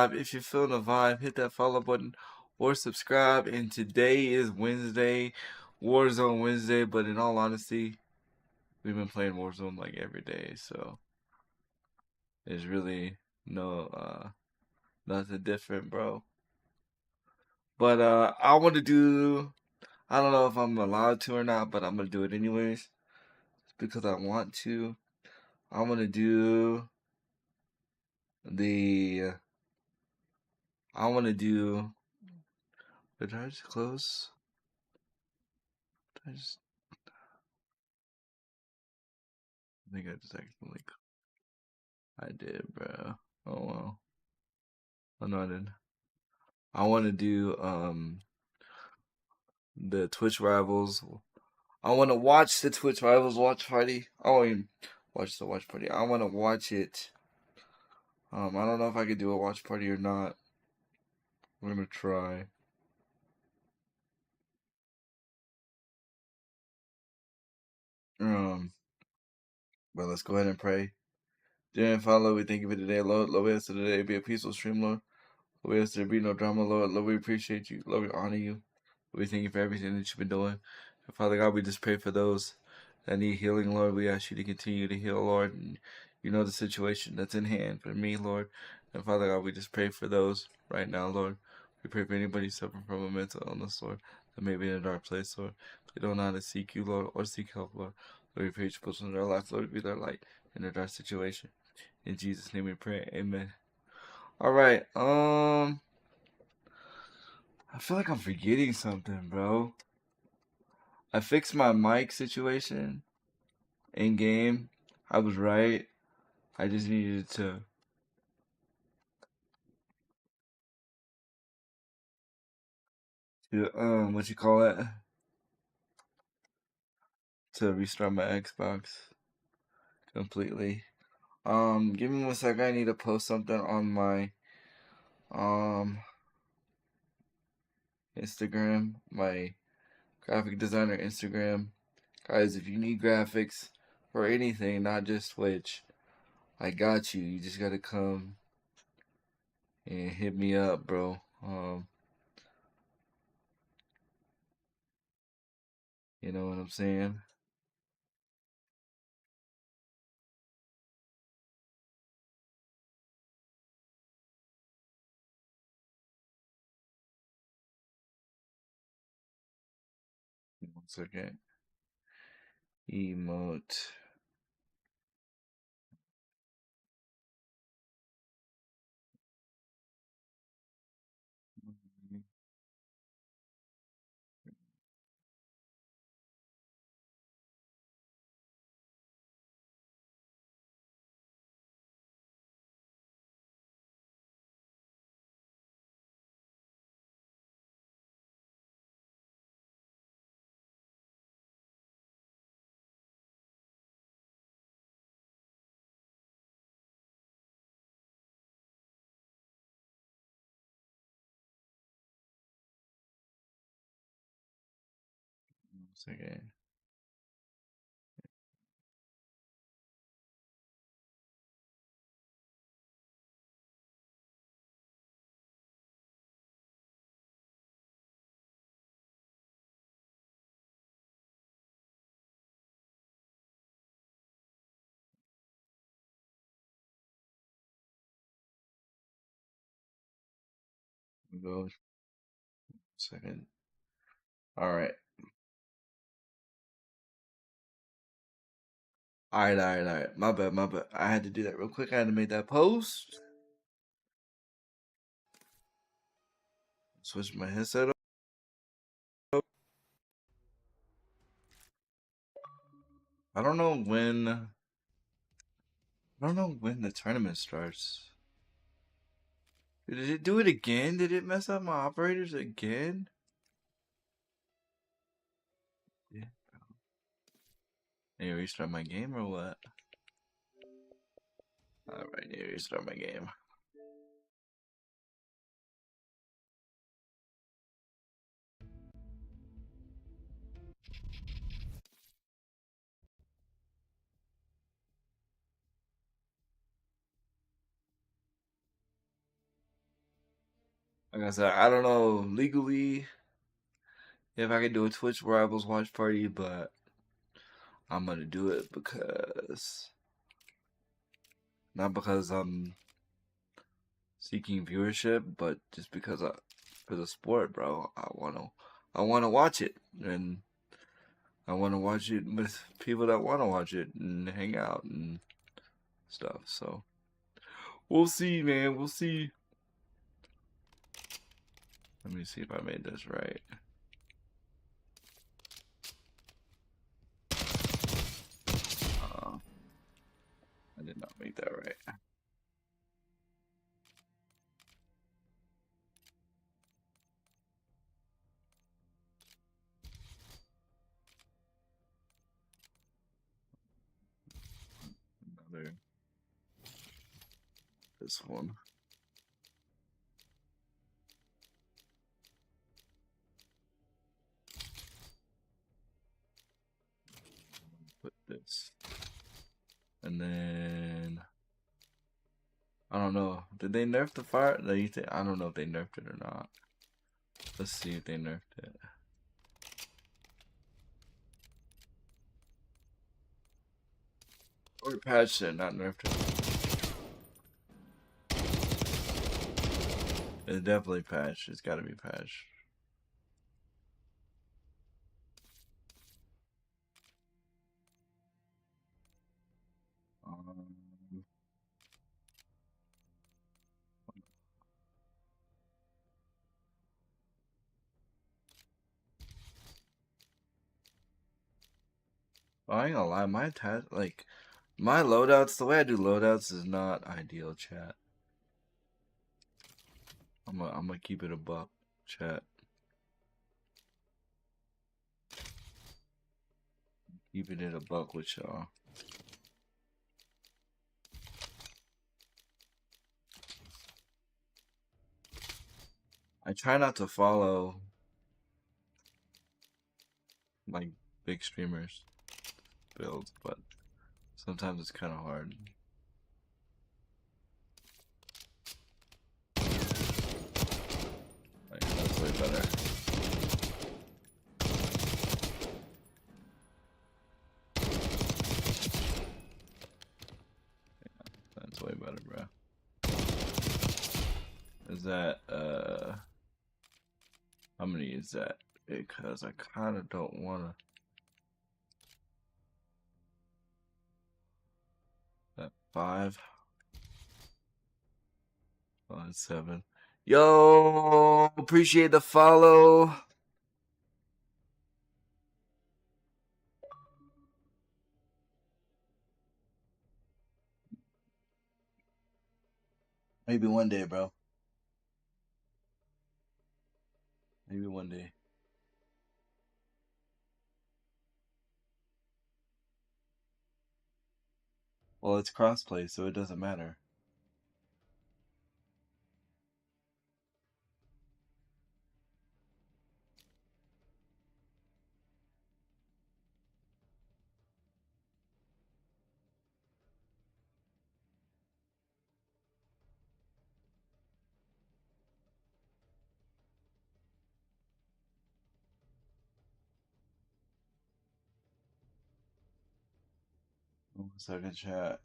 If you're feeling the vibe, hit that follow button or subscribe. And today is Wednesday, Warzone Wednesday. But in all honesty, we've been playing Warzone like every day, so there's really nothing different, bro. But I want to do. I don't know if I'm allowed to or not, but I'm gonna do it anyways because I want to. I want to do the. I want to do. Did I just close? Did I just? I think I just accidentally. I did, bro. Oh well. Oh no, I didn't. I want to do the Twitch rivals. I want to watch the Twitch rivals watch party. I won't even watch the watch party. I want to watch it. I don't know if I could do a watch party or not. I'm gonna try. Um, but let's go ahead and pray. Dear and Father, Lord, we thank you for today, Lord. Lord, we ask that today be a peaceful stream, Lord. Lord, we ask there be no drama, Lord. Lord, we appreciate you. Lord, we honor you. We thank you for everything that you've been doing. And Father God, we just pray for those that need healing, Lord. We ask you to continue to heal, Lord. And you know the situation that's in hand for me, Lord. And Father God, we just pray for those right now, Lord. We pray for anybody suffering from a mental illness, Lord, that may be in a dark place, Lord. They don't know how to seek you, Lord, or seek help, Lord. Lord, we pray you put in their life, Lord, to be their light in their dark situation. In Jesus' name we pray. Amen. All right. I feel like I'm forgetting something, bro. I fixed my mic situation in game. I was right. I just needed to what you call it? To restart my Xbox completely. Give me 1 second. I need to post something on my um Instagram, my graphic designer Instagram. Guys, if you need graphics or anything, not just Twitch, I got you. You just gotta come and hit me up, bro. You know what I'm saying? 1 second. Emote. One second. Go. 1 second. All right. All right. My bad. I had to do that real quick. I had to make that post. Switch my headset up. I don't know when. I don't know when the tournament starts. Did it do it again? Did it mess up my operators again? Yeah. Need to restart my game or what? All right, need to restart my game. Like I said, I don't know legally if I can do a Twitch Rivals watch party, but I'm gonna do it because not because I'm seeking viewership, but just because for the sport, bro. I wanna watch it, and I wanna watch it with people that wanna watch it and hang out and stuff. So we'll see, man. We'll see. Let me see if I made this right. I did not make that right. Another this one. Put this, and then I don't know. Did they nerf the fire? No, you think I don't know if they nerfed it or not. Let's see if they nerfed it. Or patched it, not nerfed it. It's definitely patched. It's got to be patched. Um, I ain't gonna lie, my loadouts, the way I do loadouts is not ideal, chat. I'm gonna keep it a buck, chat. Keeping it a buck with y'all. I try not to follow like big streamers builds, but sometimes it's kind of hard. Like, that's way better. That's way better, bro. Is that how many is that? Because I kind of don't wanna. That 5. Oh, that's 7. Yo, appreciate the follow. Maybe one day, bro. Maybe one day. Well, it's crossplay, so it doesn't matter. One second, chat.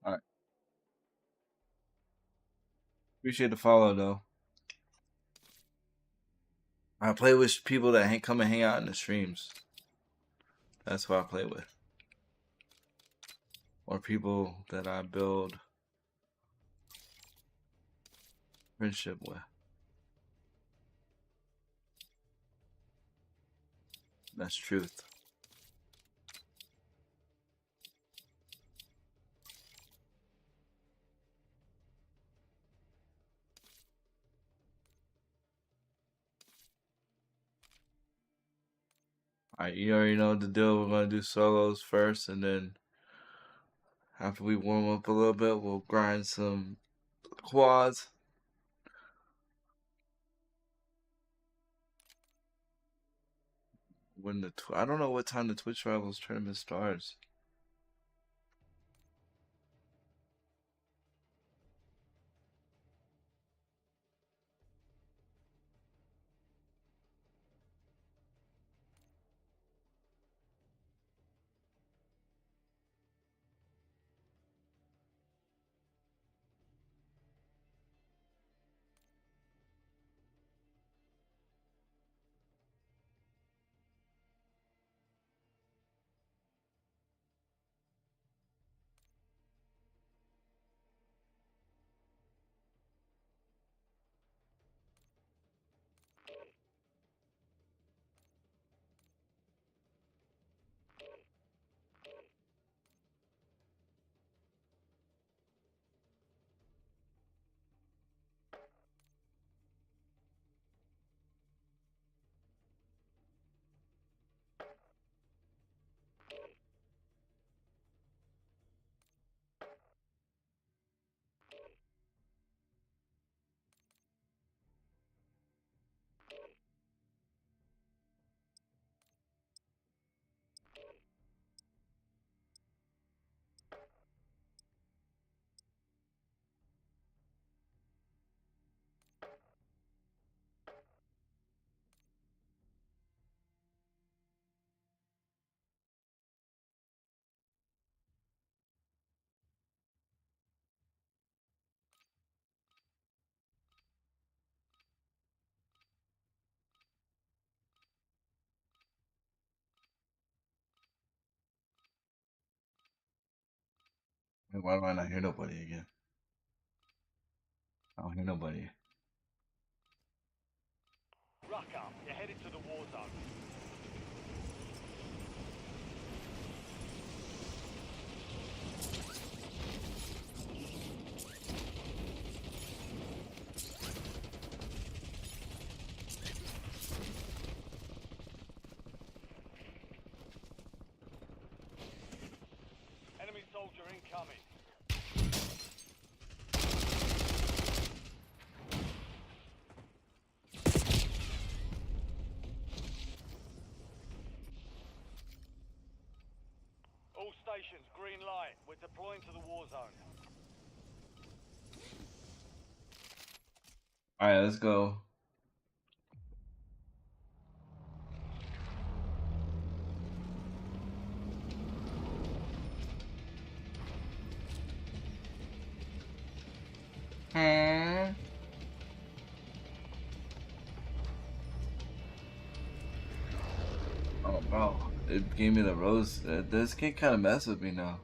All right. Appreciate the follow, though. I play with people that come and hang out in the streams. That's who I play with. Or people that I build friendship with. That's truth. Alright, you already know the deal. We're gonna do solos first, and then After we warm up a little bit, we'll grind some quads. When the I don't know what time the Twitch Rivals tournament starts. Why do I not hear nobody again? I don't hear nobody. Ruck up, you're headed to the war zone. Enemy soldier incoming. All stations, green light. We're deploying to the war zone. Alright, let's go. Oh, bro. It gave me the rose. This can kind of mess with me now.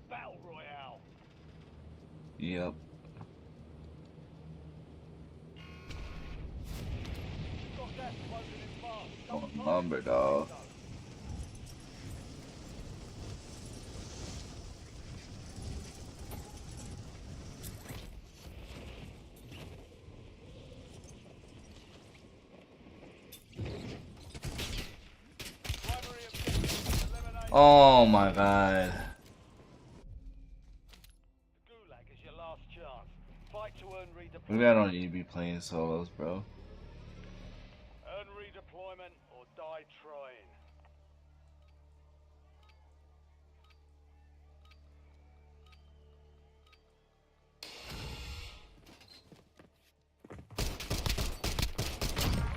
Battle Royale. Yep. Got gas closing in fast. Oh, Double lumber, target dog. zone. Primary objective, eliminate Oh my god. the Gulag is your last chance. Fight to earn Maybe I redeployment. don't need to be playing solos, bro. Earn redeployment or die trying.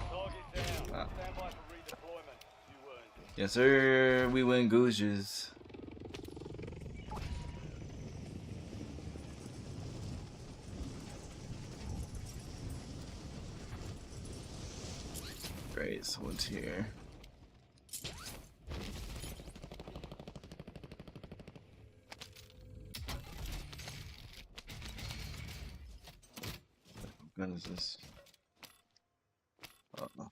Target down. Ah. Stand by for redeployment. You earned it. Yes, sir. We win googes. Great, someone's here. What gun is this? Oh, no.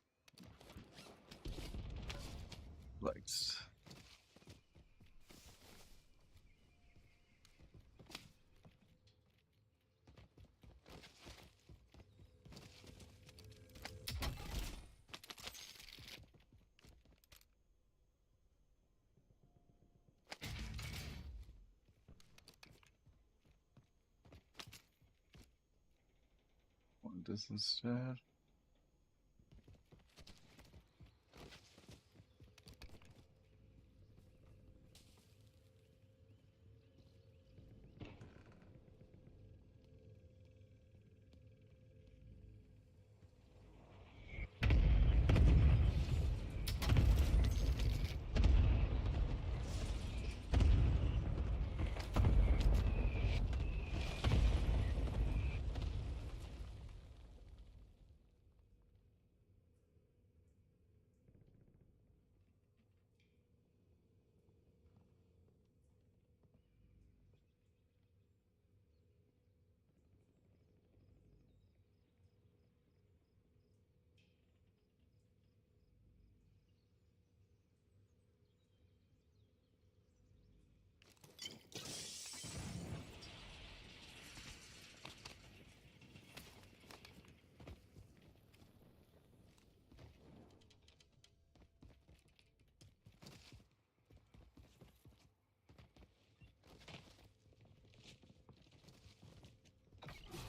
Lights. This instead.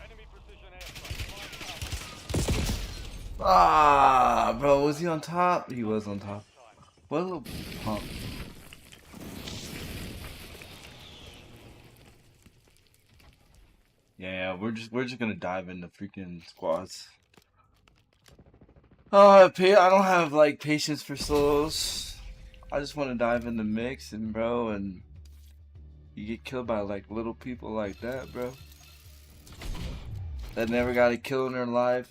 Enemy precision airstrike. Find cover. Ah, bro, was he on top? He was on Next top. time. What a little pump. Yeah, we're just gonna dive into freaking squads. Oh, I don't have like patience for solos. I just want to dive in the mix and bro, and you get killed by like little people like that, bro. That never got a kill in their life.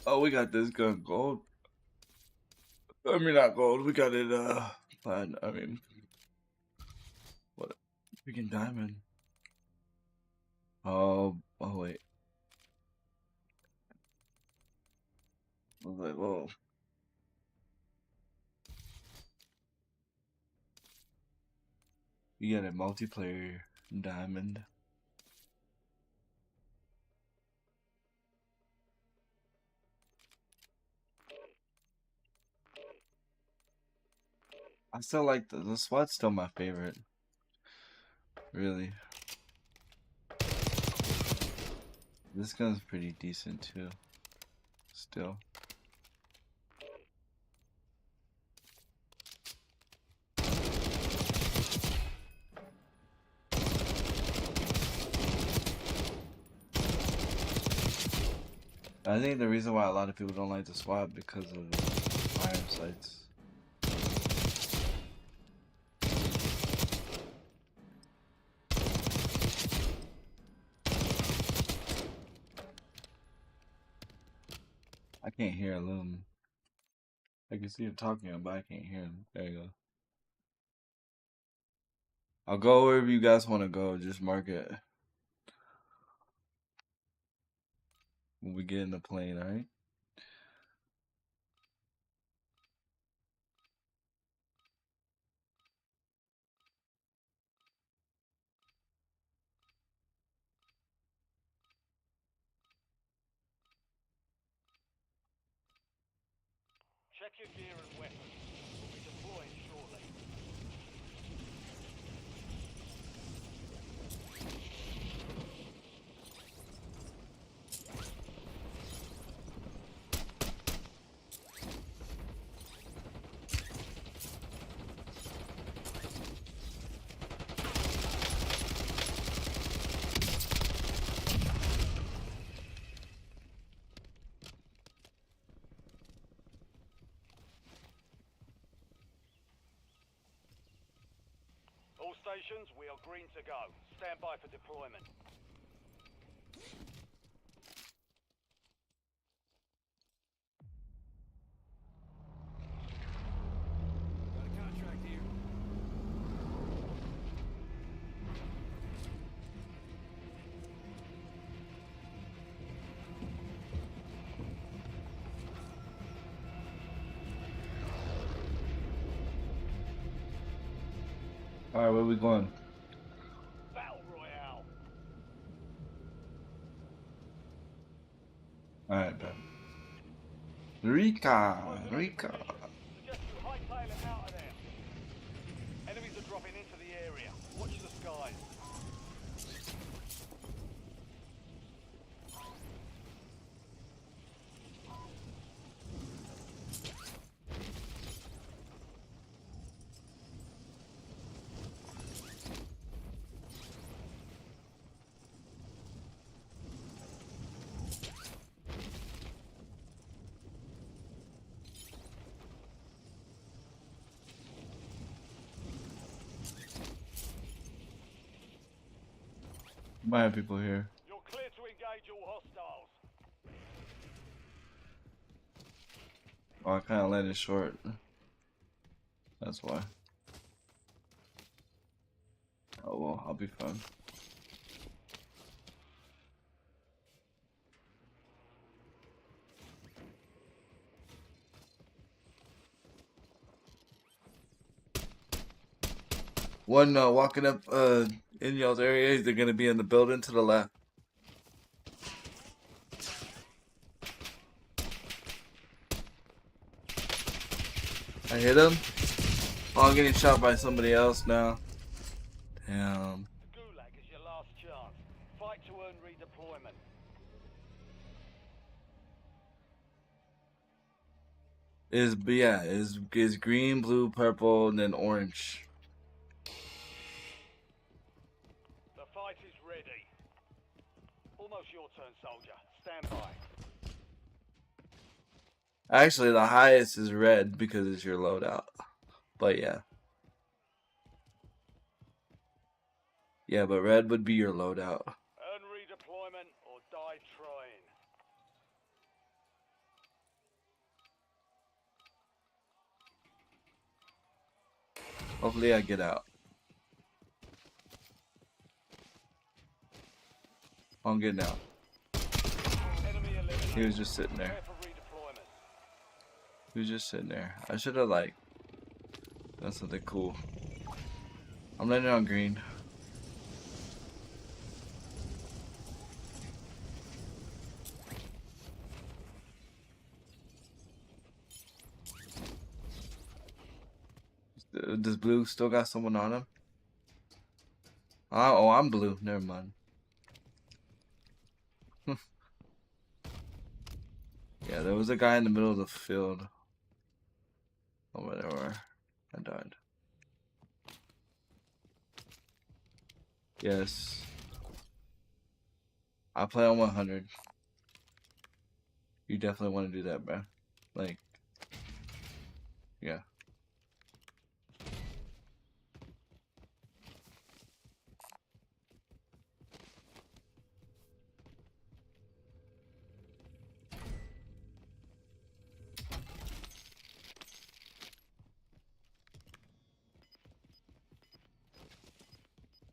Oh, we got this gun gold. I mean, not gold. We got it, platinum. I mean, what? Freaking diamond. Oh wait. I was like, whoa. You got a multiplayer diamond. I still like the SWAT's still my favorite. Really. This gun's pretty decent too. Still. I think the reason why a lot of people don't like the SWAT because of the iron sights. I can't hear them. I can see him talking, but I can't hear him. There you go. I'll go wherever you guys want to go. Just mark it when we get in the plane, alright? Check your gear and weapons. We'll be deploying shortly. All stations, we are green to go. Stand by for deployment. Got a contract here. Alright, where we going? Battle Royale. Rika. Rika. Suggest you hightail it out of there. Enemies are dropping into the area. Watch the skies. Might have people here. You're clear to engage all hostiles. Oh, I kind of landed short. That's why. Oh well, I'll be fine. One walking up in y'all's area. They're gonna be in the building to the left. I hit him. Oh, I'm getting shot by somebody else now. Damn. The Gulag is your last chance. Fight to earn redeployment. Is green, blue, purple, and then orange. The fight is ready. Almost your turn, soldier. Stand by. Actually, the highest is red because it's your loadout. But yeah. Yeah, but red would be your loadout. Earn redeployment or die trying. Hopefully I get out. I'm getting out. Enemy eliminated. He was just sitting there. Prepare for redeployment. He was just sitting there. I should have like done something cool. I'm landing on green. Does blue still got someone on him? Oh, I'm blue. Never mind. Yeah, there was a guy in the middle of the field. Oh, whatever. I died. Yes. I play on 100. You definitely want to do that, bro. Like, yeah.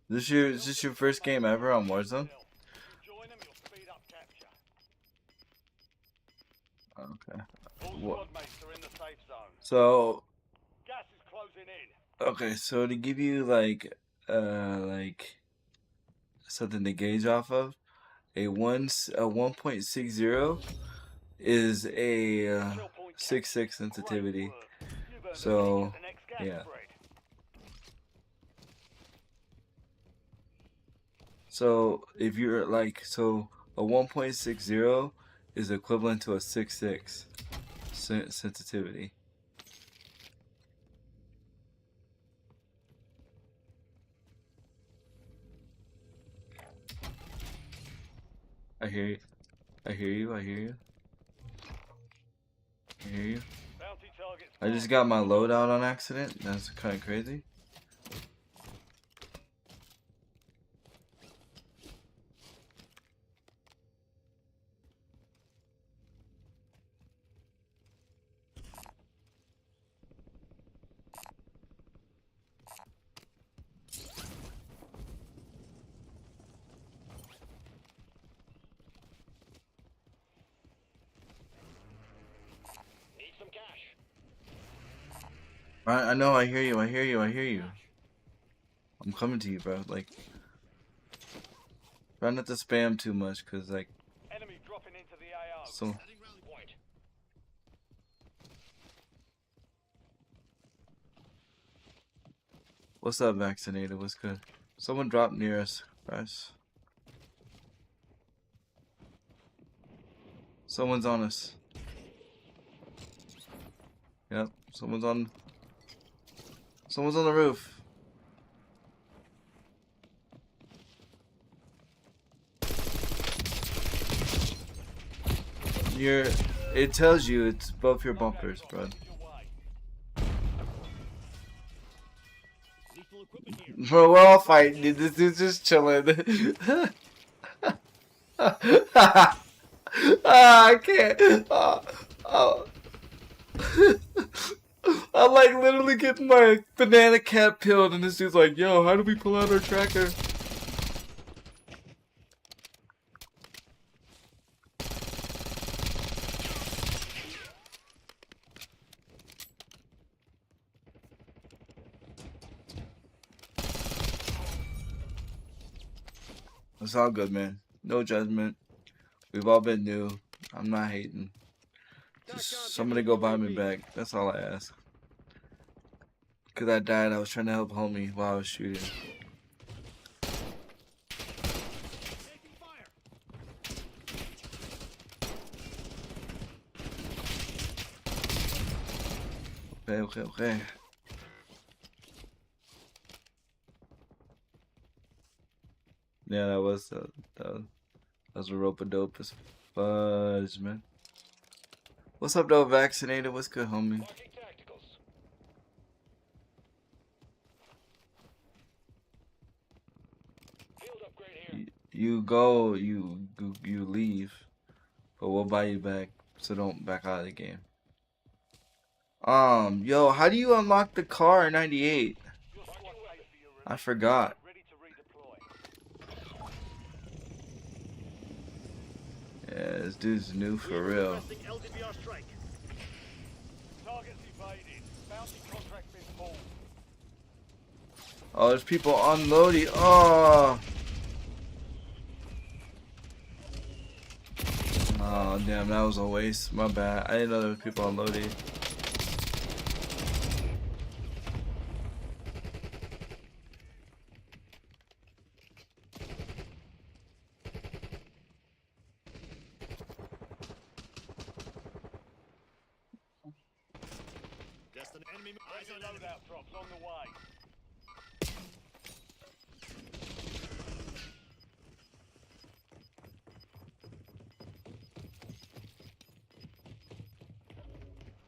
Is this your first game ever on Warzone? If you join them, you'll speed up capture. Okay. All What? squad mates are in the safe zone. So, Gas is closing in. okay, so to give you like something to gauge off of, a 1.60 is a Kill point 6.6 Great sensitivity. work. You've earned a So, ticket at the next gas yeah. spread. So if you're like, so a 1.60 is equivalent to a 6.6 sensitivity. I hear you. I hear you. I hear you. I hear you. Bounty targets I just got my loadout on accident. That's kind of crazy. Need some cash. I know. I hear you. I hear you. I hear you. I'm coming to you, bro. Like, try not to spam too much, cause like, Enemy dropping into the AO. so. Point. What's up, vaccinated? What's good? Someone dropped near us, guys. Someone's on us. Yep, someone's on the roof. It tells you it's above your bumpers, bro. Bro, we're all fighting, dude. This dude's just chilling. I can't. I'm like literally getting my banana cat peeled, and this dude's like, "Yo, how do we pull out our tracker?" It's all good, man. No judgment. We've all been new. I'm not hating. Just somebody go buy me back. That's all I ask. Cause I died. I was trying to help homie while I was shooting. Okay. Yeah, that was a rope-a-dope as fudge, man. What's up, though, vaccinated? What's good, homie? You go, you leave, but we'll buy you back, so don't back out of the game. Yo, how do you unlock the car in 98? I forgot. Yeah, this dude's new for real. Oh, there's people unloading. Oh. Oh, damn, that was a waste. My bad. I didn't know there were people unloading. Enemy loadout drops on the way.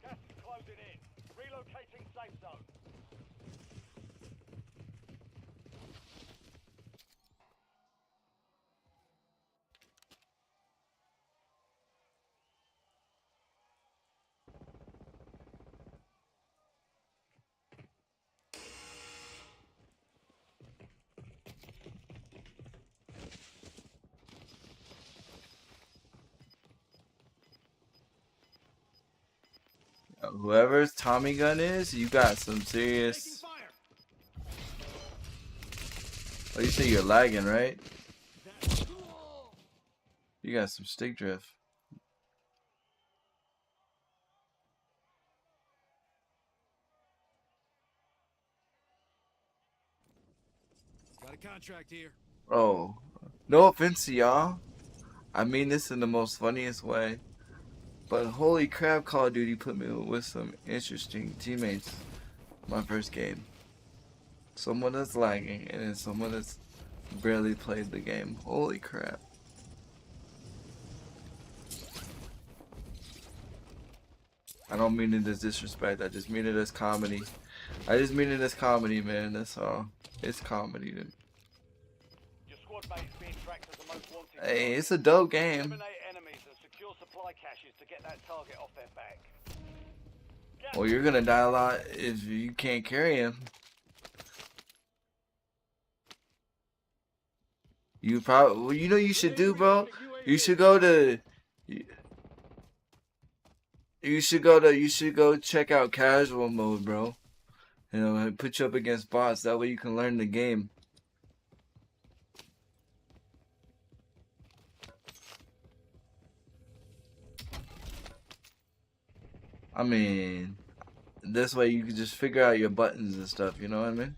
Gas is closing in. Relocating safe zone. Whoever's Tommy gun is, you got some serious. Oh, you say you're lagging, right? You got some stick drift. Got a contract here. Oh, no offense to y'all. I mean this in the most funniest way. But holy crap, Call of Duty put me with some interesting teammates my first game. Someone that's lagging and then someone that's barely played the game. Holy crap. I don't mean it as disrespect, I just mean it as comedy. I just mean it as comedy, man, that's all. It's comedy, dude. Your squad mate is being tracked as the most wanted. Hey, it's a dope game. Eliminate enemies and secure supply caches to get that target off their back. Well, you're gonna die a lot if you can't carry him. You probably, well, you know what you should do, bro? You should go to, you should go check out casual mode, bro. You know, put you up against bots. That way you can learn the game. I mean, this way you can just figure out your buttons and stuff. You know what I mean?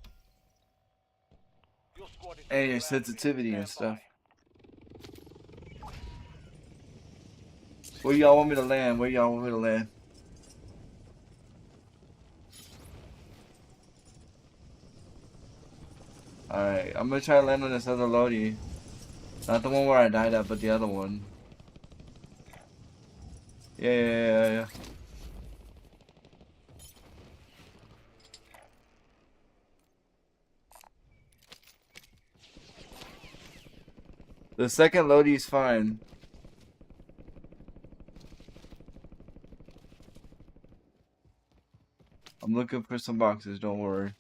squad is and your still active. sensitivity and Stand stuff. by. Where y'all want me to land? Where y'all want me to land? Alright, I'm gonna try to land on this other Lodi. Not the one where I died at, but the other one. Yeah. The second Lodi's fine. I'm looking for some boxes, don't worry.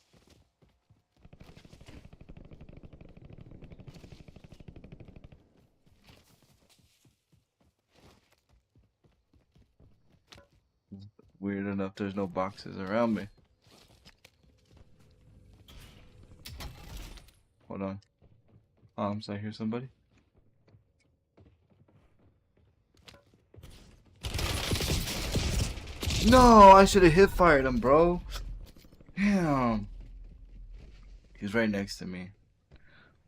Weird enough, there's no boxes around me. Hold on. So I hear somebody. No, I should have hip fired him, bro. Damn. He's right next to me.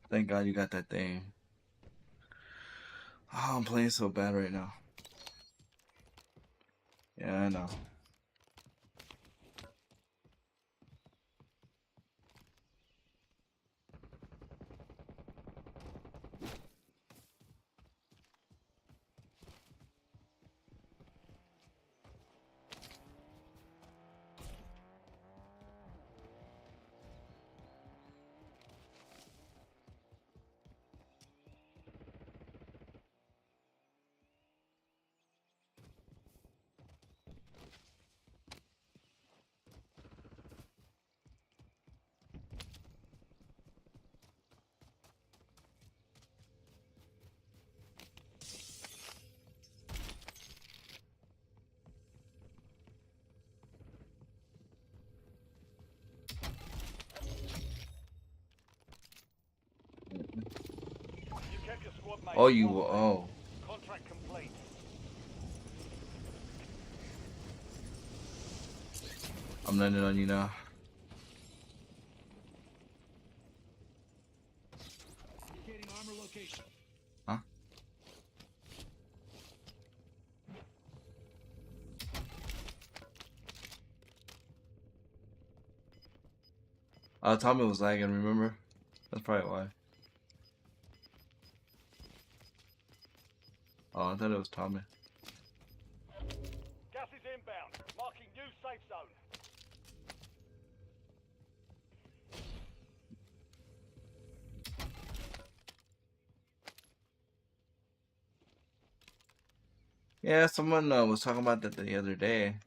Thank God you got that thing. Oh, I'm playing so bad right now. Yeah, I know. You kept your squad mate. Oh, you. Well done. Oh. Contract complete. I'm landing on you now. Indicating armor location. Huh? Tommy was lagging, remember? That's probably why. Oh, I thought it was Tommy. Gas is inbound. Marking new safe zone. Yeah, someone was talking about that the other day.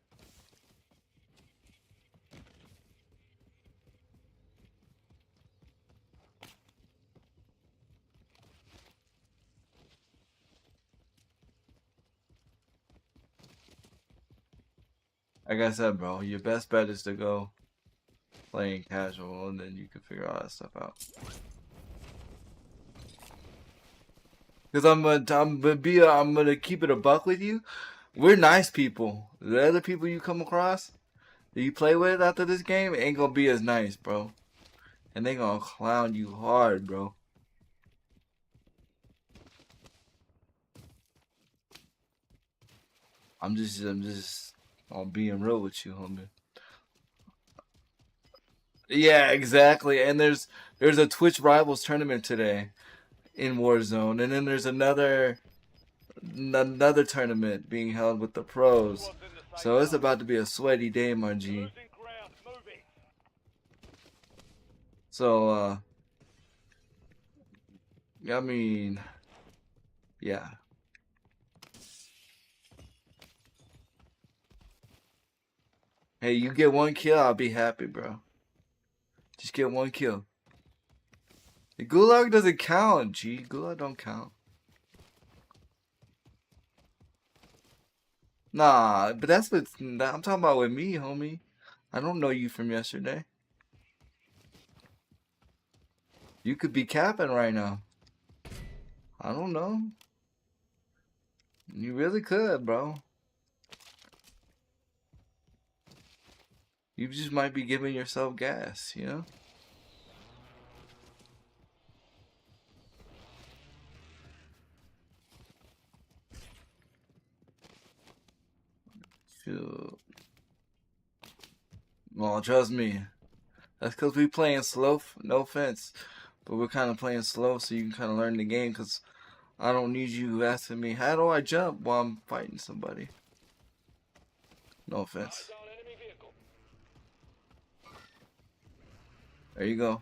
Like I said, bro, your best bet is to go playing casual, and then you can figure all that stuff out. Cause I'm gonna keep it a buck with you. We're nice people. The other people you come across that you play with after this game ain't gonna be as nice, bro. And they gonna clown you hard, bro. I'm just on being real with you, homie. Yeah, exactly. And there's a Twitch Rivals tournament today in Warzone, and then there's another tournament being held with the pros. Squad's in the safe So it's zone. about to be a sweaty day, my G. Losing ground. Move it. So I mean, yeah. Hey, you get one kill, I'll be happy, bro. Just get one kill. The gulag doesn't count, G. Gulag don't count. Nah, but that's what I'm talking about with me, homie. I don't know you from yesterday. You could be capping right now. I don't know. You really could, bro. You just might be giving yourself gas, you know? Oh, trust me. That's because we playing slow. No offense, but we're kind of playing slow so you can kind of learn the game. Because I don't need you asking me how do I jump while I'm fighting somebody. No offense. Eyes on enemy vehicle. There you go.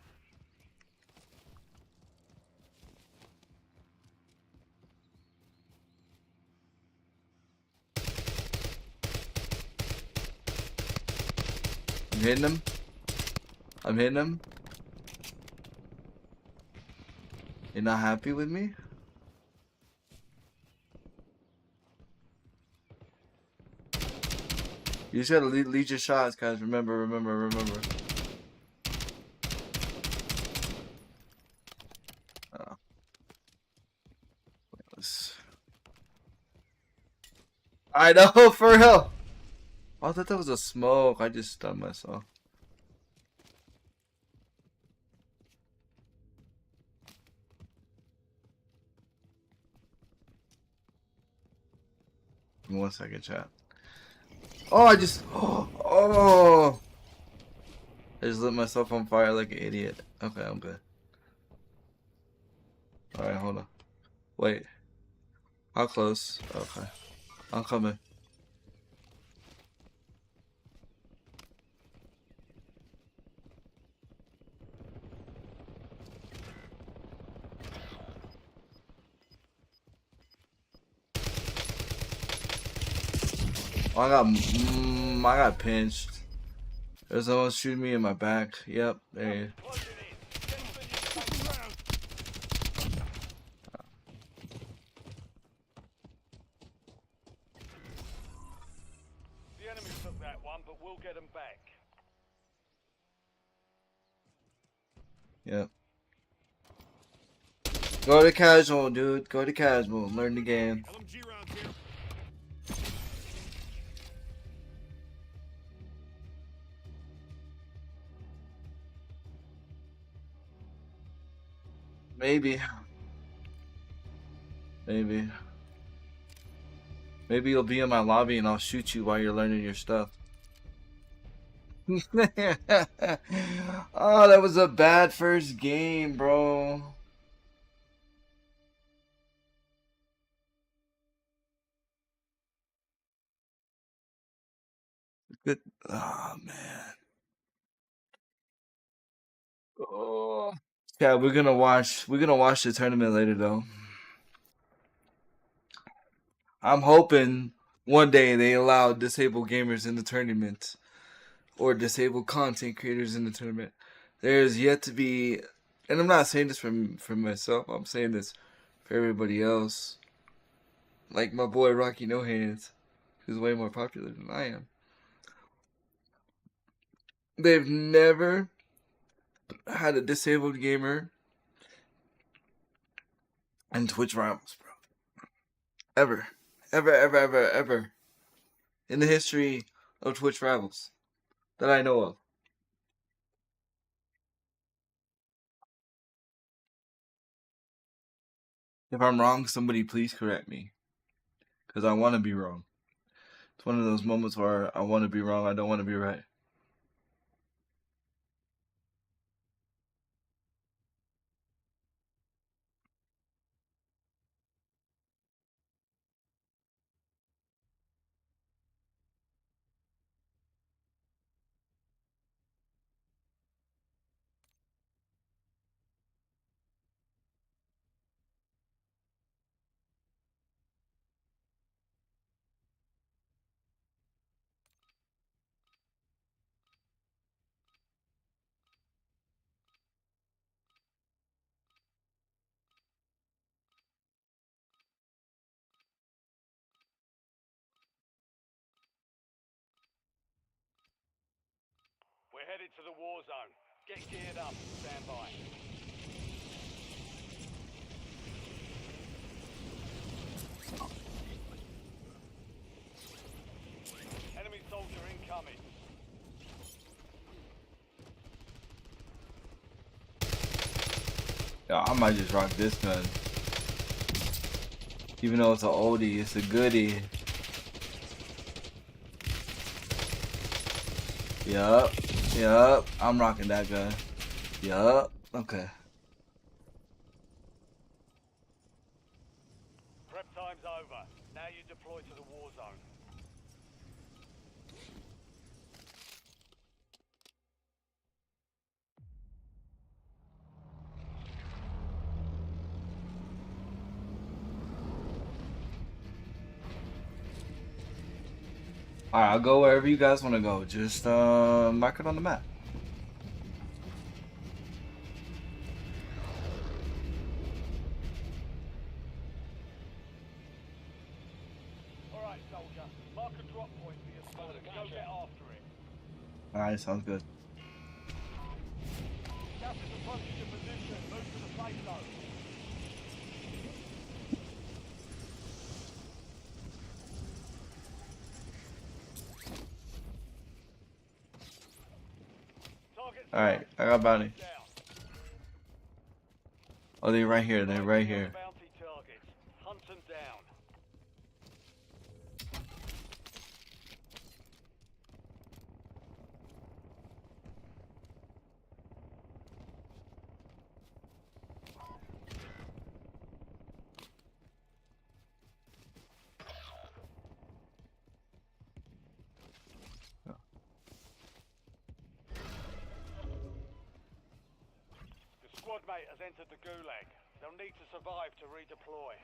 I'm hitting him. I'm hitting him. You're not happy with me? You just gotta lead your shots, guys. Remember. Oh, I know, for real. I thought that was a smoke. I just stunned myself. Give me 1 second, chat. Oh, I just. Oh. I just lit myself on fire like an idiot. Okay, I'm good. Alright, hold on. Wait. How close? Okay. I'm coming. Oh, I got pinched. There's someone shooting me in my back. Yep, there you go. Closing in. 10 minutes back round. The enemy took that one, but we'll get them back. Yep. Go to casual, dude. Go to casual. Learn the game. LMG rounds here. Maybe. Maybe. Maybe you'll be in my lobby and I'll shoot you while you're learning your stuff. Oh, that was a bad first game, bro. Good. Oh, man. Oh. Yeah, we're gonna watch the tournament later though. I'm hoping one day they allow disabled gamers in the tournament or disabled content creators in the tournament. There's yet to be, and I'm not saying this for myself. I'm saying this for everybody else. Like my boy Rocky No Hands, who's way more popular than I am. They've never had a disabled gamer in Twitch Rivals, bro. Ever. Ever. In the history of Twitch Rivals that I know of. If I'm wrong, somebody please correct me. Because I want to be wrong. It's one of those moments where I want to be wrong, I don't want to be right. We're headed to the war zone. Get geared up. Stand by. Enemy soldier incoming. Yeah, I might just rock this gun. Even though it's an oldie, it's a goodie. Yup. Yup, I'm rocking that gun. Yup, okay. Prep time's over. Now you deploy to the war zone. Alright, I'll go wherever you guys want to go. Just mark it on the map. Alright, soldier. Mark a drop point for your squad and go get after it. Alright, sounds good. Gas is approaching your position. Move to the safe zone. Target's Alright, down. I got bounty. Down. Oh, they're right here. They're right here. Bounty targets. Hunt them down. Your squad mate has entered the gulag. They'll need to survive to redeploy.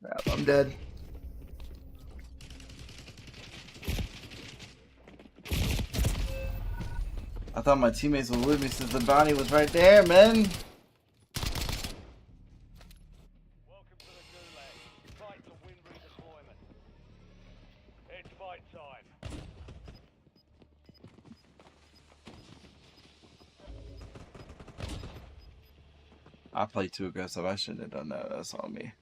Crap, I'm dead. I thought my teammates were with me since the bounty was right there, man. Welcome to the gulag. Fight to win redeployment. It's fight time. I played too aggressive. I shouldn't have done that. That's on me.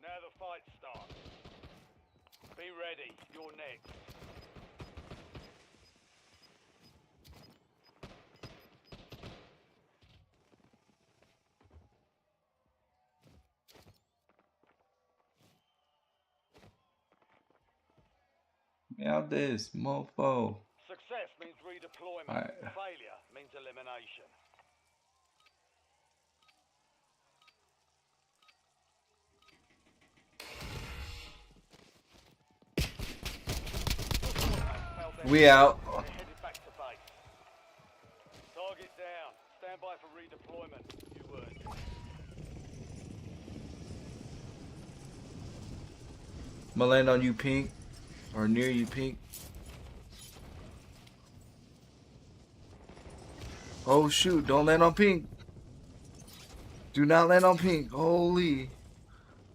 Now the fight starts. Be ready. You're next. Me out this, mofo. Success means redeployment. Alright. Failure means elimination. We out. They're headed back to base. Target down. Stand by for redeployment. You earned it. I'm gonna land on you, Pink. Or near you, Pink. Oh shoot, don't land on Pink. Do not land on Pink. Holy.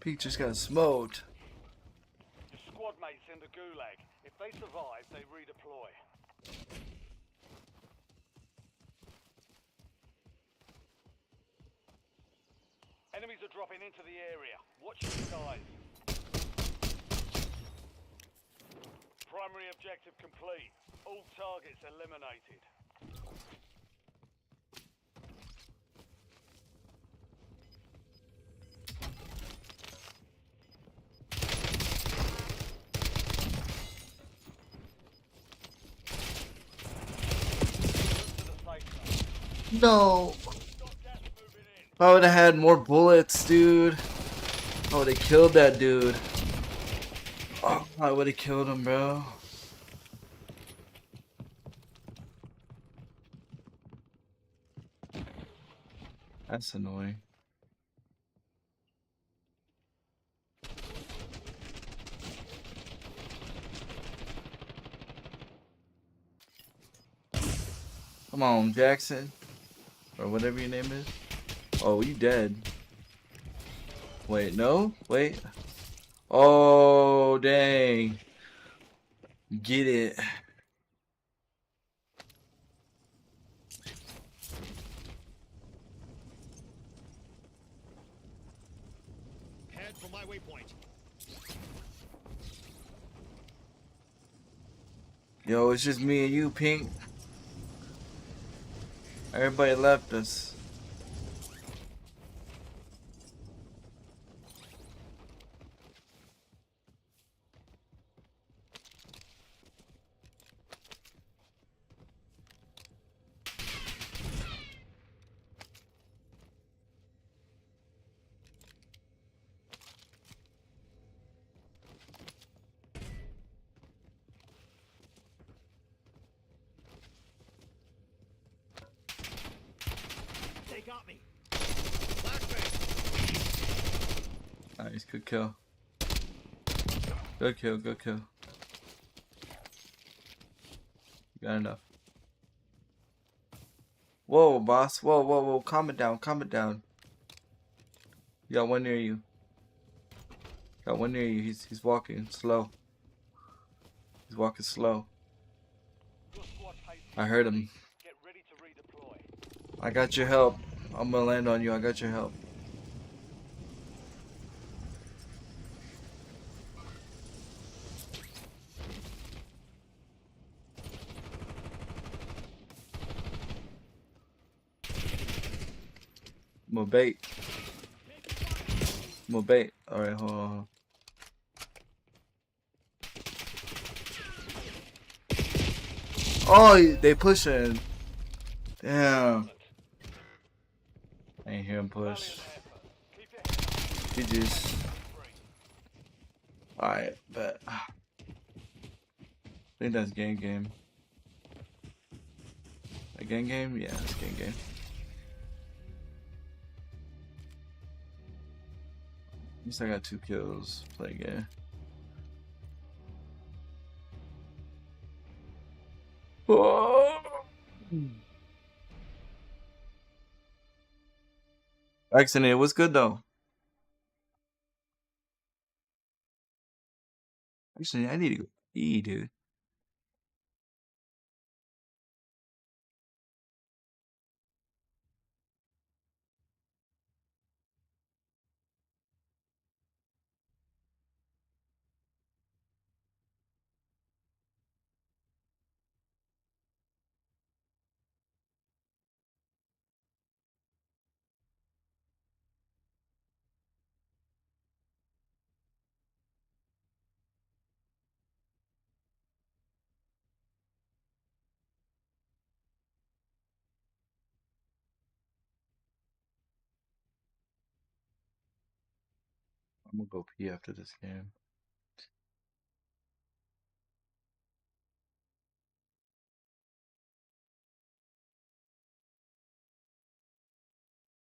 Pink just got smoked. Your squad mates in the gulag. If they survive, they redeploy. Enemies are dropping into the area. Watch your skies. Primary objective complete. All targets eliminated. Move to the safe zone. No. Stop gas moving in. If I would have had more bullets, dude, I would have killed that dude. Oh, I would have killed him, bro. That's annoying. Come on, Jackson. Or whatever your name is. Oh, you dead. Wait, no? Wait. Oh, dang. Get it. Head for my waypoint. Yo, it's just me and you, Pink. Everybody left us. They got me. Flashbang. Nice, good kill. Good kill, good kill. Got enough. Whoa, boss. Whoa, whoa, whoa. Calm it down, calm it down. You got one near you. Got one near you. He's walking slow. He's walking slow. Your squad hates I heard him. Get ready to redeploy. I got your help. I'm gonna land on you. I got your help. I'm gonna bait. I'm gonna bait. Alright, hold on. Oh, they pushing. Damn. I ain't hear him push. Keep your head He just. free. Alright, bet. I think that's game. A game? Yeah, it's game. At least I got 2 kills. Play game. Oh. Accident. What's good though? Actually, I need to go pee, dude. I'm gonna go pee after this game.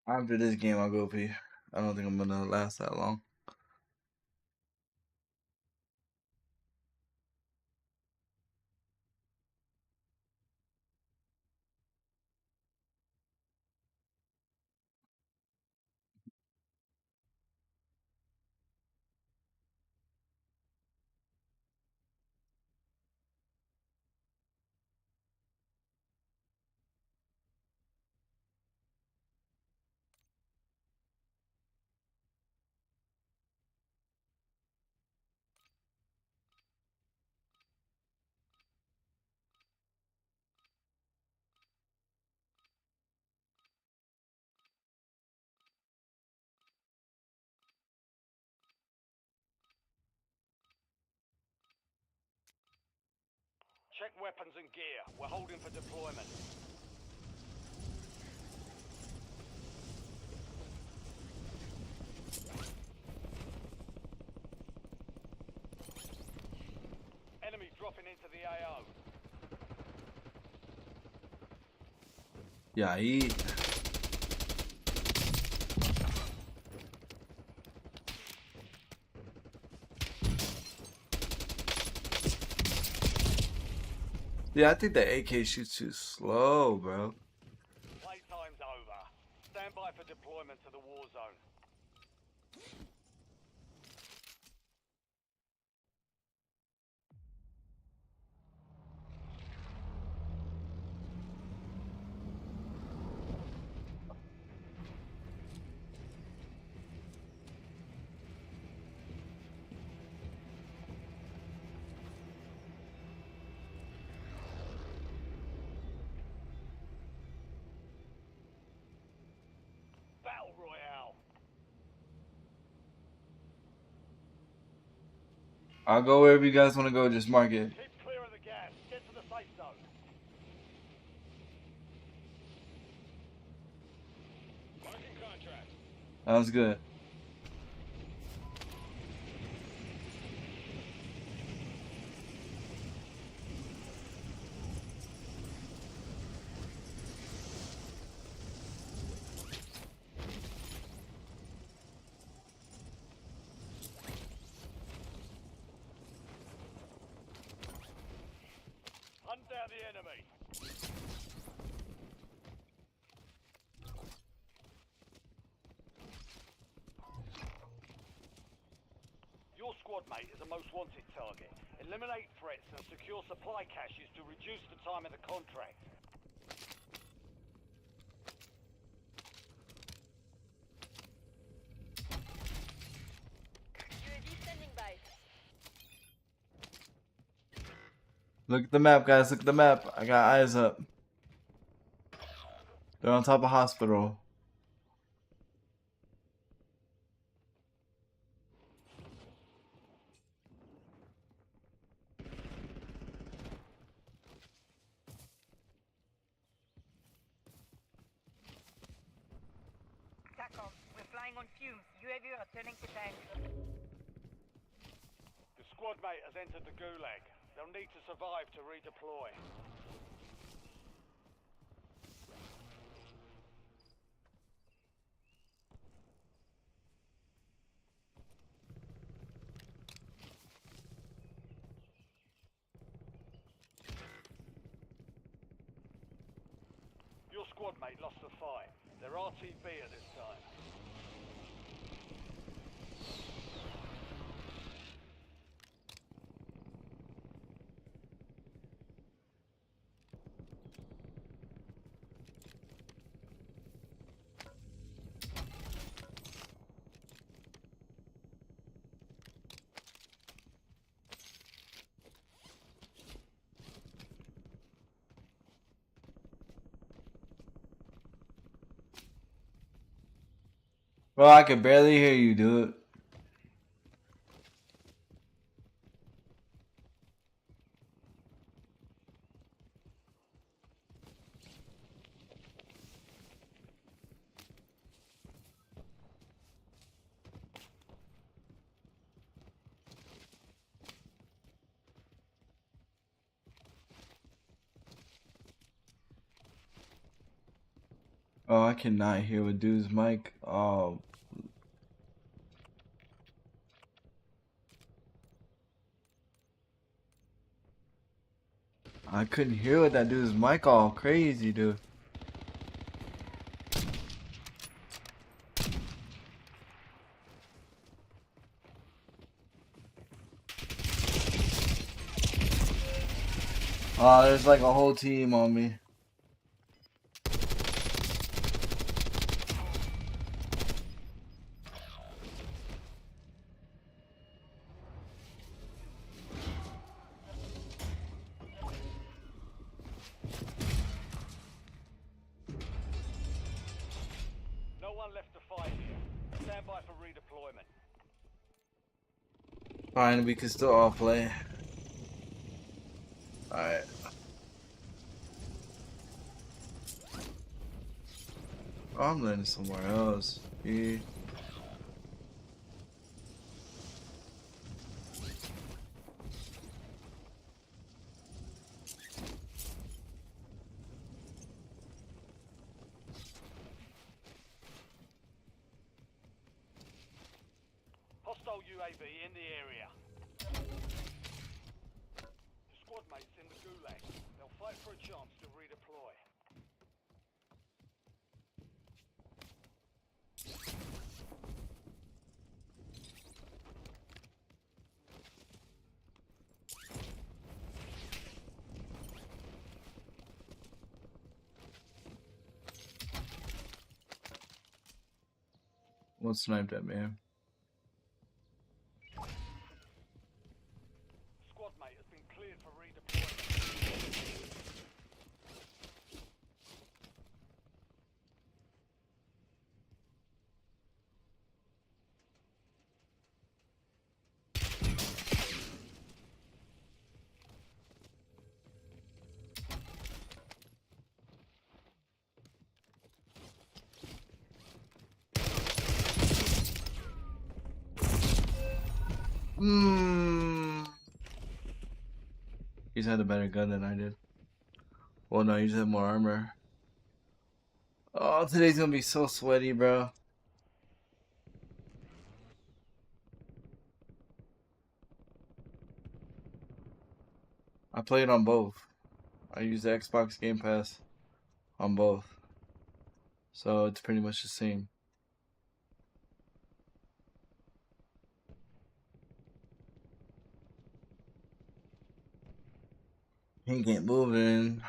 After this game, I'll go pee. I don't think I'm gonna last that long. Check weapons and gear. We're holding for deployment. Enemies dropping into the AO. Yeah, eat. Yeah, I think the AK shoots too slow, bro. Playtime's over. Stand by for deployment to the war zone. I'll go wherever you guys want to go. Just mark it. Keep clear of the gas. Get to the safe zone. Marking contract. Sounds good. Hunt down the enemy. Your squad mate is a most wanted target. Eliminate threats and secure supply caches to reduce the time of the contract. UAV standing by. Look at the map, guys. Look at the map. I got eyes up. They're on top of hospital. TACOM, we're flying on fumes. UAV returning to tank. The squad mate has entered the gulag. They'll need to survive to redeploy. Your squad mate lost the fight. They're RTB at this time. Bro, I can barely hear you, dude. Oh, I cannot hear with dude's mic. Oh. I couldn't hear with that dude's mic all crazy, dude. Oh, there's like a whole team on me. No one left to fight here. Stand by for redeployment. Fine, we can still all play. Alright. Oh, I'm landing somewhere else. Yeah. Hostile UAV in the area. The squad mates in the gulag. They'll fight for a chance to redeploy. What sniped that man? Squad mate has been cleared for redeployment. He's had a better gun than I did. Well, no, he just had more armor. Oh, today's gonna be so sweaty, bro. I played on both. I use the Xbox Game Pass on both. So it's pretty much the same. He ain't moving.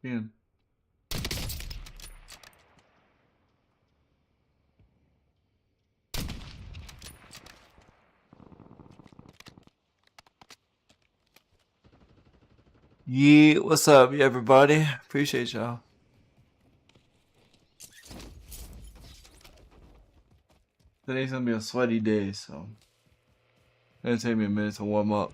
Yeah. Yeah, what's up, everybody? Appreciate y'all. Today's gonna be a sweaty day, so it's gonna take me a minute to warm up.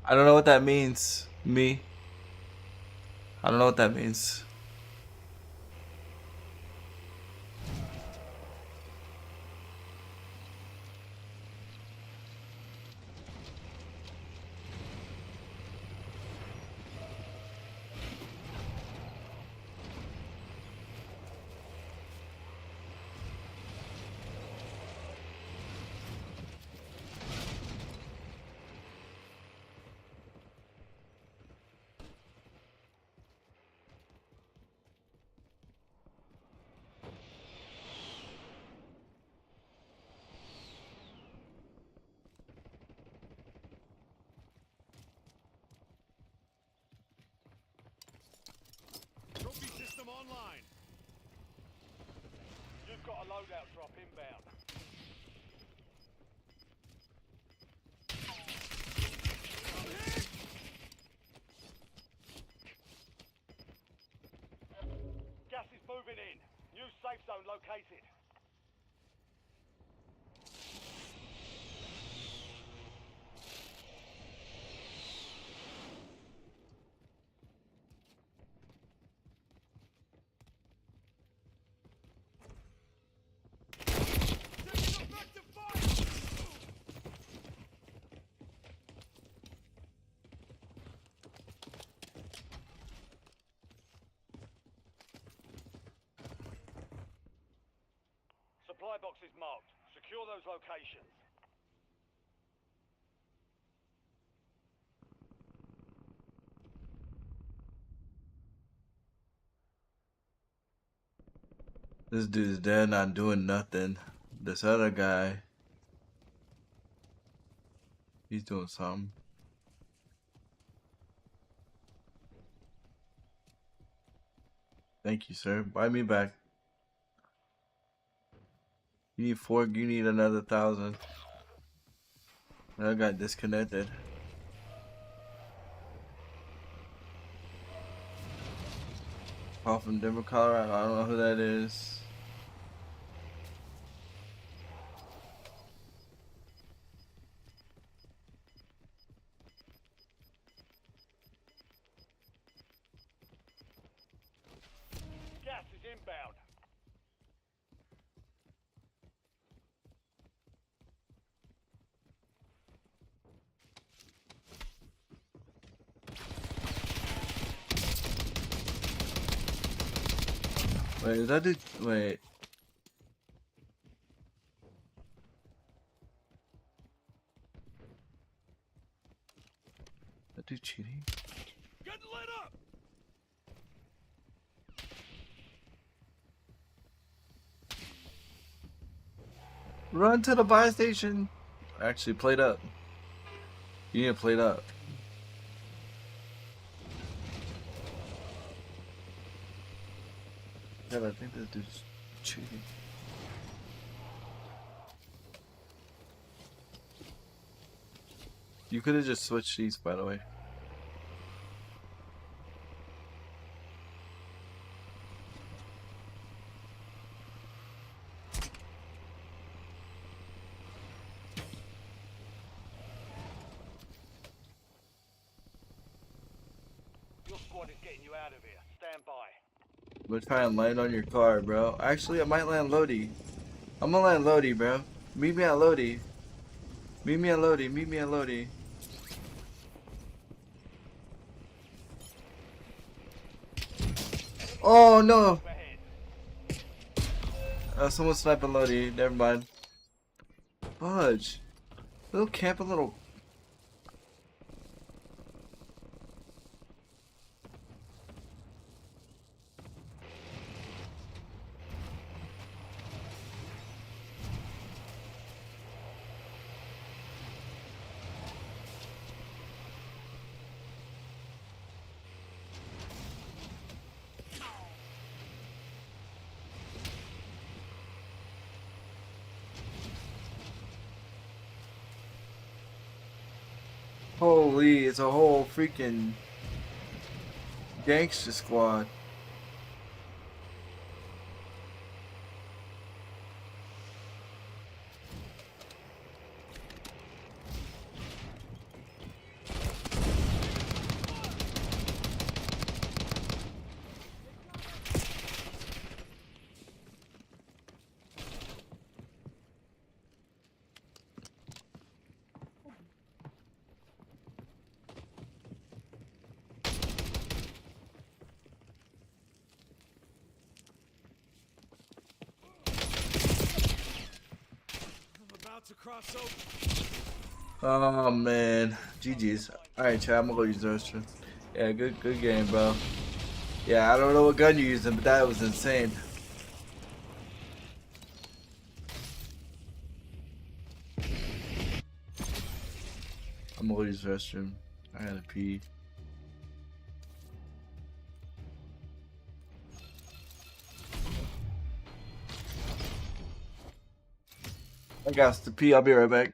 I don't know what that means. Me. I don't know what that means. Trophy system online. You've got a loadout drop inbound. Gas is moving in. New safe zone located. Taking effective fire. Supply boxes marked. Secure those locations. This dude's dead, not doing nothing. This other guy, he's doing something. Thank you, sir. Buy me back. You need 4, you need another 1,000. I got disconnected. Call from Denver, Colorado. I don't know who that is. Gas is inbound. Wait, is that dude? Wait. That dude cheating? Getting lit up. Run to the buy station. Actually, played up. You need to play it up. God, I think this dude's cheating. You could have just switched these, by the way. Your squad is getting you out of here. Stand by. I'm gonna try and land on your car, bro. Actually, I might land Lodi. I'm gonna land Lodi, bro. Meet me at Lodi. Meet me at Lodi. Meet me at Lodi. Oh no! Ahead. Someone's sniping Lodi. Never mind. Fudge. Little camping little. Holy, it's a whole freaking gangster squad. I'm about to cross over. Oh man, GG's. Alright, Chad, I'm gonna go use the restroom. Yeah, good game, bro. Yeah, I don't know what gun you're using, but that was insane. I'm gonna go use the restroom. I gotta pee. I got to pee. I'll be right back.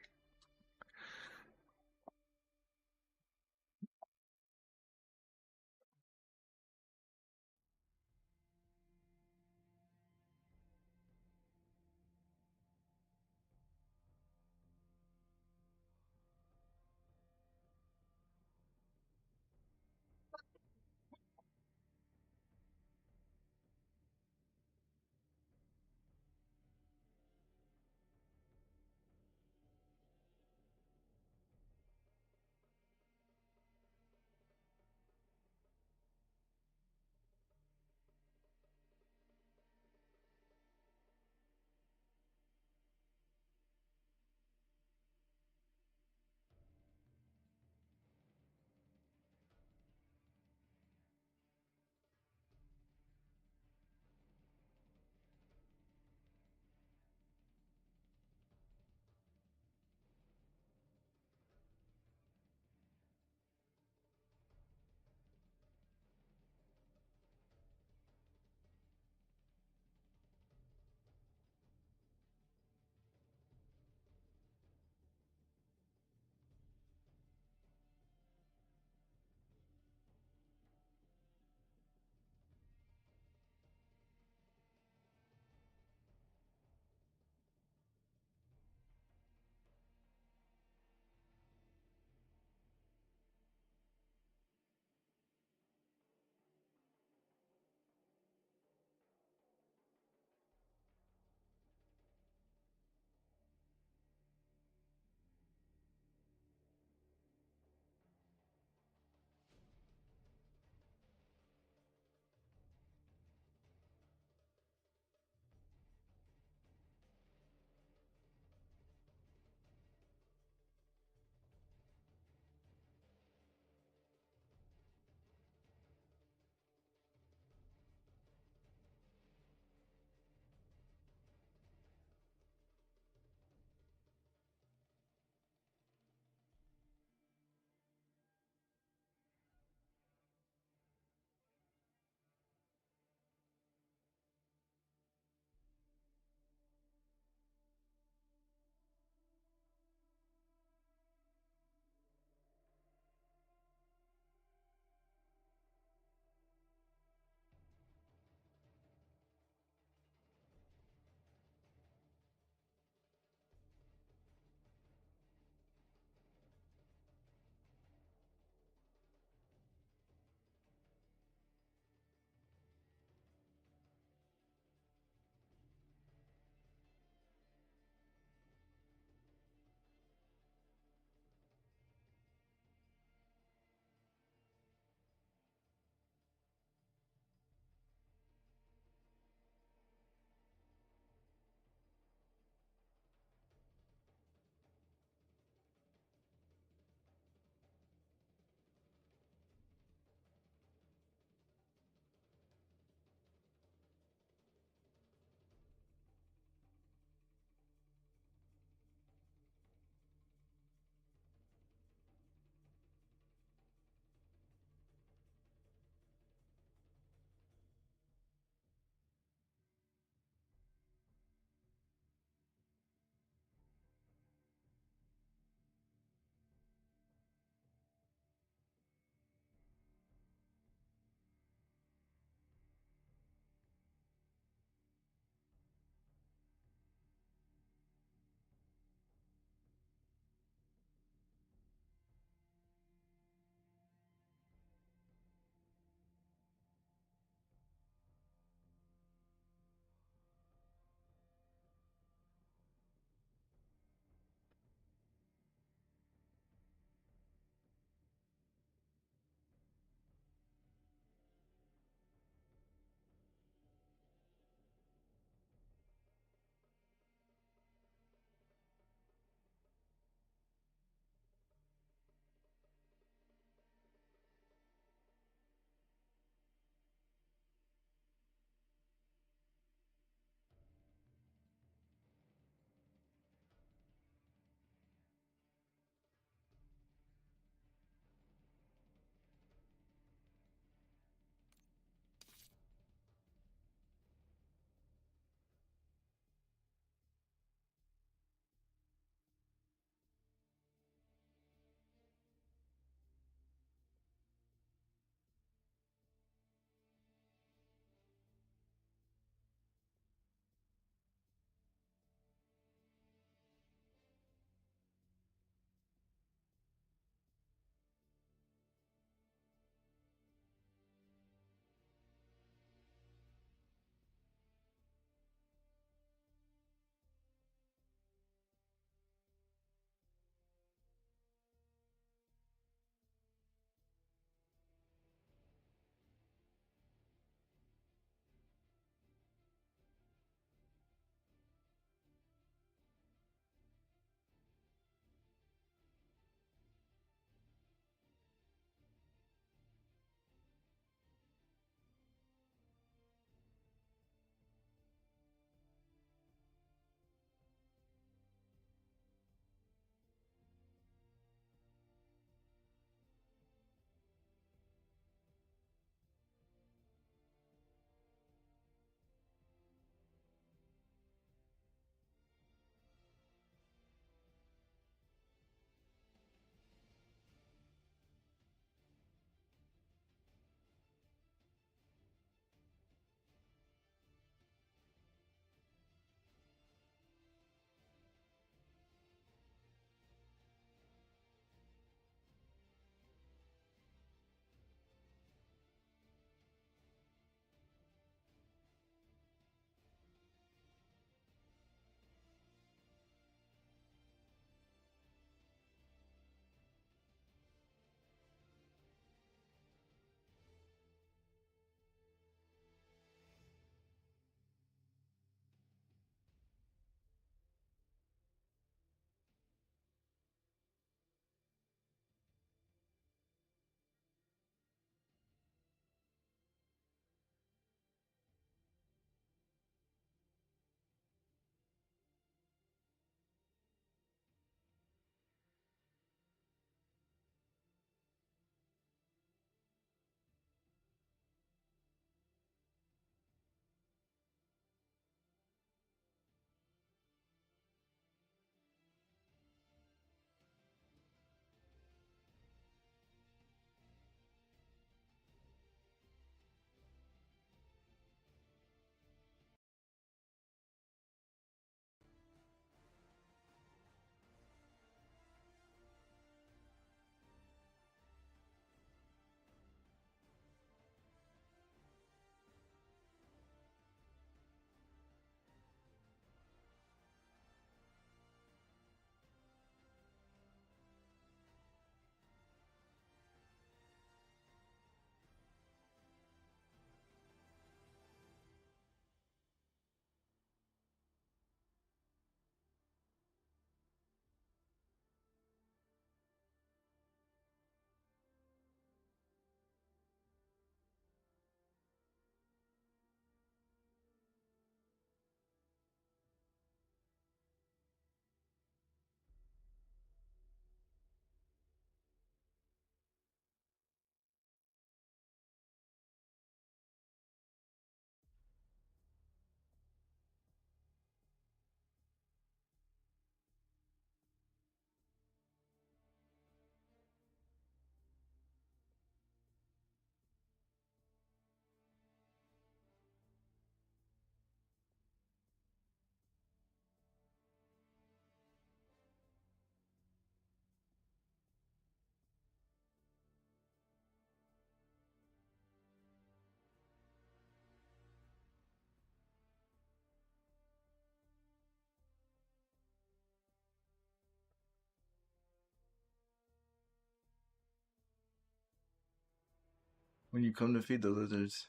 When you come to feed the lizards,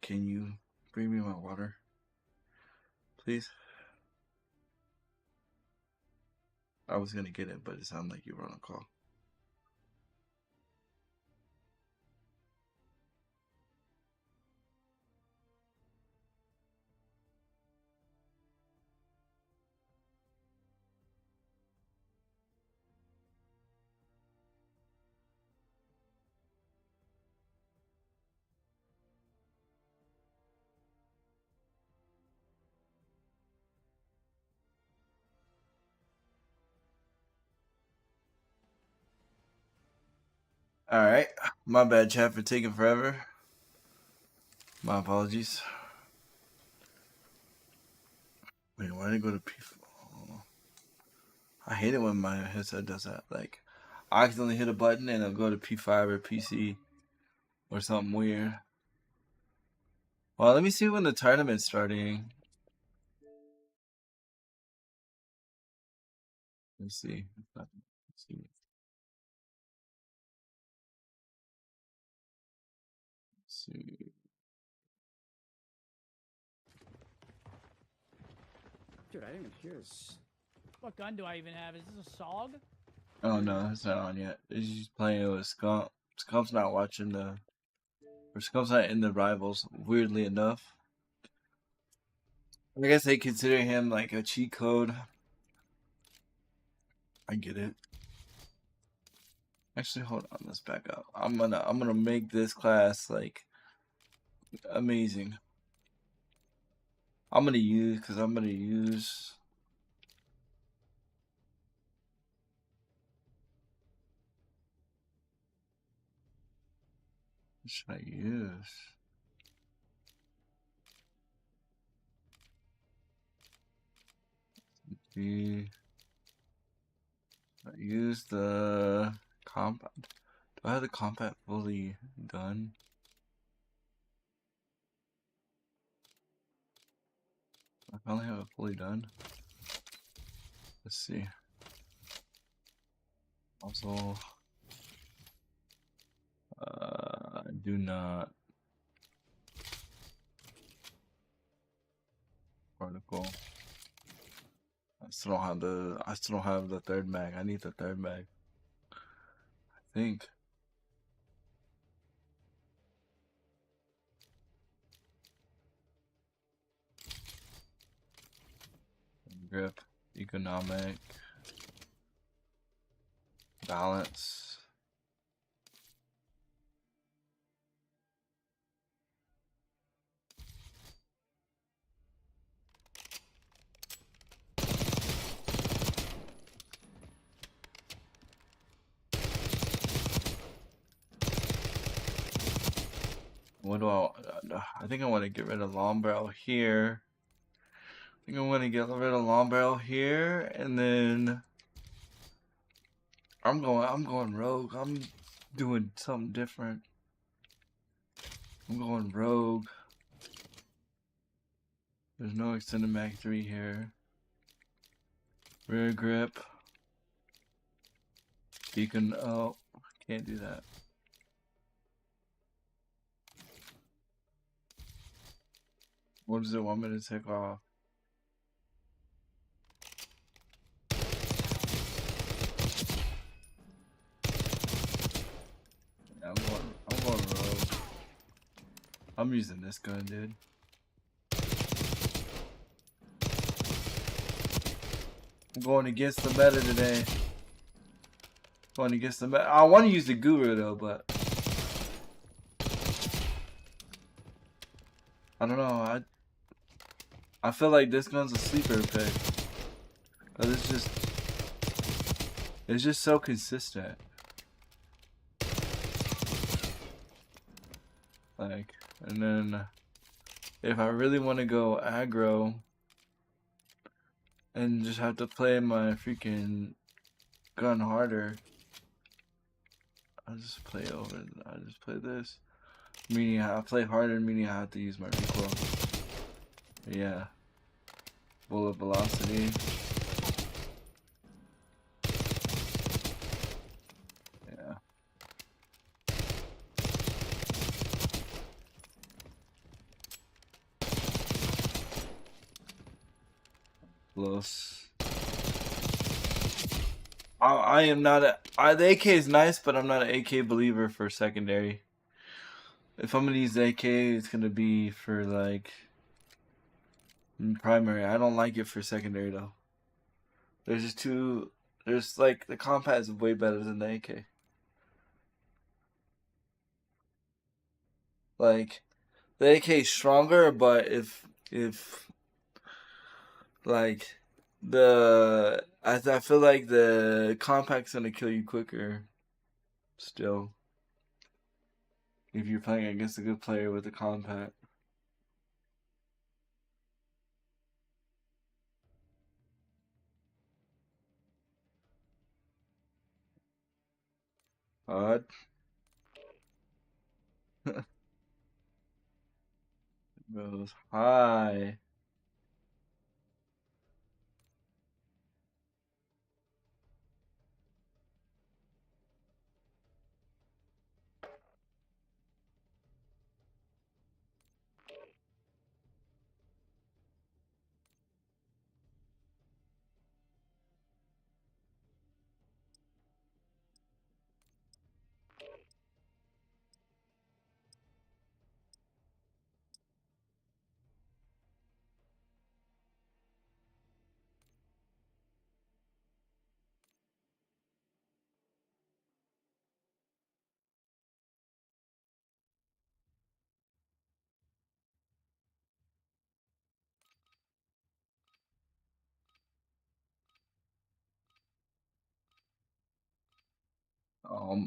can you bring me my water? Please? I was gonna get it, but it sounded like you were on a call. Alright. My bad, chat, for taking forever. My apologies. Wait, why did I go to P4? I hate it when my headset does that. Like, I accidentally hit a button and it'll go to P5 or PC or something weird. Well, let me see when the tournament's starting. Let's see. Let's see. Let's see. Dude, I didn't even hear this. What gun do I even have? Is this a SOG? Oh no, it's not on yet. It's just playing it with Scump. Scump's not watching the, or Scump's not in the rivals. Weirdly enough, I guess they consider him like a cheat code. I get it. Actually, hold on. Let's back up. I'm gonna make this class like amazing. I'm gonna use what should I use? I use the combat. Do I have the combat fully done? I finally have it fully done. Let's see. Also, do not article. I still don't have the third mag. I need the third mag. I think. Grip, economic, balance. What do I think I want to get rid of long barrel here. I think I want to get rid of long barrel here, and then I'm going rogue. I'm doing something different. I'm going rogue. There's no extended mag 3 here. Rear grip. Beacon. Oh, can't do that. What does it want me to take off? Yeah, I'm going rogue. I'm using this gun, dude. I'm going against the meta today. Going against the meta. I want to use the guru though, but I don't know. I feel like this gun's a sleeper pick. Cause it's just so consistent. Like, and then if I really want to go aggro and just have to play my freaking gun harder, I just play this. Meaning I play harder, meaning I have to use my recoil. Yeah. Bullet velocity. Yeah. Close. I am not the AK is nice, but I'm not an AK believer for secondary. If I'm gonna use the AK, it's gonna be for like primary. I don't like it for secondary though. There's just too. There's like the compat is way better than the AK. Like the AK is stronger, but if like I feel like the compact's gonna kill you quicker. Still, if you're playing against a good player with a compact. Odd. Goes high.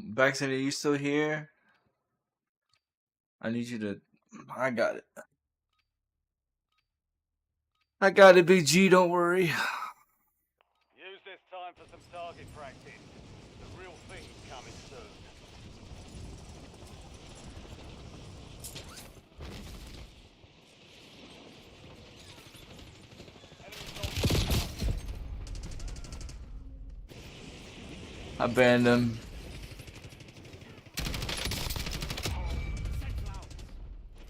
Baxter, are you still here? I need you to. I got it. I got it, Big G. Don't worry. Use this time for some target practice. The real thing's coming soon. I banned him.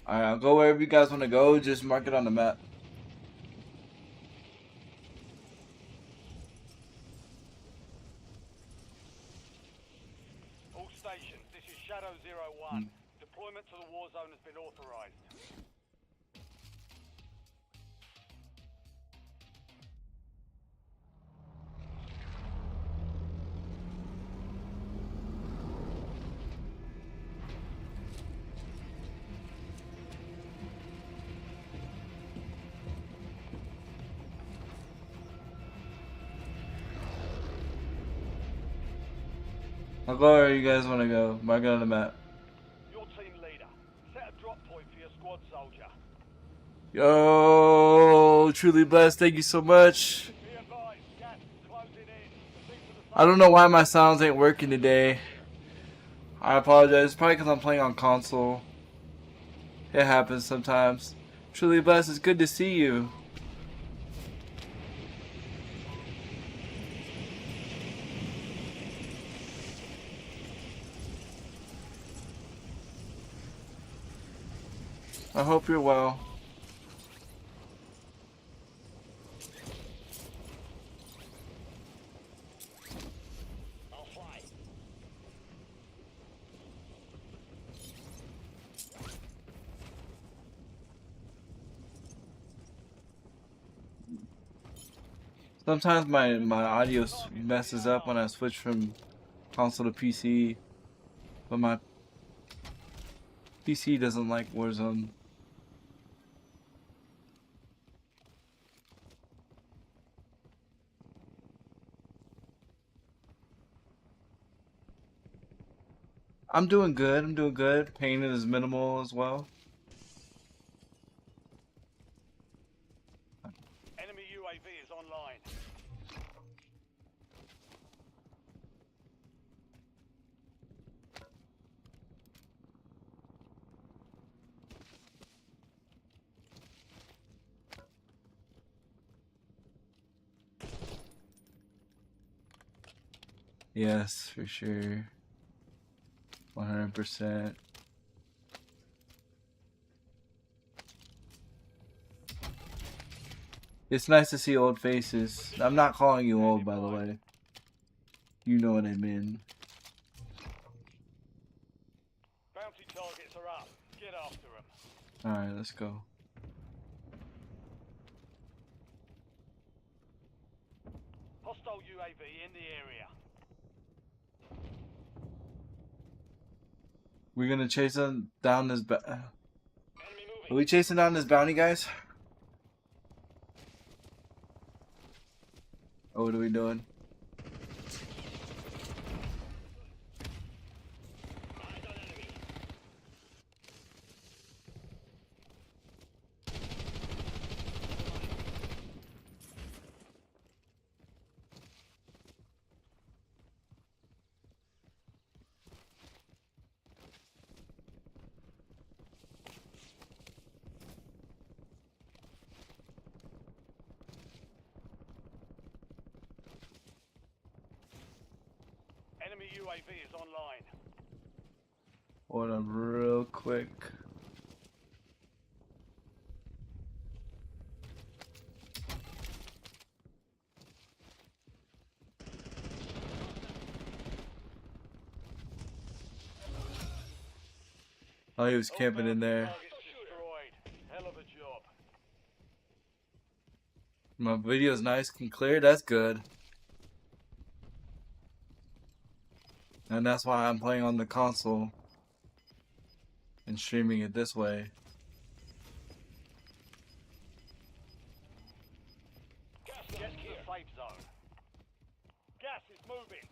Alright, I'll go wherever you guys want to go. Just mark it on the map. All stations, this is Shadow 01. Deployment to the war zone has been authorized. I'll go wherever you guys want to go. Mark it on the map. Your team leader, set a drop point for your squad soldier. Yo, truly blessed. Thank you so much. Be advised, gas closing in. Proceed to the I don't know why my sounds ain't working today. I apologize. Probably because I'm playing on console. It happens sometimes. Truly blessed. It's good to see you. I hope you're well. I'll fly. Sometimes my audio messes up when I switch from console to PC, but my PC doesn't like Warzone. I'm doing good. I'm doing good. Pain is minimal as well. Enemy UAV is online. Yes, for sure. 100%. It's nice to see old faces. I'm not calling you old, by the way. You know what I mean. Bounty targets are up. Get after them. Alright, let's go. Hostile UAV in the area. We're gonna chase him down this Enemy Are moving. we chasing down this bounty, guys? Or what are we doing? Eyes on enemy. Enemy UAV is online. Hold on real quick. Oh, he was camping in there. Targets destroyed. Hell of a job. My video's nice and clear. That's good. And that's why I'm playing on the console and streaming it this way. Gas to the safe zone. Gas is moving.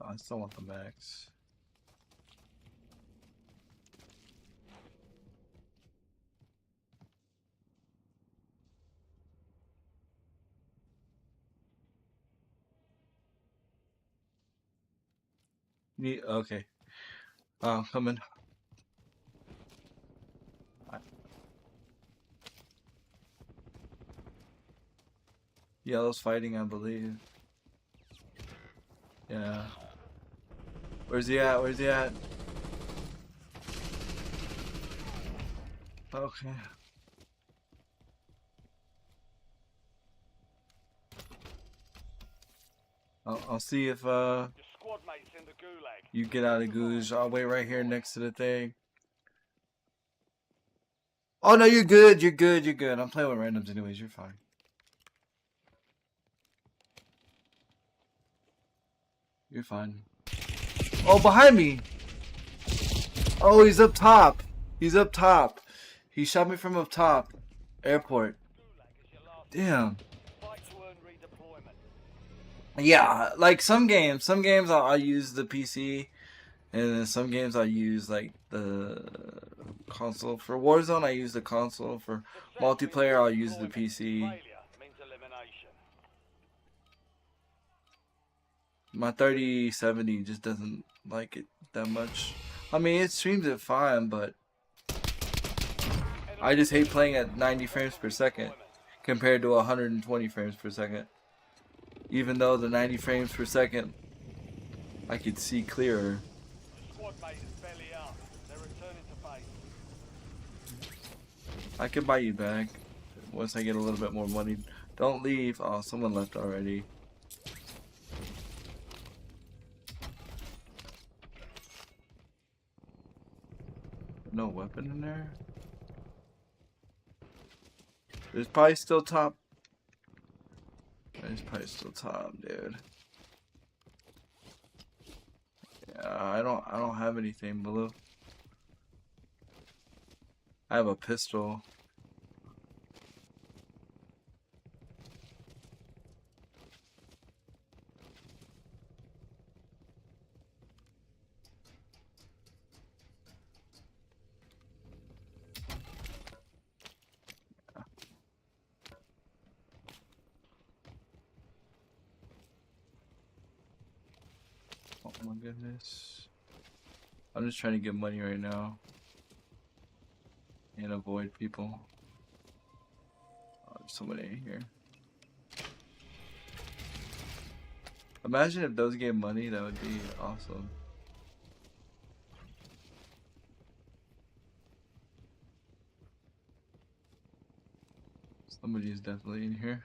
Oh, I still want the max. Okay. Coming. Yellow's fighting, I believe. Yeah. Where's he at? Where's he at? Okay. I'll see if Your squad mates in the gulag. you get out of Goose. I'll wait right here next to the thing. Oh no, you're good. You're good. You're good. I'm playing with randoms anyways. You're fine. You're fine. Oh, behind me. Oh, he's up top. He's up top. He shot me from up top. Airport. Gulag is your last Damn. fight to earn redeployment. Yeah, like some games I'll use the PC, and then some games I'll use like the console. For Warzone, I use the console. For multiplayer, I'll use the PC. Failure means elimination. My 3070 just doesn't like it that much. I mean, it streams it fine, but I just hate playing at 90 frames per second compared to 120 frames per second. Even though the 90 frames per second, I could see clearer. Squad mate is belly up. They're returning to base. I can buy you back once I get a little bit more money. Don't leave. Oh, someone left already. No weapon in there? There's probably still top. There's probably still top, dude. Yeah, I don't have anything blue. I have a pistol. Oh my goodness. I'm just trying to get money right now. And avoid people. Oh, there's somebody in here. Imagine if those gave money, that would be awesome. Somebody's definitely in here.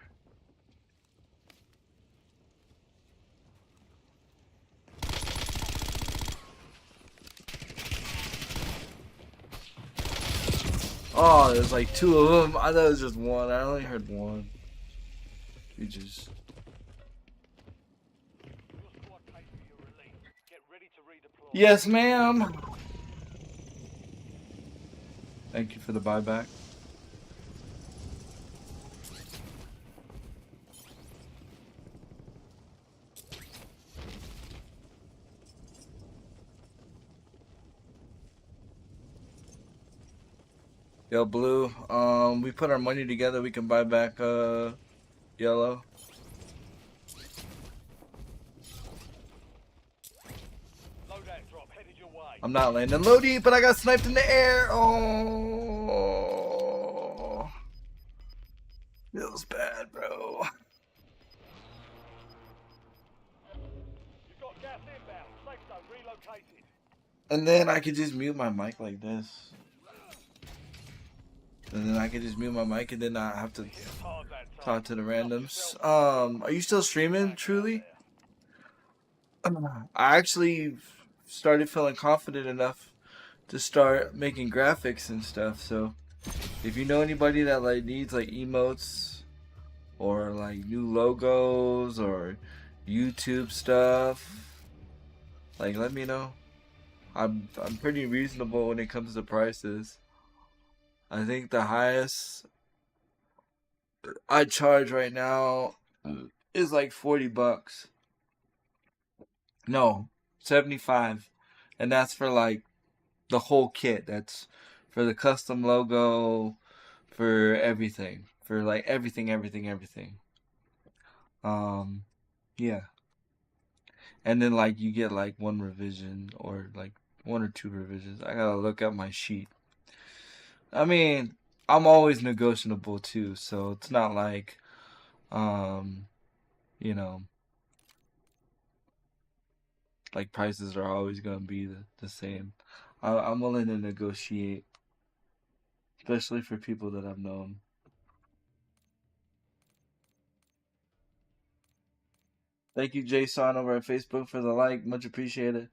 Oh, there's like two of them. I thought it was just one. I only heard one. You just. Your squad paid for your release. Get ready to redeploy. Yes, ma'am. Thank you for the buyback. Yo, Blue, we put our money together, we can buy back, Yellow. Loadout drop headed your way. I'm not landing Lodi, but I got sniped in the air. Oh. Feels bad, bro. You've got gas inbound. Safe zone relocated. And then I could just mute my mic like this. And then I could just mute my mic and then not have to It's hard that time. talk to the randoms. Are you still streaming, Truly? I actually started feeling confident enough to start making graphics and stuff. So if you know anybody that like needs like emotes or like new logos or YouTube stuff, like let me know. I'm pretty reasonable when it comes to prices. I think the highest I charge right now is like $40. No, 75. And that's for like the whole kit. That's for the custom logo, for everything. For like everything. Yeah. And then like you get like one revision or like one or two revisions. I gotta look at my sheet. I mean, I'm always negotiable too, so it's not like you know, like prices are always gonna be the same. I'm willing to negotiate, especially for people that I've known. Thank you, Jason, over at Facebook for the like. Much appreciated.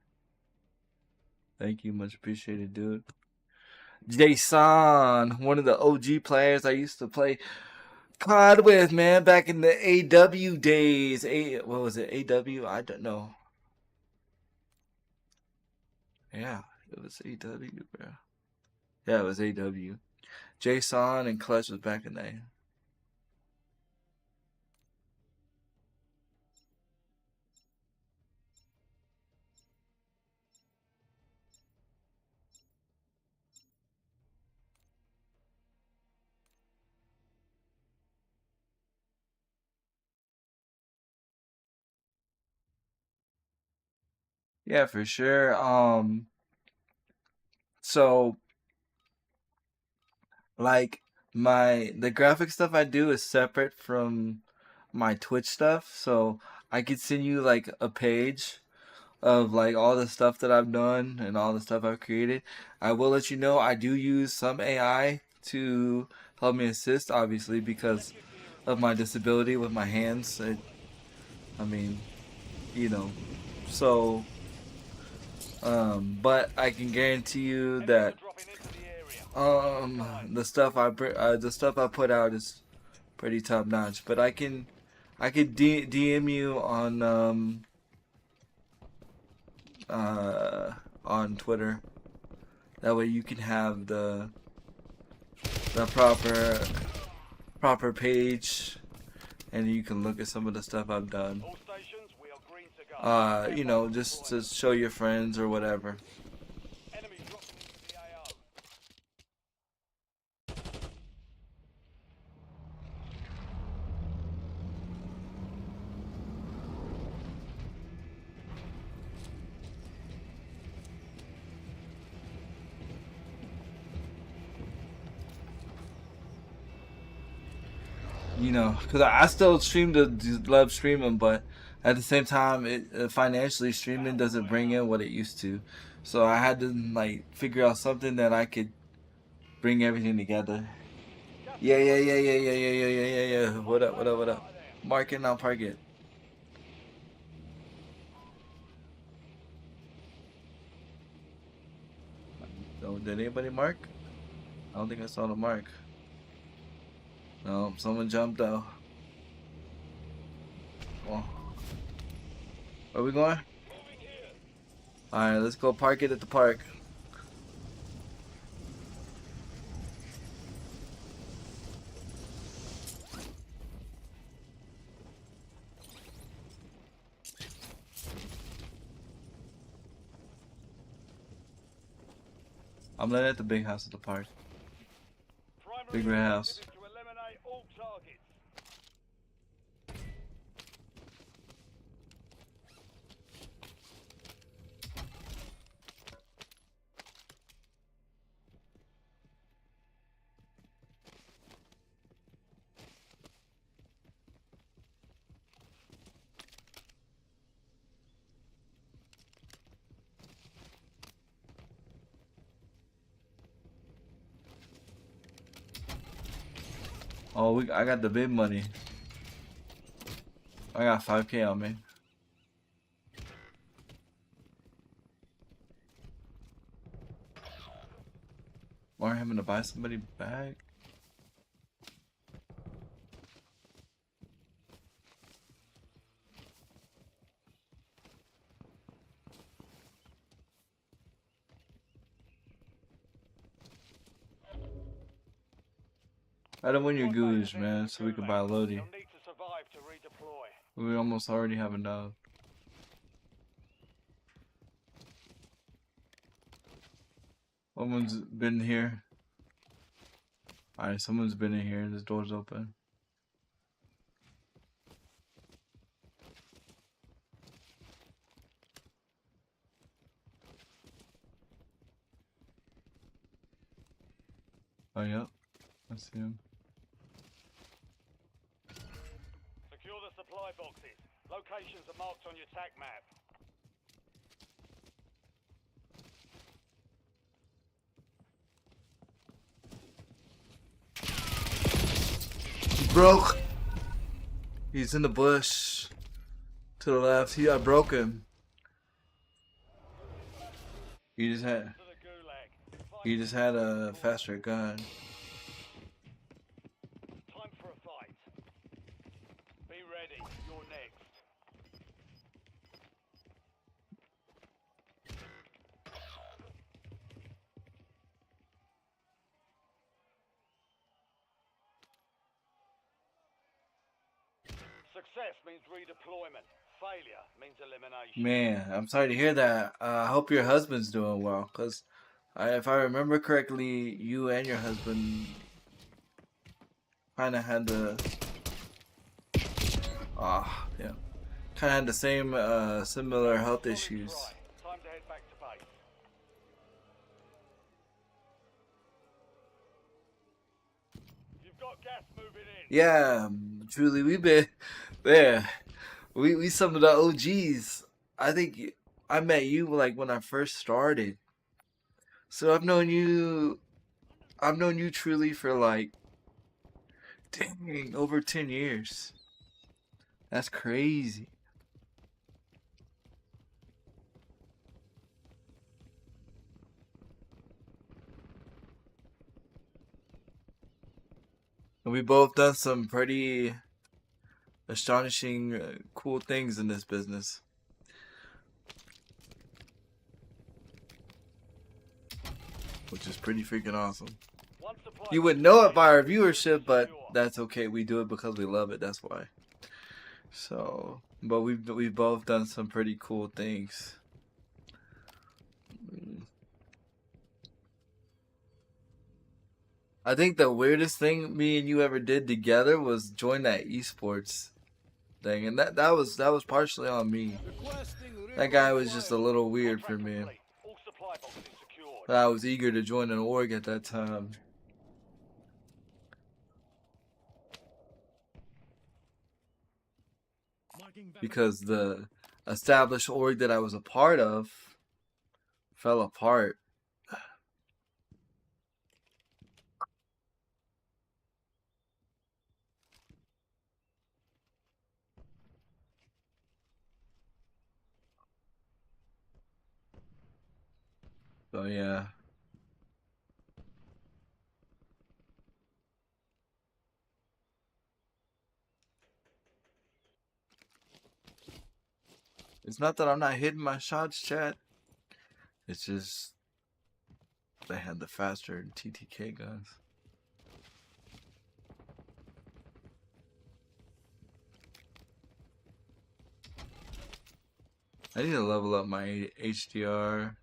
Thank you, much appreciated, dude. Jason, one of the OG players I used to play COD with, man, back in the AW days. What was it? AW? I don't know. Yeah, it was AW, bro. Yeah, it was AW. Jason and Clutch was back in there. Yeah, for sure. So like the graphic stuff I do is separate from my Twitch stuff, so I could send you like a page of like all the stuff that I've done and all the stuff I've created. I will let you know I do use some AI to help me assist, obviously because of my disability with my hands. I mean, you know, so but I can guarantee you that Dropping into the area. the stuff I put out is pretty top notch. But I could DM you on Twitter. That way you can have the proper page, and you can look at some of the stuff I've done. All stations, we are green to go. You know, just to show your friends or whatever. Enemy dropping into the AO. You know, because I still love streaming, but at the same time, financially streaming doesn't bring in what it used to. So I had to like figure out something that I could bring everything together. Yeah, yeah, yeah, yeah, yeah, yeah, yeah, yeah, yeah, yeah. What up, what up, what up? Mark it, now park it. Oh, did anybody mark? I don't think I saw the mark. No, someone jumped out. Oh, where we going? Alright, let's go park it at the park. I'm letting at the big house at the park. Primary Big red objective house. is to eliminate all targets. Oh, I got the big money. I got 5K on me. Or having to buy somebody back. I don't want your Squad mate goose, has man, entered so the we can buy gulag. Lodi. You'll need to survive to redeploy. We almost already have enough. Someone's been here. Alright, someone's been in here. This door's open. Oh, yep. I see him. Secure the supply boxes. Locations are marked on your TAC map. Broke! He's in the bush. To the left. I broke him. He just had... To the gulag. He just had a faster gun. Time for a fight. Be ready. You're next. Success means redeployment. Failure means elimination. Man, I'm sorry to hear that. I hope your husband's doing well, cause if I remember correctly, you and your husband kind of had the yeah, kind of had the same similar health Solid issues. try. Time to head back to base. You've got gas moving in. Yeah, truly, we've been there. We some of the OGs. I think I met you like when I first started. So I've known you. I've known you truly for like, dang, over 10 years. That's crazy. And we both done some pretty astonishing, cool things in this business. Which is pretty freaking awesome. One supply You box wouldn't know it is by our secure. viewership, but that's okay. We do it because we love it. That's why. So, but we've both done some pretty cool things. I think the weirdest thing me and you ever did together was join that esports thing, and that was partially on me. That guy was just a little weird for Contract me. complete. All supply boxes secured. But I was eager to join an org at that time. because the established org that I was a part of fell apart. So yeah. It's not that I'm not hitting my shots, chat. It's just they had the faster TTK guns. I need to level up my HDR.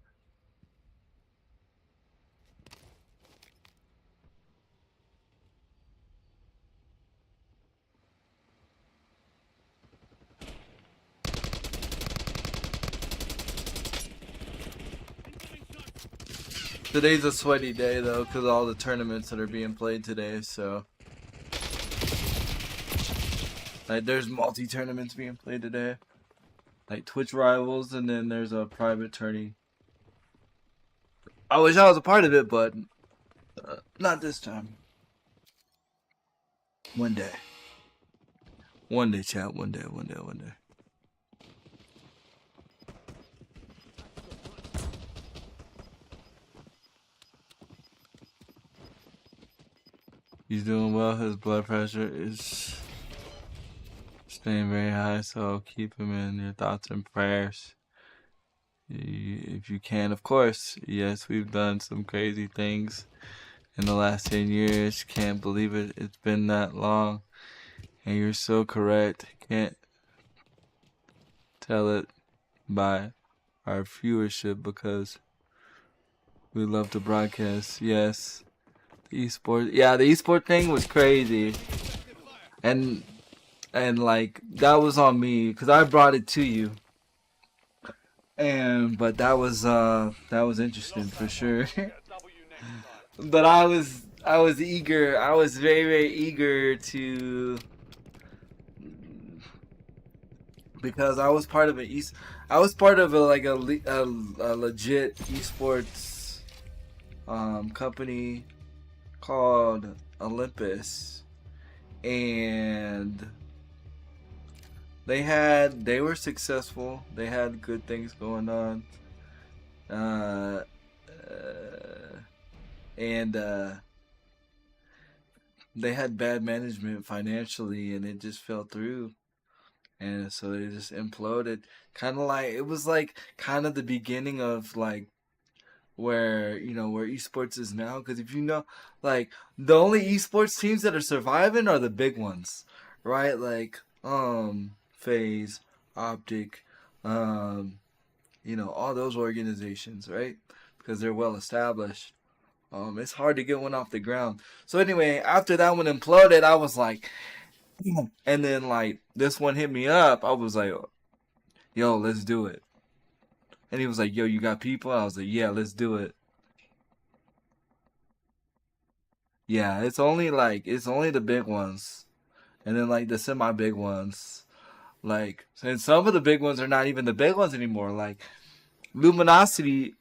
Today's a sweaty day though, because of all the tournaments that are being played today. So, like, there's multi tournaments being played today, like Twitch Rivals, and then there's a private tourney. I wish I was a part of it, but not this time. One day. One day, chat. One day. One day. One day. He's doing well. His blood pressure is staying very high, so keep him in your thoughts and prayers. If you can, of course. Yes, we've done some crazy things in the last 10 years. Can't believe it. It's been that long. And you're so correct. Can't tell it by our viewership because we love to broadcast. Yes. The esport. Yeah, the esport thing was crazy. And like that was on me because I brought it to you. But that was interesting for sure. Get a W next time. But I was eager. I was very, very eager to, because I was part of I was part of a legit esports company called Olympus, and they were successful. They had good things going on. And they had bad management financially, and it just fell through, and so they just imploded. Kind of like it was like kind of the beginning of like where where esports is now. Because if you know, like the only esports teams that are surviving are the big ones, right? Like FaZe, Optic, all those organizations, right? Because they're well established. It's hard to get one off the ground. So anyway, after that one imploded, I was like, and then like this one hit me up. I was like, yo, let's do it. And he was like, yo, you got people? I was like, yeah, let's do it. Yeah, it's only the big ones, and then like the semi big ones. Like, and some of the big ones are not even the big ones anymore. Like Luminosity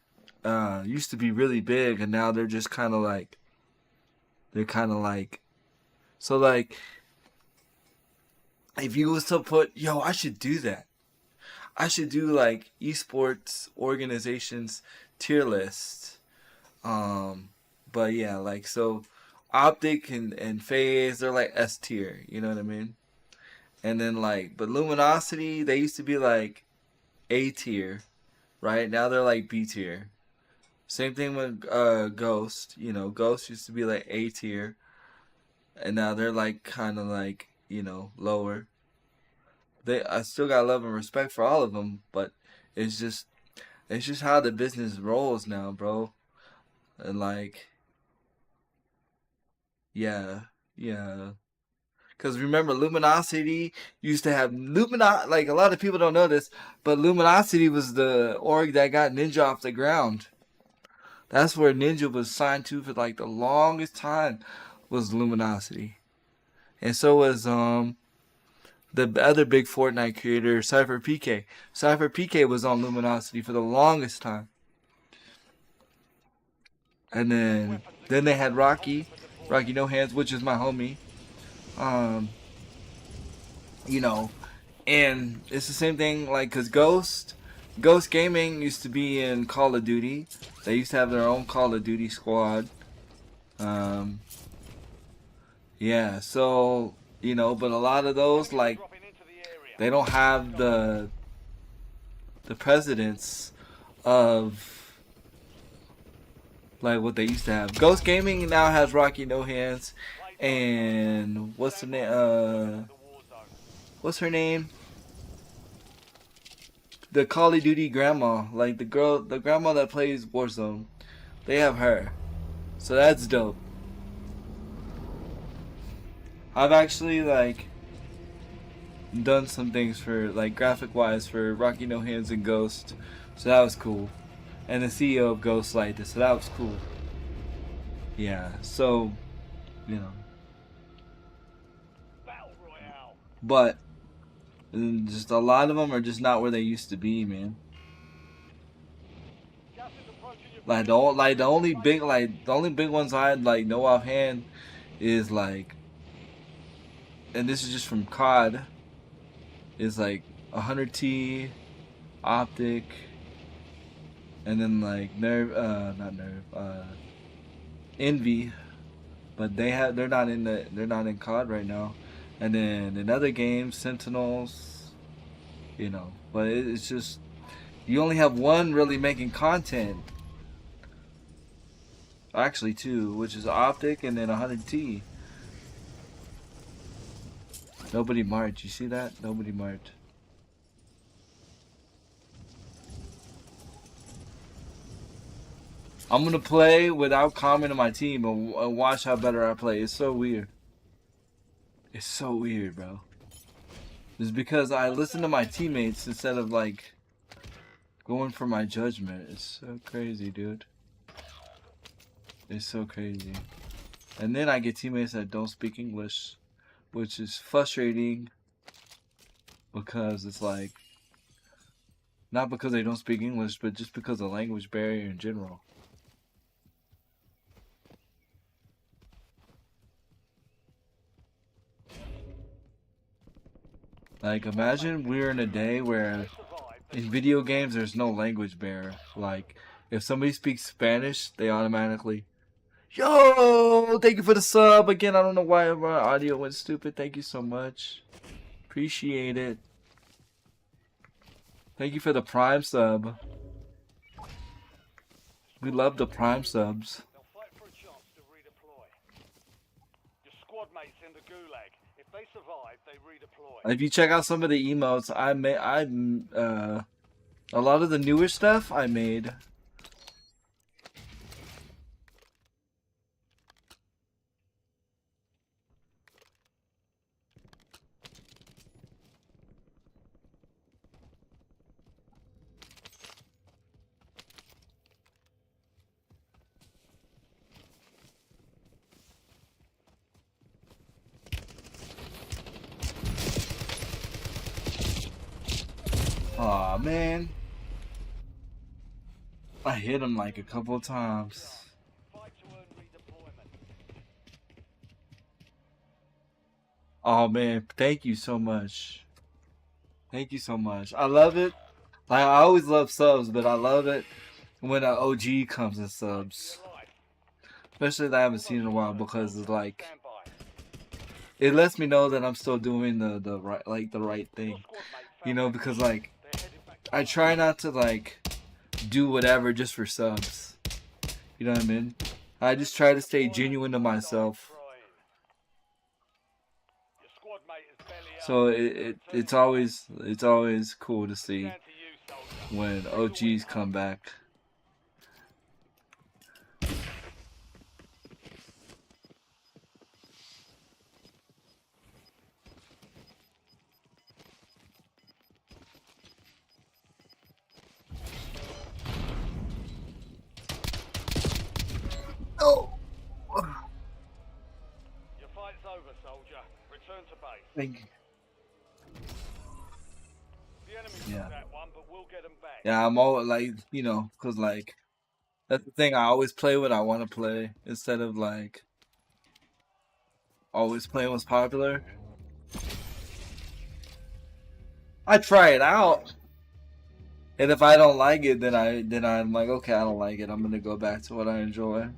used to be really big, and now they're just kind of like so like if you was to put, yo, I should do that. I should do like esports organizations tier list. But yeah, like so Optic and FaZe, they're like S tier, you know what I mean? And then like, but Luminosity, they used to be like A tier, right? Now they're like B tier. Same thing with Ghost. Ghost used to be like A tier, and now they're like kind of like lower. I still got love and respect for all of them, but it's just how the business rolls now, bro. And like, yeah, yeah. Because remember, Luminosity used to have like a lot of people don't know this, but Luminosity was the org that got Ninja off the ground. That's where Ninja was signed to for like the longest time, was Luminosity. And so was the other big Fortnite creator, Cypher PK. Cypher PK was on Luminosity for the longest time. And then they had Rocky No Hands, which is my homie. You know, and it's the same thing, like, cause Ghost Gaming used to be in Call of Duty. They used to have their own Call of Duty squad. Yeah, so but a lot of those, like, Dropping into the area. they don't have the presidents of like what they used to have. Ghost Gaming now has Rocky No Hands, and what's the name? The war zone. What's her name? The Call of Duty grandma, like the grandma that plays Warzone. They have her, so that's dope. I've actually like done some things for like graphic wise for Rocky No Hands and Ghost, so that was cool. And the CEO of Ghost liked it, so that was cool. Yeah, so Battle Royale. but just a lot of them are just not where they used to be, man. Gas is approaching your Like the only big ones I like know offhand is like, and this is just from COD, is like 100T, Optic, and then like Envy, but they're not in COD right now. And then in other games, Sentinels, but it's just you only have one really making content. Actually two, which is Optic and then 100T. Nobody marked. You see that? Nobody marked. I'm gonna play without commenting my team and watch how better I play. It's so weird. It's so weird, bro. It's because I listen to my teammates instead of like going for my judgment. It's so crazy, dude. It's so crazy. And then I get teammates that don't speak English, which is frustrating because it's like, not because they don't speak English, but just because of language barrier in general. Like, imagine we're in a day where in video games there's no language barrier. Like, if somebody speaks Spanish, they automatically, yo, thank you for the sub. Again, I don't know why my audio went stupid. Thank you so much. Appreciate it. Thank you for the Prime sub. We love the Prime subs. They'll fight for a chance to redeploy. Your squad mates in the gulag. If they survive, they redeploy. If you check out some of the emotes, a lot of the newer stuff I made. Aw, man. I hit him like a couple times. Fight to earn redeployment. Oh, man. Thank you so much. Thank you so much. I love it. Like, I always love subs, but I love it when an OG comes in subs. Your life. Especially that I haven't seen in a while, because it's like, Stand by. it lets me know that I'm still doing the right thing. Squad mate found Because like, they're headed back to I try not to like do whatever just for subs. You know what I mean? I just try to stay genuine to myself. Your squad mate is belly up. So it's always cool to see Down to you, soldier. when OGs come back. Oh, Your fight's over, soldier. Return to base. thank you. Yeah, I'm all like, you know, cause like that's the thing. I always play what I want to play instead of like always playing what's popular. I try it out, and if I don't like it, then I'm like, okay, I don't like it. I'm gonna go back to what I enjoy.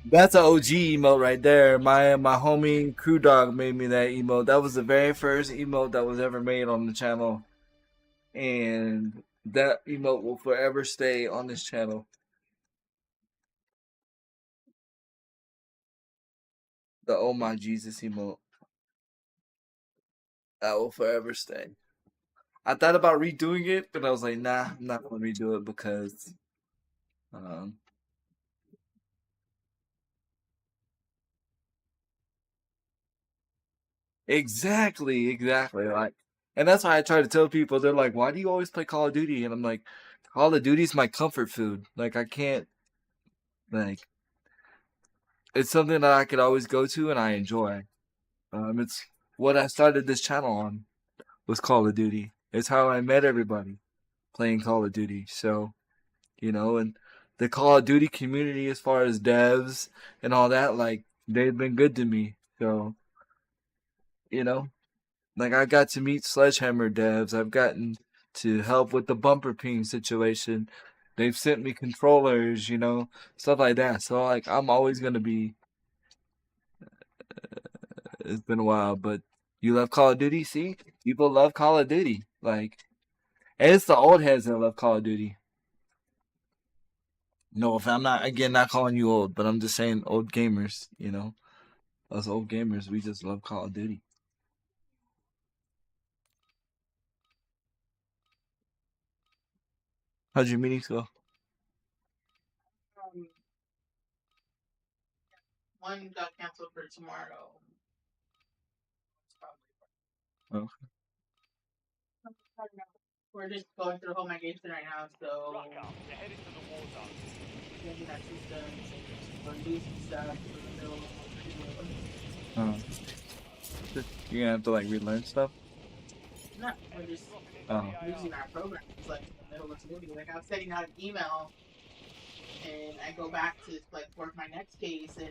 That's an OG emote right there. My homie Crew Dog made me that emote. That was the very first emote that was ever made on the channel, and that emote will forever stay on this channel. The Oh My Jesus emote that will forever stay. I thought about redoing it, but I was like, nah, I'm not gonna redo it because um, exactly. Like, and that's why I try to tell people. They're like, "Why do you always play Call of Duty?" And I'm like, "Call of Duty's my comfort food. Like, I can't like it's something that I could always go to and I enjoy. It's what I started this channel on was Call of Duty. It's how I met everybody playing Call of Duty. So you know, and the Call of Duty community, as far as devs and all that, like they've been good to me. So you know, like I got to meet Sledgehammer devs. I've gotten to help with the bumper ping situation. They've sent me controllers, you know, stuff like that. So like I'm always gonna be. It's been a while, but you love Call of Duty. See, people love Call of Duty. Like, and it's the old heads that love Call of Duty. No, if I'm not again not calling you old, but I'm just saying old gamers. You know, us old gamers, we just love Call of Duty. How'd your meetings go? Um, one got canceled for tomorrow. Oh. We're just going through home migration right now, so Ruck up. You're headed to the war zone. changing our systems, we're losing stuff. We're in the middle of You're gonna have to like relearn stuff. no, we're just Oh, losing our programs like in the middle of moving. Like I'm sending out an email and I go back to like work my next case and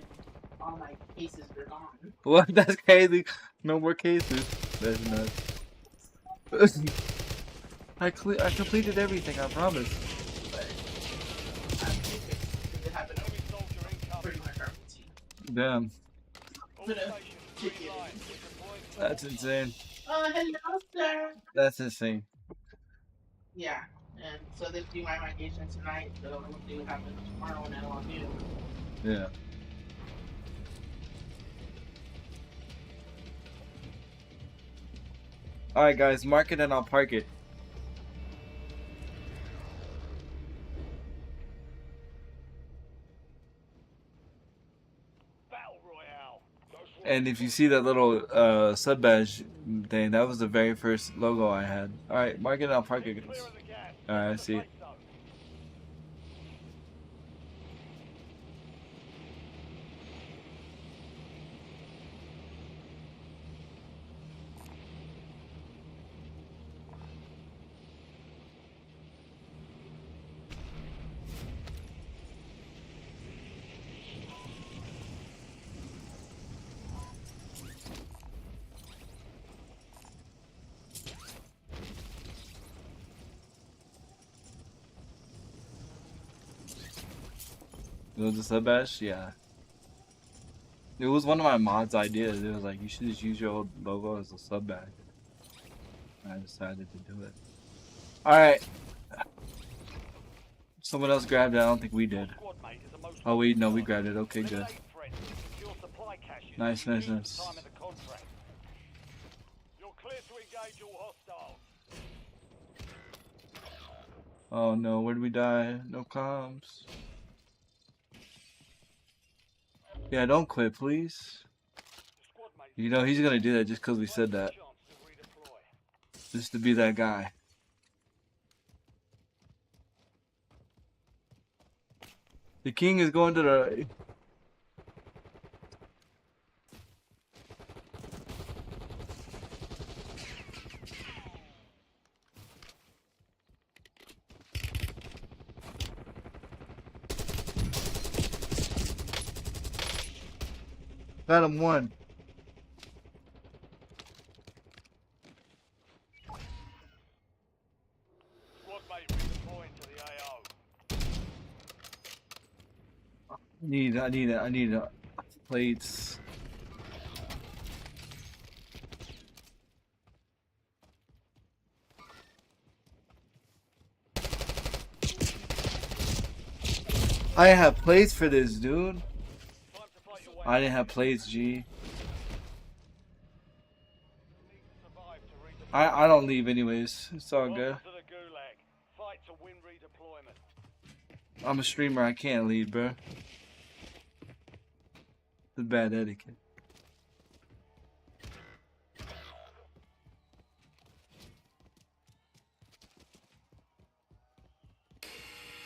all my cases are gone. what? That's crazy. No more cases. That's nuts. I completed everything. I promise. But I'm thinking it happened Enemy soldier incoming. pretty much our routine. Damn, All Put a stations ticket green in. light. Deploying to that's war. insane. Oh, hello, sir. That's insane. Yeah, and so they do my migration tonight, so we'll see what happens tomorrow when I log in. Yeah. All right, guys, mark it and I'll park it. Battle Royale. And if you see that little sub badge thing, that was the very first logo I had. All right, mark it and I'll park it, Clear guys. of the gas. All right, I Get to the see it. safe zone. It was a sub badge, yeah. It was one of my mod's ideas. It was like you should just use your old logo as a sub badge. I decided to do it. All right. Someone else grabbed it. I don't think we did. Squad mate is a most Oh wait, no, we wanted grabbed it. Okay, good. Eliminate threats and secure supply caches Nice, to nice, reduce the nice. time of the contract. You're clear to engage all hostiles. Oh no, where did we die? No comms. Yeah, don't quit, please. Squad mate, You know he's gonna do that just because we said that. chance to redeploy. Just to be that guy. The king is going to the. Got him one. Squad mate redeploying to the AO. I need plates. I didn't have plates for this, dude. Time to fight your way I didn't have plates, G. You need to survive to redeploy. I don't leave anyways. It's all good. Welcome to the Gulag. Fight to win redeployment. I'm a streamer. I can't leave, bro. It's bad etiquette.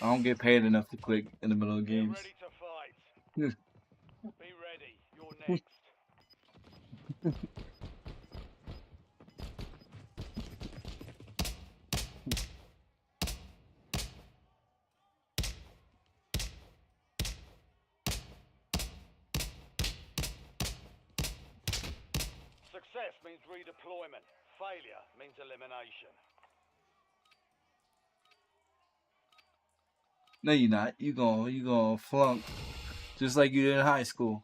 I don't get paid enough to click in the middle of Get games. ready to fight. Yeah. Be ready. You're next. Success means redeployment. Failure means elimination. No, you're not. You gonna flunk, just like you did in high school.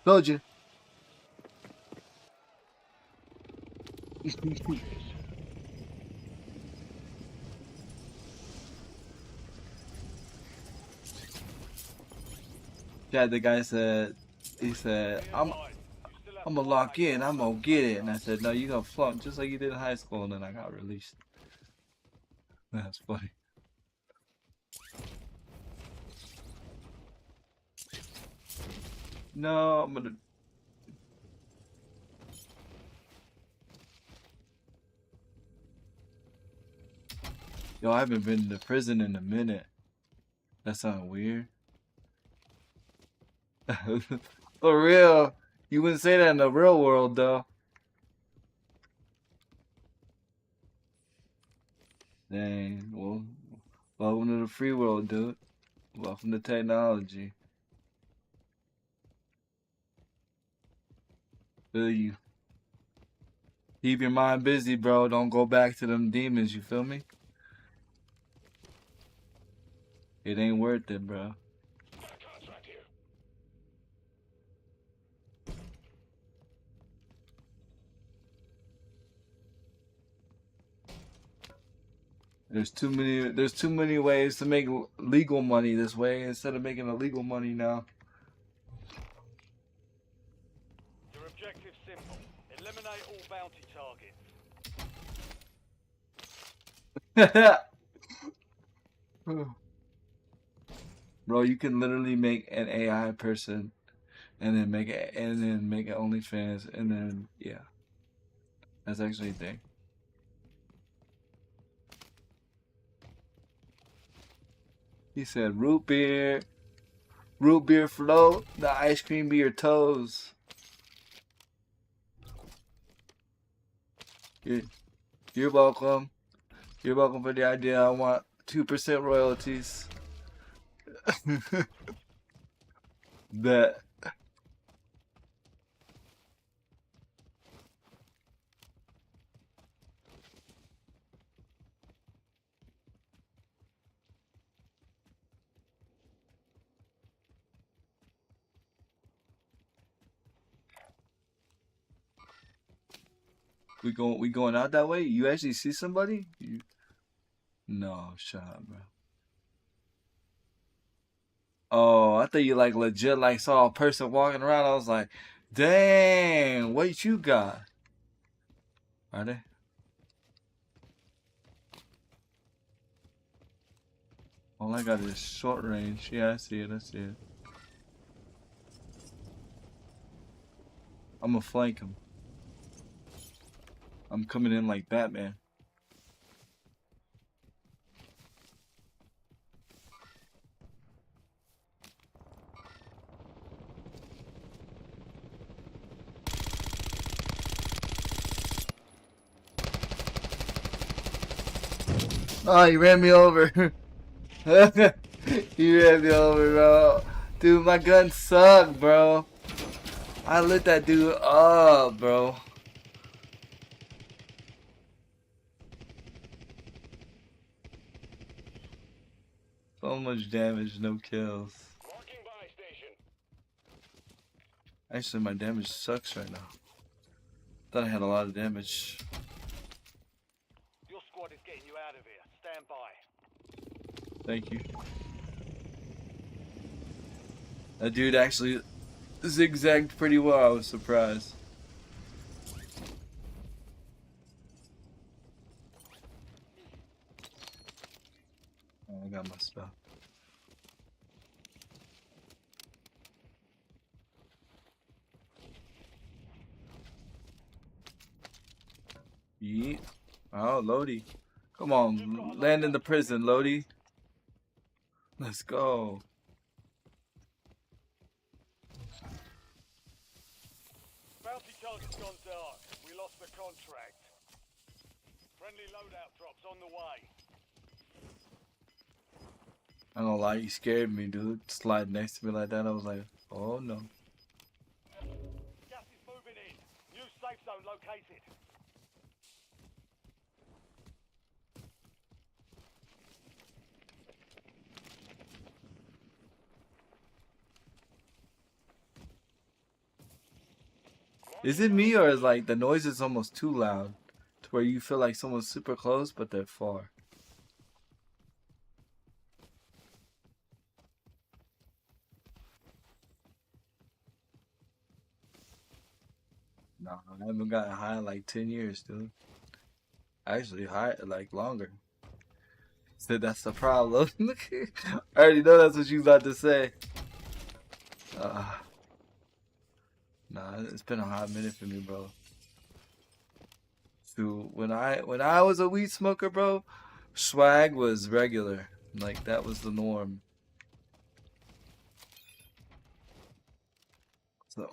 Told you. Yeah, the guy said, he said, I'm gonna lock in, I'm gonna get it. And I said, no, you gonna flunk just like you did in high school. And then I got released. That's funny. No, I'm gonna. Yo, I haven't been to prison in a minute. That sounds weird. For real. You wouldn't say that in the real world, though. Dang. Well, welcome to the free world, dude. Welcome to technology. Feel you. Keep your mind busy, bro. Don't go back to them demons, you feel me? It ain't worth it, bro. There's too many ways to make legal money this way instead of making illegal money now. Your objective's simple. Eliminate all bounty targets. Bro, you can literally make an AI person and then make it OnlyFans and then yeah. That's actually a thing. He said root beer float, the ice cream be your toes. You're welcome. You're welcome for the idea. I want 2% royalties. That. We going out that way? You actually see somebody? No, shut up, bro. Oh, I thought you like legit like saw a person walking around. I was like, dang, what you got? Are they? All I got is short range. Yeah, I see it. I see it. I'm gonna flank him. I'm coming in like Batman. Oh, he ran me over. You ran me over, bro. Dude, my gun sucked, bro. I lit that dude up, bro. So much damage, no kills. Marking buy station. Actually, my damage sucks right now. Thought I had a lot of damage. Your squad is getting you out of here. Stand by. Thank you. That dude actually zigzagged pretty well. I was surprised. Oh, I got my stuff. Yeet. Oh, Lodi. Come on, land in the prison, Lodi. Let's go. Bounty target's gone dark. We lost the contract. Friendly loadout drops on the way. I'm gonna lie, you scared me, dude. Slide next to me like that, I was like, oh no. Gas is moving in. New safe zone located. Is it me or is like the noise is almost too loud to where you feel like someone's super close but they're far? No, I haven't gotten high in like 10 years, dude. Actually, high like longer. Said that's the problem. I already know that's what you about to say. Uh, nah, it's been a hot minute for me, bro. Dude, when I was a weed smoker, bro, swag was regular. Like that was the norm. So,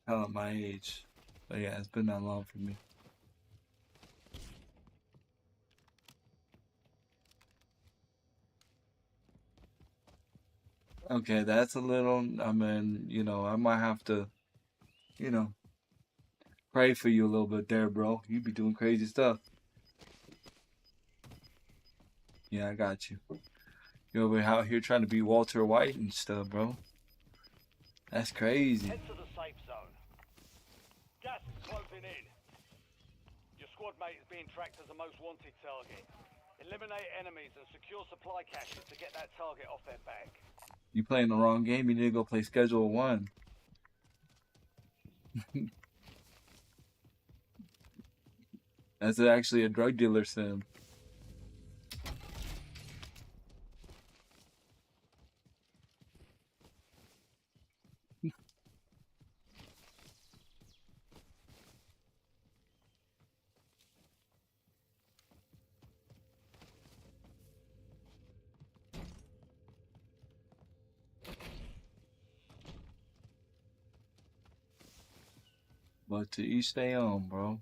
hell at my age. But yeah, it's been that long for me. Okay, that's a little, I mean, you know, I might have to, you know, pray for you a little bit there, bro. You be doing crazy stuff. Yeah, I got you. You over out here trying to be Walter White and stuff, bro. That's crazy. Head to the safe zone. Gas is closing in. Your squad mate is being tracked as a most wanted target. Eliminate enemies and secure supply caches to get that target off their back. You playing the wrong game. You need to go play Schedule 1. That's actually a drug dealer sim. But to each their own, bro.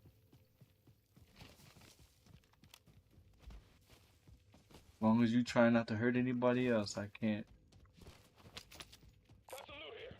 As long as you try not to hurt anybody else, I can't. Got some loot here.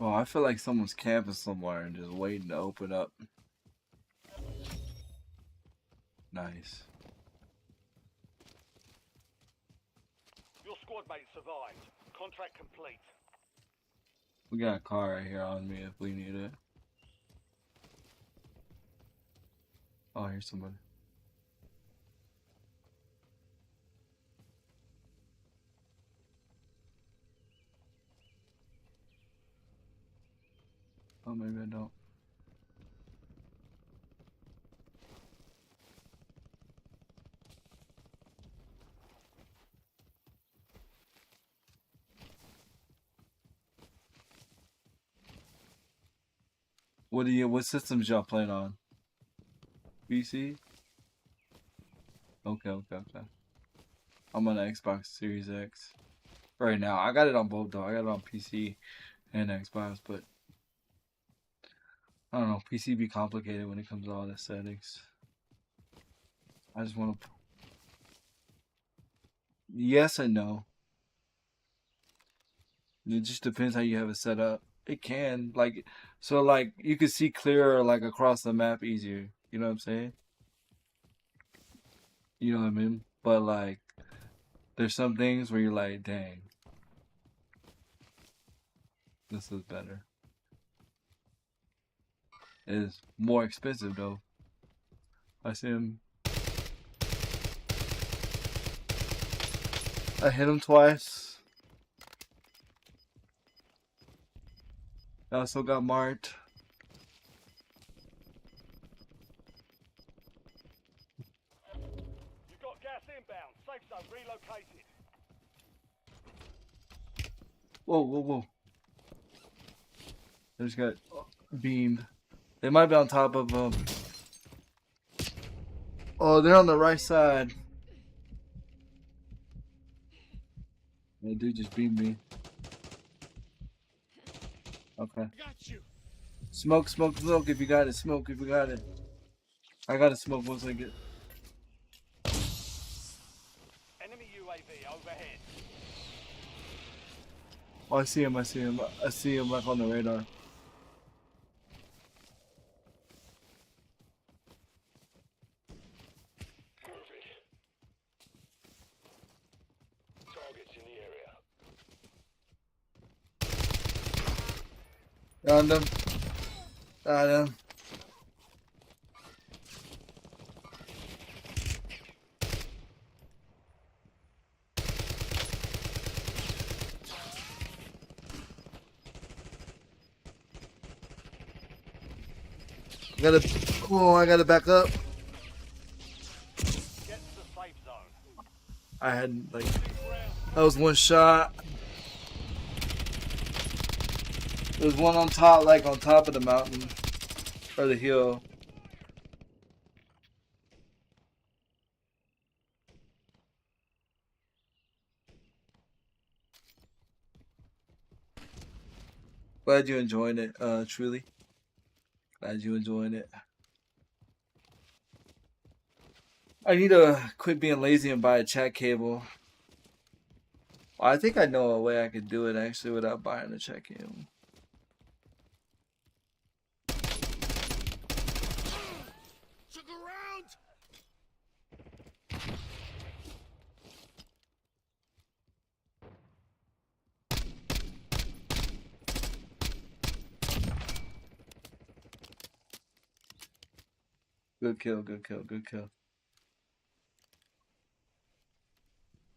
Oh, I feel like someone's camping somewhere and just waiting to open up. Nice. Your squad mate survived. Contract complete. We got a car right here on me if we need it. Oh, here's somebody. Oh, maybe I don't. What systems y'all playing on? PC? Okay. I'm on the Xbox Series X right now. I got it on both though. I got it on PC and Xbox, but I don't know. PC be complicated when it comes to all the settings. I just want to. Yes and no. It just depends how you have it set up. It can like you can see clearer like across the map easier. You know what I'm saying? You know what I mean? But like, there's some things where you're like, dang, this is better. It is more expensive though. I see him. I hit him twice. I also got marked. You got gas inbound. Safe zone relocated. Whoa. I just got beamed. They might be on top of Oh, they're on the right side. That dude just beamed me. Okay. Got you. Smoke if you got it. Smoke if you got it. I gotta smoke once I get. Enemy UAV overhead. Oh, I see him. I see him like on the radar. Perfect. Targets in the area. Got him. Got him. I gotta back up. Get to the safe zone. I had like, that was one shot. There's one on top, like on top of the mountain or the hill. Glad you enjoying it, truly. Glad you enjoying it. I need to quit being lazy and buy a chat cable. Well, I think I know a way I could do it actually without buying a chat cable. Took around. Good kill.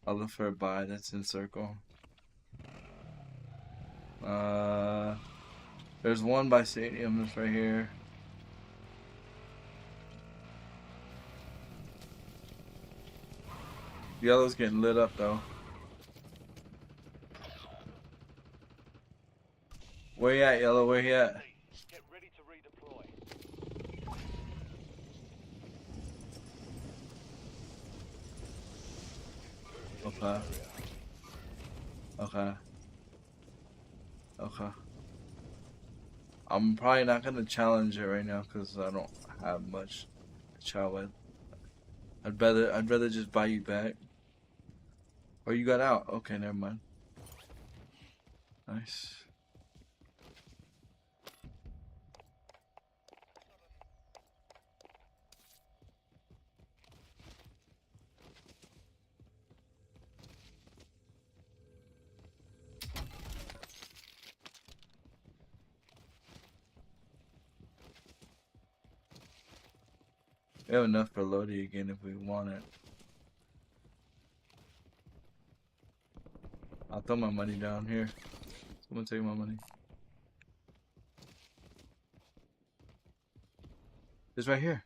I'll look for a buy that's in circle. There's one by stadium that's right here. Yellow's getting lit up though. Where you at, Yellow? Where you at? Get ready to redeploy. Okay. I'm probably not gonna challenge it right now because I don't have much to challenge with. I'd rather just buy you back. Or you got out. Okay, never mind. Nice. We have enough for Lodi again if we want it. I'll throw my money down here. Someone take my money. It's right here.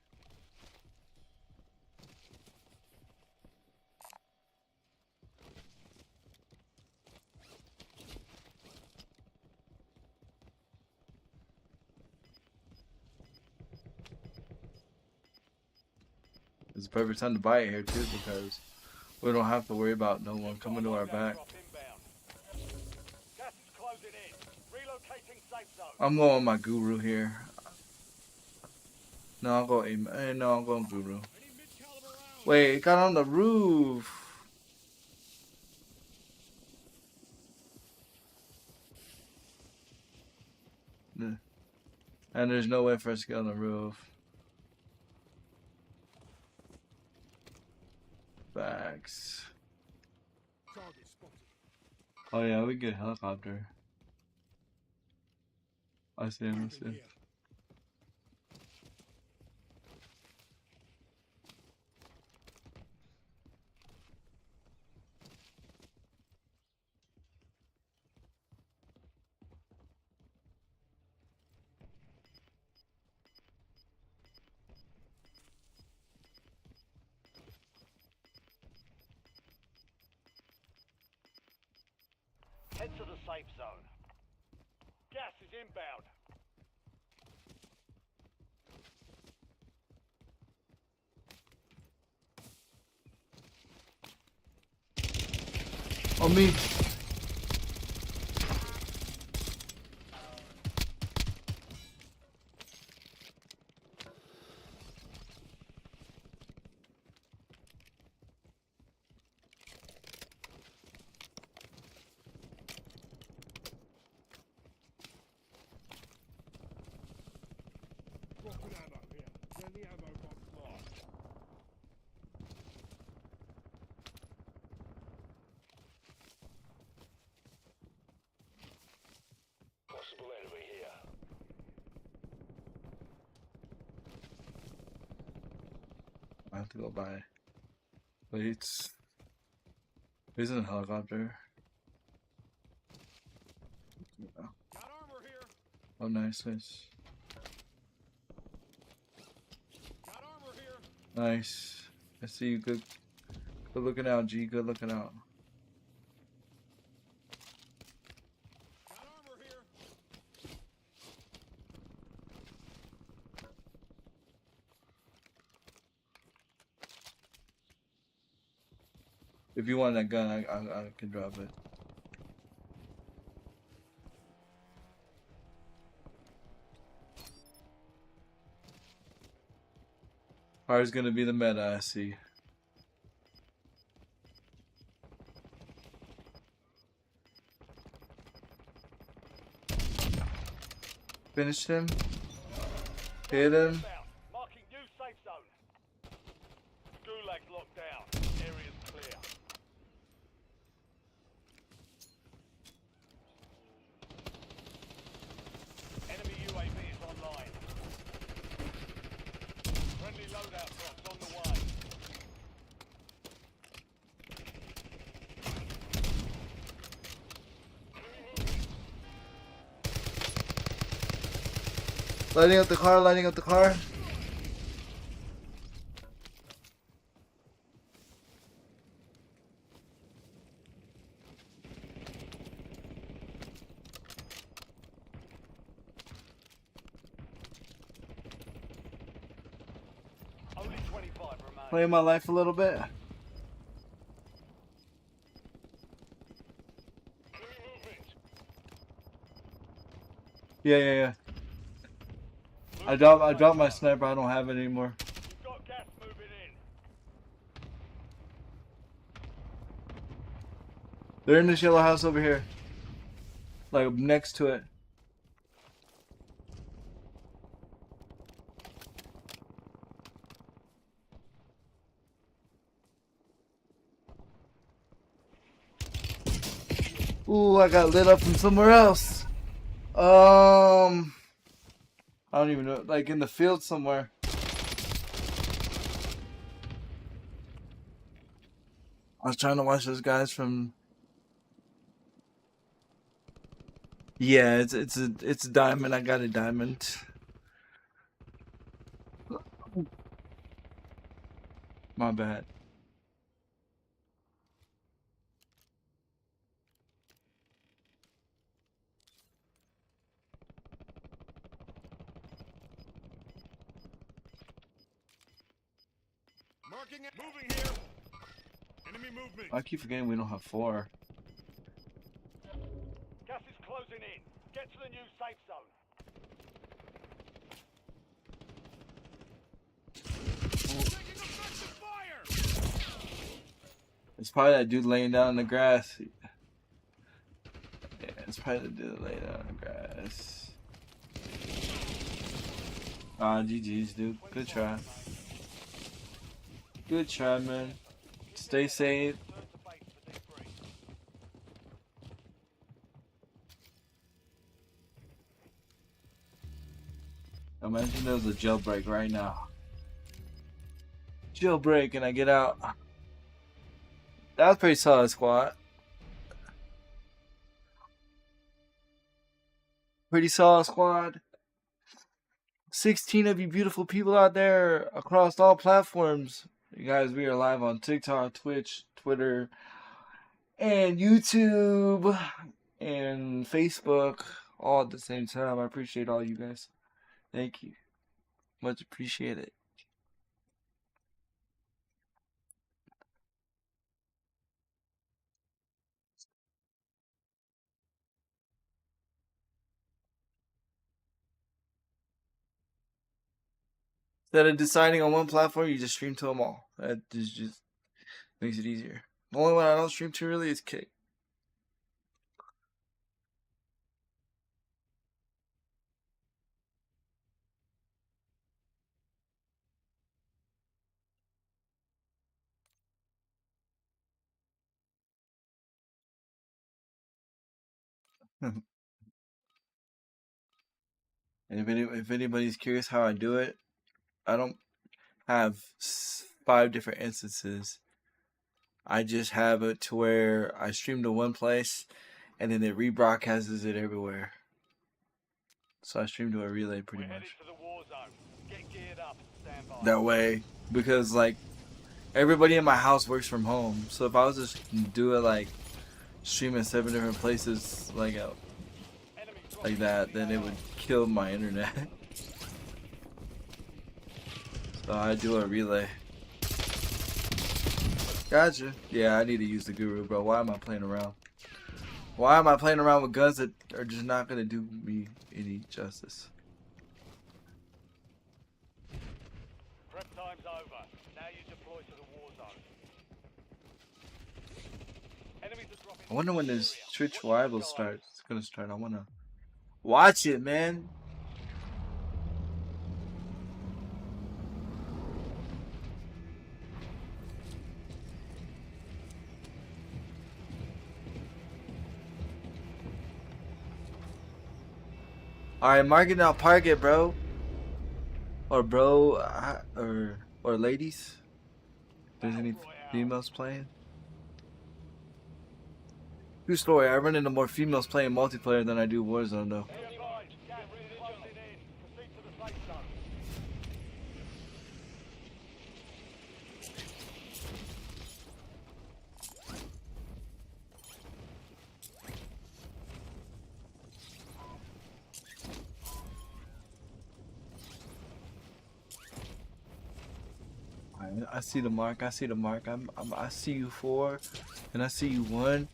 It's the perfect time to buy it here too because we don't have to worry about no one coming to our back. Gas is closing in. Relocating safe zone. I'm going my guru here. No, I'll go aim. No, I'll go guru. Wait, it got on the roof. And there's no way for us to get on the roof. Facts. Oh yeah, we get a helicopter. I see him. I see him. Head to the safe zone. Gas is inbound. On me. Dropping ammo here. Send the ammo box marked. Possible enemy here. I have to go buy plates. He's in a helicopter. Got armor here. Oh, nice, nice. Got armor here. Nice. I see you. Good looking out, G. Good looking out. Got armor here. If you want that gun, I can drop it. Fire's gonna be the meta, I see. Finished him. Hit him. Inbound. Marking new safe zone. Gulag's locked down. Area's clear. Enemy UAV is online. Friendly loadout drops on the way. Lighting up the car, lighting up the car. Only 25 remain. Playing my life a little bit. Enemy movement. Yeah. I dropped my sniper. I don't have it anymore. We've got gas moving in. They're in this yellow house over here. Like next to it. Ooh, I got lit up from somewhere else. I don't even know. Like in the field somewhere. I was trying to watch those guys from. Yeah, it's a diamond. I got a diamond. My bad. Marking it. Moving here. Enemy movement. I keep forgetting we don't have 4. Gas is closing in. Get to the new safe zone. Taking effective fire. It's probably that dude laying down in the grass. Yeah, it's probably the dude laying down in the grass. Ah, GG's, dude. Good try. Good try, man. Stay safe. Return to base for debrief. Imagine there was a jailbreak right now. Jailbreak and I get out. That was pretty solid, squad. Pretty solid, squad. 16 of you beautiful people out there across all platforms. You guys, we are live on TikTok, Twitch, Twitter, and YouTube, and Facebook, all at the same time. I appreciate all you guys. Thank you. Much appreciated. Instead of deciding on one platform, you just stream to them all. That just makes it easier. The only one I don't stream to really is Kick. And if anybody's curious how I do it, I don't have 5 different instances. I just have it to where I stream to one place and then it rebroadcasts it everywhere. So I stream to a relay pretty We're headed much. to the war zone. Get geared up. Stand by. That way, because like everybody in my house works from home. So if I was just do it like stream at 7 different places like that, then it would kill my internet. So I do a relay. Gotcha. Yeah, I need to use the guru, bro. Why am I playing around? Why am I playing around with guns that are just not gonna do me any justice? Prep time's over. Now you deploy to the war zone. Enemies are dropping. I wonder when this area. Twitch Watch the Rival skies. starts. It's gonna start. I wanna watch it, man. Alright, mark it now, park it, bro. Or bro, or ladies. If there's any females playing. True story, I run into more females playing multiplayer than I do Warzone though. Be advised, gas is closing in. Proceed to the safe zone. I see the mark. I see the mark. I see you 4, and I see you 1.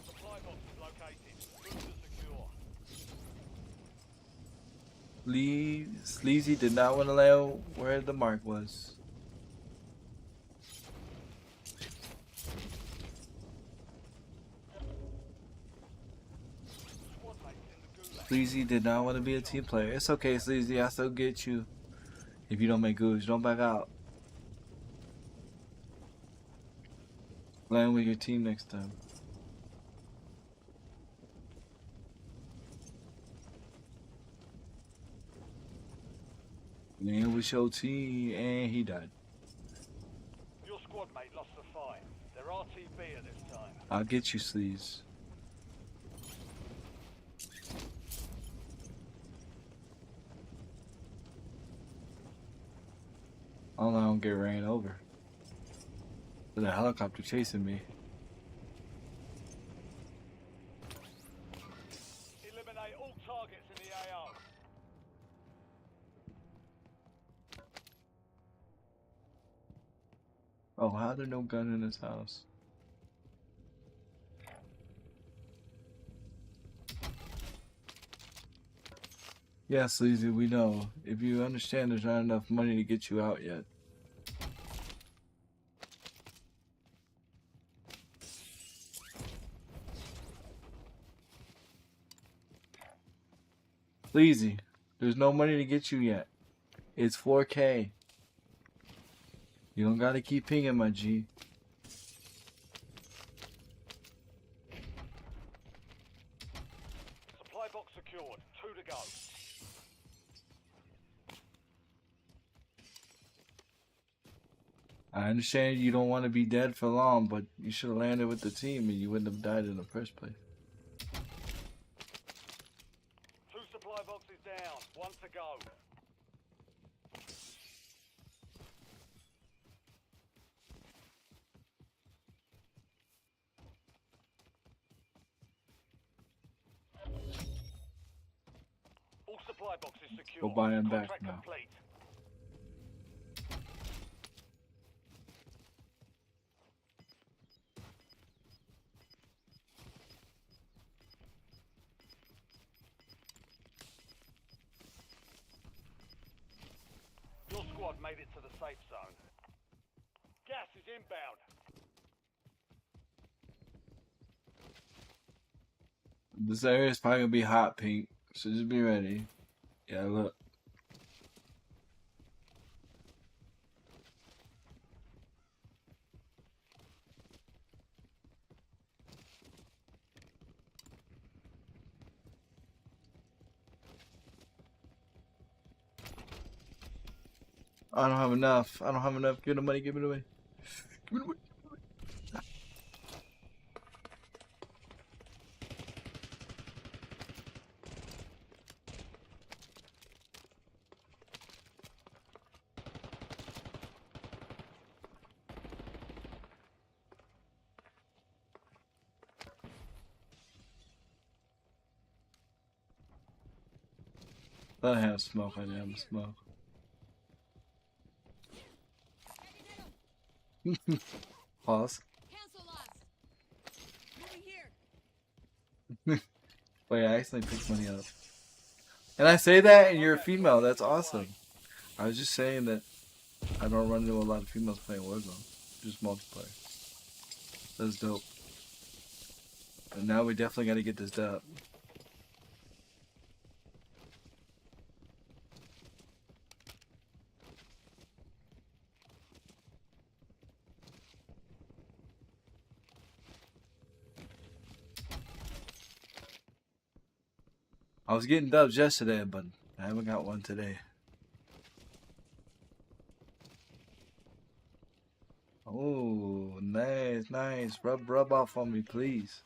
Supply box is located. Goods are secure. Sleazy did not want to lay out where the mark was. Squad mates in the gulag. Sleazy did not want to be a team player. It's okay, Sleazy. I still get you. If you don't make goods, don't back out. Land with your team next time. Man with your team, and he died. Your squad mate lost the fight. They're RTB at this time. I'll get you, sleaze. I don't get ran over. There's a helicopter chasing me. Eliminate all targets in the AO. Oh, how there no gun in this house? Yeah, sleazy, we know. If you understand, there's not enough money to get you out yet. Sleazy, there's no money to get you yet. It's 4K. You don't gotta keep pinging, my G. Supply box secured. 2 to go. I understand you don't want to be dead for long, but you should have landed with the team and you wouldn't have died in the first place. 2 supply boxes down. 1 to go. All supply boxes secure. Go buy 'em back Contract now. complete. Your squad made it to the safe zone. Gas is inbound. This area is probably gonna be hot, Pink. So just be ready. Yeah, look. I don't have enough. I don't have enough. Give me the money. Give me the money. Give me the money. I have smoke. I didn't have smoke. Pause. Cancel us. Moving here. Wait, I accidentally picked money up. And I say that and you're a female. That's awesome. I was just saying that I don't run into a lot of females playing Warzone. Just multiplayer. That's dope. And now we definitely gotta get this dub. I was getting dubs yesterday, but I haven't got one today. Oh, nice, nice. Rub off on me, please.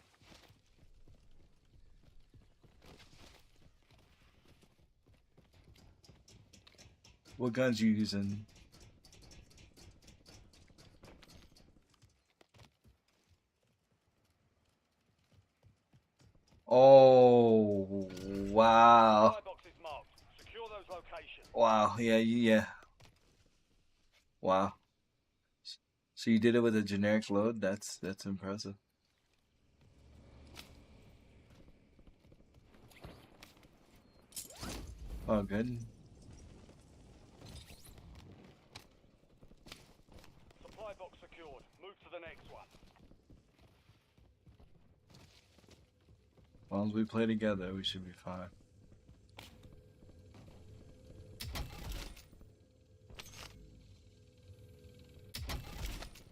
What guns you using? Oh, wow. Supply boxes marked. Secure those locations. Wow, yeah. Wow. So you did it with a generic load? That's impressive. Oh, good. Supply box secured. Move to the next one. As long as we play together, we should be fine.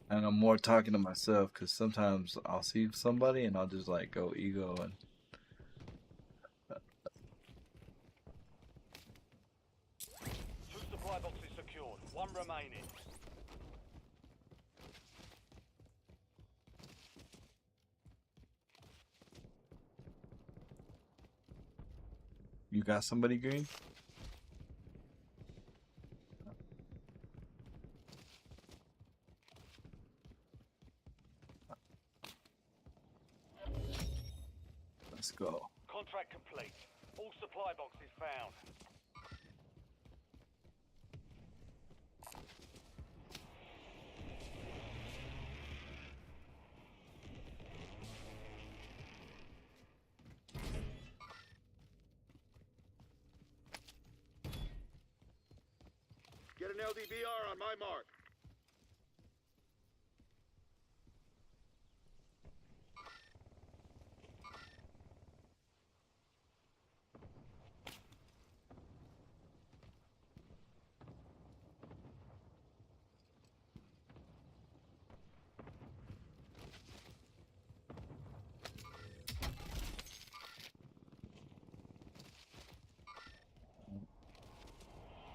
And I'm more talking to myself because sometimes I'll see somebody and I'll just like go ego and 2 supply remaining. You got somebody, Green? Let's go. Contract complete. All supply boxes found. Get an LDBR on my mark.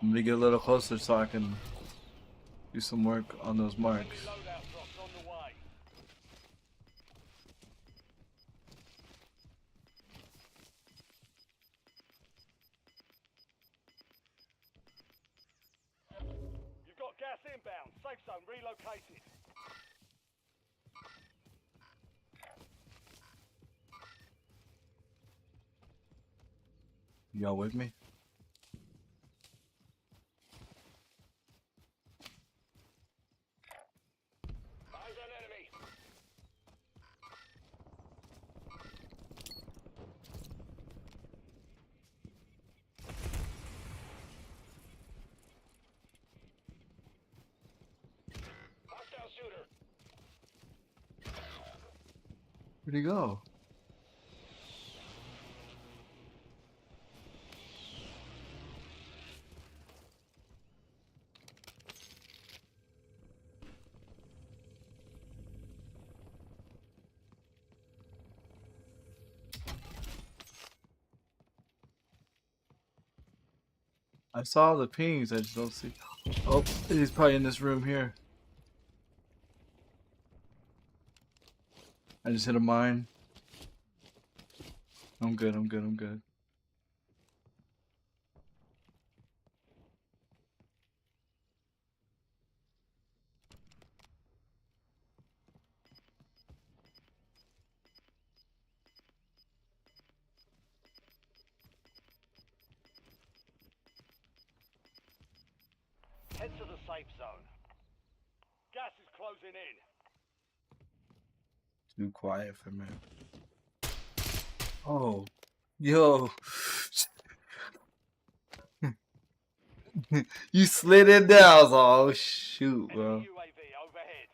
Let me get a little closer so I can do some work on those Enemy marks. loadout drops on the way. You've got gas inbound. Safe zone relocated. Y'all with me? Eyes on enemy. Hostile shooter. Where'd he go? I saw the pings, I just don't see. Oh, he's probably in this room here. I just hit a mine. I'm good, I'm good, I'm good. Head to the safe zone. Gas is closing in. Too quiet for me. Oh, yo. You slid in there. I was like, oh shoot, bro. Enemy UAV overhead.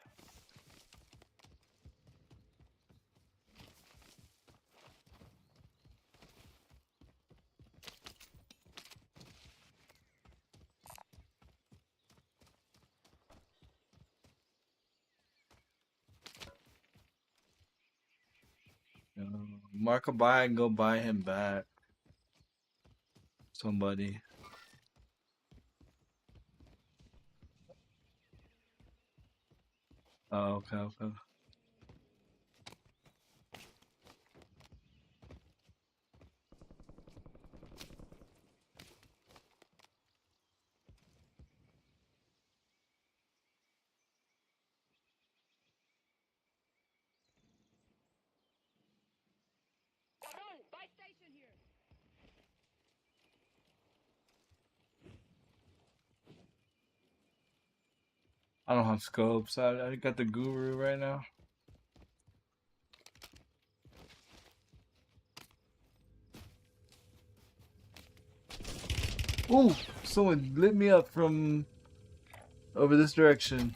Mark a buy and go buy him back. Somebody. Oh, okay, okay. Buy station here. I don't have scopes. I got the guru right now. Ooh, someone lit me up from over this direction.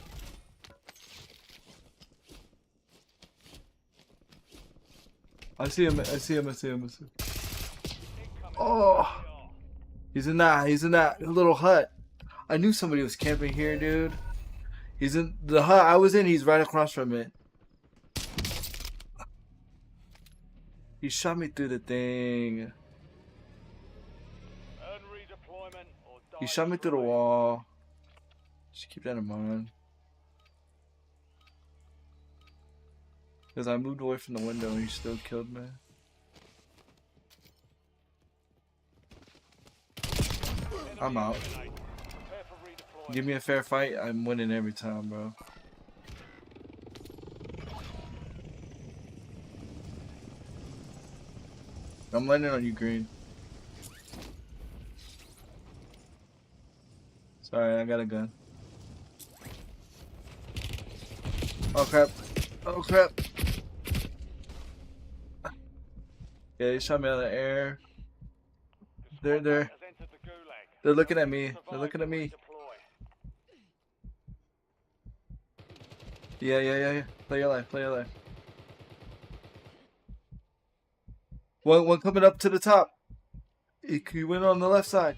I see him, I see him, I see him, I see him. Incoming. Oh, he's in that little hut. I knew somebody was camping here, dude. He's in the hut I was in, he's right across from it. He shot me through the thing. Earn redeployment or die He shot me through the trying. wall. Just keep that in mind. Because I moved away from the window and he still killed me. I'm out. Prepare for redeployment. Give me a fair fight, I'm winning every time, bro. I'm landing on you, Green. Sorry, I got a gun. Oh crap. Oh crap. Yeah, they shot me out of the air. The squad They're mate has entered the gulag. they're looking at Need to me. They're survive looking to at me. redeploy. Yeah. Play your life. Play your life. One coming up to the top. He went on the left side.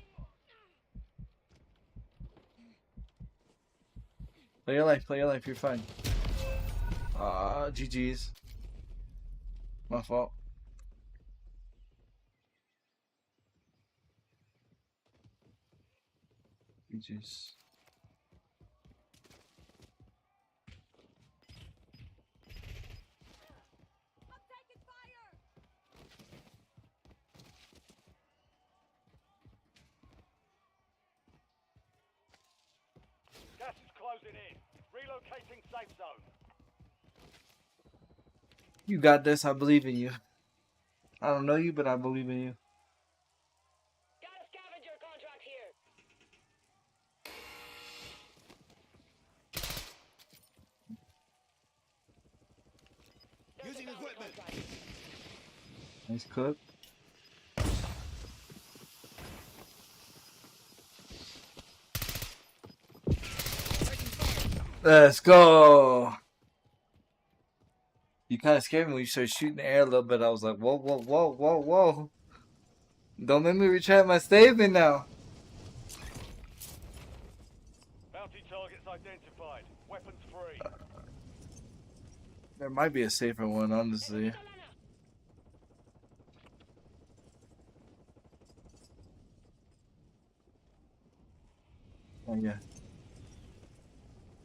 Play your life. Play your life. You're fine. GG's. My fault. GG's. Gas is closing in. Relocating safe zone. You got this. I believe in you. I don't know you, but I believe in you. Got a scavenger contract here. Using equipment. Nice cook. Let's go. You kind of scared me when you started shooting in the air a little bit. I was like, whoa. Don't make me retract my statement now. Bounty targets identified. Weapons free. There might be a safer one, honestly. Oh, yeah.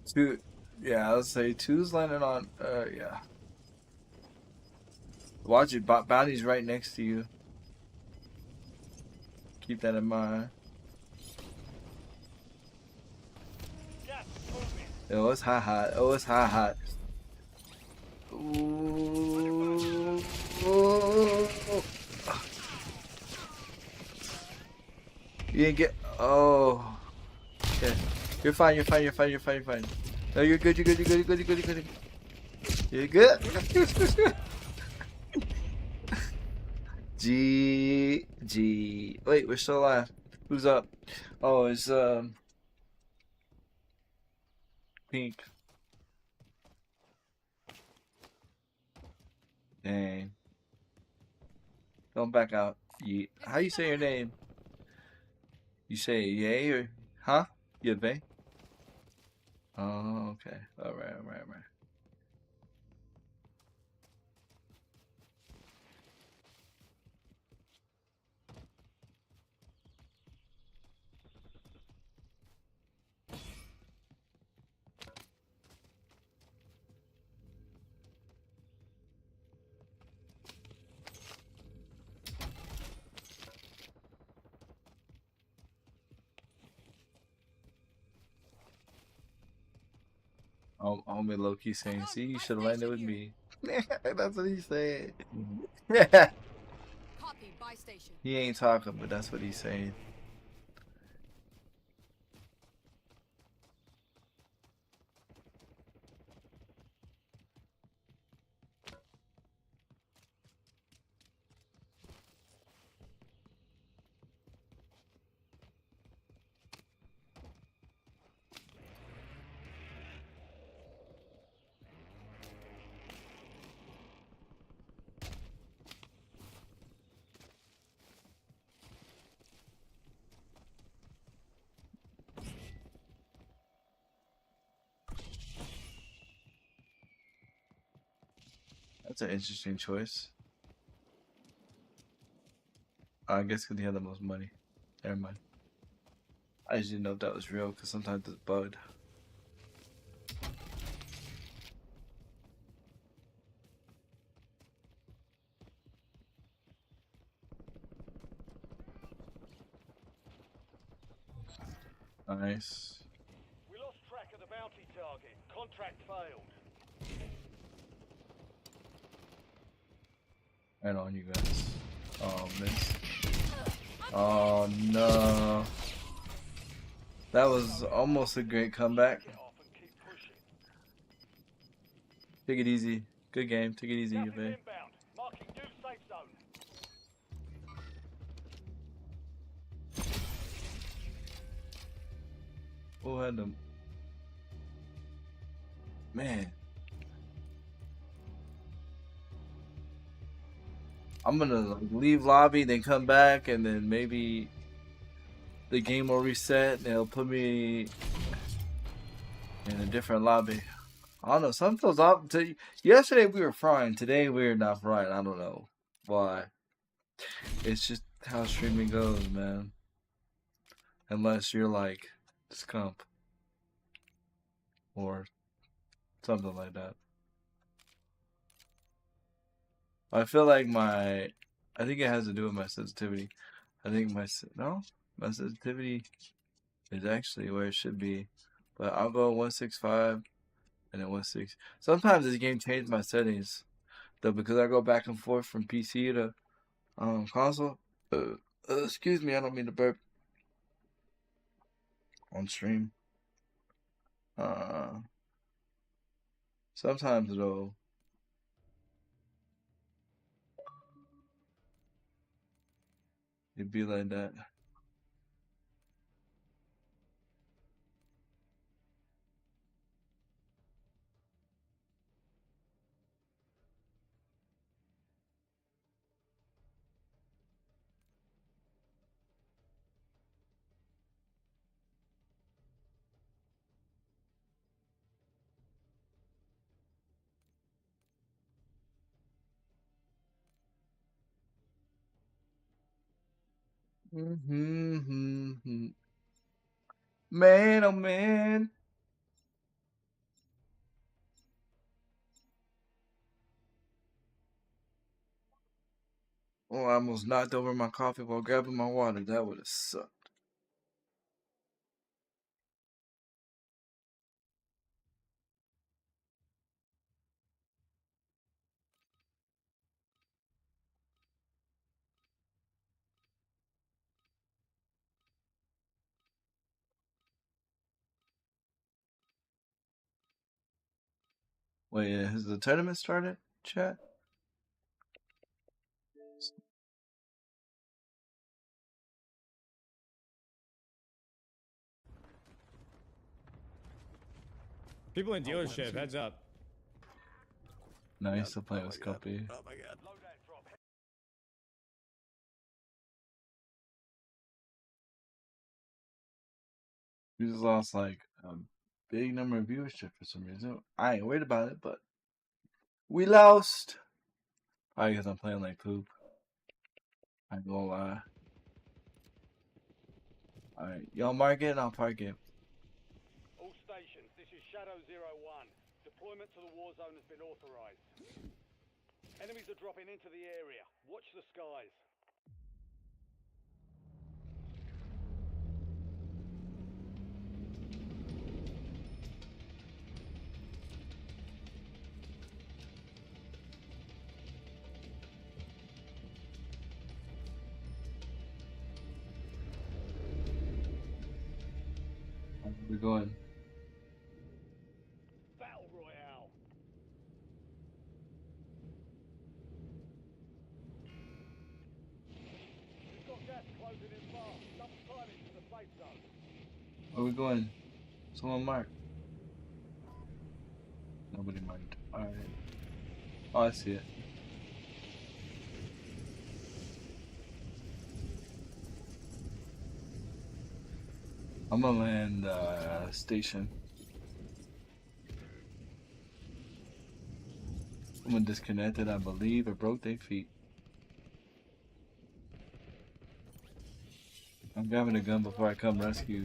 Two. Yeah, I'll say two's landing on. Yeah. Watch it. Bounty's right next to you. Keep that in mind. Gas is moving. Oh, it's hot. Oh, it's hot. Ooh. You didn't get. Oh. Okay. You're fine. No, you're good. You're good. G. Wait, we're still alive. Who's up? Oh, it's Pink. Dang. Don't back out. How you say your name? You say yay or huh? Yadve? Oh, okay. All right. Homie low-key saying, see, you should have landed with me. That's what he said. Copy, buy station. He ain't talking, but that's what he's saying. That's an interesting choice. I guess because he had the most money. Never mind. I just didn't know if that was real because sometimes it's bugged. Nice. We lost track of the bounty target. Contract failed. Right on, you guys. Oh, miss. Oh, no. That was almost a great comeback. Get off and keep pushing. Take it easy. Good game. Take it easy, Gas is UFA. inbound. Marking new safe zone. Who had them? Man. I'm gonna like, leave lobby, then come back, and then maybe the game will reset and it'll put me in a different lobby. I don't know. Some feels off. Yesterday we were frying. Today we're not frying. I don't know why. It's just how streaming goes, man. Unless you're like Scump or something like that. I feel like I think it has to do with my sensitivity. I think my sensitivity is actually where it should be. But I'll go 165 and then 16. Sometimes this game changed my settings though because I go back and forth from PC to console. Excuse me, I don't mean to burp on stream. Sometimes though, it'd be like that. Man, oh man. Oh, I almost knocked over my coffee while grabbing my water. That would have sucked. Wait, has the tournament started, chat? People in dealership, heads up. No, he's still playing with Scuppy. Oh my god. Loadout drop. We just lost like a big number of viewership for some reason. I ain't worried about it, but we lost. Probably because I'm playing like poop. I ain't gonna lie. Alright, y'all mark it and I'll park it. All stations, this is Shadow 01. Deployment to the war zone has been authorized. Enemies are dropping into the area. Watch the skies. We're going. Battle Royale. We've got gas closing in fast. Double time into the safe zone. Where we going? Someone mark. Nobody marked. Alright. Oh, I see it. I'm gonna land station. Someone disconnected, I believe, or broke their feet. I'm grabbing a gun before I come rescue.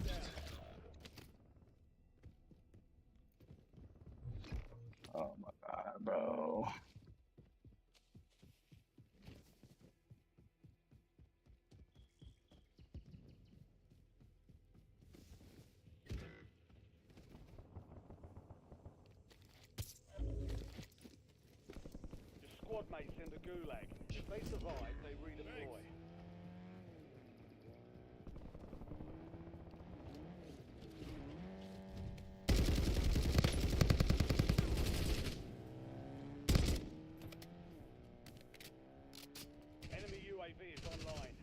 Oh my god, bro. squad mates in the gulag. If they survive, they redeploy. Enemy UAV is online.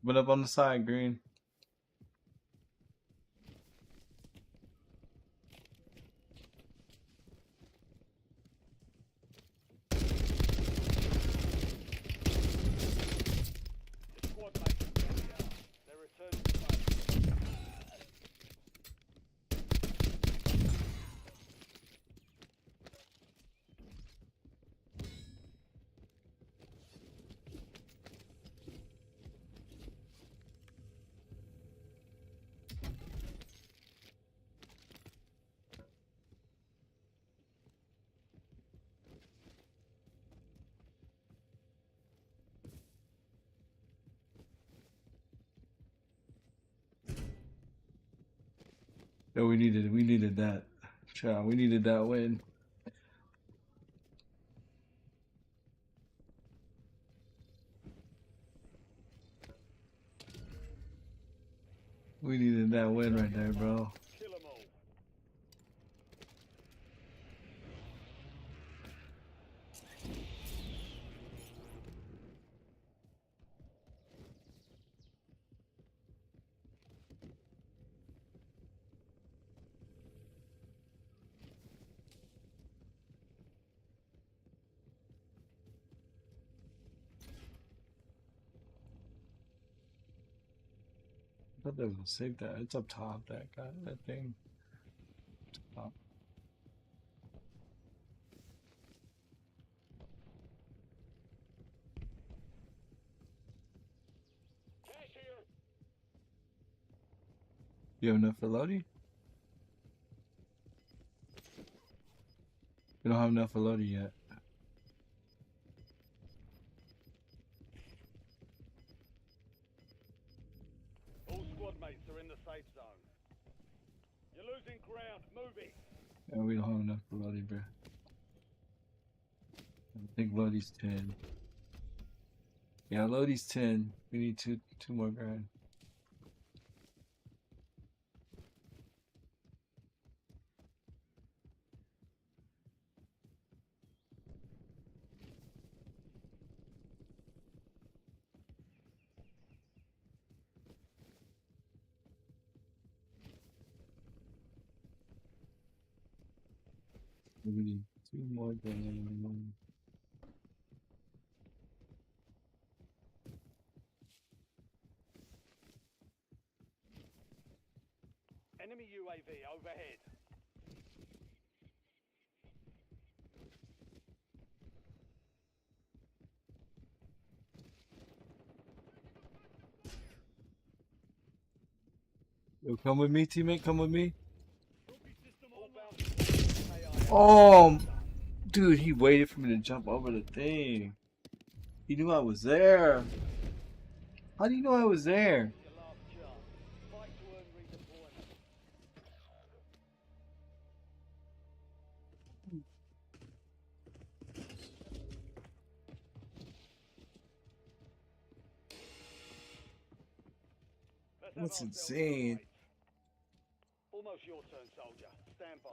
Put up on the side, Green. Squad mates are where they are. They're returning to base. Yeah, we needed that. Child, we needed that win. We needed that win right there, bro. Kill 'em all. I thought they would save that. It's up top, that guy, that thing. Top. Cash here. You have enough for Lodi? We don't have enough for Lodi yet. All squad mates are in the safe zone. You're losing ground. Move it. Yeah, we don't have enough for Lodi, bro. I think Lodi's 10. Yeah, Lodi's 10. We need two more grand. We need 2 more grand. Enemy UAV overhead. Yo, come with me, teammate. Come with me. All bounty. Oh, dude, he waited for me to jump over the thing. He knew I was there. How do you know I was there? Your last chance. Fight to earn redeployment. Let's have That's ourselves a insane. fight. Almost your turn, soldier. Stand by.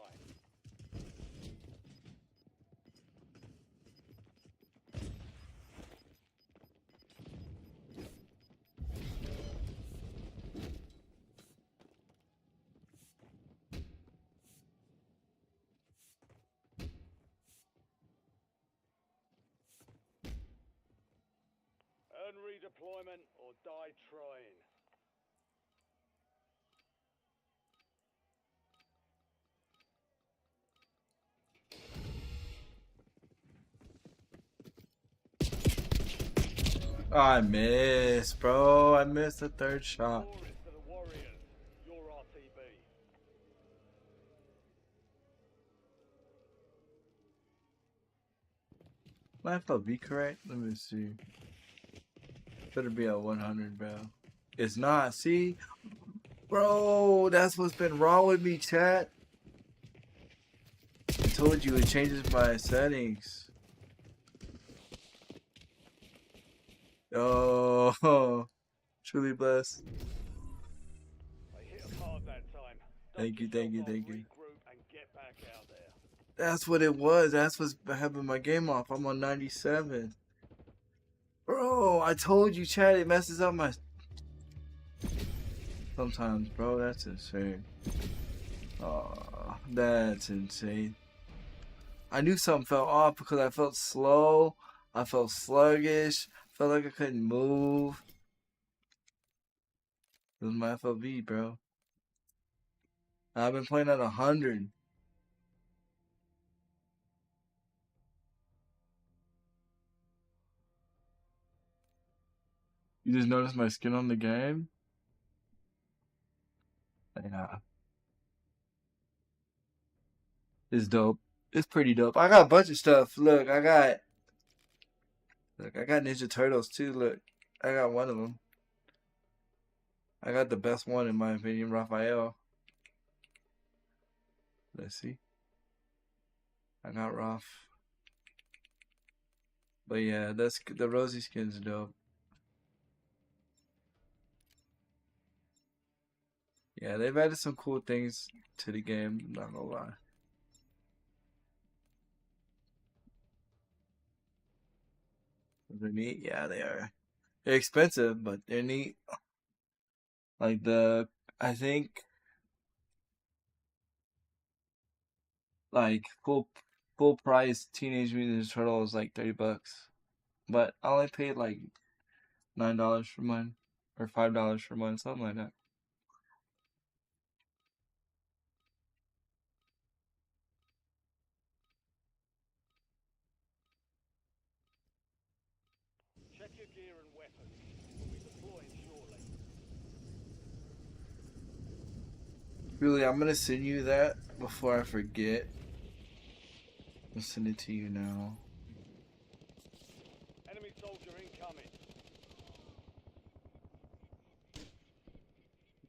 Earn redeployment or die trying. I missed, bro. I missed the third shot. Glorious to the Warriors. Your RTB. My FLB correct? Let me see. Better be at 100, bro. It's not. See? Bro, that's what's been wrong with me, chat. I told you it changes my settings. Oh, truly blessed. They hit us hard that time. Thank you, thank you, thank you. Regroup and get back out there. That's what it was. That's what's having my game off. I'm on 97. Bro, I told you, chat, it messes up my... Sometimes, bro, that's insane. Oh, that's insane. I knew something felt off because I felt slow. I felt sluggish. Felt like I couldn't move. It was my FLV, bro. I've been playing at 100. You just noticed my skin on the game? Yeah. It's dope. It's pretty dope. I got a bunch of stuff. Look, I got Ninja Turtles too. Look, I got one of them. I got the best one in my opinion, Raphael. Let's see. I got Raph. But yeah, that's the Rosie skin's dope. Yeah, they've added some cool things to the game, I'm not gonna lie. They're neat, yeah, they are. They're expensive, but they're neat. Like I think, like full price Teenage Mutant Ninja Turtle is like $30, but I only paid like $9 for mine, or $5 for mine, something like that. Check your gear and weapons. We'll be deploying shortly. Really, I'm gonna send you that before I forget. I'll send it to you now. Enemy soldier incoming.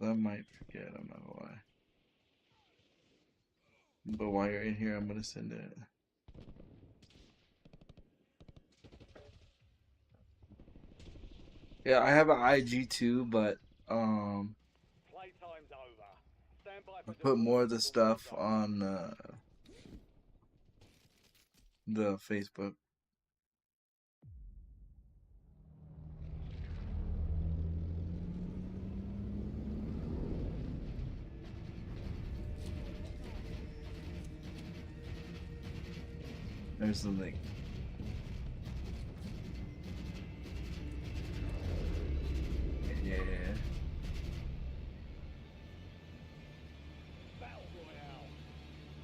I might forget, I'm not gonna lie. But while you're in here, I'm gonna send it. Yeah, I have an IG too, but Playtime's over. Stand by I for put more of deployment the to the war stuff zone. on the Facebook. There's the link. Yeah. Battle Royale.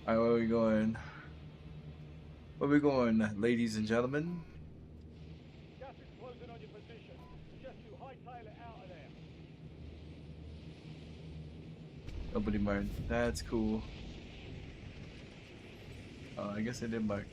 Alright, where we going? Where we going, ladies and gentlemen? Gas is closing on your position. Suggest you hightail it out of there. Nobody marked. That's cool. I guess I did mark.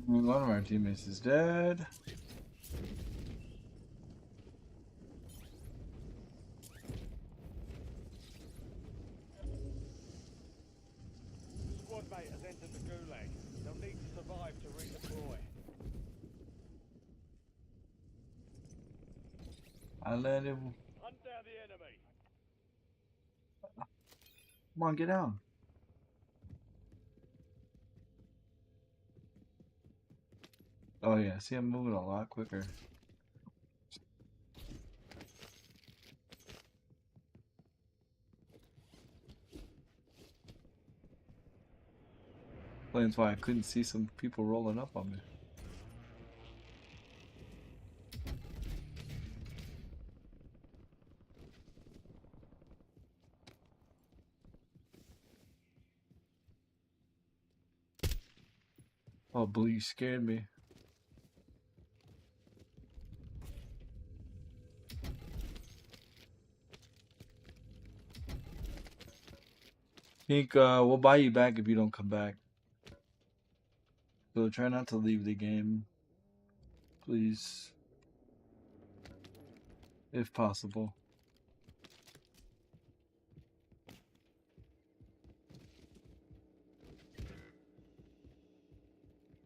One of our teammates is dead. Squad mate has entered the gulag. They'll need to survive to redeploy. I landed. Hunt down the enemy. Come on, get down. Oh yeah, see, I'm moving a lot quicker. Explains why I couldn't see some people rolling up on me. Oh, Blue, you scared me. Pink, we'll buy you back if you don't come back. So try not to leave the game, please, if possible.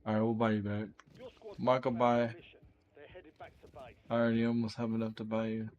Alright, we'll buy you back. Your squad Mark a failed buy. their mission. They're headed back to base. I already almost have enough to buy you.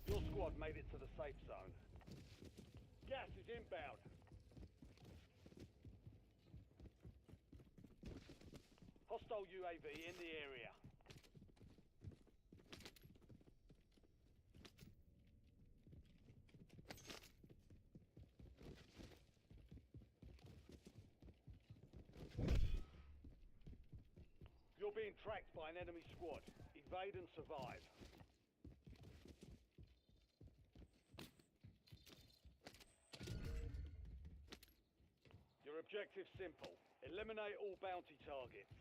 Your squad made it to the safe zone. Gas is inbound. Hostile UAV in the area. You're being tracked by an enemy squad. Evade and survive. Your objective's simple. Eliminate all bounty targets.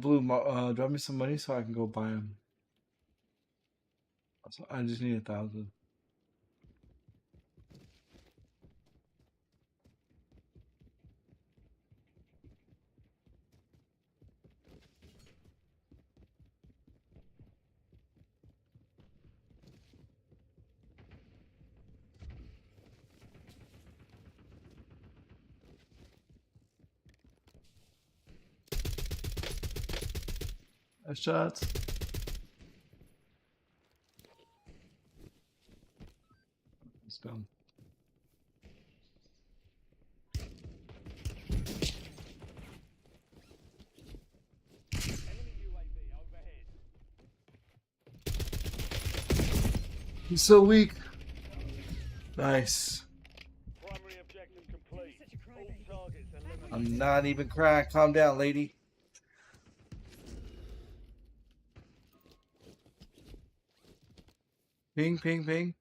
Blue, drop me some money so I can go buy them. I just need 1,000. Shots. It's done. Enemy UAV overhead. He's so weak. Nice. Primary objective complete. All targets eliminated. I'm not even crying. Calm down, lady. Ping, ping, ping.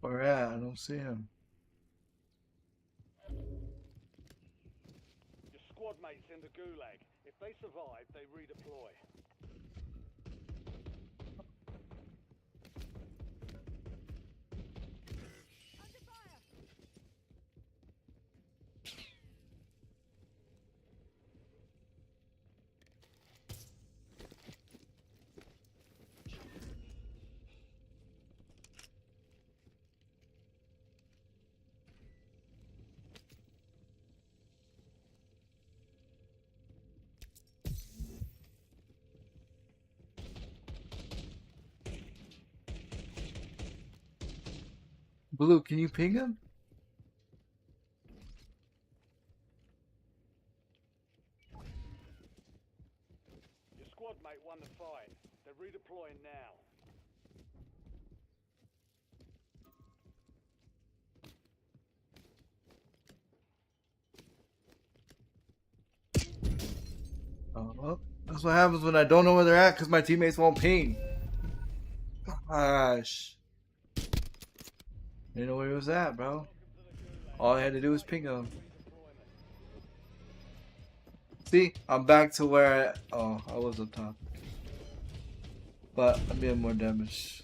Where at? I don't see him. Your squad mates in the gulag. If they survive, they redeploy. Blue, can you ping him? Your squad mate won the fight. They're redeploying now. Oh, That's what happens when I don't know where they're at because my teammates won't ping. Gosh. Didn't know where he was at, bro. All I had to do was ping him. See, I'm back to where I was up top. But I'm getting more damage.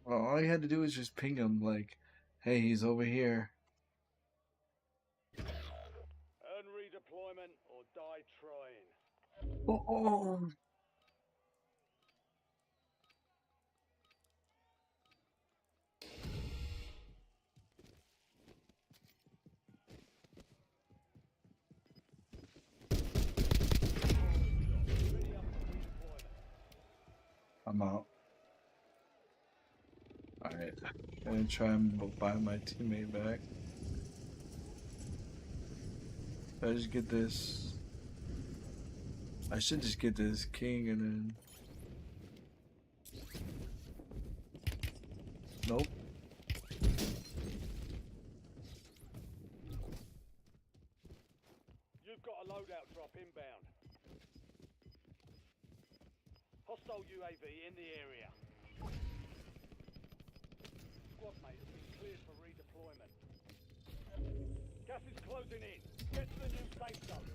Well, all you had to do was just ping him, like, hey, he's over here. Earn redeployment or die trying. Oh. I'm out. Alright. Gonna try and buy my teammate back. I just get this. I should just get this king and then. Nope. You've got a loadout drop inbound. Hostile UAV in the area. Squad mate has been cleared for redeployment. Gas is closing in. Get to the new safe zone.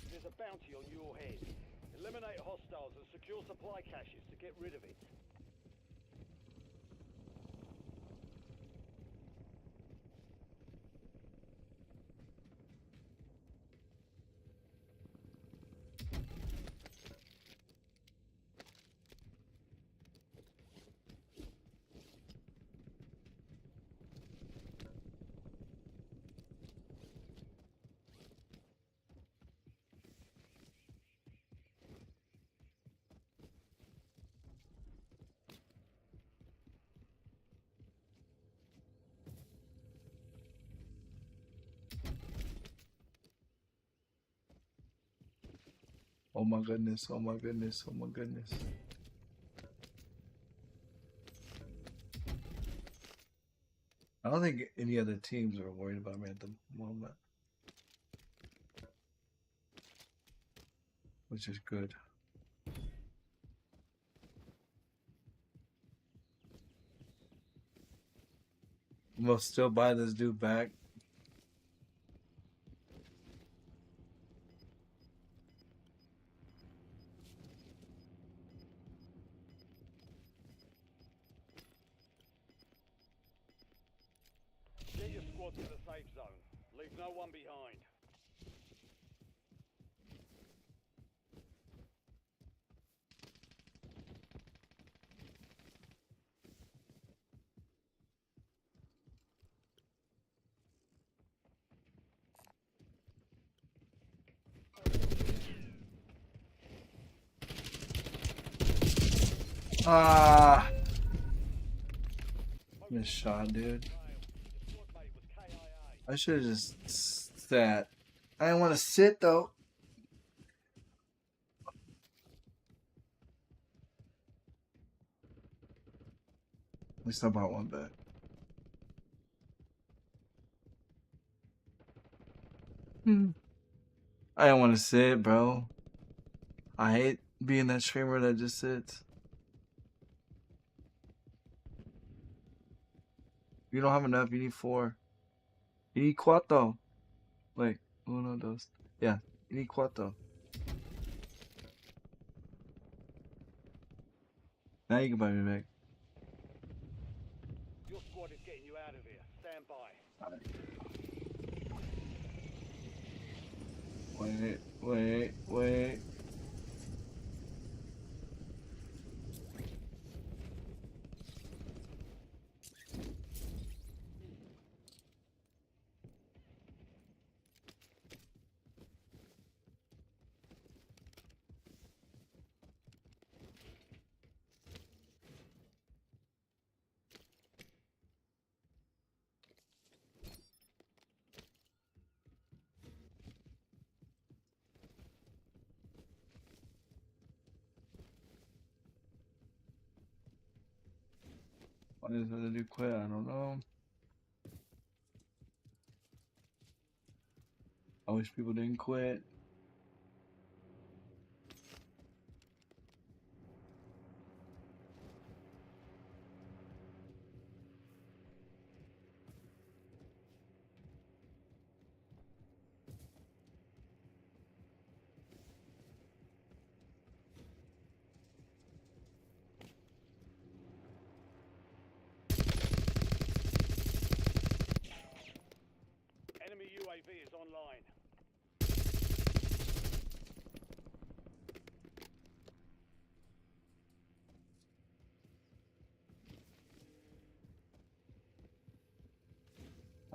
There's a bounty on your head. Eliminate hostiles and secure supply caches to get rid of it. Oh my goodness, oh my goodness, oh my goodness. I don't think any other teams are worried about me at the moment. Which is good. We'll still buy this dude back. Get your squad to the safe zone. Leave no one behind. Ah, missed shot, dude. Squad mate was KIA. I should have just sat. I didn't want to sit though. At least I bought one back. I didn't want to sit, bro. I hate being that streamer that just sits. You don't have enough. You need 4. You need cuatro. Like, uno, dos. Yeah, you need cuatro. Now you can buy me back. Your squad is getting you out of here. Stand by. Wait. Why does the dude quit? I don't know. I wish people didn't quit. Enemy UAV is online.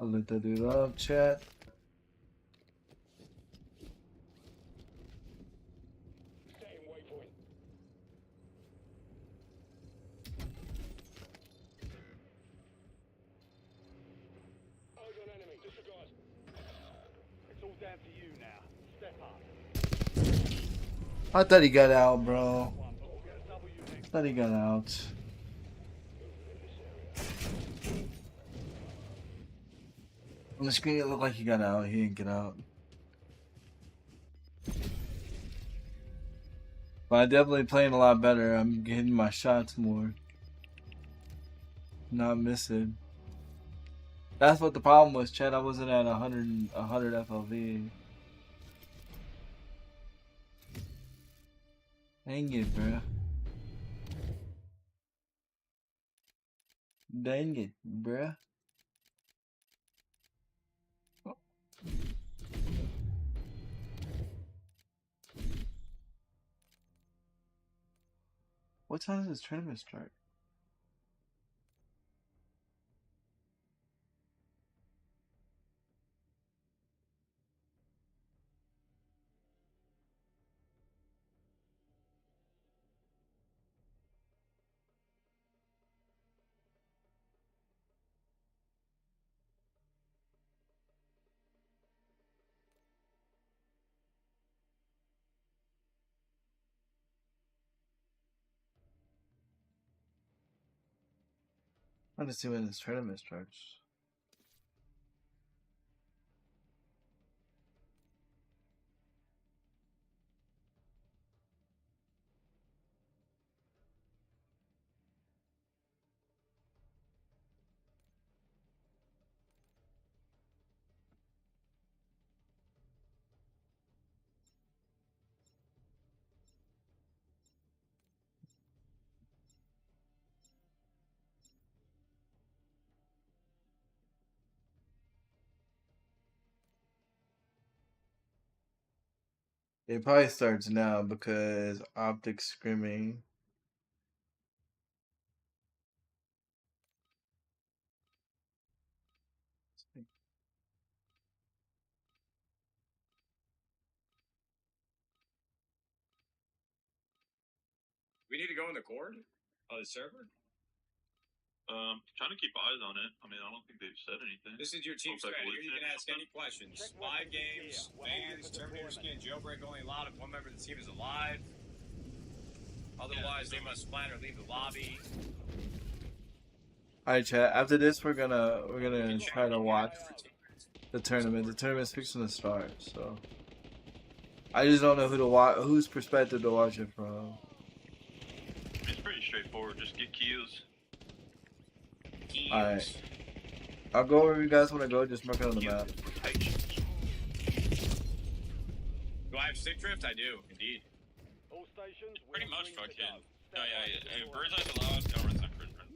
I lit that dude up, chat. Same waypoint. Eyes on enemy. Disregard. It's all down to you now. Step up. I thought he got out, bro. One, but we'll get a W next. I thought he got out. On the screen, it looked like he got out. He didn't get out. But I'm definitely playing a lot better. I'm hitting my shots more. Not missing. That's what the problem was, Chad. I wasn't at 100 FLV. Dang it, bruh. Dang it, bruh. What time does this tournament start? I want to see when this tournament starts. It probably starts now because Optic's screaming. We need to go in the cord on the server. Trying to keep eyes on it. I mean, I don't think they've said anything. This is your team Looks like strategy. You legit can ask something. any questions. Check Live weapons and gear. games, We're holding bans, for Terminator deployment. skin, jailbreak only allowed if one member of the team is alive. Otherwise, they must flat or leave the lobby. Alright, chat. After this, we're gonna try to watch the tournament. The tournament's fixing to start, so I just don't know who to watch, whose perspective to watch it from. It's pretty straightforward. Just get kills. Alright. I'll go wherever you guys want to go. Just mark it on the map. Do I have stick drift? I do, indeed. All stations. we Pretty are much green to fucking. go. Step Yeah, up yeah, to yeah. deployment. Birds eyes allowed. Don't run some birds eye.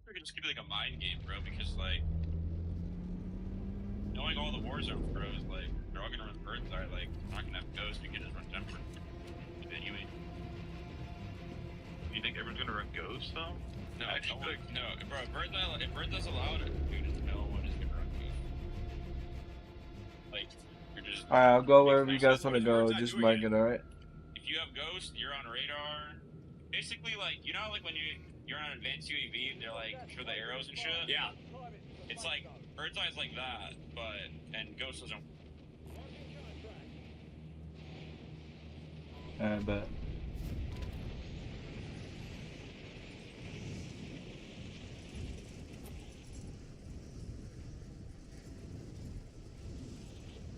It could just be like a mind game, bro. Because like, knowing all the Warzone pros, like they're all gonna run birds eye. Like, not gonna have ghost. We can just run temper. Anyway. You think everyone's gonna run ghost though? No, Actually, no, bro. Birds eye, if birds eye's allowed, dude, no one is gonna run ghost. Like, you're just. Alright, I'll go wherever you That's guys want to what go. Birds Eye Just doing mark it. it, alright? If you have ghost, you're on radar. Basically, like, you know, like when you're on advanced UAV, they're like show the arrows and shit. Yeah. It's like bird's eye's like that, but and ghost doesn't. I bet.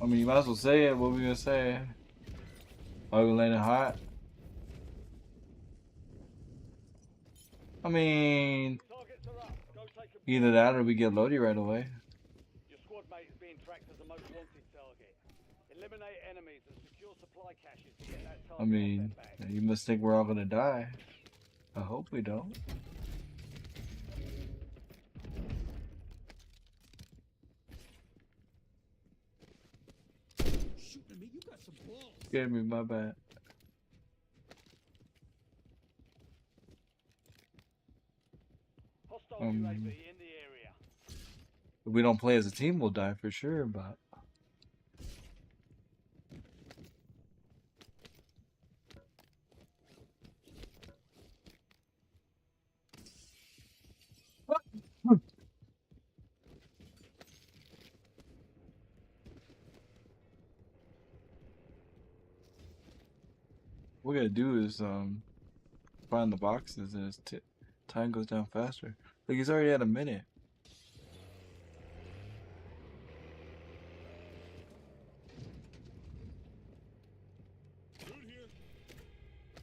I mean, you might as well say it. What we gonna say? Are we landing hot? I mean, Targets are up. Go take a either that or we get Lodi right away. Your squad mate is being tracked as a most wanted target. Eliminate enemies and secure supply caches to get that I target off mean, their back. you must think we're all gonna die. I hope we don't. Shooting at me, you got some balls. Scared me, my bad. Hostile UAV in the area. If we don't play as a team, we'll die for sure, but what we gotta do is find the boxes and his time goes down faster. Like he's already at a minute.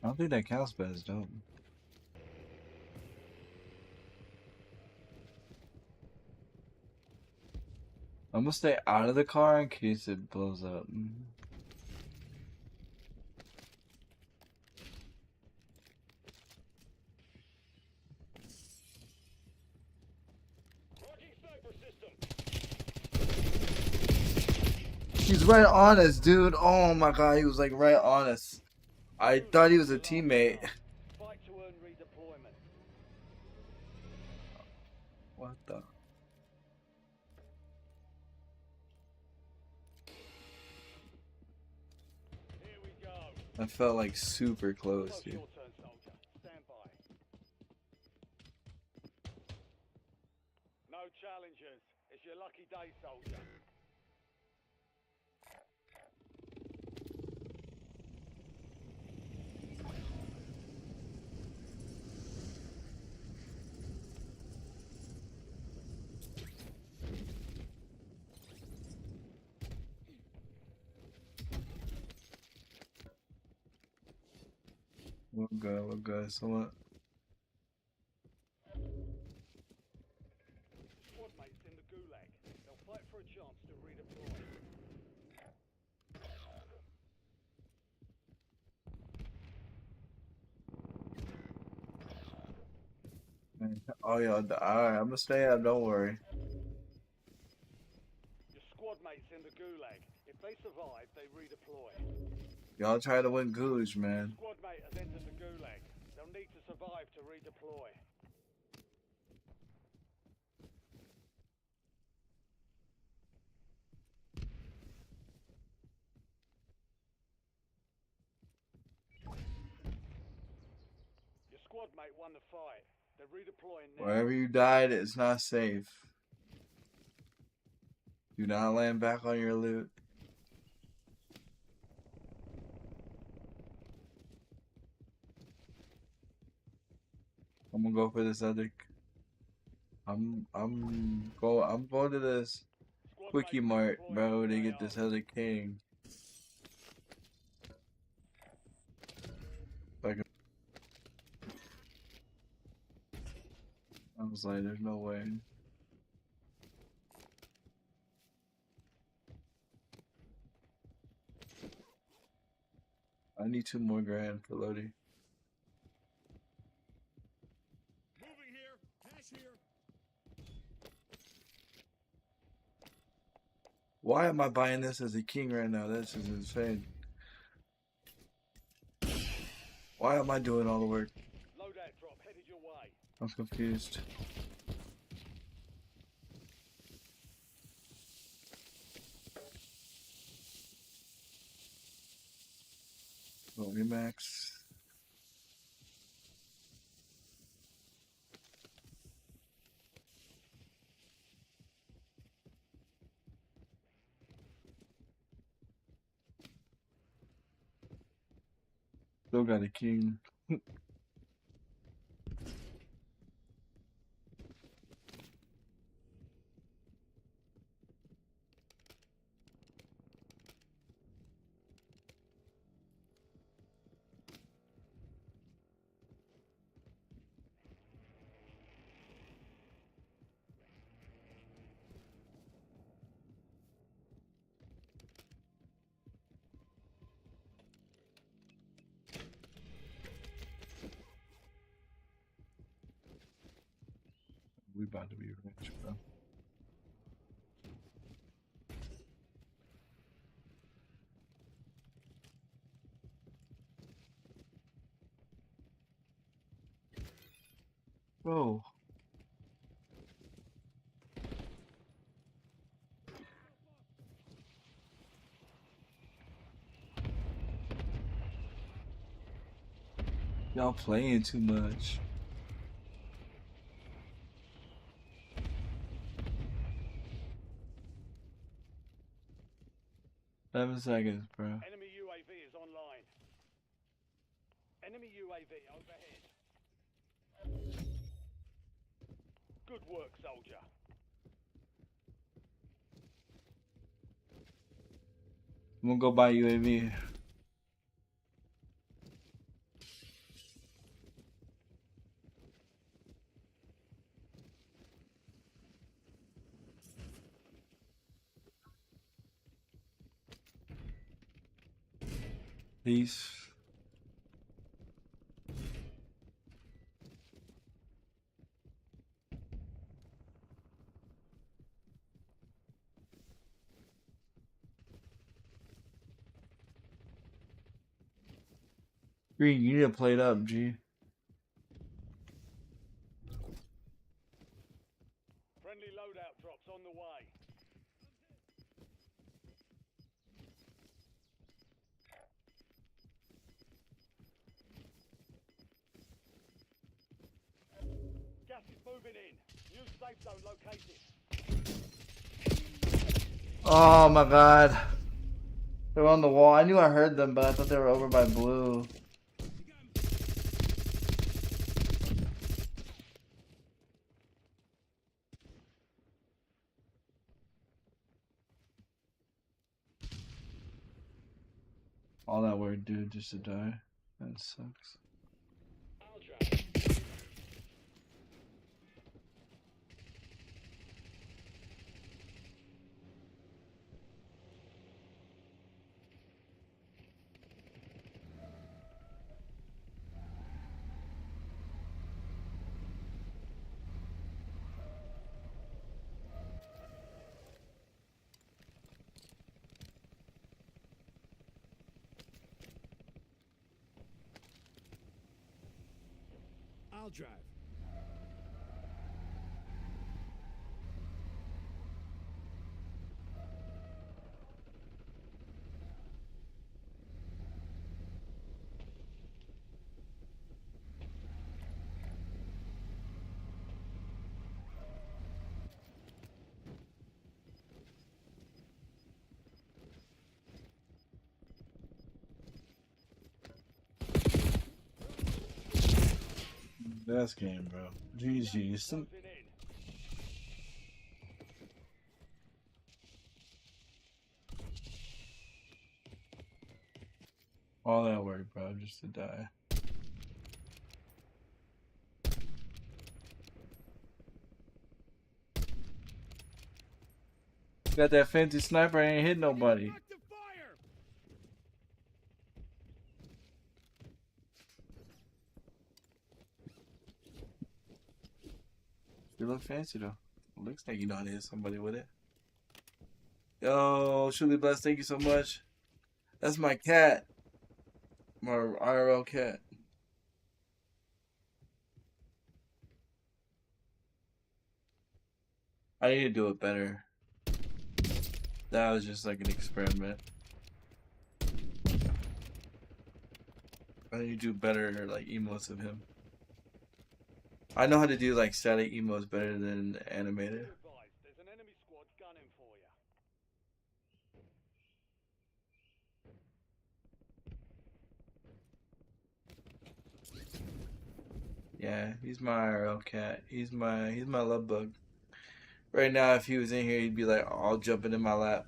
I don't think that counts, but it's dope. I'm gonna stay out of the car in case it blows up. He's right on us, dude. Oh my god, he was like right on us. I thought he was a teammate. Fight to earn redeployment. What the? Here we go. I felt like super close, Close dude. your turn, soldier. Stand by. No challengers. It's your lucky day, soldier. We're good. So what? Squad mates in the gulag. They'll fight for a chance to redeploy. Oh yeah, alright, I'm gonna stay up, don't worry. Your squad mates in the gulag. If they survive, they redeploy. Y'all try to win Gooj, man. Squad mate has entered the gulag. They'll need to survive to redeploy. Your squad mate won the fight. They're redeploying now. Wherever you died, it's not safe. Do not land back on your loot. I'm gonna go for this other. I'm going to this Squad Quickie mate Mart, redeploying bro, to to the get AR. this other king. Like, I was like, there's no way. I need 2 more grand for Lodi. Moving here. Cash here. Why am I buying this as a king right now? This is insane. Why am I doing all the work? Loadout drop headed your way. I'm confused. Oh, Remax. Still got a king. about to be rich, bro. Bro. Y'all playing too much. Seven seconds, bro. Enemy UAV is online. Enemy UAV overhead. Good work, soldier. I'm gonna go buy UAV. Peace. Green, you need to play it up, G. Friendly loadout drops on the way. Gas is moving in. New safe zone located. Oh my god. They were on the wall. I knew I heard them, but I thought they were over by blue. All that work, dude, just to die. That sucks. I'll drive. I'll drive. Best game, bro. GG. Some Closing in. all that work, bro, just to die. Got that fancy sniper, ain't hit nobody. Active fire! You look fancy though. Looks like you know how to hit somebody with it. Yo, Truly Blessed, thank you so much. That's my cat. My IRL cat. I need to do it better. That was just like an experiment. I need to do better like emotes of him. I know how to do like static emotes better than animated. Be advised, there's an enemy squad gunning for you. Yeah, he's my IRL cat. He's my love bug. Right now, if he was in here, he'd be like all jumping in my lap.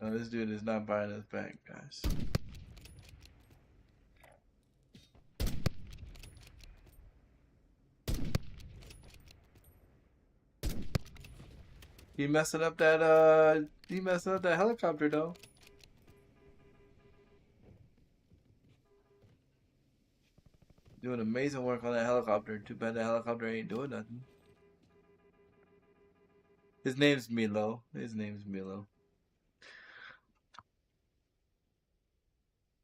No, this dude is not buying us back, guys. He messing up that helicopter though. Doing amazing work on that helicopter. Too bad that helicopter ain't doing nothing. His name's Milo.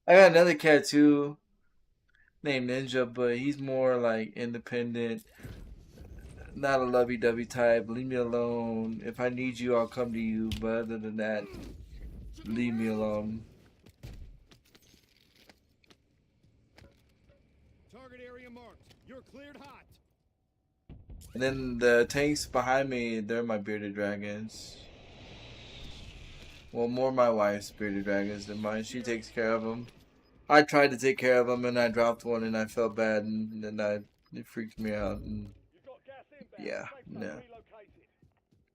I got another cat too, named Ninja, but he's more like independent. Not a lovey-dovey type. Leave me alone. If I need you, I'll come to you. But other than that, leave me alone. Target area marked. You're cleared hot. And then the tanks behind me, they're my bearded dragons. Well, more my wife's bearded dragons than mine. She takes care of them. I tried to take care of them, and I dropped one, and I felt bad, and then it freaked me out. And You've got gas inbound. yeah, Safe zone no, relocated.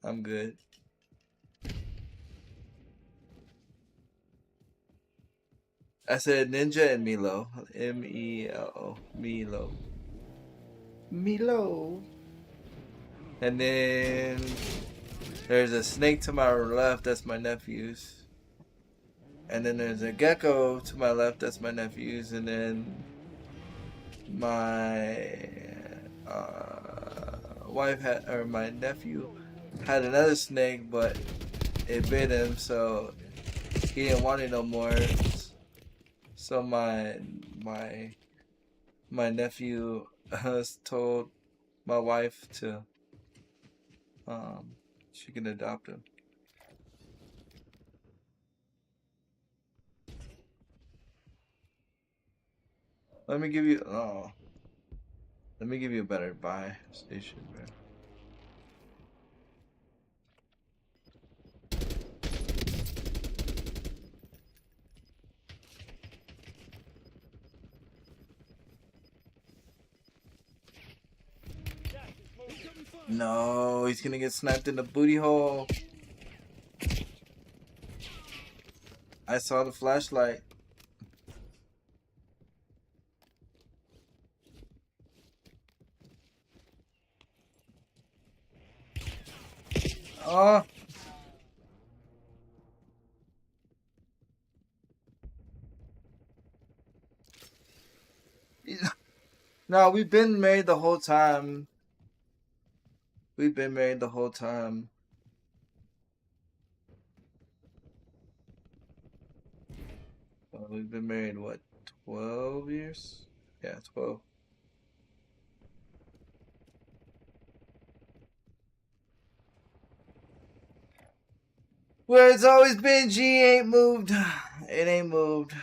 I'm good. I said Ninja and Milo. Melo. Milo. Milo. And then there's a snake to my left, that's my nephew's. And then there's a gecko to my left, that's my nephew's. And then my wife had, or my nephew had another snake, but it bit him, so he didn't want it no more. So my nephew told my wife to she can adopt him. Let me give you a better buy station, man. No, he's gonna get sniped in the booty hole. I saw the flashlight. Oh. No, we've been married the whole time. We've been married the whole time. We've been married, what, 12 years? Yeah, 12. Where it's always been, G ain't moved. It ain't moved.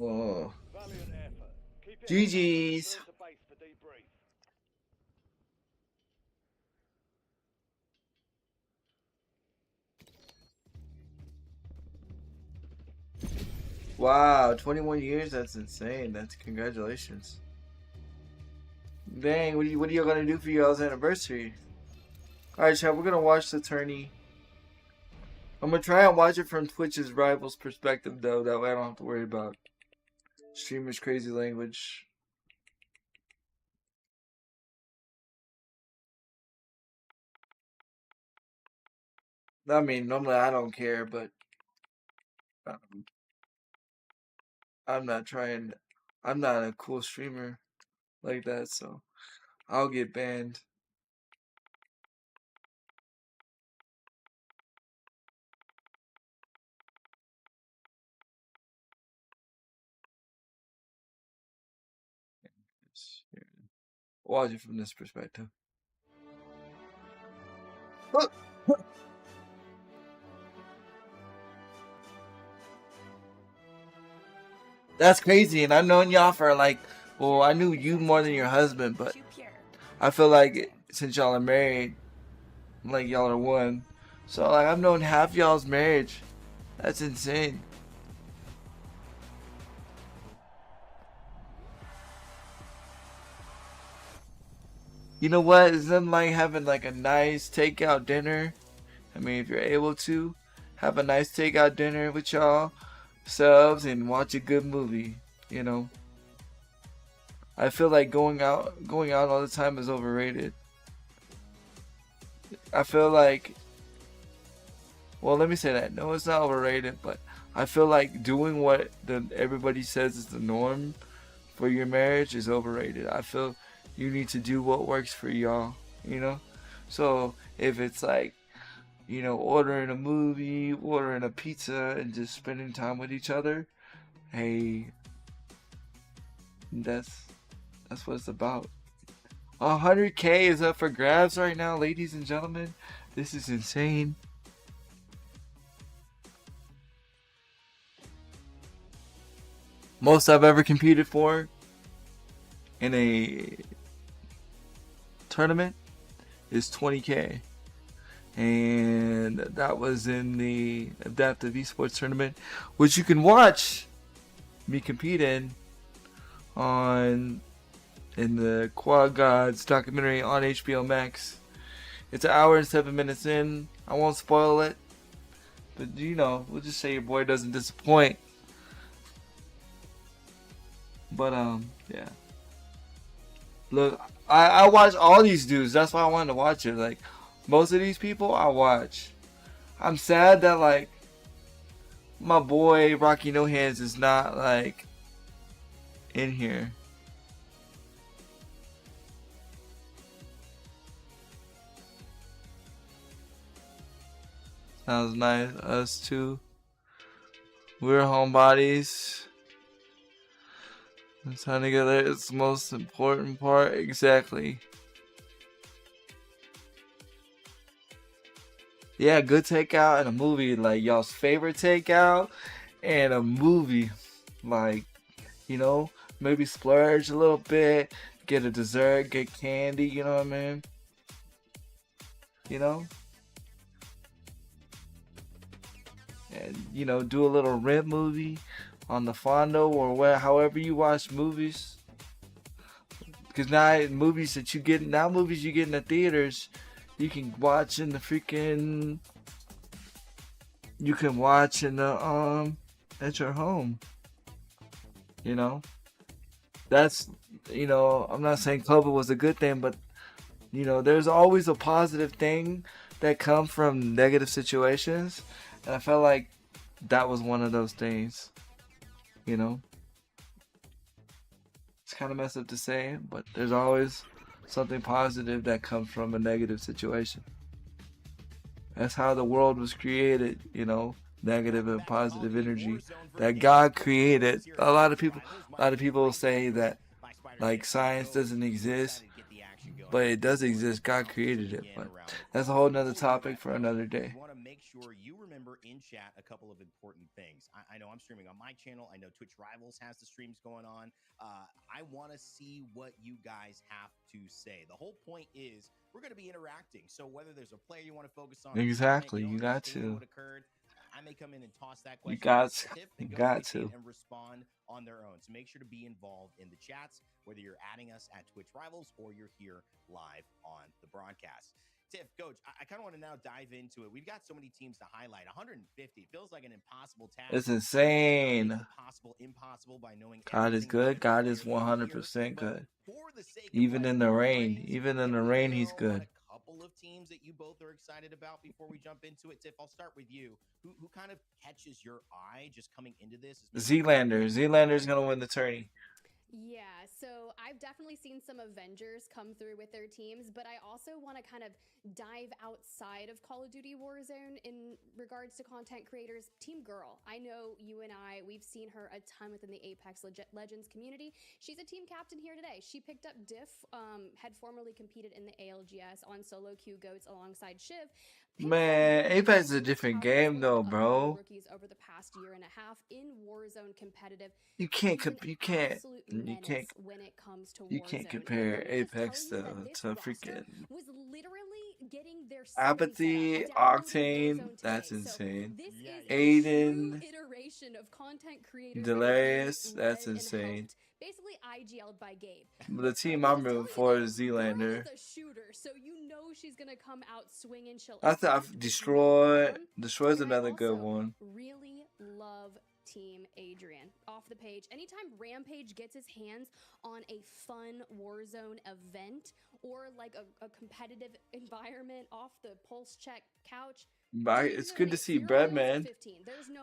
Oh. Valiant effort. Keep it GG's. return to base for debrief. Wow, 21 years? That's insane. That's congratulations. Dang, what are you gonna do for your all's anniversary? Alright, chat, we're gonna watch the tourney. I'm gonna try and watch it from Twitch's rival's perspective, though. That way I don't have to worry about streamers' crazy language. I mean, normally I don't care, but I'm not trying. I'm not a cool streamer like that, so I'll get banned. Watch it from this perspective. That's crazy. And I've known y'all for like, well, I knew you more than your husband, but I feel like since y'all are married, like y'all are one. So like I've known half y'all's marriage. That's insane. You know what? It's nothing like having like a nice takeout dinner. I mean, if you're able to, have a nice takeout dinner with y'all selves and watch a good movie. You know, I feel like going out all the time is overrated. I feel like, well, let me say that. No, it's not overrated, but I feel like doing what everybody says is the norm for your marriage is overrated. I feel you need to do what works for y'all, you know? So if it's like, you know, ordering a movie, ordering a pizza, and just spending time with each other, hey, that's what it's about. 100K is up for grabs right now, ladies and gentlemen. This is insane. Most I've ever competed for in a tournament is 20K. And that was in the Adaptive Esports Tournament, which you can watch me compete in the Quad Gods documentary on HBO Max. It's an hour and 7 minutes in. I won't spoil it, but you know, we'll just say your boy doesn't disappoint. But yeah. Look, I watch all these dudes. That's why I wanted to watch it. Like most of these people, I watch. I'm sad that like my boy Rocky No Hands is not like in here. Sounds nice. Us too. We're homebodies. Time together is the most important part. Exactly. Yeah, good takeout and a movie. Like y'all's favorite takeout and a movie. Like, you know, maybe splurge a little bit, get a dessert, get candy, you know what I mean? You know? And, you know, do a little rent movie on the Fondo or however you watch movies. Because now movies you get in the theaters, you can watch in the freaking, you can watch in the, at your home. You know? That's, you know, I'm not saying COVID was a good thing, but you know, there's always a positive thing that comes from negative situations, and I felt like that was one of those things. You know, it's kind of messed up to say, but there's always something positive that comes from a negative situation. That's how the world was created. You know, negative and positive energy that God created. A lot of people say that like science doesn't exist, but it does exist. God created it. But that's a whole nother topic for another day. want to make sure you remember in chat a couple of important things. I know I'm streaming on my channel. I know Twitch Rivals has the streams going on. I want to see what you guys have to say. The whole point is we're going to be interacting. So whether there's a player you want to focus on, Exactly. you You don't got understand to. what occurred, I may come in and toss that You question got over to. to Tiff, You and Ghost got may see to. it and respond on their own. So make sure to be involved in the chats, whether you're adding us at Twitch Rivals or you're here live on the broadcast. Tiff, Coach, I kind of want to now dive into it. We've got so many teams to highlight. 150 feels like an impossible task. It's insane. The possible impossible by knowing God is good. God is 100% good. Even in the rain. Even in the rain, he's good. A couple of teams that you both are excited about before we jump into it. Tiff, I'll start with you. Who kind of catches your eye just coming into this? Zlander. Zlander's going to win the tourney. Yeah, so I've definitely seen some Avengers come through with their teams, but I also want to kind of dive outside of Call of Duty Warzone in regards to content creators. Team Girl, I know you and we've seen her a ton within the Apex Legends community. She's a team captain here today. She picked up Diff, had formerly competed in the ALGS on solo queue goats alongside Shiv, Man, Apex is a different game though, Of young bro. rookies over the past year and a half in Warzone competitive. You can't He's an you can't absolute you can't menace when it comes to you can't Warzone. compare And let me just tell Apex you that this to roster freaking was literally getting their city set Apathy, up, downloading Octane. Warzone That's today. So insane. this is a true Aiden, iteration of content creators that Delirious. he That's led and insane. helped, basically IGL'd by Gabe. The team But I'm to tell rooting you for though, is girl Zlander. is a shooter, so you know she's gonna come out swinging. She'll I thought assist with no Destroy. problem. Destroy's And I another good also one. really love Team Adrian. Off the page, anytime Rampage gets his hands on a fun Warzone event or like a competitive environment off the pulse check couch, It's good to see Breadman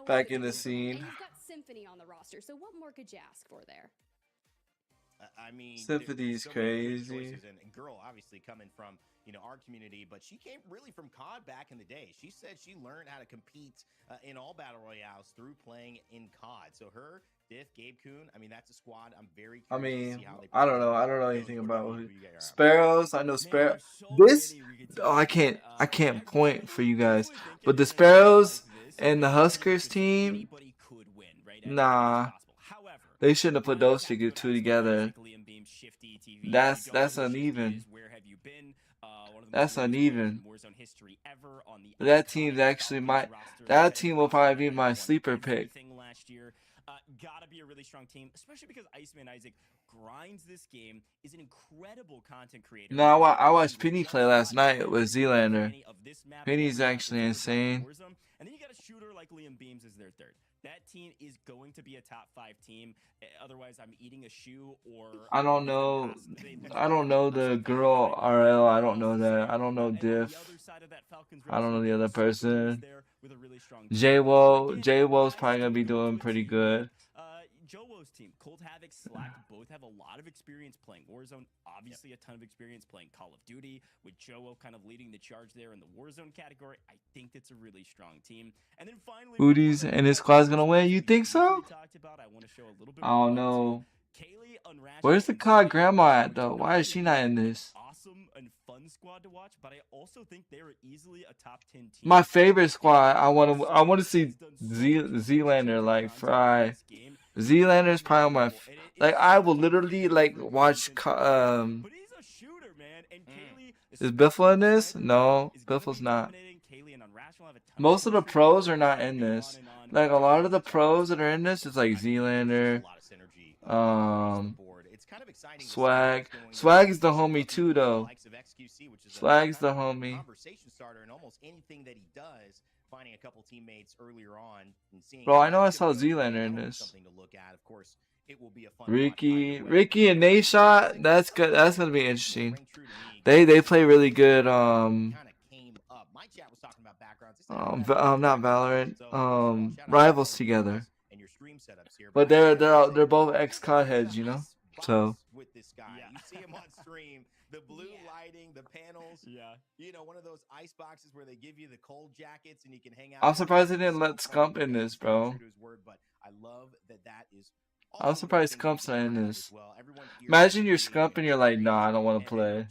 back in the scene. and you've got Symphony on the roster. So what more could you ask for there? I mean, Symphony's so many good crazy. choices, and girl obviously coming from our community, but she came really from COD back in the day. She said she learned how to compete in all battle royales through playing in COD. So her, Diff, Gabe Kuhn, I mean that's a squad. I'm very curious to see how they. I don't know. I don't know anything about Sparrows. I know Sparrow. I can't point for you guys, but the Sparrows and the Huskers team. Nah, they shouldn't have put those two together. That's uneven. That's uneven. That team's actually that team will probably be my sleeper pick. Gotta be a really strong team, especially because Iceman Isaac grinds this game, is an incredible content creator. No, I watched Penny play last night with Zlander. Penny's actually insane. And then you got a shooter like Liam Beams as their third. That team is going to be a top 5 team. Otherwise, I'm eating a shoe or... I don't know. I don't know the girl RL. I don't know that. I don't know Diff. I don't know the other person. J-Wo's probably going to be doing pretty good. Jowo's team, Cold Havoc, Slack, both have a lot of experience playing Warzone. Obviously, a ton of experience playing Call of Duty, with Jowo kind of leading the charge there in the Warzone category. I think it's a really strong team. And then finally, Booties and his squad's gonna win. You think so? I don't know. Where's the COD grandma at though? Why is she not in this? Awesome and fun squad to watch, but I also think they are easily a top 10 team. My favorite squad. I want to see Zlander like fry. Zlander's probably my I will literally watch Is Biffle in this? No, Biffle's not. Most of the pros are not in this. Like a lot of the pros that are in this is like Zlander, Swag. Swag is the homie too though. Swag's the homie. Conversation starter and almost anything that he does. Finding a couple teammates earlier on and seeing. Bro, I know I saw Zlander in this. Something to look at, of course. It will be a fun Ricky and Nashot. That's good. That's gonna be interesting. They play really good. Not Valorant. Rivals together. But they're both ex-COD heads, you know. So. With this guy, you see him on stream. The blue lighting, the panels. Yeah. One of those ice boxes where they give you the cold jackets and you can hang out. I'm surprised they didn't let Scump in this, bro. I love that is. I'm surprised Scump's not in this. Imagine you're Scump and you're like, nah, I don't want to play.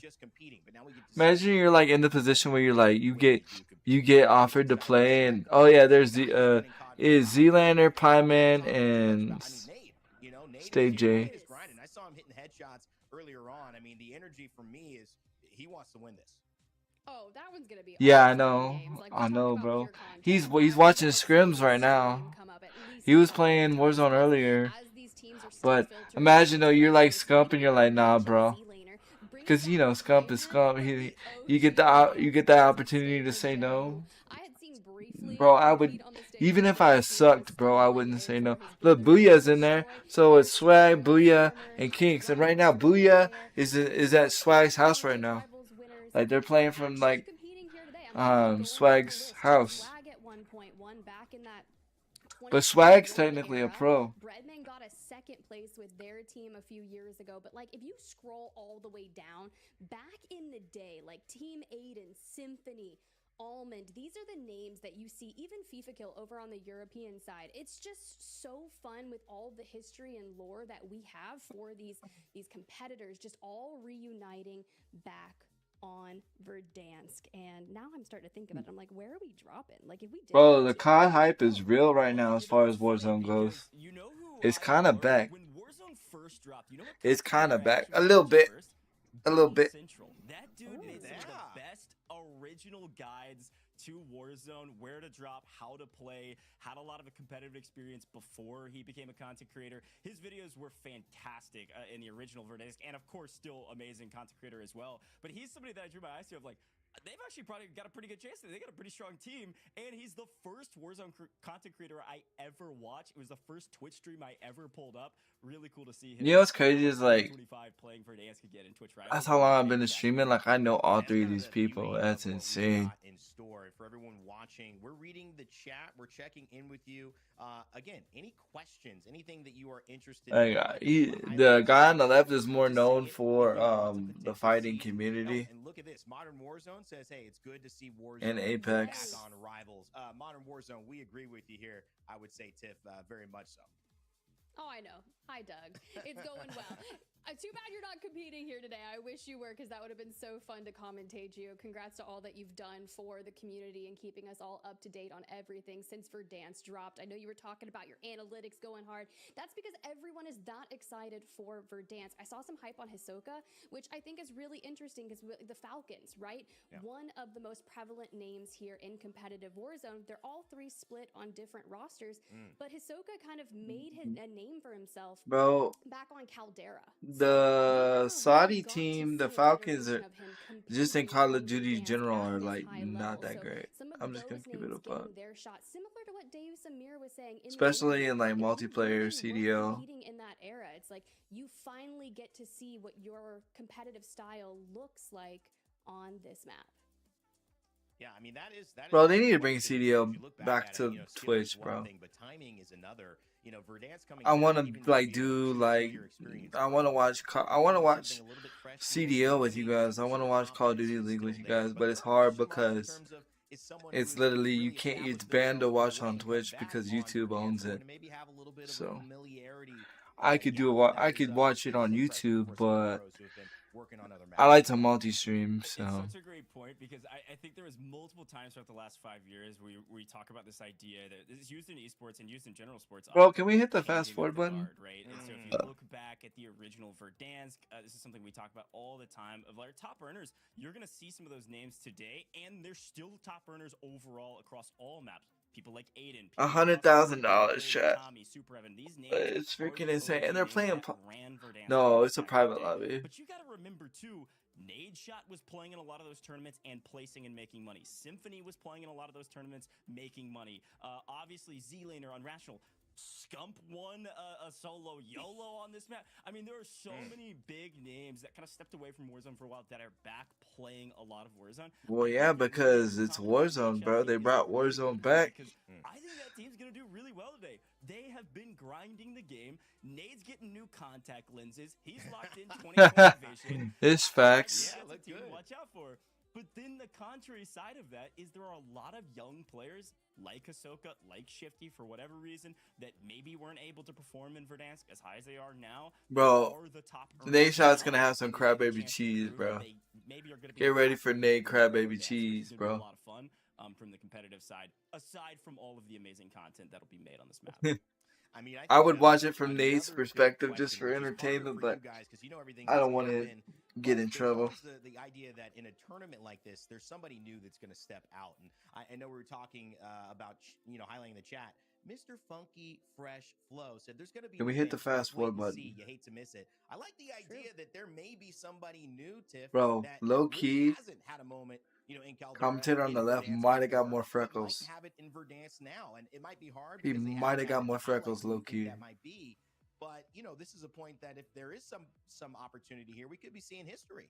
Imagine you're like in the position where you're like, you get offered to play, and oh yeah, there's is Zlander, Pieman, and Stave J. I saw him hitting headshots earlier on. I mean, the energy for me is he wants to win this. Oh, that one's gonna be. Yeah, I know. I know, bro. He's watching scrims right now. He was playing Warzone earlier. But imagine though, you're like Scump and you're like, nah, bro. Because Scump is Scump. You get the opportunity to say no. Bro, I would, even if I sucked, bro, I wouldn't say no. Look, Booyah's in there. So it's Swag, Booyah, and Kinks. And right now, Booyah is at Swag's house right now. Like they're playing from Swag's house. But Swag's technically a pro. Breadman got a second place with their team a few years ago, but if you scroll all the way down, back in the day, Team Aiden, Symphony, Almond, these are the names that you see, even FIFA Kill over on the European side. It's just so fun with all the history and lore that we have for these competitors, just all reuniting back on Verdansk. And now I'm starting to think about it. I'm like, where are we dropping? Like, if we did Bro, have the to, COD hype is real right Well, now as you know, far it's as funny Warzone because goes. you know who It's I kind of adore? back. When Warzone first dropped, you know what It's content kind creator of I back. actually A was little watching bit. first? A little Game bit. Central. That dude Ooh. made some of Yeah. the best original guides to Warzone, where to drop, how to play, had a lot of a competitive experience before he became a content creator. His videos were fantastic in the original Verdansk, and of course, still amazing content creator as well. But he's somebody that I drew my eyes to of like, they've actually probably got a pretty good chance. They got a pretty strong team, and he's the first Warzone content creator I ever watched. It was the first Twitch stream I ever pulled up. Really cool to see him. You know what's crazy is like 25 playing for Verdansk again in Twitch that's Rivals. how long I've been Fantastic. streaming. Like I know all That's three of kind these the people. beauty That's of what we've insane. got in store for everyone watching. We're reading the chat. We're checking in with you. Again, any questions, anything that you are interested in. The guy on the left is more known It, for you want some the potential fighting seeds. community And look at this. Modern Warzone says, hey, it's good to see Warzone and back Apex. on Rivals. Modern Warzone, we agree with you here. I would say, Tiff, very much so. Oh, I know. Hi, Doug. It's going well. Too bad you're not competing here today. I wish you were, because that would have been so fun to commentate you. Congrats to all that you've done for the community and keeping us all up to date on everything since Verdansk dropped. I know you were talking about your analytics going hard. That's because everyone is that excited for Verdansk. I saw some hype on Hisoka, which I think is really interesting because the Falcons, right? Yeah. One of the most prevalent names here in competitive Warzone. They're all three split on different rosters, but Hisoka kind of made a name for himself, bro, back on Caldera. the Saudi team, the Falcons are just in Call of Duty general are like not that great. I'm just gonna keep it a buck. Their shot, similar to what Dave Samir was saying, Especially in like multiplayer CDL. Competing in that era, it's like you finally get to see what your competitive style looks like on this map. Yeah, I mean that is bro. They need to bring CDL back to Twitch, bro. But timing is another. You know, Verdansk coming. I want to like do like I want to watch CDL with you guys. I want to watch Call of Duty League with you guys, but it's hard because it's literally you can't. It's banned to watch on Twitch because YouTube owns it. So I could watch it on YouTube, but I like to multi-stream. So it's such a great point because I think there was multiple times throughout the last 5 years where we talk about this idea that this is used in esports and used in general sports. Bro, can we hit the fast forward button? Right. And so if you look back at the original Verdansk, this is something we talk about all the time. Of our top earners, you're gonna see some of those names today, and they're still top earners overall across all maps. People like Aiden, $100,000 chat. It's freaking insane, and they're playing. No, it's a private lobby. But you got to remember too, Nadeshot was playing in a lot of those tournaments and placing and making money. Symphony was playing in a lot of those tournaments, making money. Obviously, Z-Laner, Unrational. Scump won a solo YOLO on this map. I mean, there are so many big names that kind of stepped away from Warzone for a while that are back playing a lot of Warzone. Well, yeah, because it's Warzone, bro. They brought Warzone back. I think that team's going to do really well today. They have been grinding the game. Nade's getting new contact lenses. He's locked in 20/20 vision. It's facts. Yeah, that's a team to watch out for. But then the contrary side of that is there are a lot of young players like Hisoka, like Shifty, for whatever reason, that maybe weren't able to perform in Verdansk as high as they are now. Bro, Nadeshot's going to have some crybaby cheese, bro. Get ready for Nade crybaby cheese, bro. A lot of fun from the competitive side, aside from all of the amazing content that'll be made on this map. I mean, I would watch it from Nade's perspective just for entertainment, but I don't want to get in trouble. The idea that in a tournament like this, there's somebody new that's going to step out. And I know we were talking about, highlighting the chat. Mr. Funky Fresh Flow said there's going to be. Can we hit the fast forward button? You hate to miss it. I like the idea that there may be somebody new, Tiff. Bro, low key. Hasn't had a moment. In Caldera, commentator on the left might have got more freckles. Have it in Verdansk now, and it might be hard. He might have got more freckles, low key. That might be, but this is a point that if there is some opportunity here, we could be seeing history.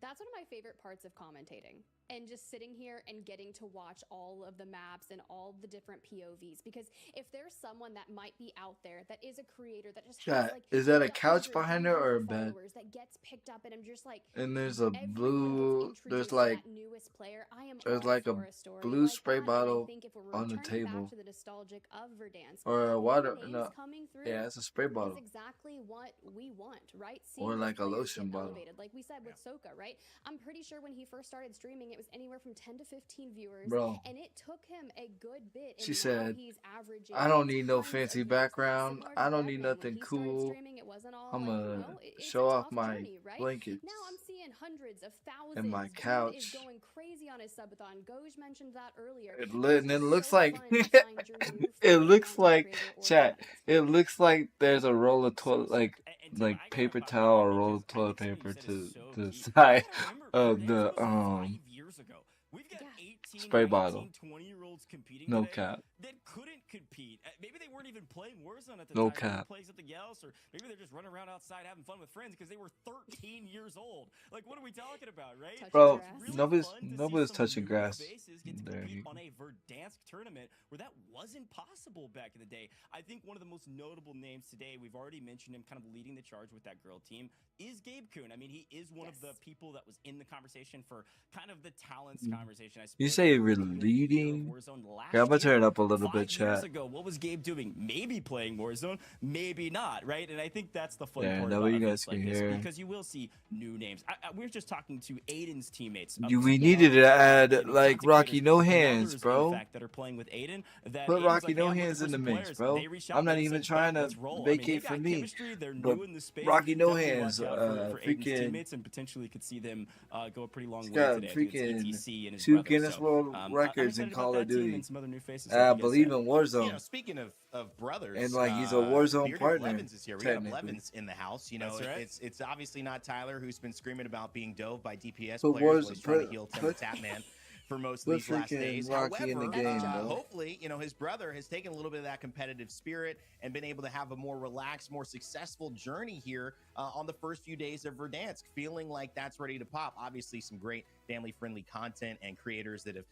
That's one of my favorite parts of commentating, and just sitting here and getting to watch all of the maps and all the different POVs. Because if there's someone that might be out there that is a creator that just has Chat, like is that a the couch 100, behind her or a 100 bed? followers that gets picked up, and I'm just like, And there's a everyone blue. gets There's introduced to like that newest player. I am there's all like a for a story blue like spray that, and I bottle think if we're on the returning back table, to the nostalgic of Verdansk, or a new water. names No, coming through yeah, it's a spray is bottle, exactly what we want, right? or Seeing those like a players lotion get bottle. elevated, like we said with Soka, right? I'm pretty sure when he first started streaming, it was anywhere from 10 to 15 viewers, Bro, and it took him a good bit, she and now said, he's averaging I don't need no tons of fancy views. background. Similar to I don't need Breadman, when nothing he started cool. streaming, it wasn't all I'm like, you gonna know, it's show a off tough my journey, right? blankets Now I'm seeing hundreds of thousands. and my Dude is couch. going crazy on his subathon. Goj mentioned that earlier. It It's and it just looks so like fun to find your new it favorite looks content like creator or chat. channels. It looks like there's a roll of toilet And Tim, I gotta paper pop in towel there or roll because of I toilet think something you paper said is to so the key. side You gotta remember, of Verdansk the was 5 years ago. We've got Yeah. 18, spray 19, bottle. 20-year-olds competing No today cap. that couldn't compete. Maybe they weren't even playing Warzone at the No time. They were cap. playing something else, or maybe they're just running around outside having fun with friends because they were 13 years old. Like, what are we talking about, right? Touching Bro, grass. It's really nobody's fun to see nobody's some touching new grass. faces get to There compete you on a Verdansk tournament where that wasn't possible back in the day. I think one of the most notable names today, we've already mentioned him kind of leading the charge with that girl team, is Gabe Kuhn. I mean, he is one of the people that was in the conversation for kind of the talents conversation, I suppose. You say we're Of leading? Warzone last Yeah, I'm gonna turn it year. up a little 5 bit, years chat. ago, what was Gabe doing? Maybe playing Warzone, maybe not, right? And I think that's the fun Yeah, part that about way you events guys like can this, hear. because you will see new names. We were just talking to Aiden's teammates. We Some needed to large, add like content Rocky creators No and Hands, others, in bro. fact, that are playing with Aiden. That Put Aiden's Rocky like, No hey, I'm looking Hands for in the some mix, players. bro. They reached out. I'm not They even said, trying to let's roll. I mean, vacate they've for got me, chemistry. They're but new in the space. Rocky No Definitely Hands, watch out for Aiden's freaking. teammates, and potentially could see them go a pretty long He's way got today. I think it's freaking ETC and his 2 brother. Guinness So World I'm Records in excited Call about of that team Duty. and some other new faces. I Like you guys believe said. in Warzone. You know, speaking of brothers, And like he's a Warzone Bearded partner, Blevins is here. We got a technically. Blevins in the house. You know, That's right. it's obviously not Tyler who's been screaming about being dove by DPS Put players while Warzone, he's trying to heal Tim the Tapman for most of put these last freaking days. Rocky in the However, game, bro. hopefully, you know, his brother has taken a little bit of that competitive spirit and been able to have a more relaxed, more successful journey here on the first few days of Verdansk, feeling like that's ready to pop. Obviously, some great family-friendly content and creators that have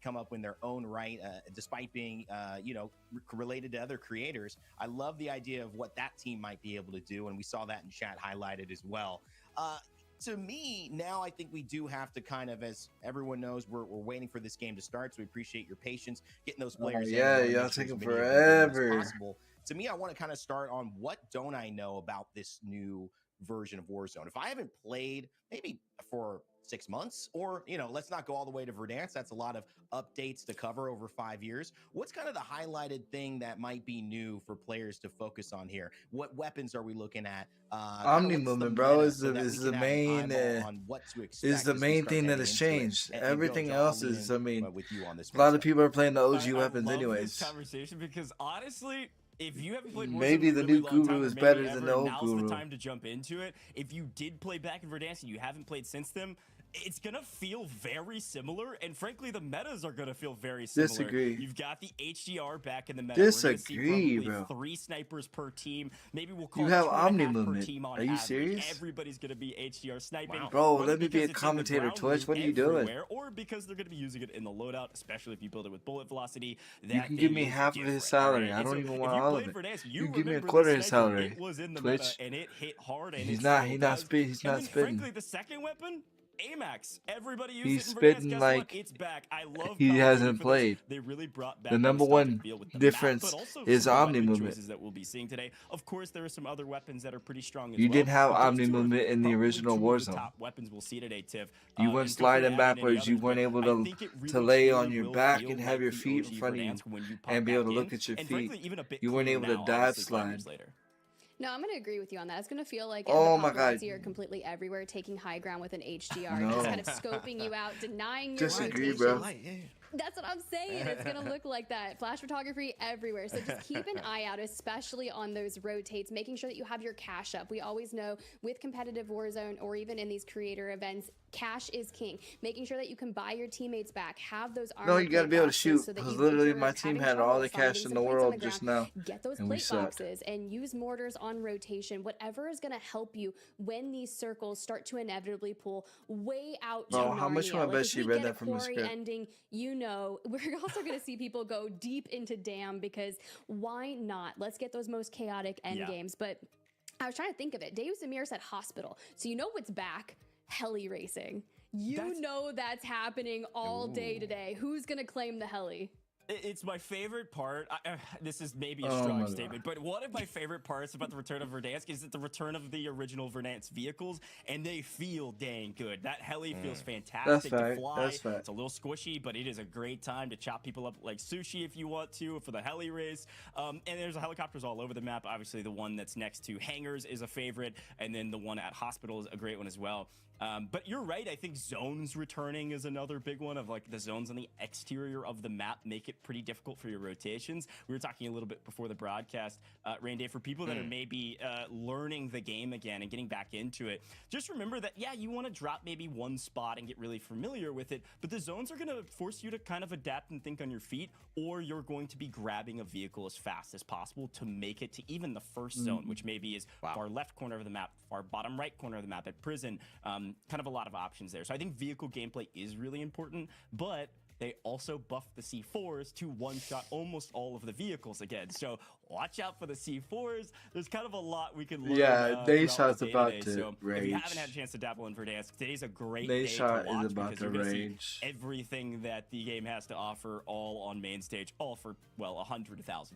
come up in their own right, despite being, you know, related to other creators. I love the idea of what that team might be able to do, and we saw that in chat highlighted as well. To me, now I think we do have to kind of, as everyone knows, we're waiting for this game to start, so we appreciate your patience getting those players in. Yeah, We wanna y'all make sure taking as many of them get in as forever. possible. To me, I want to kind of start on what don't I know about this new version of Warzone. If I haven't played maybe for 6 months, or, you know, let's not go all the way to Verdansk. That's a lot of updates to cover over 5 years. What's kind of the highlighted thing that might be new for players to focus on here? What weapons are we looking at? Omni movement, bro, is the main is the main thing that has changed. Everything else is, I mean, with you on this a lot of people are playing the OG weapons I love anyways. this conversation because honestly, if you haven't played Warzone Maybe in a the really new long time, Guru or is maybe better ever, than the old now's Guru. the time to jump into it. If you did play back in Verdansk and you haven't played since then, it's gonna feel very similar, and frankly, the metas are gonna feel very similar. Disagree. You've got the HDR back in the meta. We're gonna see Disagree, probably bro. 3 snipers per team. Maybe we'll call You it have 2.5 Omni per movement. team on Are you average. serious? Everybody's gonna be HDR sniping. Bro, whether let me be because a it's in the commentator, ground Twitch. game What are you doing? everywhere, or because they're gonna be using it in the loadout, especially if you build it with bullet velocity. You can give me half of his salary. I don't even want all of it. You give me a quarter of his salary. It was in the Twitch. meta and it hit hard. And He's it not. still He's not does. spitting. He's And not then, spitting. frankly, the second weapon, Amax. Everybody used He's it in Verdansk. spitting Guess like what? It's back. I love he Call of hasn't Duty for played. this. They really brought back The number nostalgic one feel with the difference map, but also is some of the Omni weapon movement. choices that we'll be seeing today. Of course, there are some other weapons that are pretty strong as You well. didn't have but those Omni two are movement in the probably original two of the Warzone. top weapons we'll see today, Tiff. You And weren't feel free to sliding add in any backwards. You others, weren't but able I to think it to really lay truly on your will back feel and like have your the feet in OG front of you Verdansk when you pop and be back able to in, look at your and feet. frankly, even a bit You weren't cleaner able to now, dive obviously, 5 years slide. later. No, I'm gonna agree with you on that. It's gonna feel like Oh the my God. paparazzi are completely everywhere, taking high ground with an HDR, No. just kind of scoping you out, denying your Disagree, rotation. bro. That's what I'm saying. It's going to look like that. Flash photography everywhere. So just keep an eye out, especially on those rotates, making sure that you have your cash up. We always know with competitive Warzone or even in these creator events, cash is king. Making sure that you can buy your teammates back, have those armor No, you got to plate be able to boxes shoot. so that Because you, literally, if you're my team having had all trouble the finding cash in some the plates on world the just ground, now, get those and we plate sucked. boxes and use mortars on rotation. Whatever is going to help you when these circles start to inevitably pull way out to Bro, how much Narnia. you want to bet If she we read get a that from the quarry script? ending, we're also going to see people go deep into Dam because why not? Let's get those most chaotic end games. But I was trying to think of it. Dave Samir said hospital. So you know what's back? Heli racing. That's happening all day today. Who's going to claim the heli? It's my favorite part. This is maybe a Oh strong my statement, but one of my favorite parts about the return of Verdansk is that the return of the original Verdansk vehicles, and they feel dang good. That heli feels fantastic to fly. That's fact. It's a little squishy, but it is a great time to chop people up like sushi if you want to for the heli race. And there's helicopters all over the map. Obviously, the one that's next to hangars is a favorite, and then the one at hospital is a great one as well. But you're right. I think zones returning is another big one of like the zones on the exterior of the map make it pretty difficult for your rotations. We were talking a little bit before the broadcast, Randy, for people that are maybe learning the game again and getting back into it, just remember that, you want to drop maybe one spot and get really familiar with it, but the zones are going to force you to kind of adapt and think on your feet, or you're going to be grabbing a vehicle as fast as possible to make it to even the first zone, which maybe is far left corner of the map, far bottom right corner of the map at prison. Kind of a lot of options there. So I think vehicle gameplay is really important, but they also buffed the C4s to one-shot almost all of the vehicles again. So watch out for the C4s. There's kind of a lot we can learn. Nashot's about today. to So rage. if you haven't had a chance to dabble in Verdansk, today's a great Nashot day to watch is about because to you're going to see rage. everything that the game has to offer all on main stage, all for, $100,000.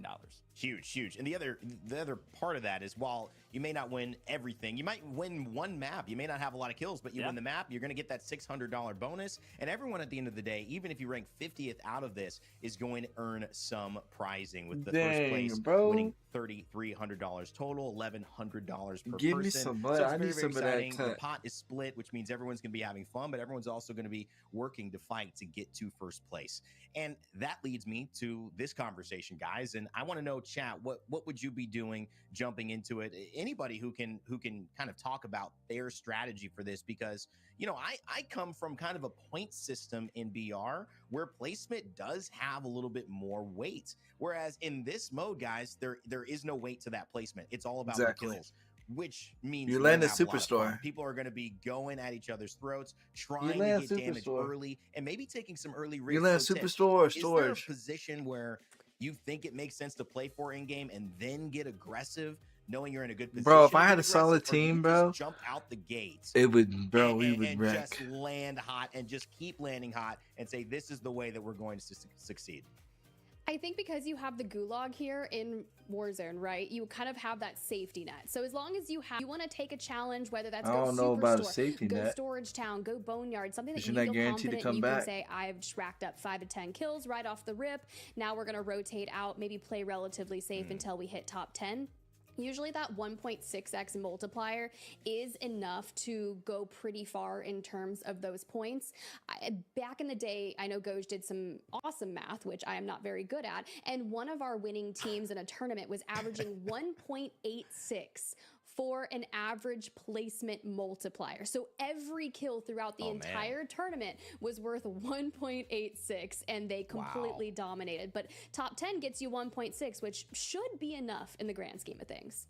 Huge. And the other part of that is, while you may not win everything, you might win one map. You may not have a lot of kills, but you win the map, you're going to get that $600 bonus. And everyone at the end of the day, even if you rank 50th out of this, is going to earn some prizing, with the first place winning $3,300 total, $1,100 per Give person. me some blood. So it's I need some of that exciting. The cut. pot is split, which means everyone's going to be having fun, but everyone's also going to be working to fight to get to first place. And that leads me to this conversation, guys. And I want to know, chat, what would you be doing jumping into it? Anybody who can kind of talk about their strategy for this, because I come from kind of a point system in BR where placement does have a little bit more weight, whereas in this mode, guys, there is no weight to that placement. It's all about the kills, which means you we're land a gonna have lot of fun. superstore. People are going to be going at each other's throats, trying to land a get damage superstore. early, and maybe taking some early You risks. land a So, Tiff, superstore or is there a storage. position where you think it makes sense to play for in game and then get aggressive, knowing you're in a good position? Bro, if I to had get a solid aggressive, or do you team, just bro, jump out the gates, we would and wreck. just land hot and just keep landing hot and say, this is the way that we're going to succeed? I think because you have the gulag here in Warzone, right? You kind of have that safety net. So as long as you want to take a challenge, whether that's I go don't know about a Superstore, safety go net. Storage Town, go Boneyard, something that You're you not feel guaranteed to confident come you back. can say, I've just racked up 5 to 10 kills right off the rip. Now we're going to rotate out, maybe play relatively safe until we hit top 10. Usually that 1.6x multiplier is enough to go pretty far in terms of those points. Back in the day, I know Goj did some awesome math, which I am not very good at, and one of our winning teams in a tournament was averaging 1.86 for an average placement multiplier. So every kill throughout the entire tournament was worth 1.86, and they completely dominated. But top 10 gets you 1.6, which should be enough in the grand scheme of things.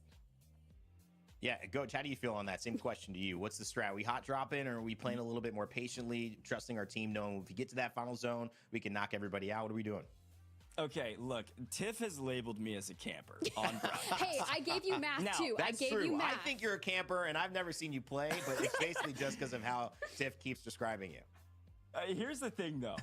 Yeah, Coach, how do you feel on that? Same question to you. What's the strat? Are we hot dropping, or are we playing a little bit more patiently, trusting our team, knowing if we get to that final zone, we can knock everybody out? What are we doing? Okay, look, Tiff has labeled me as a camper on broadcast. Hey, I gave you math Now, too. that's I gave true. you math. I think you're a camper, and I've never seen you play, but it's basically just because of how Tiff keeps describing you. Here's the thing, though.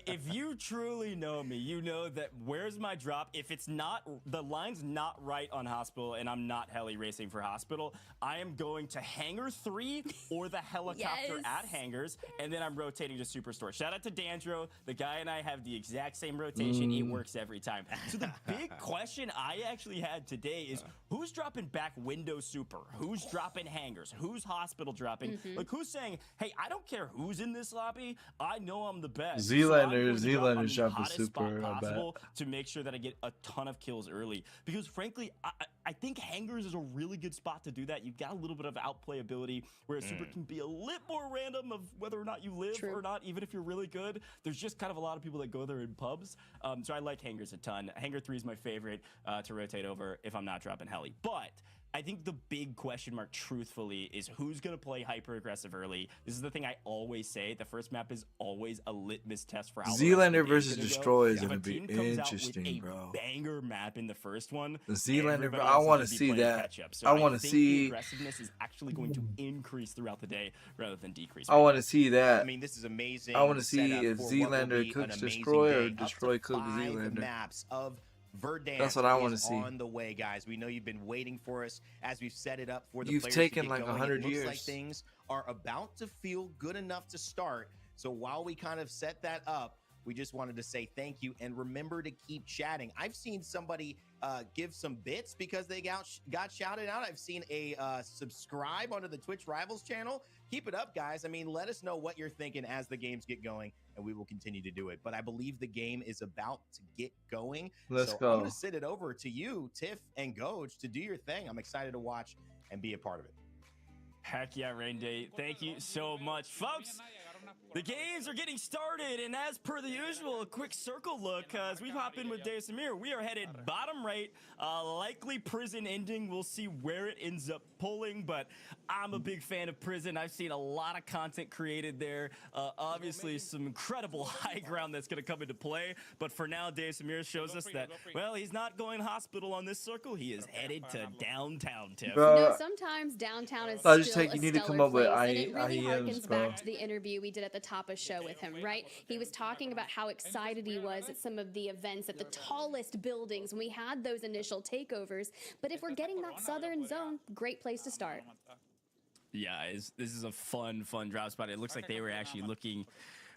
If you truly know me, you know that where's my drop? If it's not, the line's not right on Hospital and I'm not heli racing for Hospital, I am going to Hangar 3 or the helicopter at Hangars, and then I'm rotating to Superstore. Shout out to Dandro. The guy and I have the exact same rotation. It works every time. So the big question I actually had today is, who's dropping back Window Super? Who's dropping Hangars? Who's Hospital dropping? Like, who's saying, hey, I don't care who's in this lobby, I know I'm the best. Zealander so I'm going to drop on the dropping hottest spot super, I bet. possible to make sure that I get a ton of kills early. Because frankly, I think hangars is a really good spot to do that. You've got a little bit of outplay ability where a super can be a little more random of whether or not you live or not, even if you're really good. There's just kind of a lot of people that go there in pubs. So I like hangars a ton. Hangar 3 is my favorite to rotate over if I'm not dropping heli. But I think the big question mark, truthfully, is who's going to play hyper aggressive early. This is the thing I always say. The first map is always a litmus test for how Zealander versus gonna Destroy is If going a to be team comes out with interesting, a bro. banger map in the first one, The Zealander, everybody I else is want gonna to be see playing that. catch up. So I want to think see. the aggressiveness is actually going to increase throughout the day rather than decrease. I want to see that. I mean, this is amazing. I want to see setup if for what will Zealander be cooks an amazing Destroy or day. Up Destroy to cooks 5 Zealander. maps of Verdansk. That's what I want to is see. on the way, guys. We know you've been waiting for us as we've set it up for the You've players taken to get like going. 100 It looks years. like things are about to feel good enough to start. So while we kind of set that up, we just wanted to say thank you and remember to keep chatting. I've seen somebody give some bits because they got shouted out. I've seen a subscribe onto the Twitch Rivals channel. Keep it up, guys. I mean, let us know what you're thinking as the games get going, and we will continue to do it. But I believe the game is about to get going. Let's so go. I'm going to sit it over to you, Tiff and Goj, to do your thing. I'm excited to watch and be a part of it. Heck yeah, Rain Day. Thank you so much, folks. The games are getting started, and as per the usual, a quick circle look as we hop in with Dave Samir. We are headed bottom right, likely prison ending. We'll see where it ends up pulling, but I'm a big fan of prison. I've seen a lot of content created there. Obviously, some incredible high ground that's going to come into play, but for now, Dave Samir shows us that, well, he's not going hospital on this circle. He is headed to downtown, Tiff. Bro, sometimes downtown is I just still think a you need to come stellar up with place, and it really IEMs, harkens bro. back to the interview we did at the top of show with him, right? He was talking about how excited he was at some of the events at the tallest buildings when we had those initial takeovers. But if we're getting that southern zone, great place to start. Yeah, this is a fun drop spot. It looks like they were actually looking